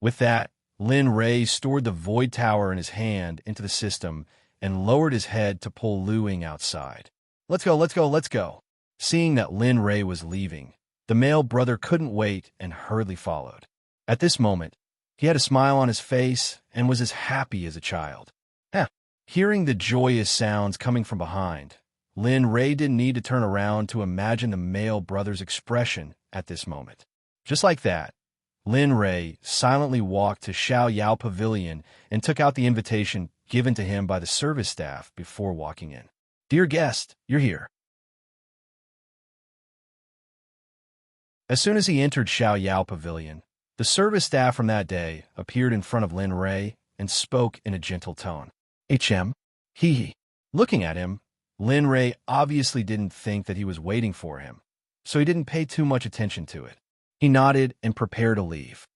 With that, Lin Rei stored the Void Tower in his hand into the system and lowered his head to pull Luing outside. Let's go, let's go, let's go. Seeing that Lin Rei was leaving, the male brother couldn't wait and hurriedly followed. At this moment, he had a smile on his face and was as happy as a child. Hearing the joyous sounds coming from behind, Lin Rei didn't need to turn around to imagine the male brother's expression at this moment. Just like that, Lin Rei silently walked to Xiao Yao Pavilion and took out the invitation given to him by the service staff before walking in. Dear guest, you're here. As soon as he entered Xiao Yao Pavilion, the service staff from that day appeared in front of Lin Rei and spoke in a gentle tone. HM? Hee. Looking at him, Lin Rei obviously didn't think that he was waiting for him, so he didn't pay too much attention to it. He nodded and prepared to leave.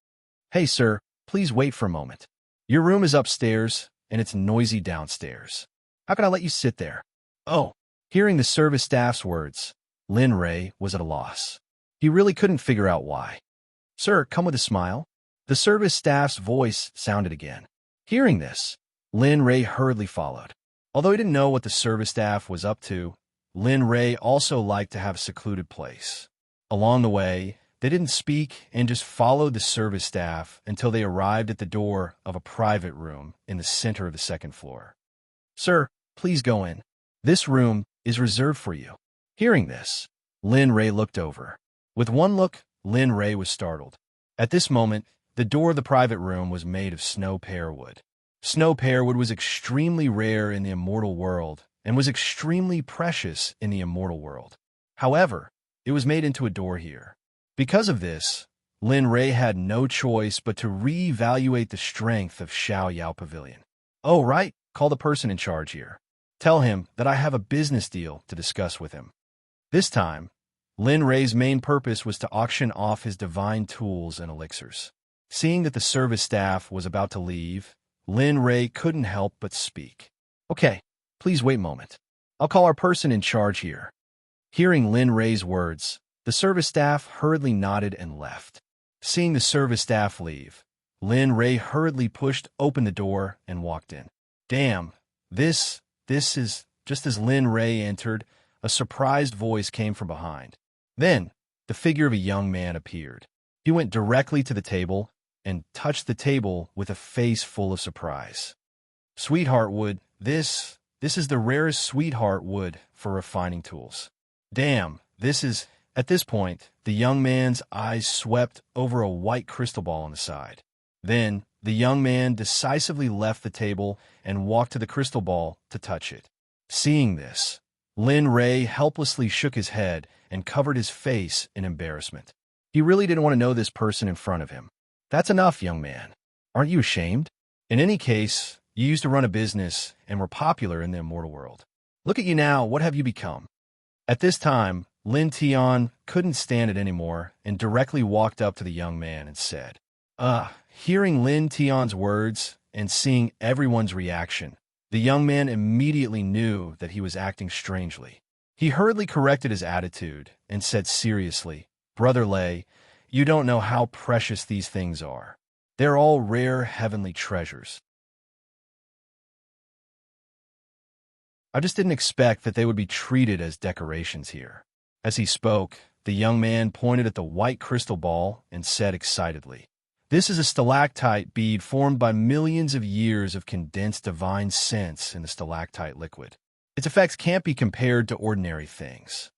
Hey, sir, please wait for a moment. Your room is upstairs, and it's noisy downstairs. How can I let you sit there? Oh, hearing the service staff's words, Lin Rei was at a loss. He really couldn't figure out why. Sir, come with a smile. The service staff's voice sounded again. Hearing this, Lin Ray hurriedly followed. Although he didn't know what the service staff was up to, Lin Ray also liked to have a secluded place. Along the way, they didn't speak and just followed the service staff until they arrived at the door of a private room in the center of the second floor. Sir, please go in. This room is reserved for you. Hearing this, Lin Ray looked over. With one look, Lin Ray was startled. At this moment, the door of the private room was made of snow pear wood. Snow pear wood was extremely rare in the immortal world and was extremely precious in the immortal world. However, it was made into a door here. Because of this, Lin Ray had no choice but to reevaluate the strength of Xiao Yao Pavilion. Oh, right, call the person in charge here. Tell him that I have a business deal to discuss with him. This time, Lin Ray's main purpose was to auction off his divine tools and elixirs. Seeing that the service staff was about to leave, Lin Ray couldn't help but speak. Okay, please wait a moment. I'll call our person in charge here. Hearing Lin Ray's words, the service staff hurriedly nodded and left. Seeing the service staff leave, Lin Ray hurriedly pushed open the door and walked in. Damn, this is... Just as Lin Ray entered, a surprised voice came from behind. Then, the figure of a young man appeared. He went directly to the table and touched the table with a face full of surprise. Sweetheart wood, this is the rarest sweetheart wood for refining tools. Damn, this is... At this point, the young man's eyes swept over a white crystal ball on the side. Then, the young man decisively left the table and walked to the crystal ball to touch it. Seeing this, Lin Ray helplessly shook his head and covered his face in embarrassment. He really didn't want to know this person in front of him. That's enough, young man. Aren't you ashamed? In any case, you used to run a business and were popular in the immortal world. Look at you now, what have you become? At this time, Lin Tian couldn't stand it anymore and directly walked up to the young man and said, Hearing Lin Tian's words and seeing everyone's reaction, the young man immediately knew that he was acting strangely. He hurriedly corrected his attitude and said seriously, Brother Lei, you don't know how precious these things are. They're all rare heavenly treasures. I just didn't expect that they would be treated as decorations here. As he spoke, the young man pointed at the white crystal ball and said excitedly, This is a stalactite bead formed by millions of years of condensed divine sense in the stalactite liquid. Its effects can't be compared to ordinary things.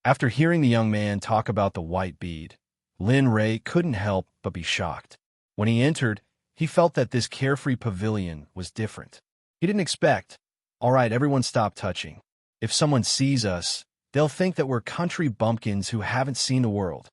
After hearing the young man talk about the white bead, Lin Ray couldn't help but be shocked. When he entered, he felt that this carefree pavilion was different. He didn't expect, All right, everyone stop touching. If someone sees us, they'll think that we're country bumpkins who haven't seen the world.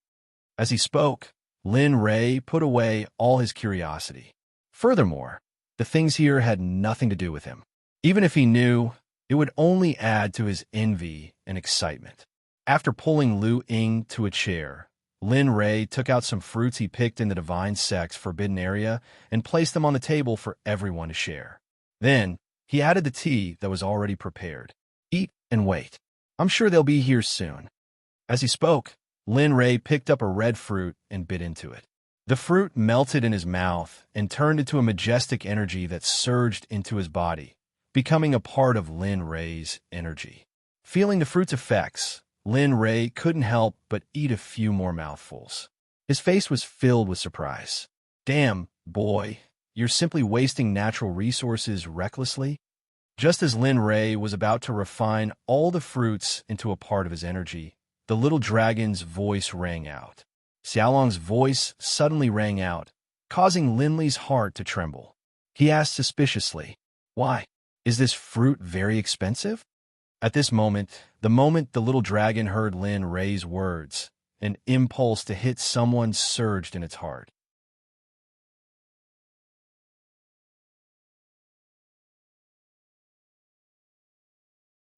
As he spoke, Lin Ray put away all his curiosity. Furthermore, the things here had nothing to do with him. Even if he knew, it would only add to his envy and excitement. After pulling Lu Ying to a chair, Lin Ray took out some fruits he picked in the Divine Sect's forbidden area and placed them on the table for everyone to share. Then, he added the tea that was already prepared. Eat and wait. I'm sure they'll be here soon. As he spoke, Lin Ray picked up a red fruit and bit into it. The fruit melted in his mouth and turned into a majestic energy that surged into his body, becoming a part of Lin Ray's energy. Feeling the fruit's effects, Lin Ray couldn't help but eat a few more mouthfuls. His face was filled with surprise. Damn, boy, you're simply wasting natural resources recklessly? Just as Lin Ray was about to refine all the fruits into a part of his energy, the little dragon's voice rang out. Xiaolong's voice suddenly rang out, causing Lin Li's heart to tremble. He asked suspiciously, Why? Is this fruit very expensive? At this moment, the little dragon heard Lin Ray's words, an impulse to hit someone surged in its heart.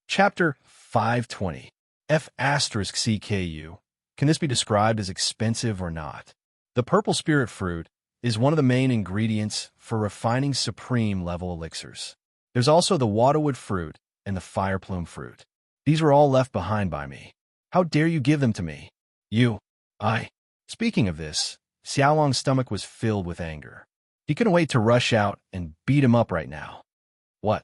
Chapter 520. F***CKU. Can this be described as expensive or not? The purple spirit fruit is one of the main ingredients for refining supreme level elixirs. There's also the waterwood fruit and the fire plume fruit. These were all left behind by me. How dare you give them to me? I. Speaking of this, Xiaolong's stomach was filled with anger. He couldn't wait to rush out and beat him up right now. What?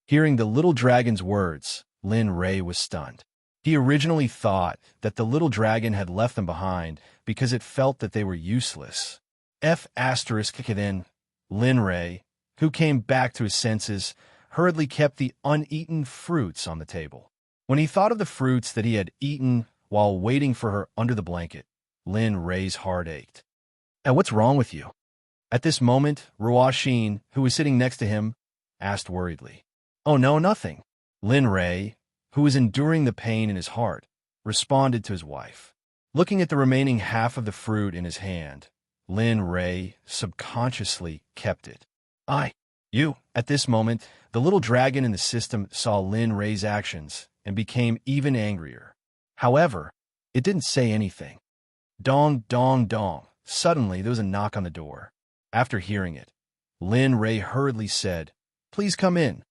Hearing the little dragon's words, Lin Rei was stunned. He originally thought that the little dragon had left them behind because it felt that they were useless. Then, Lin Rei, who came back to his senses, hurriedly kept the uneaten fruits on the table. When he thought of the fruits that he had eaten while waiting for her under the blanket, Lin Rei's heart ached. And what's wrong with you? At this moment, Ruoxin, who was sitting next to him, asked worriedly. Oh no, nothing. Lin Rei, who was enduring the pain in his heart, responded to his wife. Looking at the remaining half of the fruit in his hand, Lin Rei subconsciously kept it. You. At this moment, the little dragon in the system saw Lin Rei's actions and became even angrier. However, it didn't say anything. Dong, dong, dong. Suddenly, there was a knock on the door. After hearing it, Lin Rei hurriedly said, Please come in.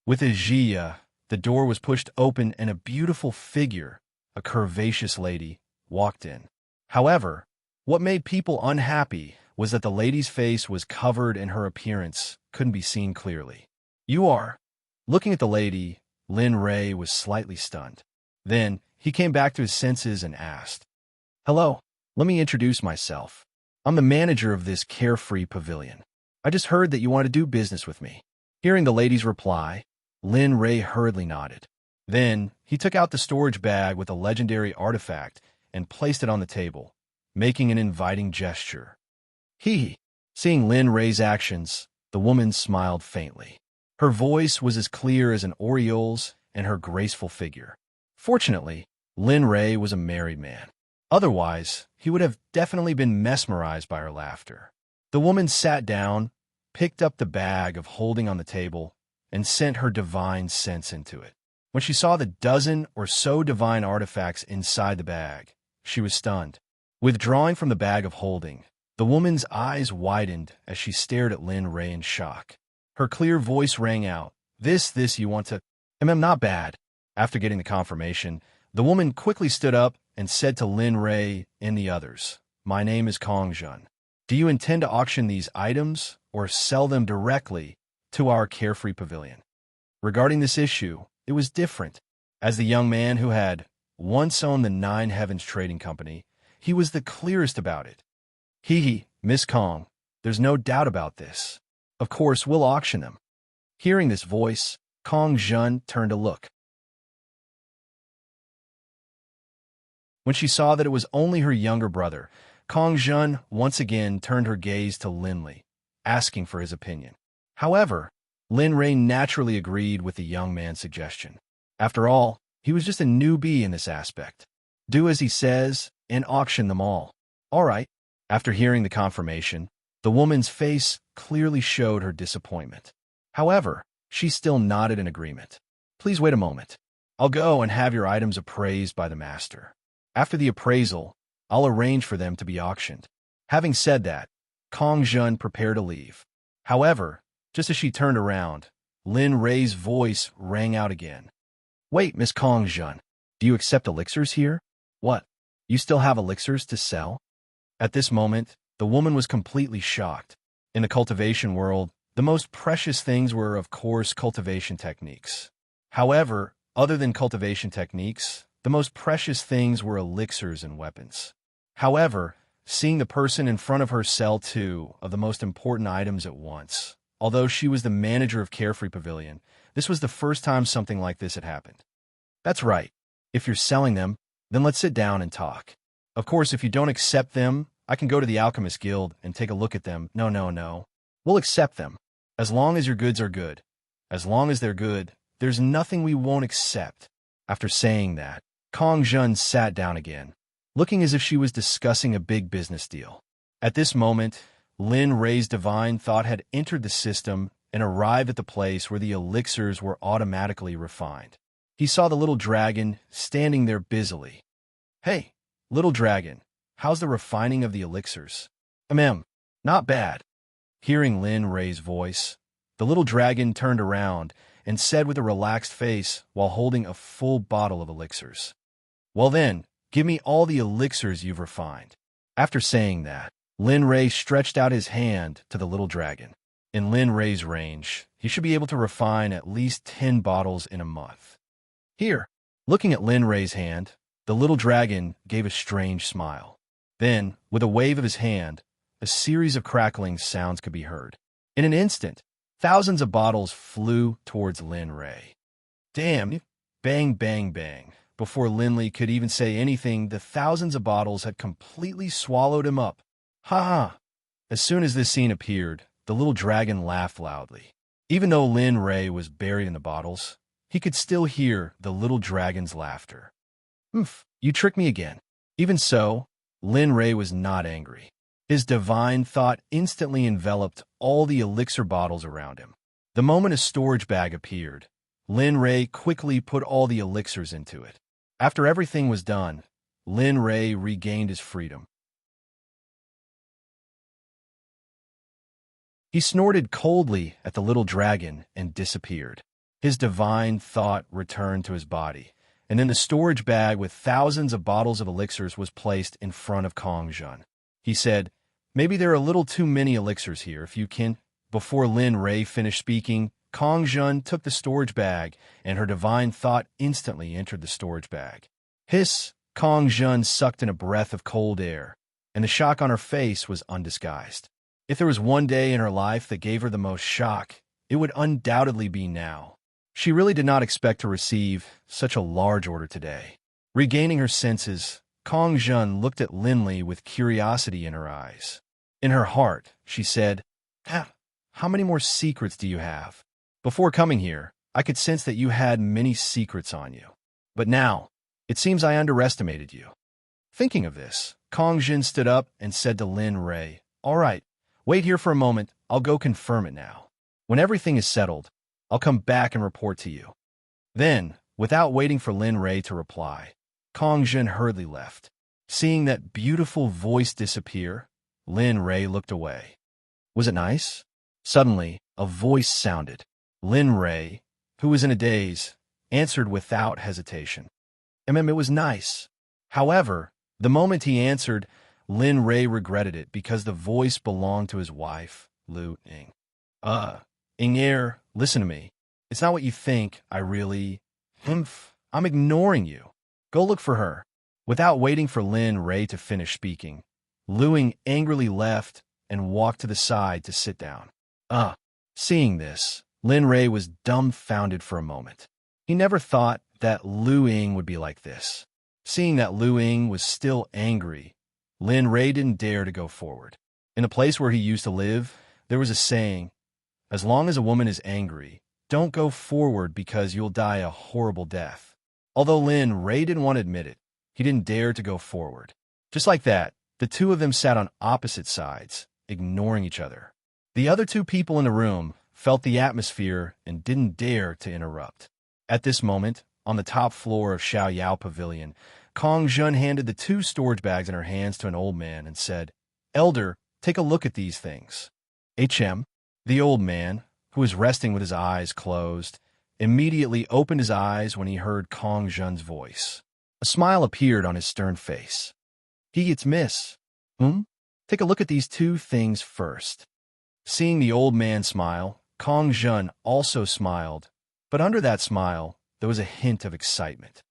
With a Jia, the door was pushed open and a beautiful figure, a curvaceous lady, walked in. However, what made people unhappy was that the lady's face was covered and her appearance couldn't be seen clearly. You are. Looking at the lady, Lin Rei was slightly stunned. Then, he came back to his senses and asked, Hello, let me introduce myself. I'm the manager of this carefree pavilion. I just heard that you want to do business with me. Hearing the lady's reply, Lin Rei hurriedly nodded. Then, he took out the storage bag with a legendary artifact and placed it on the table, making an inviting gesture. Seeing Lin Rei's actions, the woman smiled faintly. Her voice was as clear as an oriole's and her graceful figure. Fortunately, Lin Rei was a married man. Otherwise, he would have definitely been mesmerized by her laughter. The woman sat down, picked up the bag of holding on the table, and sent her divine sense into it. When she saw the dozen or so divine artifacts inside the bag, she was stunned. Withdrawing from the bag of holding, the woman's eyes widened as she stared at Lin Rei in shock. Her clear voice rang out, This you want to— not bad. After getting the confirmation, the woman quickly stood up and said to Lin Rei and the others, My name is Kong Zhen. Do you intend to auction these items or sell them directly to our carefree pavilion? Regarding this issue, it was different. As the young man who had once owned the Nine Heavens Trading Company, he was the clearest about it. Miss Kong, there's no doubt about this. Of course, we'll auction them. Hearing this voice, Kong Zhen turned to look. When she saw that it was only her younger brother, Kong Zhen once again turned her gaze to Lin Li, asking for his opinion. However, Lin Rei naturally agreed with the young man's suggestion. After all, he was just a newbie in this aspect. Do as he says and auction them all. All right. After hearing the confirmation, the woman's face clearly showed her disappointment. However, she still nodded in agreement. Please wait a moment. I'll go and have your items appraised by the master. After the appraisal, I'll arrange for them to be auctioned. Having said that, Kong Zhen prepared to leave. However, just as she turned around, Lin Rei's voice rang out again. Wait, Miss Kong Zhen, do you accept elixirs here? What? You still have elixirs to sell? At this moment, the woman was completely shocked. In the cultivation world, the most precious things were, of course, cultivation techniques. However, other than cultivation techniques, the most precious things were elixirs and weapons. However, seeing the person in front of her sell two of the most important items at once, although she was the manager of Carefree Pavilion, this was the first time something like this had happened. That's right. If you're selling them, then let's sit down and talk. Of course, if you don't accept them, I can go to the Alchemist Guild and take a look at them. No. We'll accept them. As long as your goods are good. As long as they're good, there's nothing we won't accept. After saying that, Kong Zhen sat down again, looking as if she was discussing a big business deal. At this moment, Lin Rei's divine thought had entered the system and arrived at the place where the elixirs were automatically refined. He saw the little dragon standing there busily. Hey, little dragon, how's the refining of the elixirs? Not bad. Hearing Lin Rei's voice, the little dragon turned around and said with a relaxed face while holding a full bottle of elixirs. Well then, give me all the elixirs you've refined. After saying that, Lin Rei stretched out his hand to the little dragon. In Lin Rei's range, he should be able to refine at least 10 bottles in a month. Here, looking at Lin Rei's hand, the little dragon gave a strange smile. Then, with a wave of his hand, a series of crackling sounds could be heard. In an instant, thousands of bottles flew towards Lin Rei. Damn! Bang, bang, bang. Before Linley could even say anything, the thousands of bottles had completely swallowed him up. Ha ha! As soon as this scene appeared, the little dragon laughed loudly. Even though Lin Rei was buried in the bottles, he could still hear the little dragon's laughter. Oof, you tricked me again. Even so, Lin Rei was not angry. His divine thought instantly enveloped all the elixir bottles around him. The moment a storage bag appeared, Lin Rei quickly put all the elixirs into it. After everything was done, Lin Rei regained his freedom. He snorted coldly at the little dragon and disappeared. His divine thought returned to his body, and then the storage bag with thousands of bottles of elixirs was placed in front of Kong Jun. He said, "Maybe there are a little too many elixirs here, if you can." Before Lin Rei finished speaking, Kong Jun took the storage bag, and her divine thought instantly entered the storage bag. Hiss! Kong Jun sucked in a breath of cold air, and the shock on her face was undisguised. If there was one day in her life that gave her the most shock, it would undoubtedly be now. She really did not expect to receive such a large order today. Regaining her senses, Kong Jun looked at Linley with curiosity in her eyes. In her heart, she said, How many more secrets do you have? Before coming here, I could sense that you had many secrets on you. But now, it seems I underestimated you." Thinking of this, Kong Jun stood up and said to Lin Rei, "All right, wait here for a moment. I'll go confirm it now. When everything is settled, I'll come back and report to you." Then, without waiting for Lin Rei to reply, Kong Jun hurriedly left. Seeing that beautiful voice disappear, Lin Rei looked away. Was it nice? Suddenly, a voice sounded. Lin Rei, who was in a daze, answered without hesitation. It was nice. However, the moment he answered, Lin Rei regretted it because the voice belonged to his wife, Lu Ying. Ying, listen to me. It's not what you think. I'm ignoring you. Go look for her." Without waiting for Lin Rei to finish speaking, Lu Ying angrily left and walked to the side to sit down. Seeing this, Lin Rei was dumbfounded for a moment. He never thought that Lu Ying would be like this. Seeing that Lu Ying was still angry, Lin Rei didn't dare to go forward. In a place where he used to live, there was a saying, "As long as a woman is angry, don't go forward because you'll die a horrible death." Although Lin Rei didn't want to admit it, he didn't dare to go forward. Just like that, the two of them sat on opposite sides, ignoring each other. The other two people in the room felt the atmosphere and didn't dare to interrupt. At this moment, on the top floor of Xiao Yao Pavilion, Kong Jun handed the 2 storage bags in her hands to an old man and said, "Elder, take a look at these things." The old man, who was resting with his eyes closed, immediately opened his eyes when he heard Kong Jun's voice. A smile appeared on his stern face. "It's Miss. Take a look at these 2 things first." Seeing the old man smile, Kong Jun also smiled, but under that smile, there was a hint of excitement.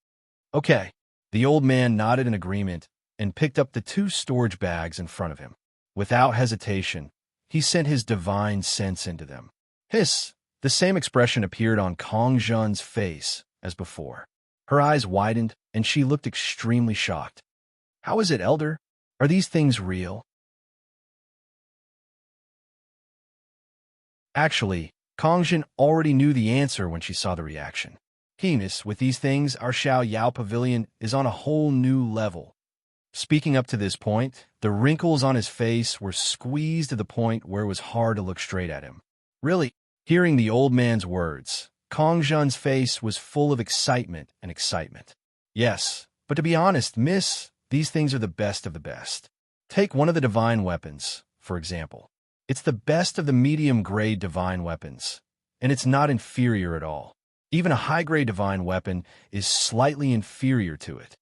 "Okay." The old man nodded in agreement and picked up the 2 storage bags in front of him. Without hesitation, he sent his divine sense into them. Hiss! The same expression appeared on Kong Jun's face as before. Her eyes widened, and she looked extremely shocked. "How is it, Elder? Are these things real?" Actually, Kong Jun already knew the answer when she saw the reaction. With these things, our Xiao Yao Pavilion is on a whole new level. Speaking up to this point, the wrinkles on his face were squeezed to the point where it was hard to look straight at him. Really, hearing the old man's words, Kong Jun's face was full of excitement and excitement. "Yes, but to be honest, miss, these things are the best of the best. Take one of the divine weapons, for example. It's the best of the medium-grade divine weapons, and it's not inferior at all. Even a high-grade divine weapon is slightly inferior to it."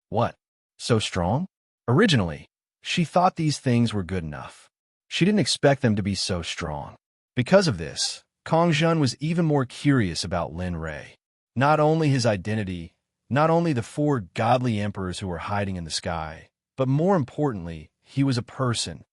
"What? So strong?" Originally, She thought these things were good enough. She didn't expect them to be so strong. Because of this, Kong Jun was even more curious about Lin Rei. Not only his identity, not only the 4 godly emperors who were hiding in the sky, but more importantly, he was a person.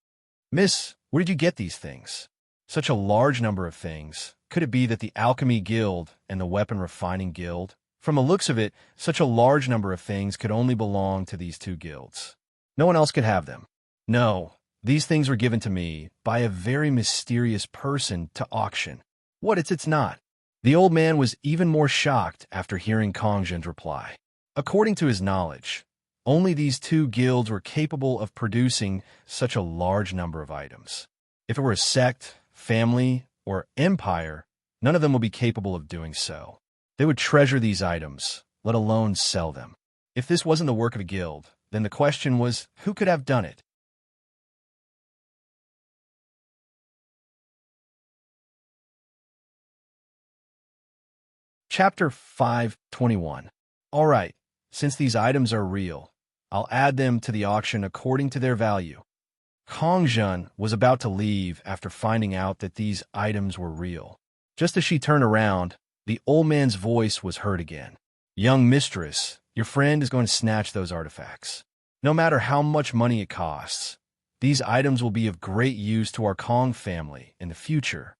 Miss, where did you get these things? Such a large number of things. Could it be that the Alchemy Guild and the Weapon Refining Guild? From the looks of it, such a large number of things could only belong to these 2 guilds. No one else could have them. No, these things were given to me by a very mysterious person to auction. What it's not. The old man was even more shocked after hearing Kong Jun's reply. According to his knowledge, only these 2 guilds were capable of producing such a large number of items. If it were a sect, family, or empire, none of them would be capable of doing so. They would treasure these items, let alone sell them. If this wasn't the work of a guild, then the question was, who could have done it? Chapter 5:21. All right, since these items are real, I'll add them to the auction according to their value. Kong Jun was about to leave after finding out that these items were real. Just as she turned around, the old man's voice was heard again. Young mistress, your friend is going to snatch those artifacts. No matter how much money it costs, these items will be of great use to our Kong family in the future.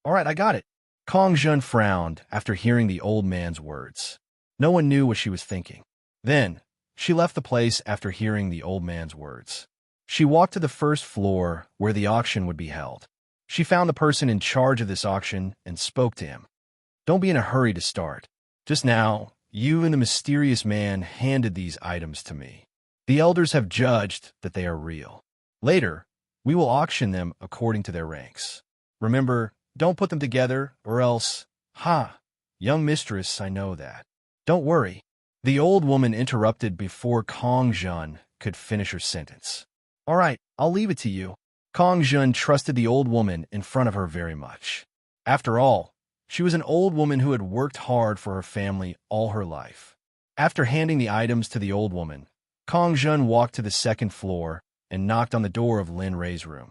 All right, I got it. Kong Jun frowned after hearing the old man's words. No one knew what she was thinking. Then, she left the place after hearing the old man's words. She walked to the first floor where the auction would be held. She found the person in charge of this auction and spoke to him. Don't be in a hurry to start. Just now, you and the mysterious man handed these items to me. The elders have judged that they are real. Later, we will auction them according to their ranks. Remember, don't put them together, or else... Young mistress, I know that. Don't worry. The old woman interrupted before Kong Jun could finish her sentence. All right, I'll leave it to you. Kong Jun trusted the old woman in front of her very much. After all, she was an old woman who had worked hard for her family all her life. After handing the items to the old woman, Kong Jun walked to the second floor and knocked on the door of Lin Rei's room.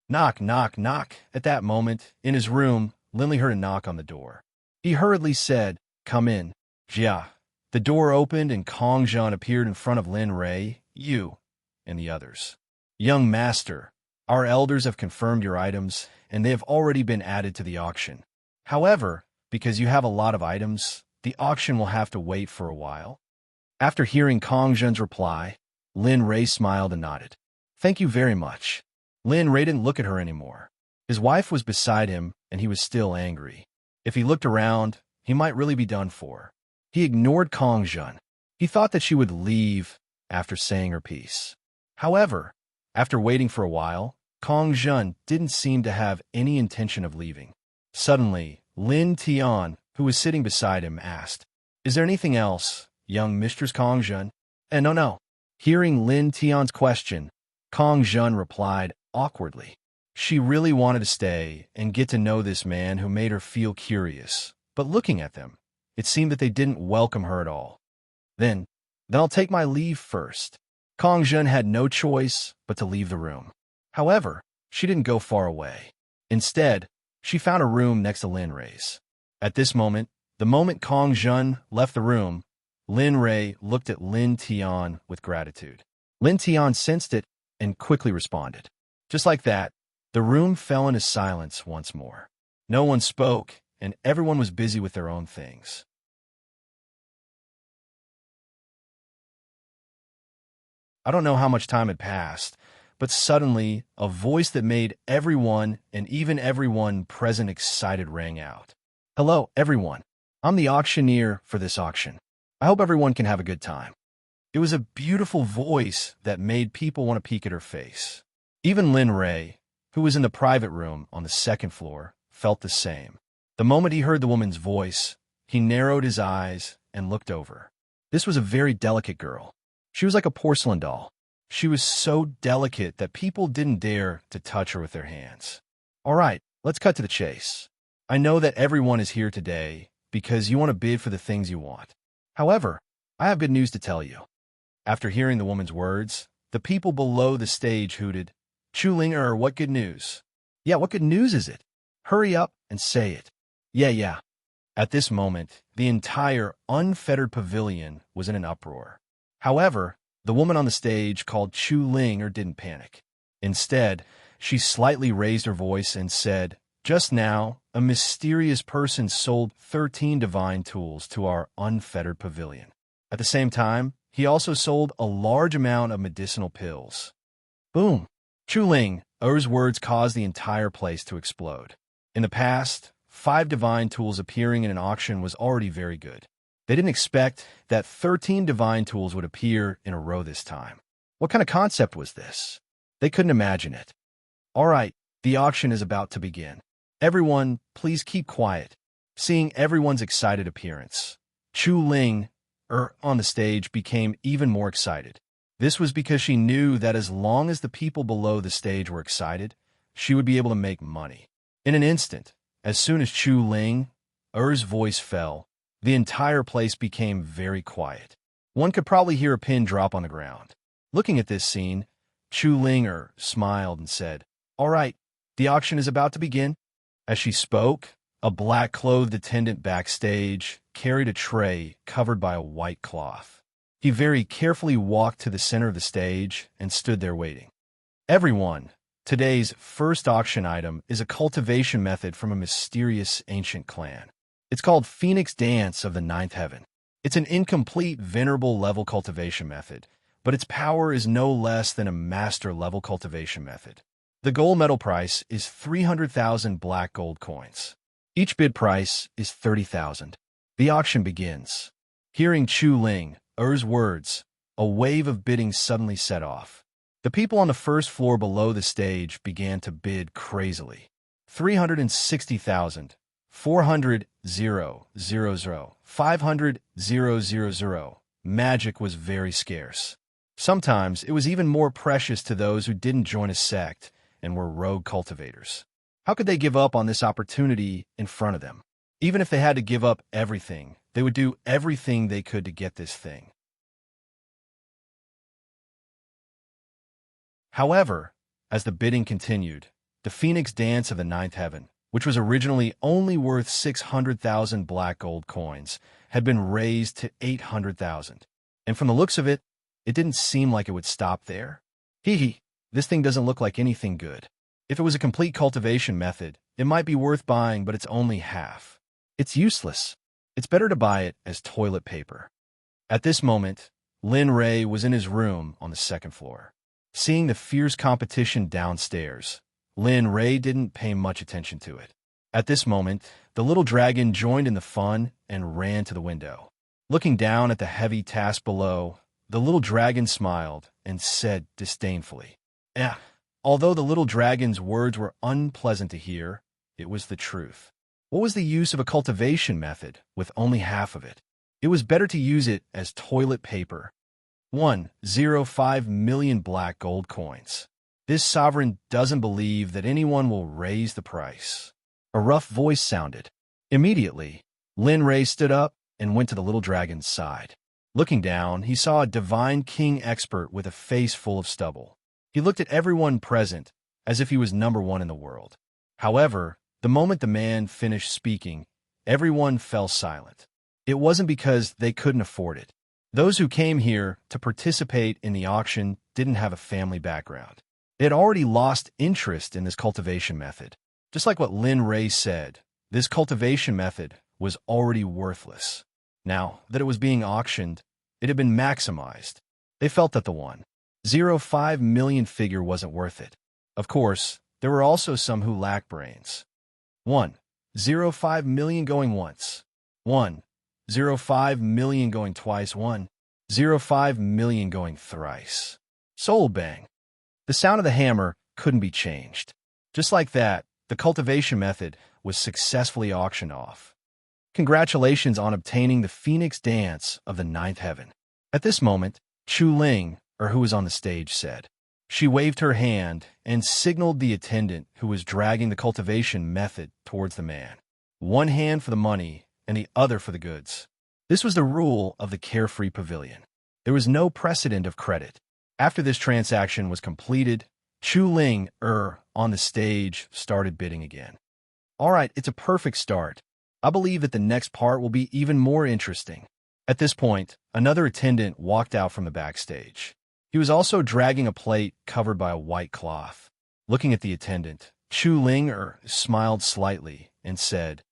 Knock, knock, knock. At that moment, in his room, Linley heard a knock on the door. He hurriedly said, "Come in." Jia. The door opened and Kong Jun appeared in front of Lin Rei, you, and the others. Young master, our elders have confirmed your items, and they have already been added to the auction. However, because you have a lot of items, the auction will have to wait for a while. After hearing Kong Jun's reply, Lin Rei smiled and nodded. Thank you very much. Lin Rei didn't look at her anymore. His wife was beside him, and he was still angry. If he looked around, he might really be done for. He ignored Kong Jun. He thought that she would leave after saying her piece. However, after waiting for a while, Kong Jun didn't seem to have any intention of leaving. Suddenly, Lin Tian, who was sitting beside him, asked, "Is there anything else, young Mistress Kong Jun?" No. Hearing Lin Tian's question, Kong Jun replied awkwardly. She really wanted to stay and get to know this man who made her feel curious, but looking at them, it seemed that they didn't welcome her at all. Then I'll take my leave first. Kong Jun had no choice but to leave the room. However, she didn't go far away. Instead, she found a room next to Lin Rei's. At this moment, the moment Kong Jun left the room, Lin Rei looked at Lin Tian with gratitude. Lin Tian sensed it and quickly responded. Just like that, the room fell into silence once more. No one spoke, and everyone was busy with their own things. I don't know how much time had passed, but suddenly, a voice that made everyone, and even everyone present excited, rang out. Hello, everyone. I'm the auctioneer for this auction. I hope everyone can have a good time. It was a beautiful voice that made people want to peek at her face. Even Lin Rei, who was in the private room on the second floor, felt the same. The moment he heard the woman's voice, he narrowed his eyes and looked over. This was a very delicate girl. She was like a porcelain doll. She was so delicate that people didn't dare to touch her with their hands. All right, let's cut to the chase. I know that everyone is here today because you want to bid for the things you want. However, I have good news to tell you. After hearing the woman's words, the people below the stage hooted, "Chu Ling, what good news?" "Yeah, what good news is it? Hurry up and say it." Yeah. At this moment, the entire unfettered pavilion was in an uproar. However, the woman on the stage called Chu Ling didn't panic. Instead, she slightly raised her voice and said, "Just now, a mysterious person sold 13 divine tools to our unfettered pavilion. At the same time, he also sold a large amount of medicinal pills." Boom! Chu Ling's words caused the entire place to explode. In the past, 5 divine tools appearing in an auction was already very good. They didn't expect that 13 divine tools would appear in a row this time. What kind of concept was this? They couldn't imagine it. "All right, the auction is about to begin. Everyone, please keep quiet." Seeing everyone's excited appearance, Chu Ling on the stage became even more excited. This was because she knew that as long as the people below the stage were excited, she would be able to make money. In an instant, as soon as Chu Ling's voice fell, the entire place became very quiet. One could probably hear a pin drop on the ground. Looking at this scene, Chu Ling smiled and said, "All right, the auction is about to begin." As she spoke, a black-clothed attendant backstage carried a tray covered by a white cloth. He very carefully walked to the center of the stage and stood there waiting. "Everyone, today's first auction item is a cultivation method from a mysterious ancient clan. It's called Phoenix Dance of the Ninth Heaven. It's an incomplete venerable level cultivation method, but its power is no less than a master level cultivation method. The gold medal price is 300,000 black gold coins. Each bid price is 30,000. The auction begins." Hearing Chu Ling's words, a wave of bidding suddenly set off. The people on the first floor below the stage began to bid crazily. 360,000, 400,000, 500,000. Magic was very scarce. Sometimes it was even more precious to those who didn't join a sect and were rogue cultivators. How could they give up on this opportunity in front of them? Even if they had to give up everything, they would do everything they could to get this thing. However, as the bidding continued, the Phoenix Dance of the Ninth Heaven, which was originally only worth 600,000 black gold coins, had been raised to 800,000. And from the looks of it, it didn't seem like it would stop there. This thing doesn't look like anything good. If it was a complete cultivation method, it might be worth buying, but it's only half. It's useless. It's better to buy it as toilet paper. At this moment, Lin Ray was in his room on the second floor. Seeing the fierce competition downstairs, Lin Ray didn't pay much attention to it. At this moment, the little dragon joined in the fun and ran to the window. Looking down at the heavy task below, the little dragon smiled and said disdainfully, Although the little dragon's words were unpleasant to hear, it was the truth. What was the use of a cultivation method with only half of it? It was better to use it as toilet paper. 1.05 million black gold coins. This sovereign doesn't believe that anyone will raise the price. A rough voice sounded. Immediately, Lin Ray stood up and went to the little dragon's side. Looking down, he saw a divine king expert with a face full of stubble. He looked at everyone present as if he was number one in the world. However, the moment the man finished speaking, everyone fell silent. It wasn't because they couldn't afford it. Those who came here to participate in the auction didn't have a family background. They had already lost interest in this cultivation method. Just like what Lin Ray said, this cultivation method was already worthless. Now that it was being auctioned, it had been maximized. They felt that the 1.05 million figure wasn't worth it. Of course, there were also some who lacked brains. 1.05 million going once. 1.05 million going twice. 1.05 million going thrice. Soul bang. The sound of the hammer couldn't be changed. Just like that, the cultivation method was successfully auctioned off. Congratulations on obtaining the Phoenix Dance of the Ninth Heaven. At this moment, Chu Ling, who was on the stage, said. She waved her hand and signaled the attendant who was dragging the cultivation method towards the man. One hand for the money and the other for the goods. This was the rule of the carefree pavilion. There was no precedent of credit. After this transaction was completed, Chu Ling, on the stage, started bidding again. All right, it's a perfect start. I believe that the next part will be even more interesting. At this point, another attendant walked out from the backstage. He was also dragging a plate covered by a white cloth. Looking at the attendant, Chu Ling smiled slightly and said,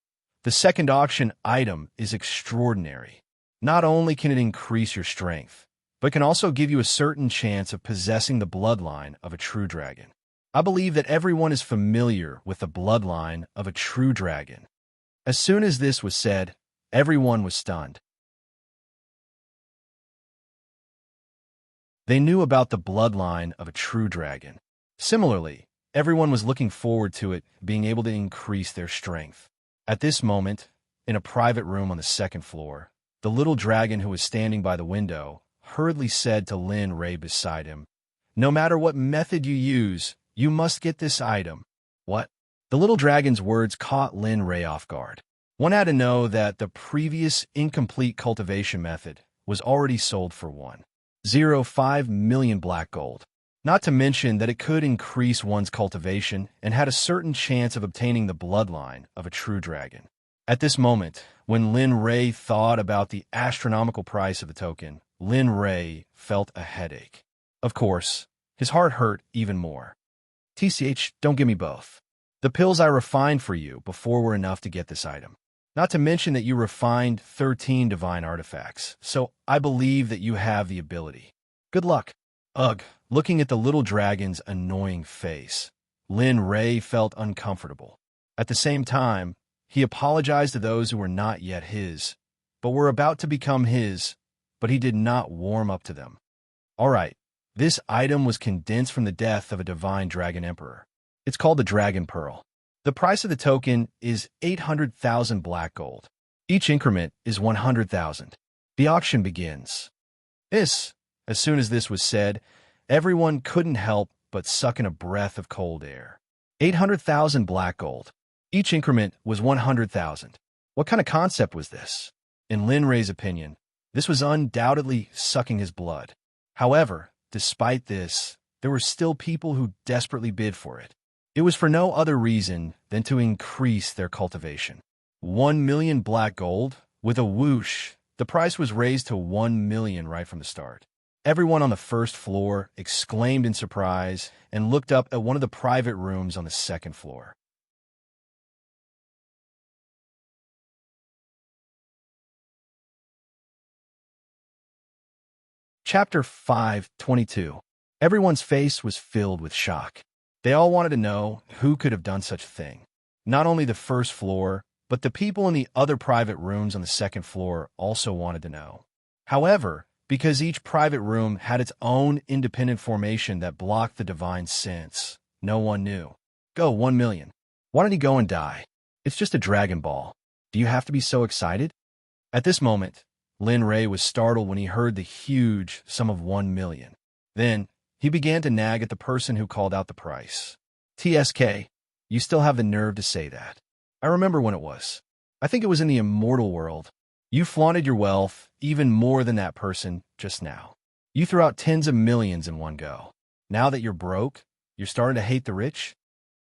"The second auction item is extraordinary. Not only can it increase your strength, but can also give you a certain chance of possessing the bloodline of a true dragon. I believe that everyone is familiar with the bloodline of a true dragon." As soon as this was said, everyone was stunned. They knew about the bloodline of a true dragon. Similarly, everyone was looking forward to it being able to increase their strength. At this moment, in a private room on the second floor, the little dragon who was standing by the window hurriedly said to Lin Rei beside him, "No matter what method you use, you must get this item." What? The little dragon's words caught Lin Rei off guard. One had to know that the previous incomplete cultivation method was already sold for 1.05 million black gold. Not to mention that it could increase one's cultivation and had a certain chance of obtaining the bloodline of a true dragon. At this moment, when Lin Rei thought about the astronomical price of the token, Lin Rei felt a headache. Of course, his heart hurt even more. "TCH, don't give me both. The pills I refined for you before were enough to get this item. Not to mention that you refined 13 divine artifacts, so I believe that you have the ability. Good luck." Ugh, looking at the little dragon's annoying face, Lin Rei felt uncomfortable. At the same time, he apologized to those who were not yet his, but were about to become his, but he did not warm up to them. All right, this item was condensed from the death of a divine dragon emperor. It's called the Dragon Pearl. The price of the token is 800,000 black gold. Each increment is 100,000. The auction begins. As soon as this was said, everyone couldn't help but suck in a breath of cold air. 800,000 black gold. Each increment was 100,000. What kind of concept was this? In Lin Rei's opinion, this was undoubtedly sucking his blood. However, despite this, there were still people who desperately bid for it. It was for no other reason than to increase their cultivation. 1 million black gold? With a whoosh, the price was raised to 1 million right from the start. Everyone on the first floor exclaimed in surprise and looked up at one of the private rooms on the second floor. Chapter 5:22. Everyone's face was filled with shock. They all wanted to know who could have done such a thing. Not only the first floor, but the people in the other private rooms on the second floor also wanted to know. However, because each private room had its own independent formation that blocked the divine sense, no one knew. Go, 1 million. Why don't you go and die? It's just a Dragon Ball. Do you have to be so excited? At this moment, Lin Rei was startled when he heard the huge sum of 1 million. Then, he began to nag at the person who called out the price. "TSK, you still have the nerve to say that. I remember when it was. I think it was in the immortal world. You flaunted your wealth even more than that person just now. You threw out tens of millions in one go. Now that you're broke, you're starting to hate the rich?"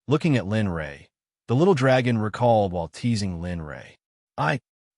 Looking at Lin Rei, the little dragon recalled while teasing Lin Rei.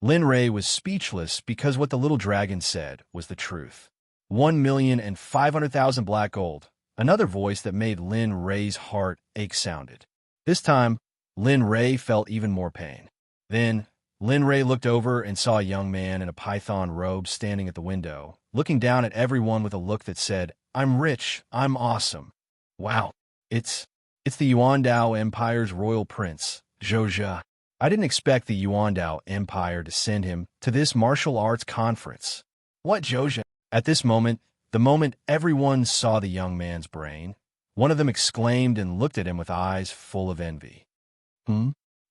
Lin Rei was speechless because what the little dragon said was the truth. 1,500,000 black gold. Another voice that made Lin Rei's heart ache sounded. This time, Lin Rei felt even more pain. Then, Lin Rei looked over and saw a young man in a python robe standing at the window, looking down at everyone with a look that said, "I'm rich, I'm awesome." Wow, it's the Yuandao Empire's royal prince, Zhou Zhe. I didn't expect the Yuandao Empire to send him to this martial arts conference. What, Zhou Zhe? At this moment, the moment everyone saw the young man's brain, one of them exclaimed and looked at him with eyes full of envy.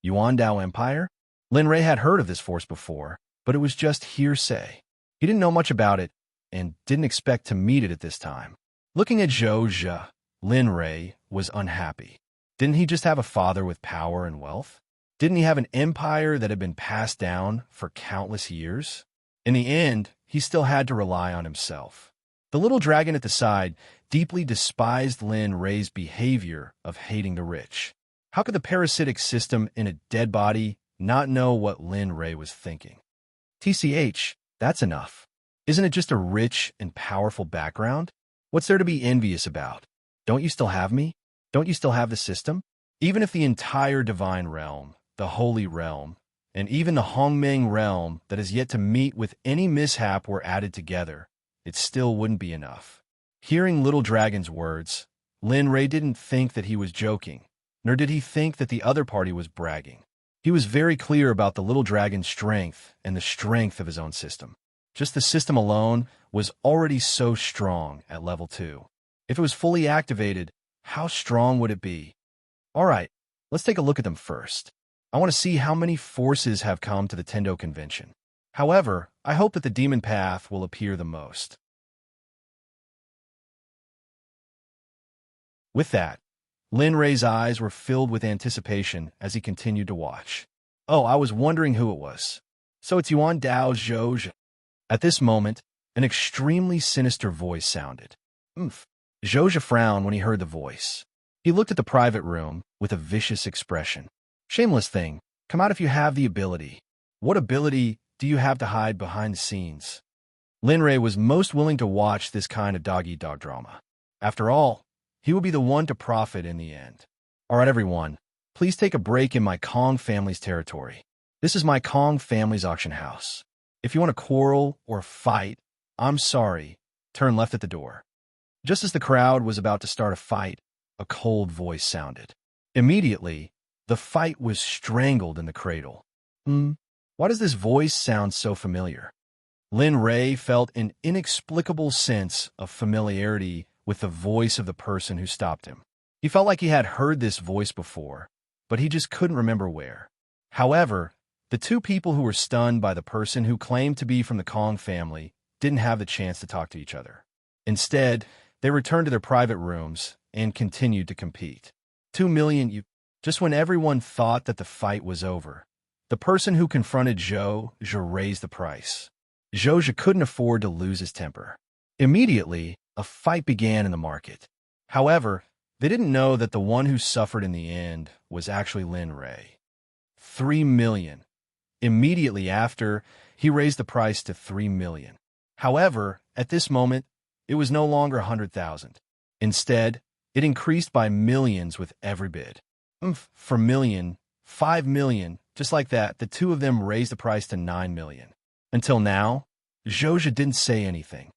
Yuandao Empire? Lin Rei had heard of this force before, but it was just hearsay. He didn't know much about it and didn't expect to meet it at this time. Looking at Zhou Zhe, Lin Rei was unhappy. Didn't he just have a father with power and wealth? Didn't he have an empire that had been passed down for countless years? In the end, he still had to rely on himself. The little dragon at the side deeply despised Lin Rei's behavior of hating the rich. How could the parasitic system in a dead body not know what Lin Rei was thinking? TCH, that's enough. Isn't it just a rich and powerful background? What's there to be envious about? Don't you still have me? Don't you still have the system? Even if the entire divine realm, the holy realm, and even the Hongmeng realm that is yet to meet with any mishap were added together, it still wouldn't be enough. Hearing Little Dragon's words, Lin Rei didn't think that he was joking, nor did he think that the other party was bragging. He was very clear about the Little Dragon's strength and the strength of his own system. Just the system alone was already so strong at level 2. If it was fully activated, how strong would it be? All right, let's take a look at them first. I want to see how many forces have come to the Tendo convention. However, I hope that the demon path will appear the most. With that, Lin Rei's eyes were filled with anticipation as he continued to watch. Oh, I was wondering who it was. So it's Yuan Dao Zhou. At this moment, an extremely sinister voice sounded. Zhou frowned when he heard the voice. He looked at the private room with a vicious expression. Shameless thing, come out if you have the ability. What ability do you have to hide behind the scenes? Lin Rei was most willing to watch this kind of dog-eat-dog drama. After all, he would be the one to profit in the end. All right, everyone, please take a break in my Kong family's territory. This is my Kong family's auction house. If you want to quarrel or fight, I'm sorry, turn left at the door. Just as the crowd was about to start a fight, a cold voice sounded. Immediately, the fight was strangled in the cradle. Why does this voice sound so familiar? Lin Rei felt an inexplicable sense of familiarity with the voice of the person who stopped him. He felt like he had heard this voice before, but he just couldn't remember where. However, the two people who were stunned by the person who claimed to be from the Kong family didn't have the chance to talk to each other. Instead, they returned to their private rooms and continued to compete. 2 million. Just when everyone thought that the fight was over, the person who confronted Zhou raised the price. Zhou couldn't afford to lose his temper. Immediately, a fight began in the market. However, they didn't know that the one who suffered in the end was actually Lin Rei. 3 million. Immediately after, he raised the price to 3 million. However, at this moment, it was no longer 100,000. Instead, it increased by millions with every bid. For million, 5 million, just like that, the two of them raised the price to 9 million. Until now, Zhou didn't say anything.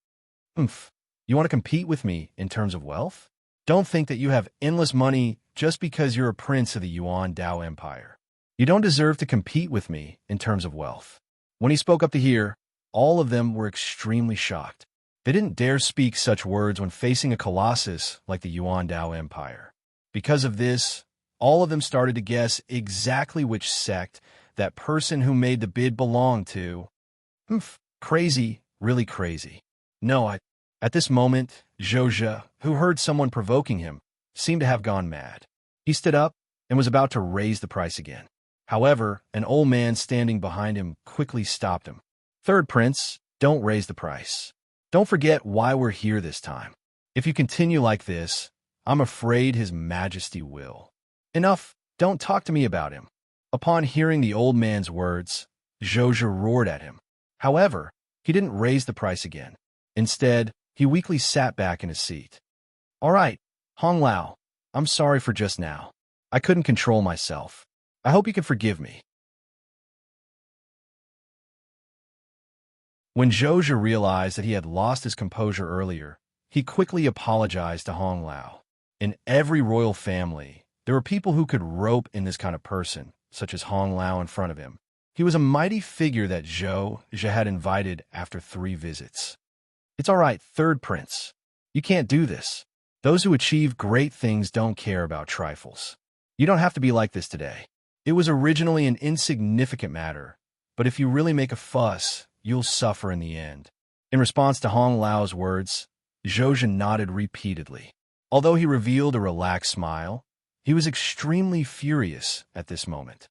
You want to compete with me in terms of wealth? Don't think that you have endless money just because you're a prince of the Yuan Dao Empire. You don't deserve to compete with me in terms of wealth. When he spoke up to here, all of them were extremely shocked. They didn't dare speak such words when facing a colossus like the Yuan Dao Empire. Because of this, all of them started to guess exactly which sect that person who made the bid belonged to. Crazy, really crazy. No, At this moment, Zhou, who heard someone provoking him, seemed to have gone mad. He stood up and was about to raise the price again. However, an old man standing behind him quickly stopped him. Third Prince, don't raise the price. Don't forget why we're here this time. If you continue like this, I'm afraid His Majesty will. Enough, don't talk to me about him. Upon hearing the old man's words, Zhou roared at him. However, he didn't raise the price again. Instead, he weakly sat back in his seat. All right, Hong Lao, I'm sorry for just now. I couldn't control myself. I hope you can forgive me. When Zhou realized that he had lost his composure earlier, he quickly apologized to Hong Lao. In every royal family, there were people who could rope in this kind of person, such as Hong Lao in front of him. He was a mighty figure that Zhou had invited after 3 visits. It's all right, Third Prince. You can't do this. Those who achieve great things don't care about trifles. You don't have to be like this today. It was originally an insignificant matter, but if you really make a fuss, you'll suffer in the end. In response to Hong Lao's words, Zhou nodded repeatedly. Although he revealed a relaxed smile, he was extremely furious at this moment.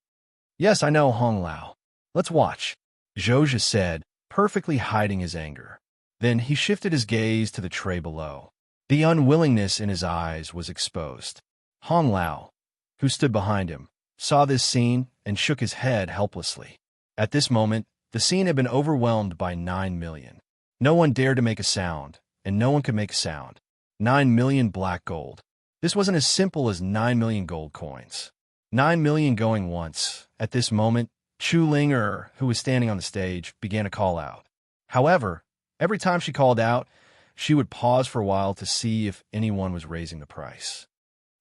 Yes, I know, Hong Lao. Let's watch, Zhou said, perfectly hiding his anger. Then he shifted his gaze to the tray below. The unwillingness in his eyes was exposed. Hong Lao, who stood behind him, saw this scene and shook his head helplessly. At this moment, the scene had been overwhelmed by 9 million. No one dared to make a sound, and no one could make a sound. 9 million black gold. This wasn't as simple as 9 million gold coins. 9 million going once. At this moment, Chu Ling, who was standing on the stage, began to call out. However, every time she called out, she would pause for a while to see if anyone was raising the price.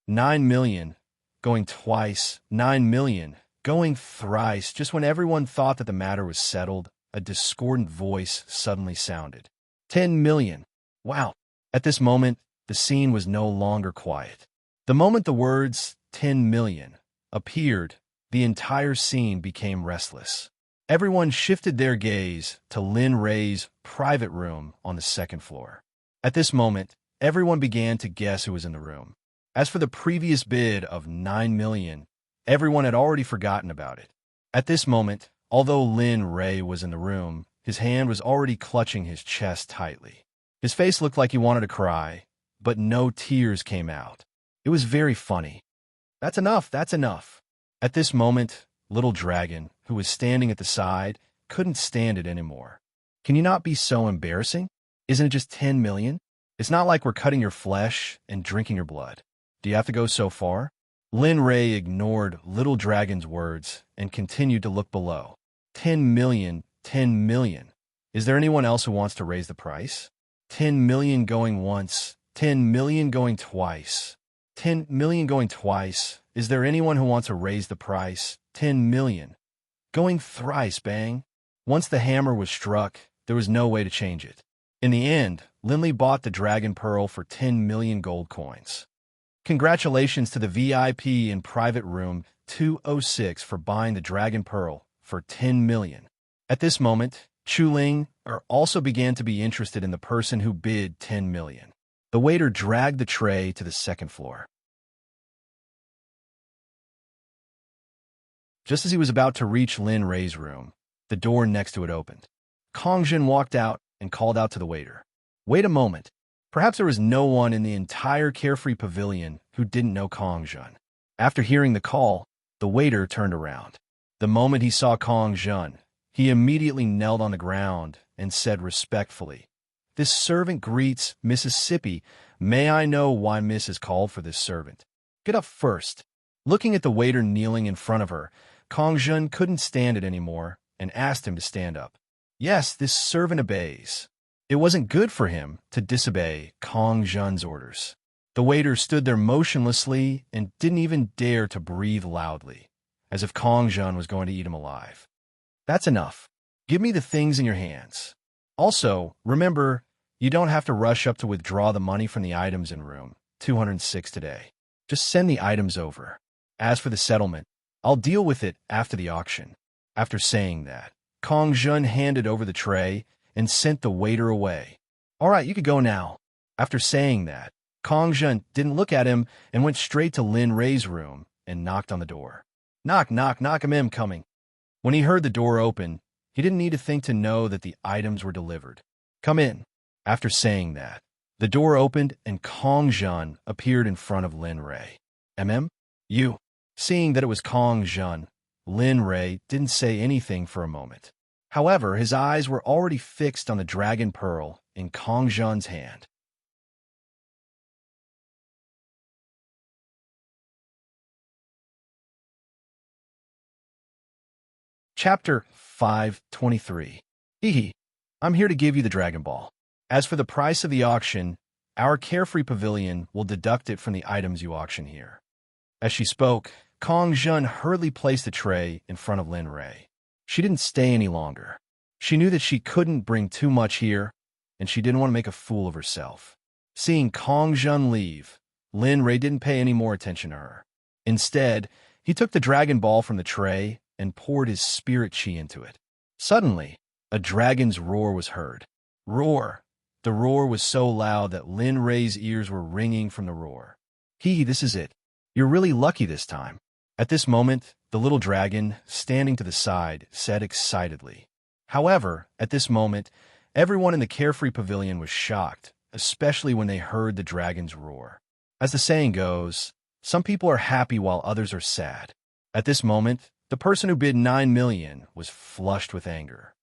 9 million, going twice. 9 million, going thrice. Just when everyone thought that the matter was settled, a discordant voice suddenly sounded. 10 million. Wow. At this moment, the scene was no longer quiet. The moment the words 10 million appeared, the entire scene became restless. Everyone shifted their gaze to Lin Rei's private room on the second floor. At this moment, everyone began to guess who was in the room. As for the previous bid of 9 million, everyone had already forgotten about it. At this moment, although Lin Rei was in the room, his hand was already clutching his chest tightly. His face looked like he wanted to cry, but no tears came out. It was very funny. That's enough, that's enough. At this moment, Little Dragon, who was standing at the side, couldn't stand it anymore. Can you not be so embarrassing? Isn't it just 10 million? It's not like we're cutting your flesh and drinking your blood. Do you have to go so far? Lin Rei ignored Little Dragon's words and continued to look below. 10 million, 10 million. Is there anyone else who wants to raise the price? 10 million going once, 10 million going twice. 10 million going twice. Is there anyone who wants to raise the price? 10 million. Going thrice, bang. Once the hammer was struck, there was no way to change it. In the end, Linley bought the Dragon Pearl for 10 million gold coins. Congratulations to the VIP in private room 206 for buying the Dragon Pearl for 10 million. At this moment, Chu Ling also began to be interested in the person who bid 10 million. The waiter dragged the tray to the second floor. Just as he was about to reach Lin Rei's room, the door next to it opened. Kong Jin walked out and called out to the waiter. Wait a moment. Perhaps there was no one in the entire Carefree Pavilion who didn't know Kong Jun. After hearing the call, the waiter turned around. The moment he saw Kong Jun, he immediately knelt on the ground and said respectfully, "This servant greets Mississippi. May I know why Miss has called for this servant? Get up first." Looking at the waiter kneeling in front of her, Kong Jun couldn't stand it anymore and asked him to stand up. Yes, this servant obeys. It wasn't good for him to disobey Kong Jun's orders. The waiter stood there motionlessly and didn't even dare to breathe loudly, as if Kong Jun was going to eat him alive. That's enough. Give me the things in your hands. Also, remember, you don't have to rush up to withdraw the money from the items in room 206 today. Just send the items over. As for the settlement, I'll deal with it after the auction. After saying that, Kong Jun handed over the tray and sent the waiter away. All right, you could go now. After saying that, Kong Jun didn't look at him and went straight to Lin Rei's room and knocked on the door. Knock, knock, knock, I'm coming. When he heard the door open, he didn't need to think to know that the items were delivered. Come in. After saying that, the door opened and Kong Jun appeared in front of Lin Rei. You. Seeing that it was Kong Jun, Lin Rei didn't say anything for a moment. However, his eyes were already fixed on the Dragon Pearl in Kong Jun's hand. Chapter 523. Hee. I'm here to give you the Dragon Ball. As for the price of the auction, our Carefree Pavilion will deduct it from the items you auction here. As she spoke, Kong Jun hurriedly placed the tray in front of Lin Rei. She didn't stay any longer. She knew that she couldn't bring too much here, and she didn't want to make a fool of herself. Seeing Kong Jun leave, Lin Rei didn't pay any more attention to her. Instead, he took the Dragon Ball from the tray and poured his spirit chi into it. Suddenly, a dragon's roar was heard. Roar! The roar was so loud that Lin Rei's ears were ringing from the roar. This is it. You're really lucky this time. At this moment, the little dragon, standing to the side, said excitedly. However, at this moment, Everyone in the Carefree Pavilion was shocked, especially when they heard the dragon's roar. As the saying goes, some people are happy while others are sad. At this moment, the person who bid 9 million was flushed with anger.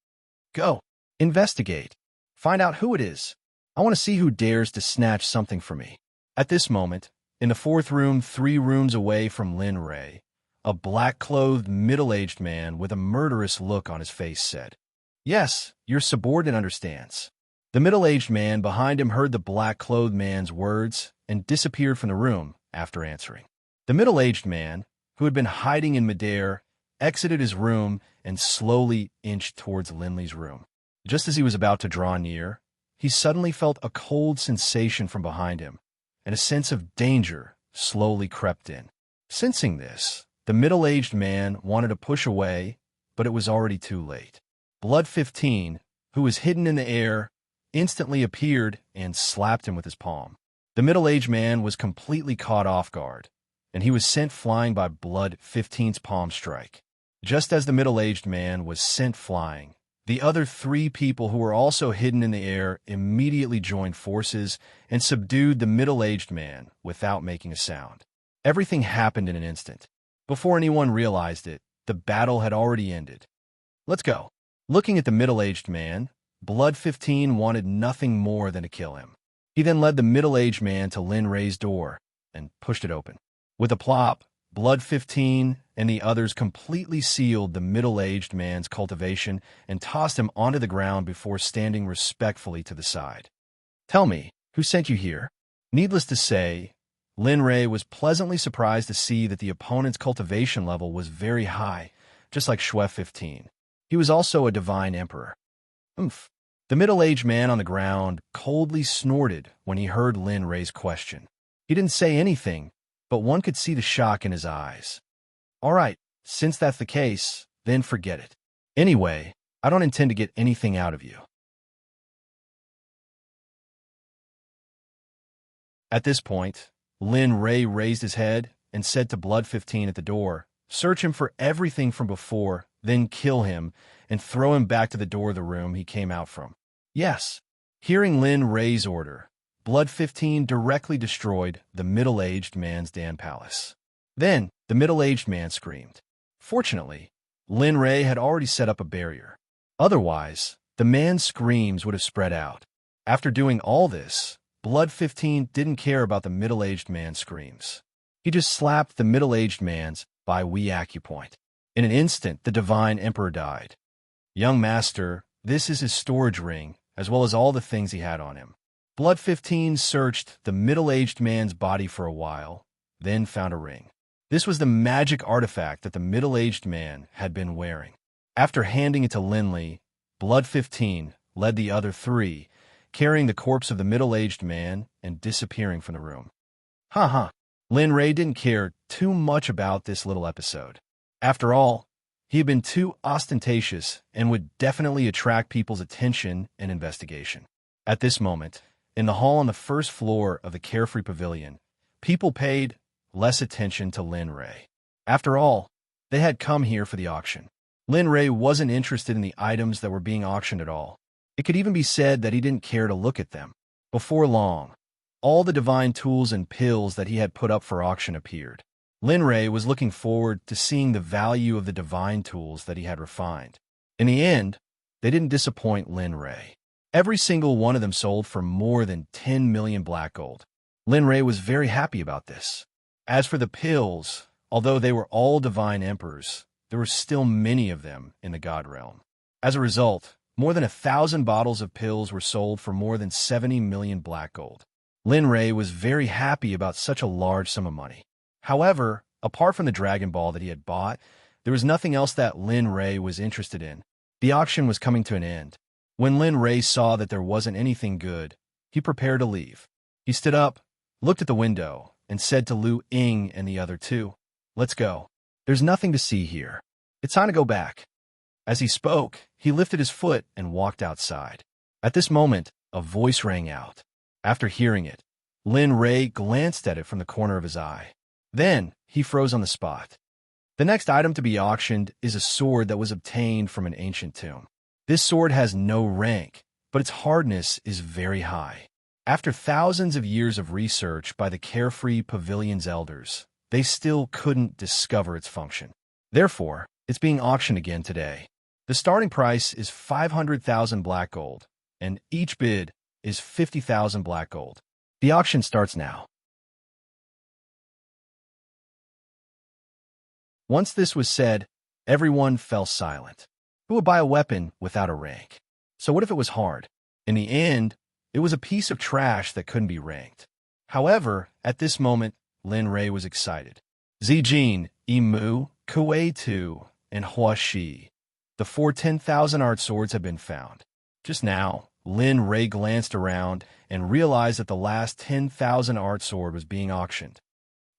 Go. Investigate. Find out who it is. I want to see who dares to snatch something from me. At this moment, in the fourth room, 3 rooms away from Lin Ray, a black-clothed, middle-aged man with a murderous look on his face said, "Yes, your subordinate understands." The middle-aged man behind him heard the black-clothed man's words and disappeared from the room after answering. The middle-aged man, who had been hiding in midair, exited his room and slowly inched towards Linley's room. Just as he was about to draw near, he suddenly felt a cold sensation from behind him, and a sense of danger slowly crept in. Sensing this, the middle-aged man wanted to push away, but it was already too late. Blood 15, who was hidden in the air, instantly appeared and slapped him with his palm. The middle-aged man was completely caught off guard, and he was sent flying by Blood 15's palm strike. Just as the middle-aged man was sent flying, the other 3 people who were also hidden in the air immediately joined forces and subdued the middle-aged man without making a sound. Everything happened in an instant. Before anyone realized it, the battle had already ended. Let's go. Looking at the middle-aged man, Blood 15 wanted nothing more than to kill him. He then led the middle-aged man to Lin Ray's door and pushed it open. With a plop, Blood 15 and the others completely sealed the middle-aged man's cultivation and tossed him onto the ground before standing respectfully to the side. Tell me, who sent you here? Needless to say, Lin Ray was pleasantly surprised to see that the opponent's cultivation level was very high, just like Shue 15. He was also a divine emperor. Oomph. The middle-aged man on the ground coldly snorted when he heard Lin Ray's question. He didn't say anything, but one could see the shock in his eyes. All right, since that's the case, then forget it. Anyway, I don't intend to get anything out of you. At this point, Lin Ray raised his head and said to Blood 15 at the door, "Search him for everything from before, then kill him, and throw him back to the door of the room he came out from." Yes. Hearing Lin Ray's order, Blood 15 directly destroyed the middle-aged man's Dan Palace. Then, the middle-aged man screamed. Fortunately, Lin Ray had already set up a barrier. Otherwise, the man's screams would have spread out. After doing all this, Blood 15 didn't care about the middle-aged man's screams. He just slapped the middle-aged man's by Wii acupoint. In an instant, the Divine Emperor died. "Young master, this is his storage ring, as well as all the things he had on him." Blood 15 searched the middle-aged man's body for a while, then found a ring. This was the magic artifact that the middle-aged man had been wearing. After handing it to Linley, Blood 15 led the other 3, carrying the corpse of the middle-aged man and disappearing from the room. Lin Ray didn't care too much about this little episode. After all, he had been too ostentatious and would definitely attract people's attention and investigation. At this moment, in the hall on the first floor of the Carefree Pavilion, people paid less attention to Lin Ray. After all, they had come here for the auction. Lin Ray wasn't interested in the items that were being auctioned at all. It could even be said that he didn't care to look at them. Before long, all the divine tools and pills that he had put up for auction appeared. Lin Ray was looking forward to seeing the value of the divine tools that he had refined. In the end, they didn't disappoint Lin Ray. Every single one of them sold for more than 10 million black gold. Lin Ray was very happy about this. As for the pills, although they were all divine emperors, there were still many of them in the God realm. As a result, more than 1,000 bottles of pills were sold for more than 70 million black gold. Lin Ray was very happy about such a large sum of money. However, apart from the Dragon Ball that he had bought, there was nothing else that Lin Ray was interested in. The auction was coming to an end. When Lin Ray saw that there wasn't anything good, he prepared to leave. He stood up, looked at the window, and said to Lu Ying and the other 2, "Let's go. There's nothing to see here. It's time to go back." As he spoke, he lifted his foot and walked outside. At this moment, a voice rang out. After hearing it, Lin Ray glanced at it from the corner of his eye. Then, he froze on the spot. The next item to be auctioned is a sword that was obtained from an ancient tomb. This sword has no rank, but its hardness is very high. After thousands of years of research by the carefree pavilion's elders, they still couldn't discover its function. Therefore, it's being auctioned again today. The starting price is 500,000 black gold, and each bid is 50,000 black gold. The auction starts now. Once this was said, everyone fell silent. Who would buy a weapon without a rank? So what if it was hard? In the end, it was a piece of trash that couldn't be ranked. However, at this moment, Lin Rei was excited. Zijin, Imu, Kuei Tu, and Huashi. The 4 10,000 art swords had been found. Just now, Lin Rei glanced around and realized that the last 10,000 art sword was being auctioned.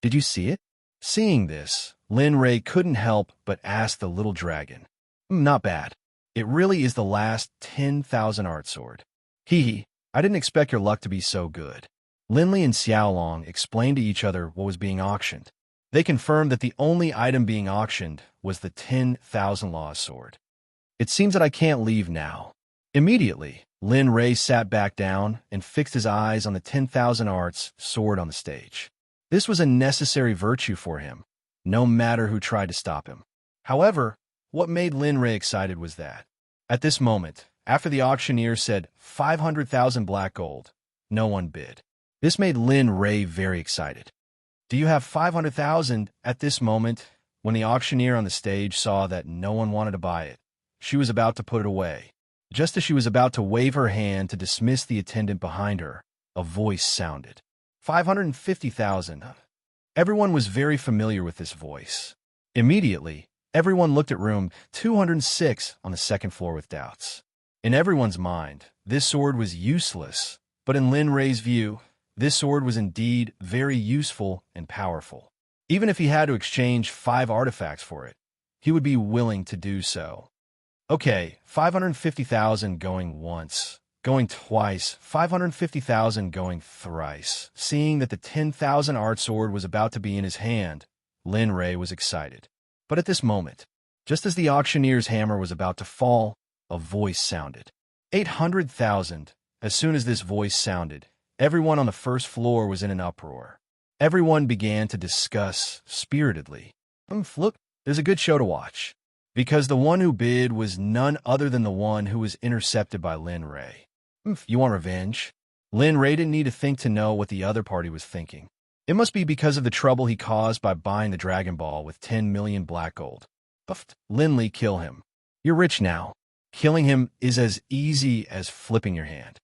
Did you see it? Seeing this, Lin Rei couldn't help but ask the little dragon. Not bad. It really is the last 10,000 art sword. Hee, I didn't expect your luck to be so good. Linli and Xiaolong explained to each other what was being auctioned. They confirmed that the only item being auctioned was the 10,000 law sword. It seems that I can't leave now. Immediately, Lin Rei sat back down and fixed his eyes on the 10,000 arts sword on the stage. This was a necessary virtue for him, no matter who tried to stop him. However, what made Lin Rei excited was that, at this moment, after the auctioneer said 500,000 black gold, no one bid. This made Lin Rei very excited. Do you have 500,000 at this moment? When the auctioneer on the stage saw that no one wanted to buy it, she was about to put it away. Just as she was about to wave her hand to dismiss the attendant behind her, a voice sounded. 550,000. Everyone was very familiar with this voice. Immediately, everyone looked at room 206 on the second floor with doubts. In everyone's mind, this sword was useless, but in Lin Rei's view, this sword was indeed very useful and powerful. Even if he had to exchange 5 artifacts for it, he would be willing to do so. Okay, 550,000 going once, going twice, 550,000 going thrice. Seeing that the 10,000 art sword was about to be in his hand, Lin Rei was excited. But at this moment, just as the auctioneer's hammer was about to fall, a voice sounded. 800,000. As soon as this voice sounded, everyone on the first floor was in an uproar. Everyone began to discuss spiritedly. Look, there's a good show to watch. Because the one who bid was none other than the one who was intercepted by Lin Rei. You want revenge? Lin Rei didn't need to think to know what the other party was thinking. It must be because of the trouble he caused by buying the Dragon Ball with 10 million black gold. Lin Li, kill him. You're rich now. Killing him is as easy as flipping your hand.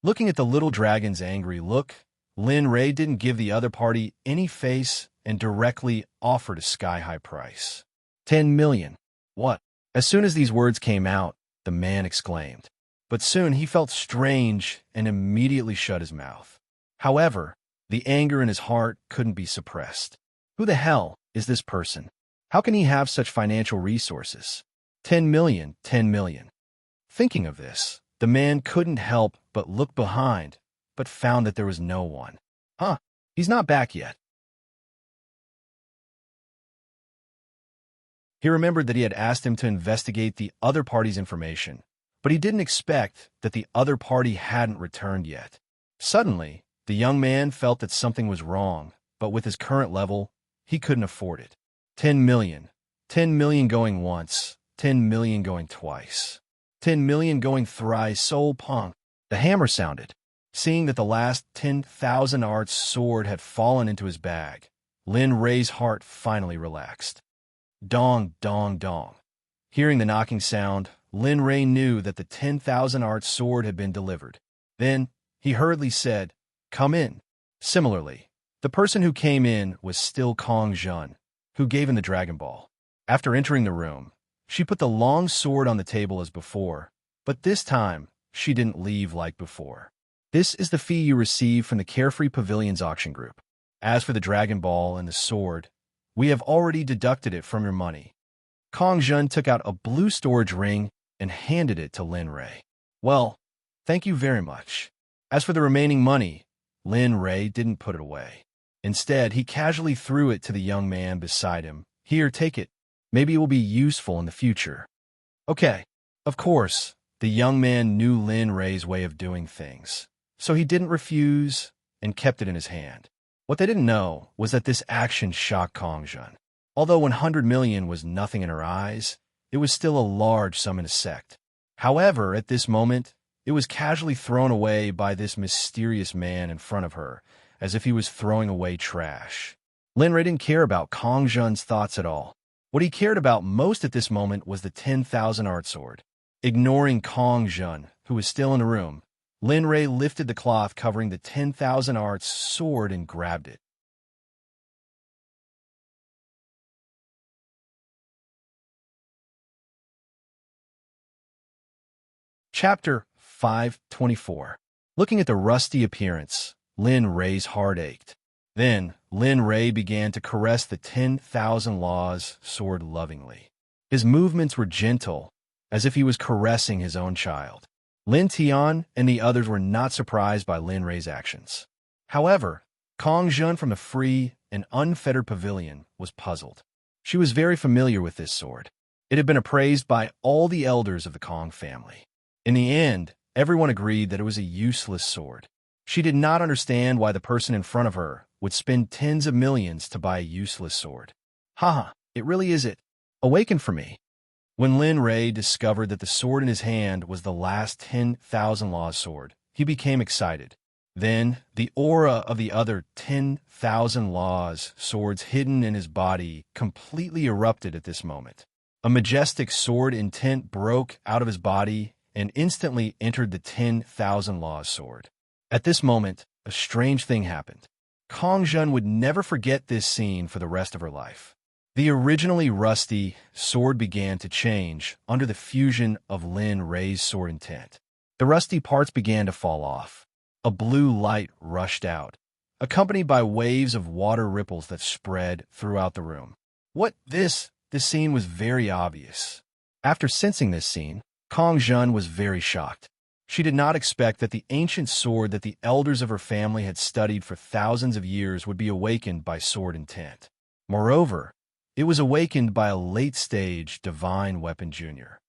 Looking at the little dragon's angry look, Lin Rei didn't give the other party any face and directly offered a sky-high price. 10 million. What? As soon as these words came out, the man exclaimed. But soon he felt strange and immediately shut his mouth. However, the anger in his heart couldn't be suppressed. Who the hell is this person? How can he have such financial resources? 10 million, 10 million. Thinking of this, the man couldn't help but look behind, but found that there was no one. He's not back yet. He remembered that he had asked him to investigate the other party's information, but he didn't expect that the other party hadn't returned yet. Suddenly, the young man felt that something was wrong, but with his current level, he couldn't afford it. 10 million. 10 million going once. 10 million going twice. 10 million going thrice. Soul punk. The hammer sounded. Seeing that the last 10,000 arts sword had fallen into his bag, Lin Rei's heart finally relaxed. Dong, dong, dong. Hearing the knocking sound, Lin Rei knew that the 10,000 art sword had been delivered. Then, he hurriedly said, "Come in." Similarly, the person who came in was still Kong Jun, who gave him the Dragon Ball. After entering the room, she put the long sword on the table as before, but this time, she didn't leave like before. This is the fee you receive from the Carefree Pavilion's auction group. As for the Dragon Ball and the sword, we have already deducted it from your money. Kong Jun took out a blue storage ring and handed it to Lin Rei. Well, thank you very much. As for the remaining money, Lin Rei didn't put it away. Instead, he casually threw it to the young man beside him. Here, take it. Maybe it will be useful in the future. Okay, of course, The young man knew Lin Rei's way of doing things, so he didn't refuse and kept it in his hand. What they didn't know was that this action shocked Kong Jun. Although 100 million was nothing in her eyes, it was still a large sum in a sect. However, at this moment, it was casually thrown away by this mysterious man in front of her, as if he was throwing away trash. Lin Rei didn't care about Kong Jun's thoughts at all. What he cared about most at this moment was the 10,000 art sword. Ignoring Kong Jun, who was still in the room, Lin Rei lifted the cloth covering the 10,000 arts sword and grabbed it. Chapter 524. Looking at the rusty appearance, Lin Rei's heart ached. Then, Lin Rei began to caress the 10,000 laws sword lovingly. His movements were gentle, as if he was caressing his own child. Lin Tian and the others were not surprised by Lin Rei's actions. However, Kong Jun from the free and unfettered pavilion was puzzled. She was very familiar with this sword. It had been appraised by all the elders of the Kong family. In the end, everyone agreed that it was a useless sword. She did not understand why the person in front of her would spend tens of millions to buy a useless sword. Haha, it really is it. Awaken for me. When Lin Rei discovered that the sword in his hand was the last 10,000 laws sword, he became excited. Then, the aura of the other 10,000 laws swords hidden in his body completely erupted at this moment. A majestic sword intent broke out of his body and instantly entered the 10,000 laws sword. At this moment, a strange thing happened. Kong Jun would never forget this scene for the rest of her life. The originally rusty sword began to change under the fusion of Lin Rei's sword intent. The rusty parts began to fall off. A blue light rushed out, accompanied by waves of water ripples that spread throughout the room. This scene was very obvious. After sensing this scene, Kong Jun was very shocked. She did not expect that the ancient sword that the elders of her family had studied for thousands of years would be awakened by sword intent. Moreover, it was awakened by a late-stage divine weapon junior.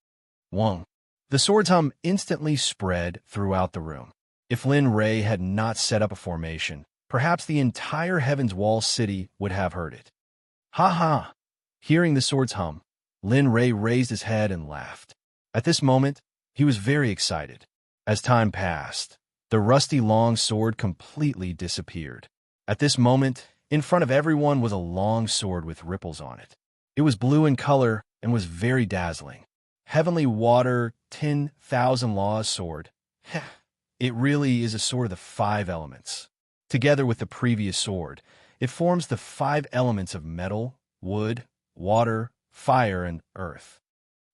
Wong. The sword's hum instantly spread throughout the room. If Lin Rei had not set up a formation, perhaps the entire Heaven's Wall city would have heard it. Ha ha! Hearing the sword's hum, Lin Rei raised his head and laughed. At this moment, he was very excited. As time passed, the rusty long sword completely disappeared. At this moment, in front of everyone was a long sword with ripples on it. It was blue in color and was very dazzling. Heavenly Water 10,000 Laws sword. It really is a sword of the 5 elements. Together with the previous sword, it forms the 5 elements of metal, wood, water, fire, and earth.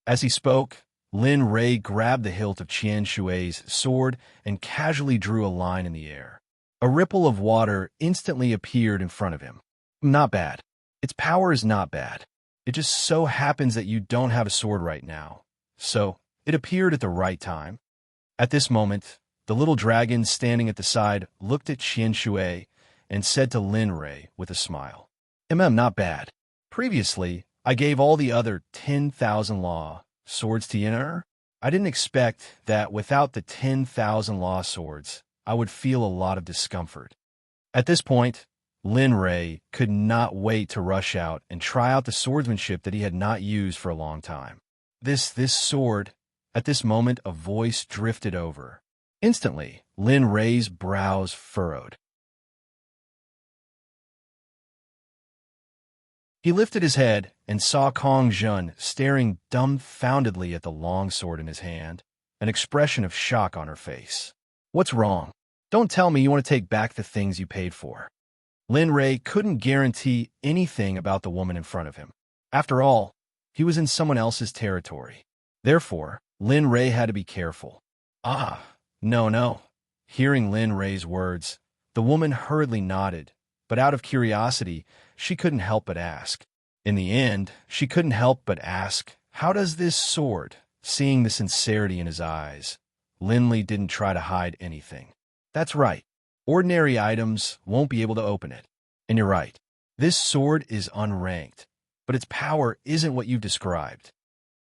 As he spoke, Lin Rei grabbed the hilt of Qian Shui's sword and casually drew a line in the air. A ripple of water instantly appeared in front of him. Not bad. Its power is not bad. It just so happens that you don't have a sword right now. So, it appeared at the right time. At this moment, the little dragon standing at the side looked at Qian Shui and said to Lin Rei with a smile, Not bad. Previously, I gave all the other 10,000 law swords to Yin. I didn't expect that without the 10,000 law swords, I would feel a lot of discomfort. At this point, Lin Rei could not wait to rush out and try out the swordsmanship that he had not used for a long time. This sword, at this moment a voice drifted over. Instantly, Lin Rei's brows furrowed. He lifted his head and saw Kong Jun staring dumbfoundedly at the long sword in his hand, an expression of shock on her face. What's wrong? Don't tell me you want to take back the things you paid for. Lin Rei couldn't guarantee anything about the woman in front of him. After all, he was in someone else's territory. Therefore, Lin Rei had to be careful. No. Hearing Lin Rei's words, the woman hurriedly nodded, but out of curiosity, she couldn't help but ask. In the end, she couldn't help but ask, how does this sword? Seeing the sincerity in his eyes, Lin Li didn't try to hide anything. That's right. Ordinary items won't be able to open it. And you're right. This sword is unranked, but its power isn't what you've described.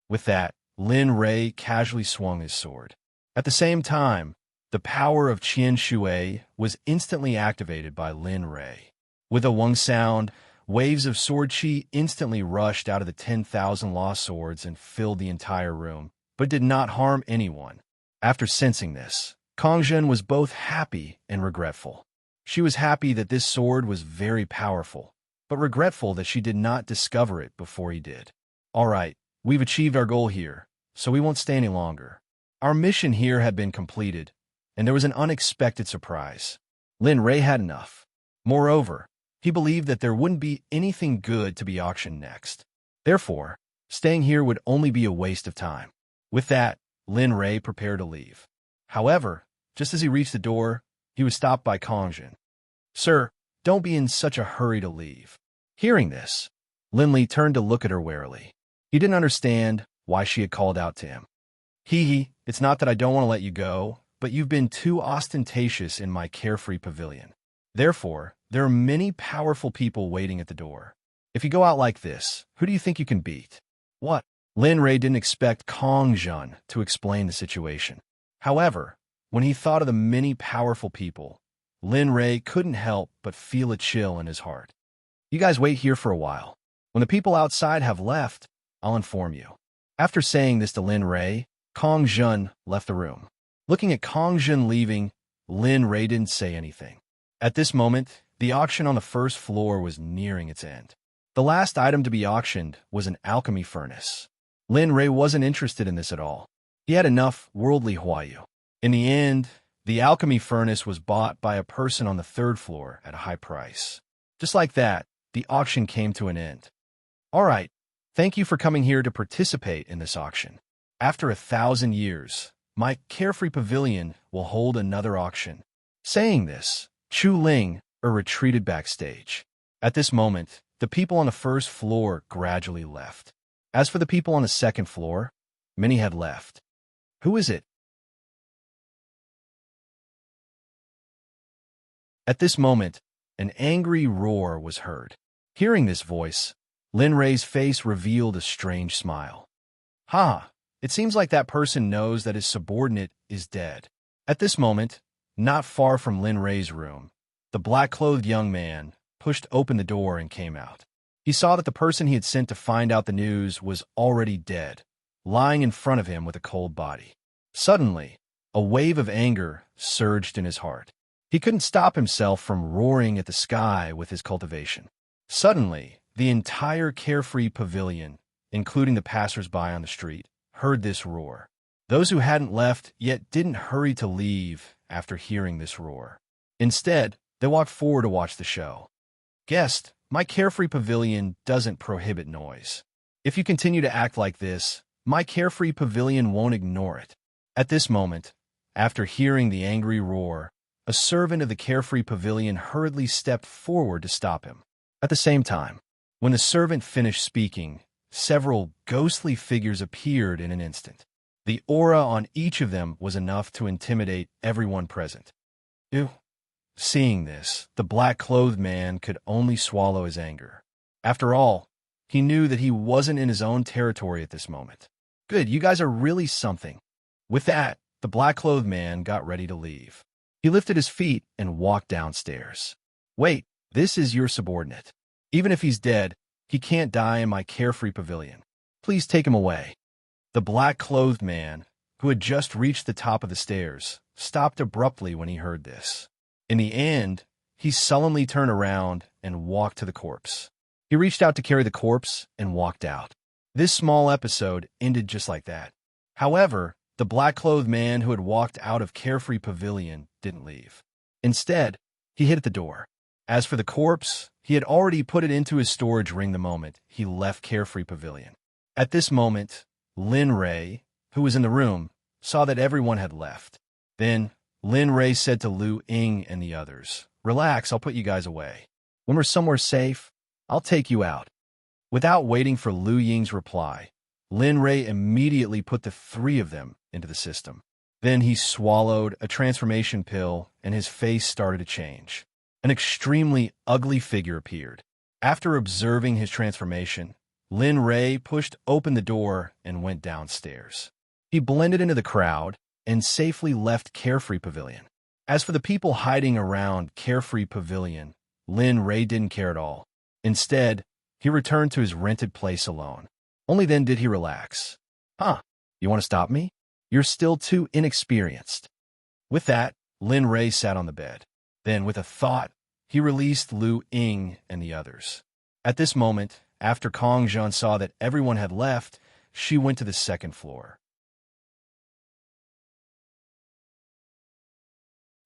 With that, Lin Rei casually swung his sword. At the same time, the power of Qian Shui was instantly activated by Lin Rei. With a wung sound, waves of sword qi instantly rushed out of the 10,000 lost swords and filled the entire room, but did not harm anyone. After sensing this, Kongzhen was both happy and regretful. She was happy that this sword was very powerful, but regretful that she did not discover it before he did. All right, we've achieved our goal here, so we won't stay any longer. Our mission here had been completed, and there was an unexpected surprise. Lin Rei had enough. Moreover, he believed that there wouldn't be anything good to be auctioned next. Therefore, staying here would only be a waste of time. With that, Lin Rei prepared to leave. However, just as he reached the door, he was stopped by Kongzhen. "Sir, don't be in such a hurry to leave." Hearing this, Lin Li turned to look at her warily. He didn't understand why she had called out to him. It's not that I don't want to let you go, but you've been too ostentatious in my carefree pavilion. Therefore, there are many powerful people waiting at the door. If you go out like this, who do you think you can beat?" "What?" Lin Rei didn't expect Kongzhen to explain the situation. However, when he thought of the many powerful people, Lin Rei couldn't help but feel a chill in his heart. "You guys wait here for a while. When the people outside have left, I'll inform you." After saying this to Lin Rei, Kongzhen left the room. Looking at Kongzhen leaving, Lin Rei didn't say anything. At this moment, the auction on the first floor was nearing its end. The last item to be auctioned was an alchemy furnace. Lin Rei wasn't interested in this at all. He had enough worldly huayu. In the end, the alchemy furnace was bought by a person on the third floor at a high price. Just like that, the auction came to an end. "All right, thank you for coming here to participate in this auction. After 1,000 years, my carefree pavilion will hold another auction." Saying this, Chu Ling retreated backstage. At this moment, the people on the first floor gradually left. As for the people on the second floor, many had left. "Who is it?" At this moment, an angry roar was heard. Hearing this voice, Lin Rei's face revealed a strange smile. "Ha! It seems like that person knows that his subordinate is dead." At this moment, not far from Lin Rei's room, the black-clothed young man pushed open the door and came out. He saw that the person he had sent to find out the news was already dead, lying in front of him with a cold body. Suddenly, a wave of anger surged in his heart. He couldn't stop himself from roaring at the sky with his cultivation. Suddenly, the entire carefree pavilion, including the passers-by on the street, heard this roar. Those who hadn't left yet didn't hurry to leave after hearing this roar. Instead, they walked forward to watch the show. "Guest, my carefree pavilion doesn't prohibit noise. If you continue to act like this, my carefree pavilion won't ignore it." At this moment, after hearing the angry roar, a servant of the carefree pavilion hurriedly stepped forward to stop him. At the same time, when the servant finished speaking, several ghostly figures appeared in an instant. The aura on each of them was enough to intimidate everyone present. Ew. Seeing this, the black-clothed man could only swallow his anger. After all, he knew that he wasn't in his own territory at this moment. "Good, you guys are really something." With that, the black-clothed man got ready to leave. He lifted his feet and walked downstairs. "Wait, this is your subordinate. Even if he's dead, he can't die in my carefree pavilion. Please take him away." The black-clothed man, who had just reached the top of the stairs, stopped abruptly when he heard this. In the end, he sullenly turned around and walked to the corpse. He reached out to carry the corpse and walked out. This small episode ended just like that. However, the black-clothed man who had walked out of Carefree Pavilion didn't leave. Instead, he hid at the door. As for the corpse, he had already put it into his storage ring the moment he left Carefree Pavilion. At this moment, Lin Rei, who was in the room, saw that everyone had left. Then, Lin Rei said to Lu Ying and the others, "Relax, I'll put you guys away. When we're somewhere safe, I'll take you out." Without waiting for Lu Ying's reply, Lin Rei immediately put the three of them into the system. Then he swallowed a transformation pill and his face started to change. An extremely ugly figure appeared. After observing his transformation, Lin Rei pushed open the door and went downstairs. He blended into the crowd and safely left Carefree Pavilion. As for the people hiding around Carefree Pavilion, Lin Rei didn't care at all. Instead, he returned to his rented place alone. Only then did he relax. Huh, you want to stop me? You're still too inexperienced. With that, Lin Rei sat on the bed. Then, with a thought, he released Lu Ying and the others. At this moment, after Kong Zhan saw that everyone had left, she went to the second floor.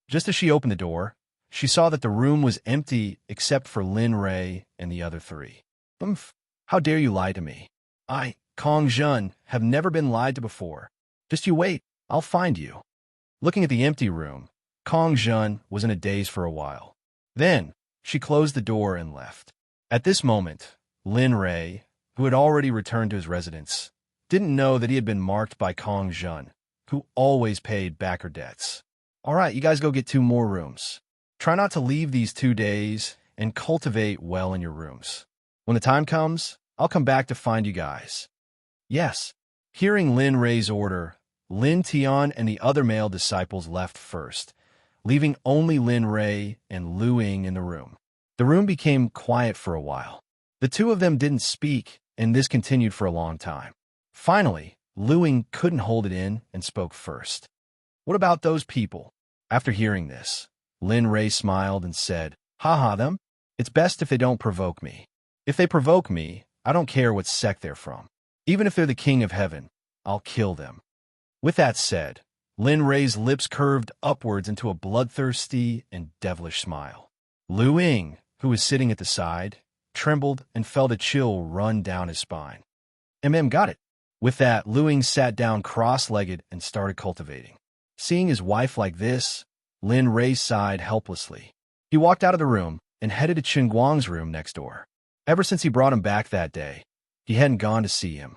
Just as she opened the door, she saw that the room was empty except for Lin Rei and the other three. Umph, how dare you lie to me? I, Kong Zhan, have never been lied to before. Just you wait, I'll find you. Looking at the empty room, Kong Zhan was in a daze for a while. Then, she closed the door and left. At this moment, Lin Rei, who had already returned to his residence, didn't know that he had been marked by Kong Zhan, who always paid back her debts. All right, you guys go get 2 more rooms. Try not to leave these 2 days and cultivate well in your rooms. When the time comes, I'll come back to find you guys. Yes. Hearing Lin Rei's order, Lin Tian and the other male disciples left first, leaving only Lin Rei and Lu Ying in the room. The room became quiet for a while. The 2 of them didn't speak, and this continued for a long time. Finally, Lu Ying couldn't hold it in and spoke first. What about those people? After hearing this, Lin Rei smiled and said, "Ha them. It's best if they don't provoke me. If they provoke me, I don't care what sect they're from. Even if they're the king of heaven, I'll kill them." With that said, Lin Rei's lips curved upwards into a bloodthirsty and devilish smile. Lu Ying, who was sitting at the side, trembled and felt a chill run down his spine. Got it. With that, Lu Ying sat down cross-legged and started cultivating. Seeing his wife like this, Lin Rei sighed helplessly. He walked out of the room and headed to Chen Guang's room next door. Ever since he brought him back that day, he hadn't gone to see him.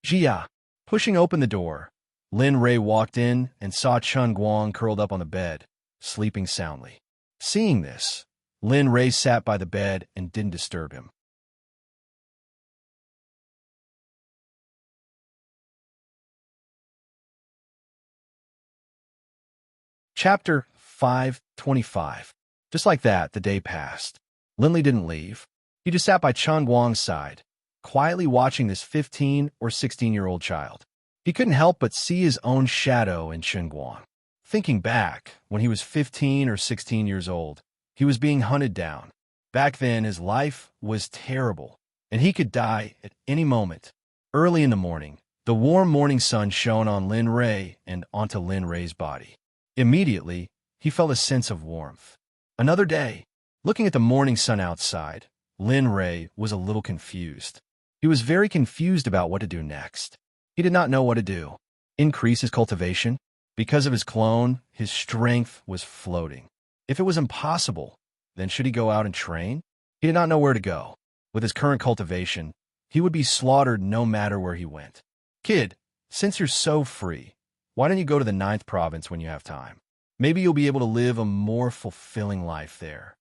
Jia. Pushing open the door, Lin Rei walked in and saw Chen Guang curled up on the bed, sleeping soundly. Seeing this, Lin Rei sat by the bed and didn't disturb him. Chapter 525. Just like that, the day passed. Linley didn't leave. He just sat by Chen Guang's side, quietly watching this 15 or 16-year-old child. He couldn't help but see his own shadow in Chen Guang. Thinking back, when he was 15 or 16 years old, he was being hunted down. Back then, his life was terrible, and he could die at any moment. Early in the morning, the warm morning sun shone on Lin Rei and onto Lin Rei's body. Immediately, he felt a sense of warmth. Another day. Looking at the morning sun outside, Lin Rei was a little confused. He was very confused about what to do next. He did not know what to do. Increase his cultivation? Because of his clone, his strength was floating. If it was impossible, then should he go out and train? He did not know where to go. With his current cultivation, he would be slaughtered no matter where he went. Kid, since you're so free, why don't you go to the 9th province when you have time? Maybe you'll be able to live a more fulfilling life there.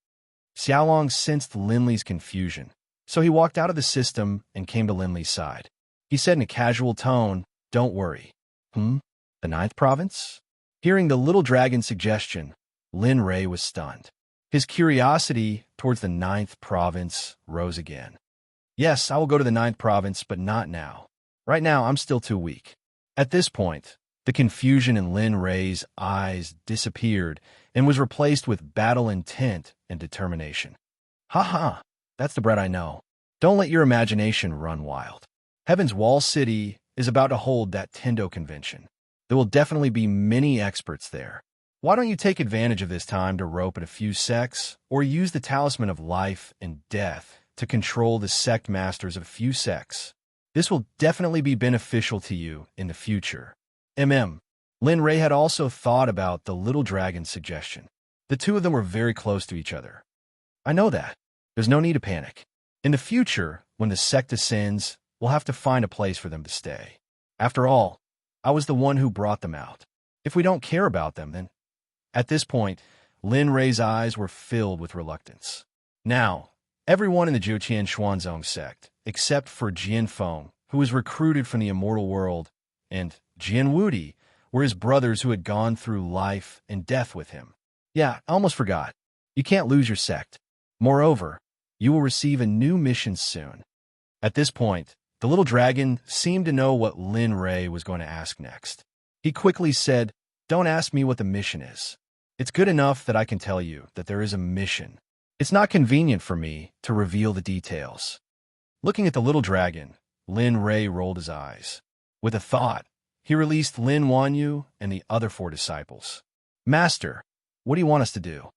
Xiaolong sensed Linley's confusion, so he walked out of the system and came to Linley's side. He said in a casual tone, "Don't worry." The 9th province? Hearing the little dragon's suggestion, Lin Rei was stunned. His curiosity towards the 9th province rose again. "Yes, I will go to the 9th province, but not now. Right now, I'm still too weak." At this point, the confusion in Lin Rei's eyes disappeared and was replaced with battle intent and determination. That's the bread I know. Don't let your imagination run wild. Heaven's Wall City is about to hold that Tendo convention. There will definitely be many experts there. Why don't you take advantage of this time to rope at a few sects, or use the talisman of life and death to control the sect masters of a few sects? This will definitely be beneficial to you in the future. Lin Rei had also thought about the little dragon's suggestion. The 2 of them were very close to each other. I know that. There's no need to panic. In the future, when the sect ascends, we'll have to find a place for them to stay. After all, I was the one who brought them out. If we don't care about them, then... At this point, Lin Rei's eyes were filled with reluctance. Now, everyone in the Zhuqian Xuanzong sect except for Jian Feng, who was recruited from the immortal world, and Jian Wudi were his brothers who had gone through life and death with him. Yeah, I almost forgot. You can't lose your sect. Moreover, you will receive a new mission soon. At this point, the little dragon seemed to know what Lin Rei was going to ask next. He quickly said, "Don't ask me what the mission is. It's good enough that I can tell you that there is a mission. It's not convenient for me to reveal the details." Looking at the little dragon, Lin Rei rolled his eyes. With a thought, he released Lin Wanyu and the other 4 disciples. "Master, what do you want us to do?"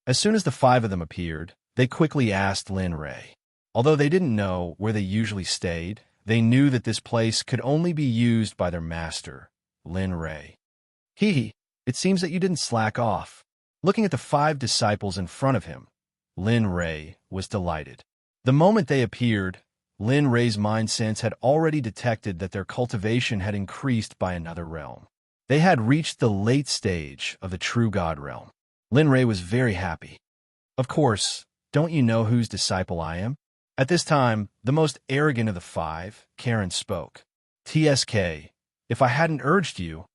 As soon as the 5 of them appeared, they quickly asked Lin Rei. Although they didn't know where they usually stayed, they knew that this place could only be used by their master, Lin Rei. "Hee, it seems that you didn't slack off." Looking at the 5 disciples in front of him, Lin Rei was delighted. The moment they appeared, Lin Rei's mind sense had already detected that their cultivation had increased by another realm. They had reached the late stage of the true God realm. Lin Rei was very happy. "Of course, don't you know whose disciple I am?" At this time, the most arrogant of the 5, Karen, spoke. "TSK, if I hadn't urged you,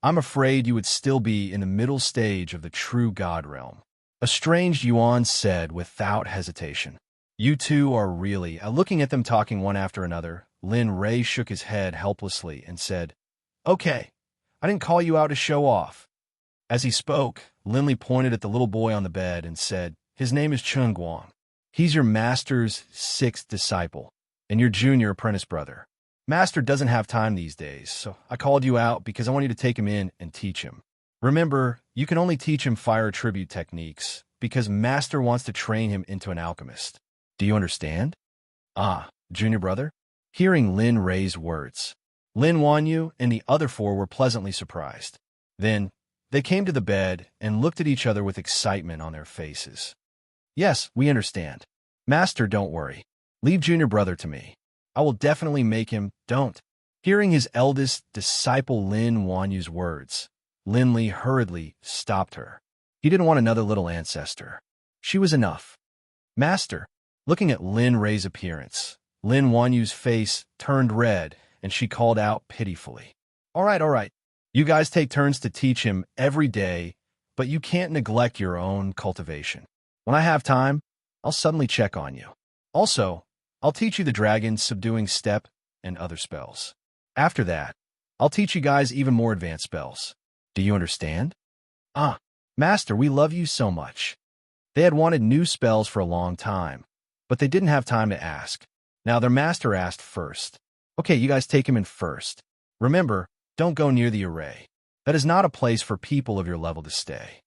I'm afraid you would still be in the middle stage of the true God realm." A strange Yuan said without hesitation. "You two are really..." Looking at them talking one after another, Lin Rei shook his head helplessly and said, "Okay, I didn't call you out to show off." As he spoke, Linley pointed at the little boy on the bed and said, "His name is Chun Guang. He's your master's 6th disciple, and your junior apprentice brother. Master doesn't have time these days, so I called you out because I want you to take him in and teach him. Remember, you can only teach him fire tribute techniques because Master wants to train him into an alchemist. Do you understand?" "Ah, junior brother?" Hearing Lin Rei's words, Lin Wanyu and the other 4 were pleasantly surprised. Then, they came to the bed and looked at each other with excitement on their faces. "Yes, we understand. Master, don't worry. Leave junior brother to me. I will definitely make him..." "Don't." Hearing his eldest disciple Lin Wanyu's words, Linley hurriedly stopped her. He didn't want another little ancestor. She was enough. "Master." Looking at Lin Rei's appearance, Lin Wanyu's face turned red and she called out pitifully. All right. You guys take turns to teach him every day, but you can't neglect your own cultivation. When I have time, I'll suddenly check on you. Also, I'll teach you the dragon subduing step and other spells. After that, I'll teach you guys even more advanced spells. Do you understand?" "Ah, Master, we love you so much." They had wanted new spells for a long time, but they didn't have time to ask. Now their master asked first. "Okay, you guys take him in first. Remember, don't go near the array. That is not a place for people of your level to stay."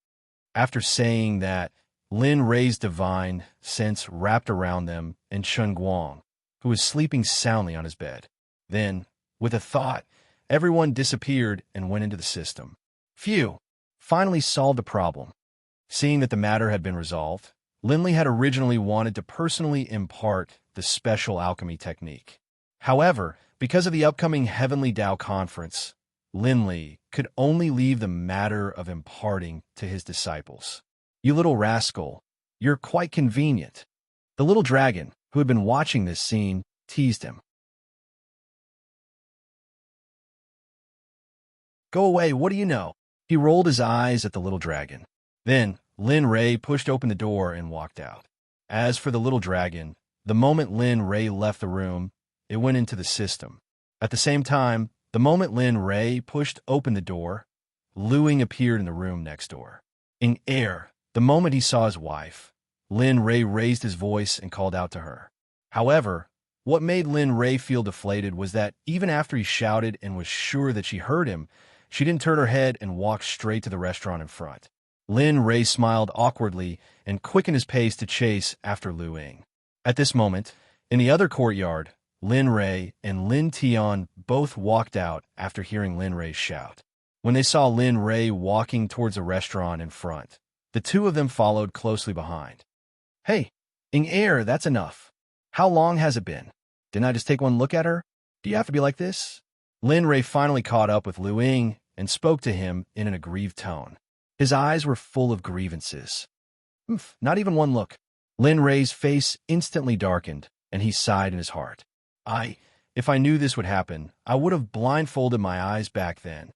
After saying that, Lin Rei's divine sense wrapped around them and Chun Guang, who was sleeping soundly on his bed. Then, with a thought, everyone disappeared and went into the system. Phew! Finally solved the problem. Seeing that the matter had been resolved, Linley had originally wanted to personally impart the special alchemy technique. However, because of the upcoming Heavenly Tao Conference, Linley could only leave the matter of imparting to his disciples. "You little rascal, you're quite convenient." The little dragon, who had been watching this scene, teased him. "Go away, what do you know?" He rolled his eyes at the little dragon. Then, Lin Rei pushed open the door and walked out. As for the little dragon, the moment Lin Rei left the room, it went into the system. At the same time, the moment Lin Rei pushed open the door, Lu Ying appeared in the room next door. In air, the moment he saw his wife, Lin Rei raised his voice and called out to her. However, what made Lin Rei feel deflated was that even after he shouted and was sure that she heard him, she didn't turn her head and walked straight to the restaurant in front. Lin Rei smiled awkwardly and quickened his pace to chase after Lu Ying. At this moment, in the other courtyard, Lin Rei and Lin Tian both walked out after hearing Lin Rei's shout. When they saw Lin Rei walking towards a restaurant in front, the two of them followed closely behind. "Hey, Ing Air, that's enough. How long has it been? Didn't I just take one look at her? Do you have to be like this?" Lin Rei finally caught up with Lu Ying and spoke to him in an aggrieved tone. His eyes were full of grievances. Not even one look. Lin Ray's face instantly darkened, and he sighed in his heart. If I knew this would happen, I would have blindfolded my eyes back then.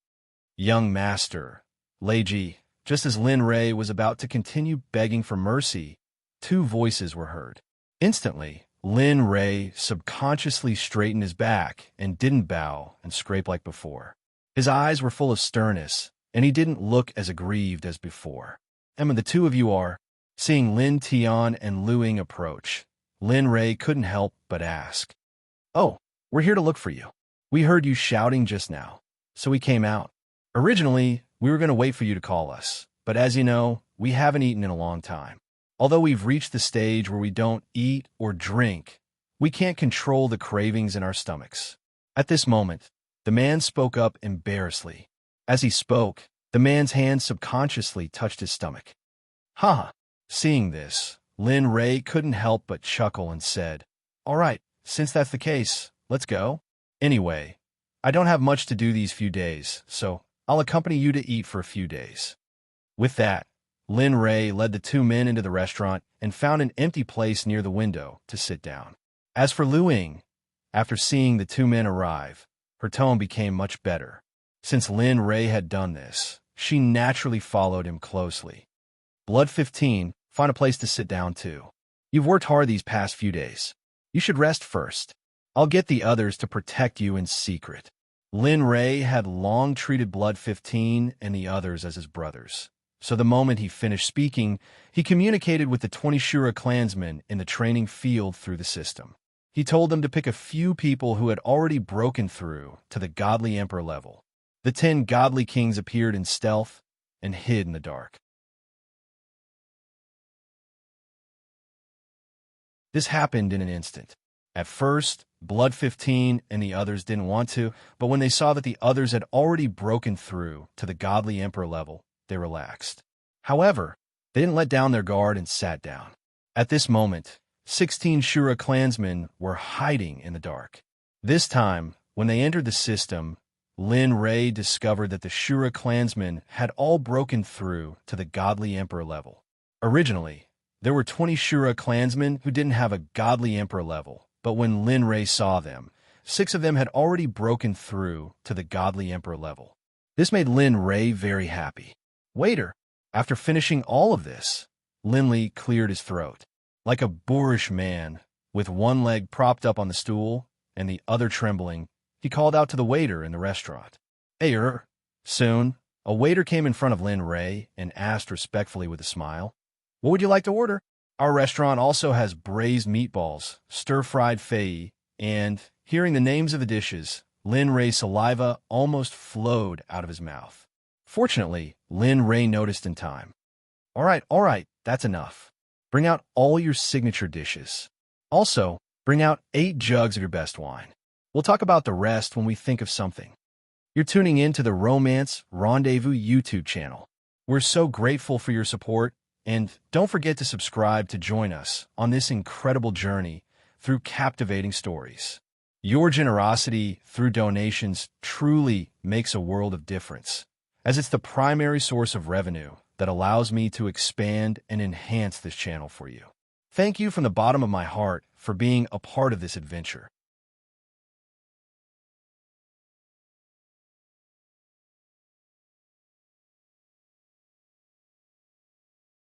Young master, Leiji, just as Lin Ray was about to continue begging for mercy, two voices were heard. Instantly, Lin Ray subconsciously straightened his back and didn't bow and scrape like before. His eyes were full of sternness, and he didn't look as aggrieved as before. "Emma, the two of you are—" Seeing Lin Tian and Lu Ying approach, Lin Ray couldn't help but ask. "Oh, we're here to look for you. We heard you shouting just now, so we came out. Originally, we were going to wait for you to call us, but as you know, we haven't eaten in a long time. Although we've reached the stage where we don't eat or drink, we can't control the cravings in our stomachs." At this moment, the man spoke up embarrassedly. As he spoke, the man's hand subconsciously touched his stomach. "Ha!" Seeing this, Lin Ray couldn't help but chuckle and said, "All right, since that's the case, let's go. Anyway, I don't have much to do these few days, so I'll accompany you to eat for a few days." With that, Lin Ray led the two men into the restaurant and found an empty place near the window to sit down. As for Lu Ying, after seeing the two men arrive, her tone became much better. Since Lin Ray had done this, she naturally followed him closely. "Blood 15, find a place to sit down too. You've worked hard these past few days. You should rest first. I'll get the others to protect you in secret." Lin Ray had long treated Blood 15 and the others as his brothers. So the moment he finished speaking, he communicated with the 20 Shura clansmen in the training field through the system. He told them to pick a few people who had already broken through to the Godly Emperor level. The 10 Godly Kings appeared in stealth and hid in the dark. This happened in an instant. At first, Blood 15 and the others didn't want to, but when they saw that the others had already broken through to the Godly Emperor level, they relaxed. However, they didn't let down their guard and sat down. At this moment, 16 Shura clansmen were hiding in the dark. This time, when they entered the system, Lin Ray discovered that the Shura clansmen had all broken through to the Godly Emperor level. Originally, there were 20 Shura clansmen who didn't have a Godly Emperor level, but when Lin Ray saw them, 6 of them had already broken through to the Godly Emperor level. This made Lin Ray very happy. Waiter, after finishing all of this, Lin Li cleared his throat. Like a boorish man, with one leg propped up on the stool and the other trembling, he called out to the waiter in the restaurant. "Hey, Soon, a waiter came in front of Lin Ray and asked respectfully with a smile, "What would you like to order?" "Our restaurant also has braised meatballs, stir-fried fei," and, hearing the names of the dishes, Lin Ray's saliva almost flowed out of his mouth. Fortunately, Lin Ray noticed in time. All right, that's enough. Bring out all your signature dishes. Also, bring out 8 jugs of your best wine. We'll talk about the rest when we think of something." You're tuning in to the Romance Rendezvous YouTube channel. We're so grateful for your support, and don't forget to subscribe to join us on this incredible journey through captivating stories. Your generosity through donations truly makes a world of difference, as it's the primary source of revenue that allows me to expand and enhance this channel for you. Thank you from the bottom of my heart for being a part of this adventure.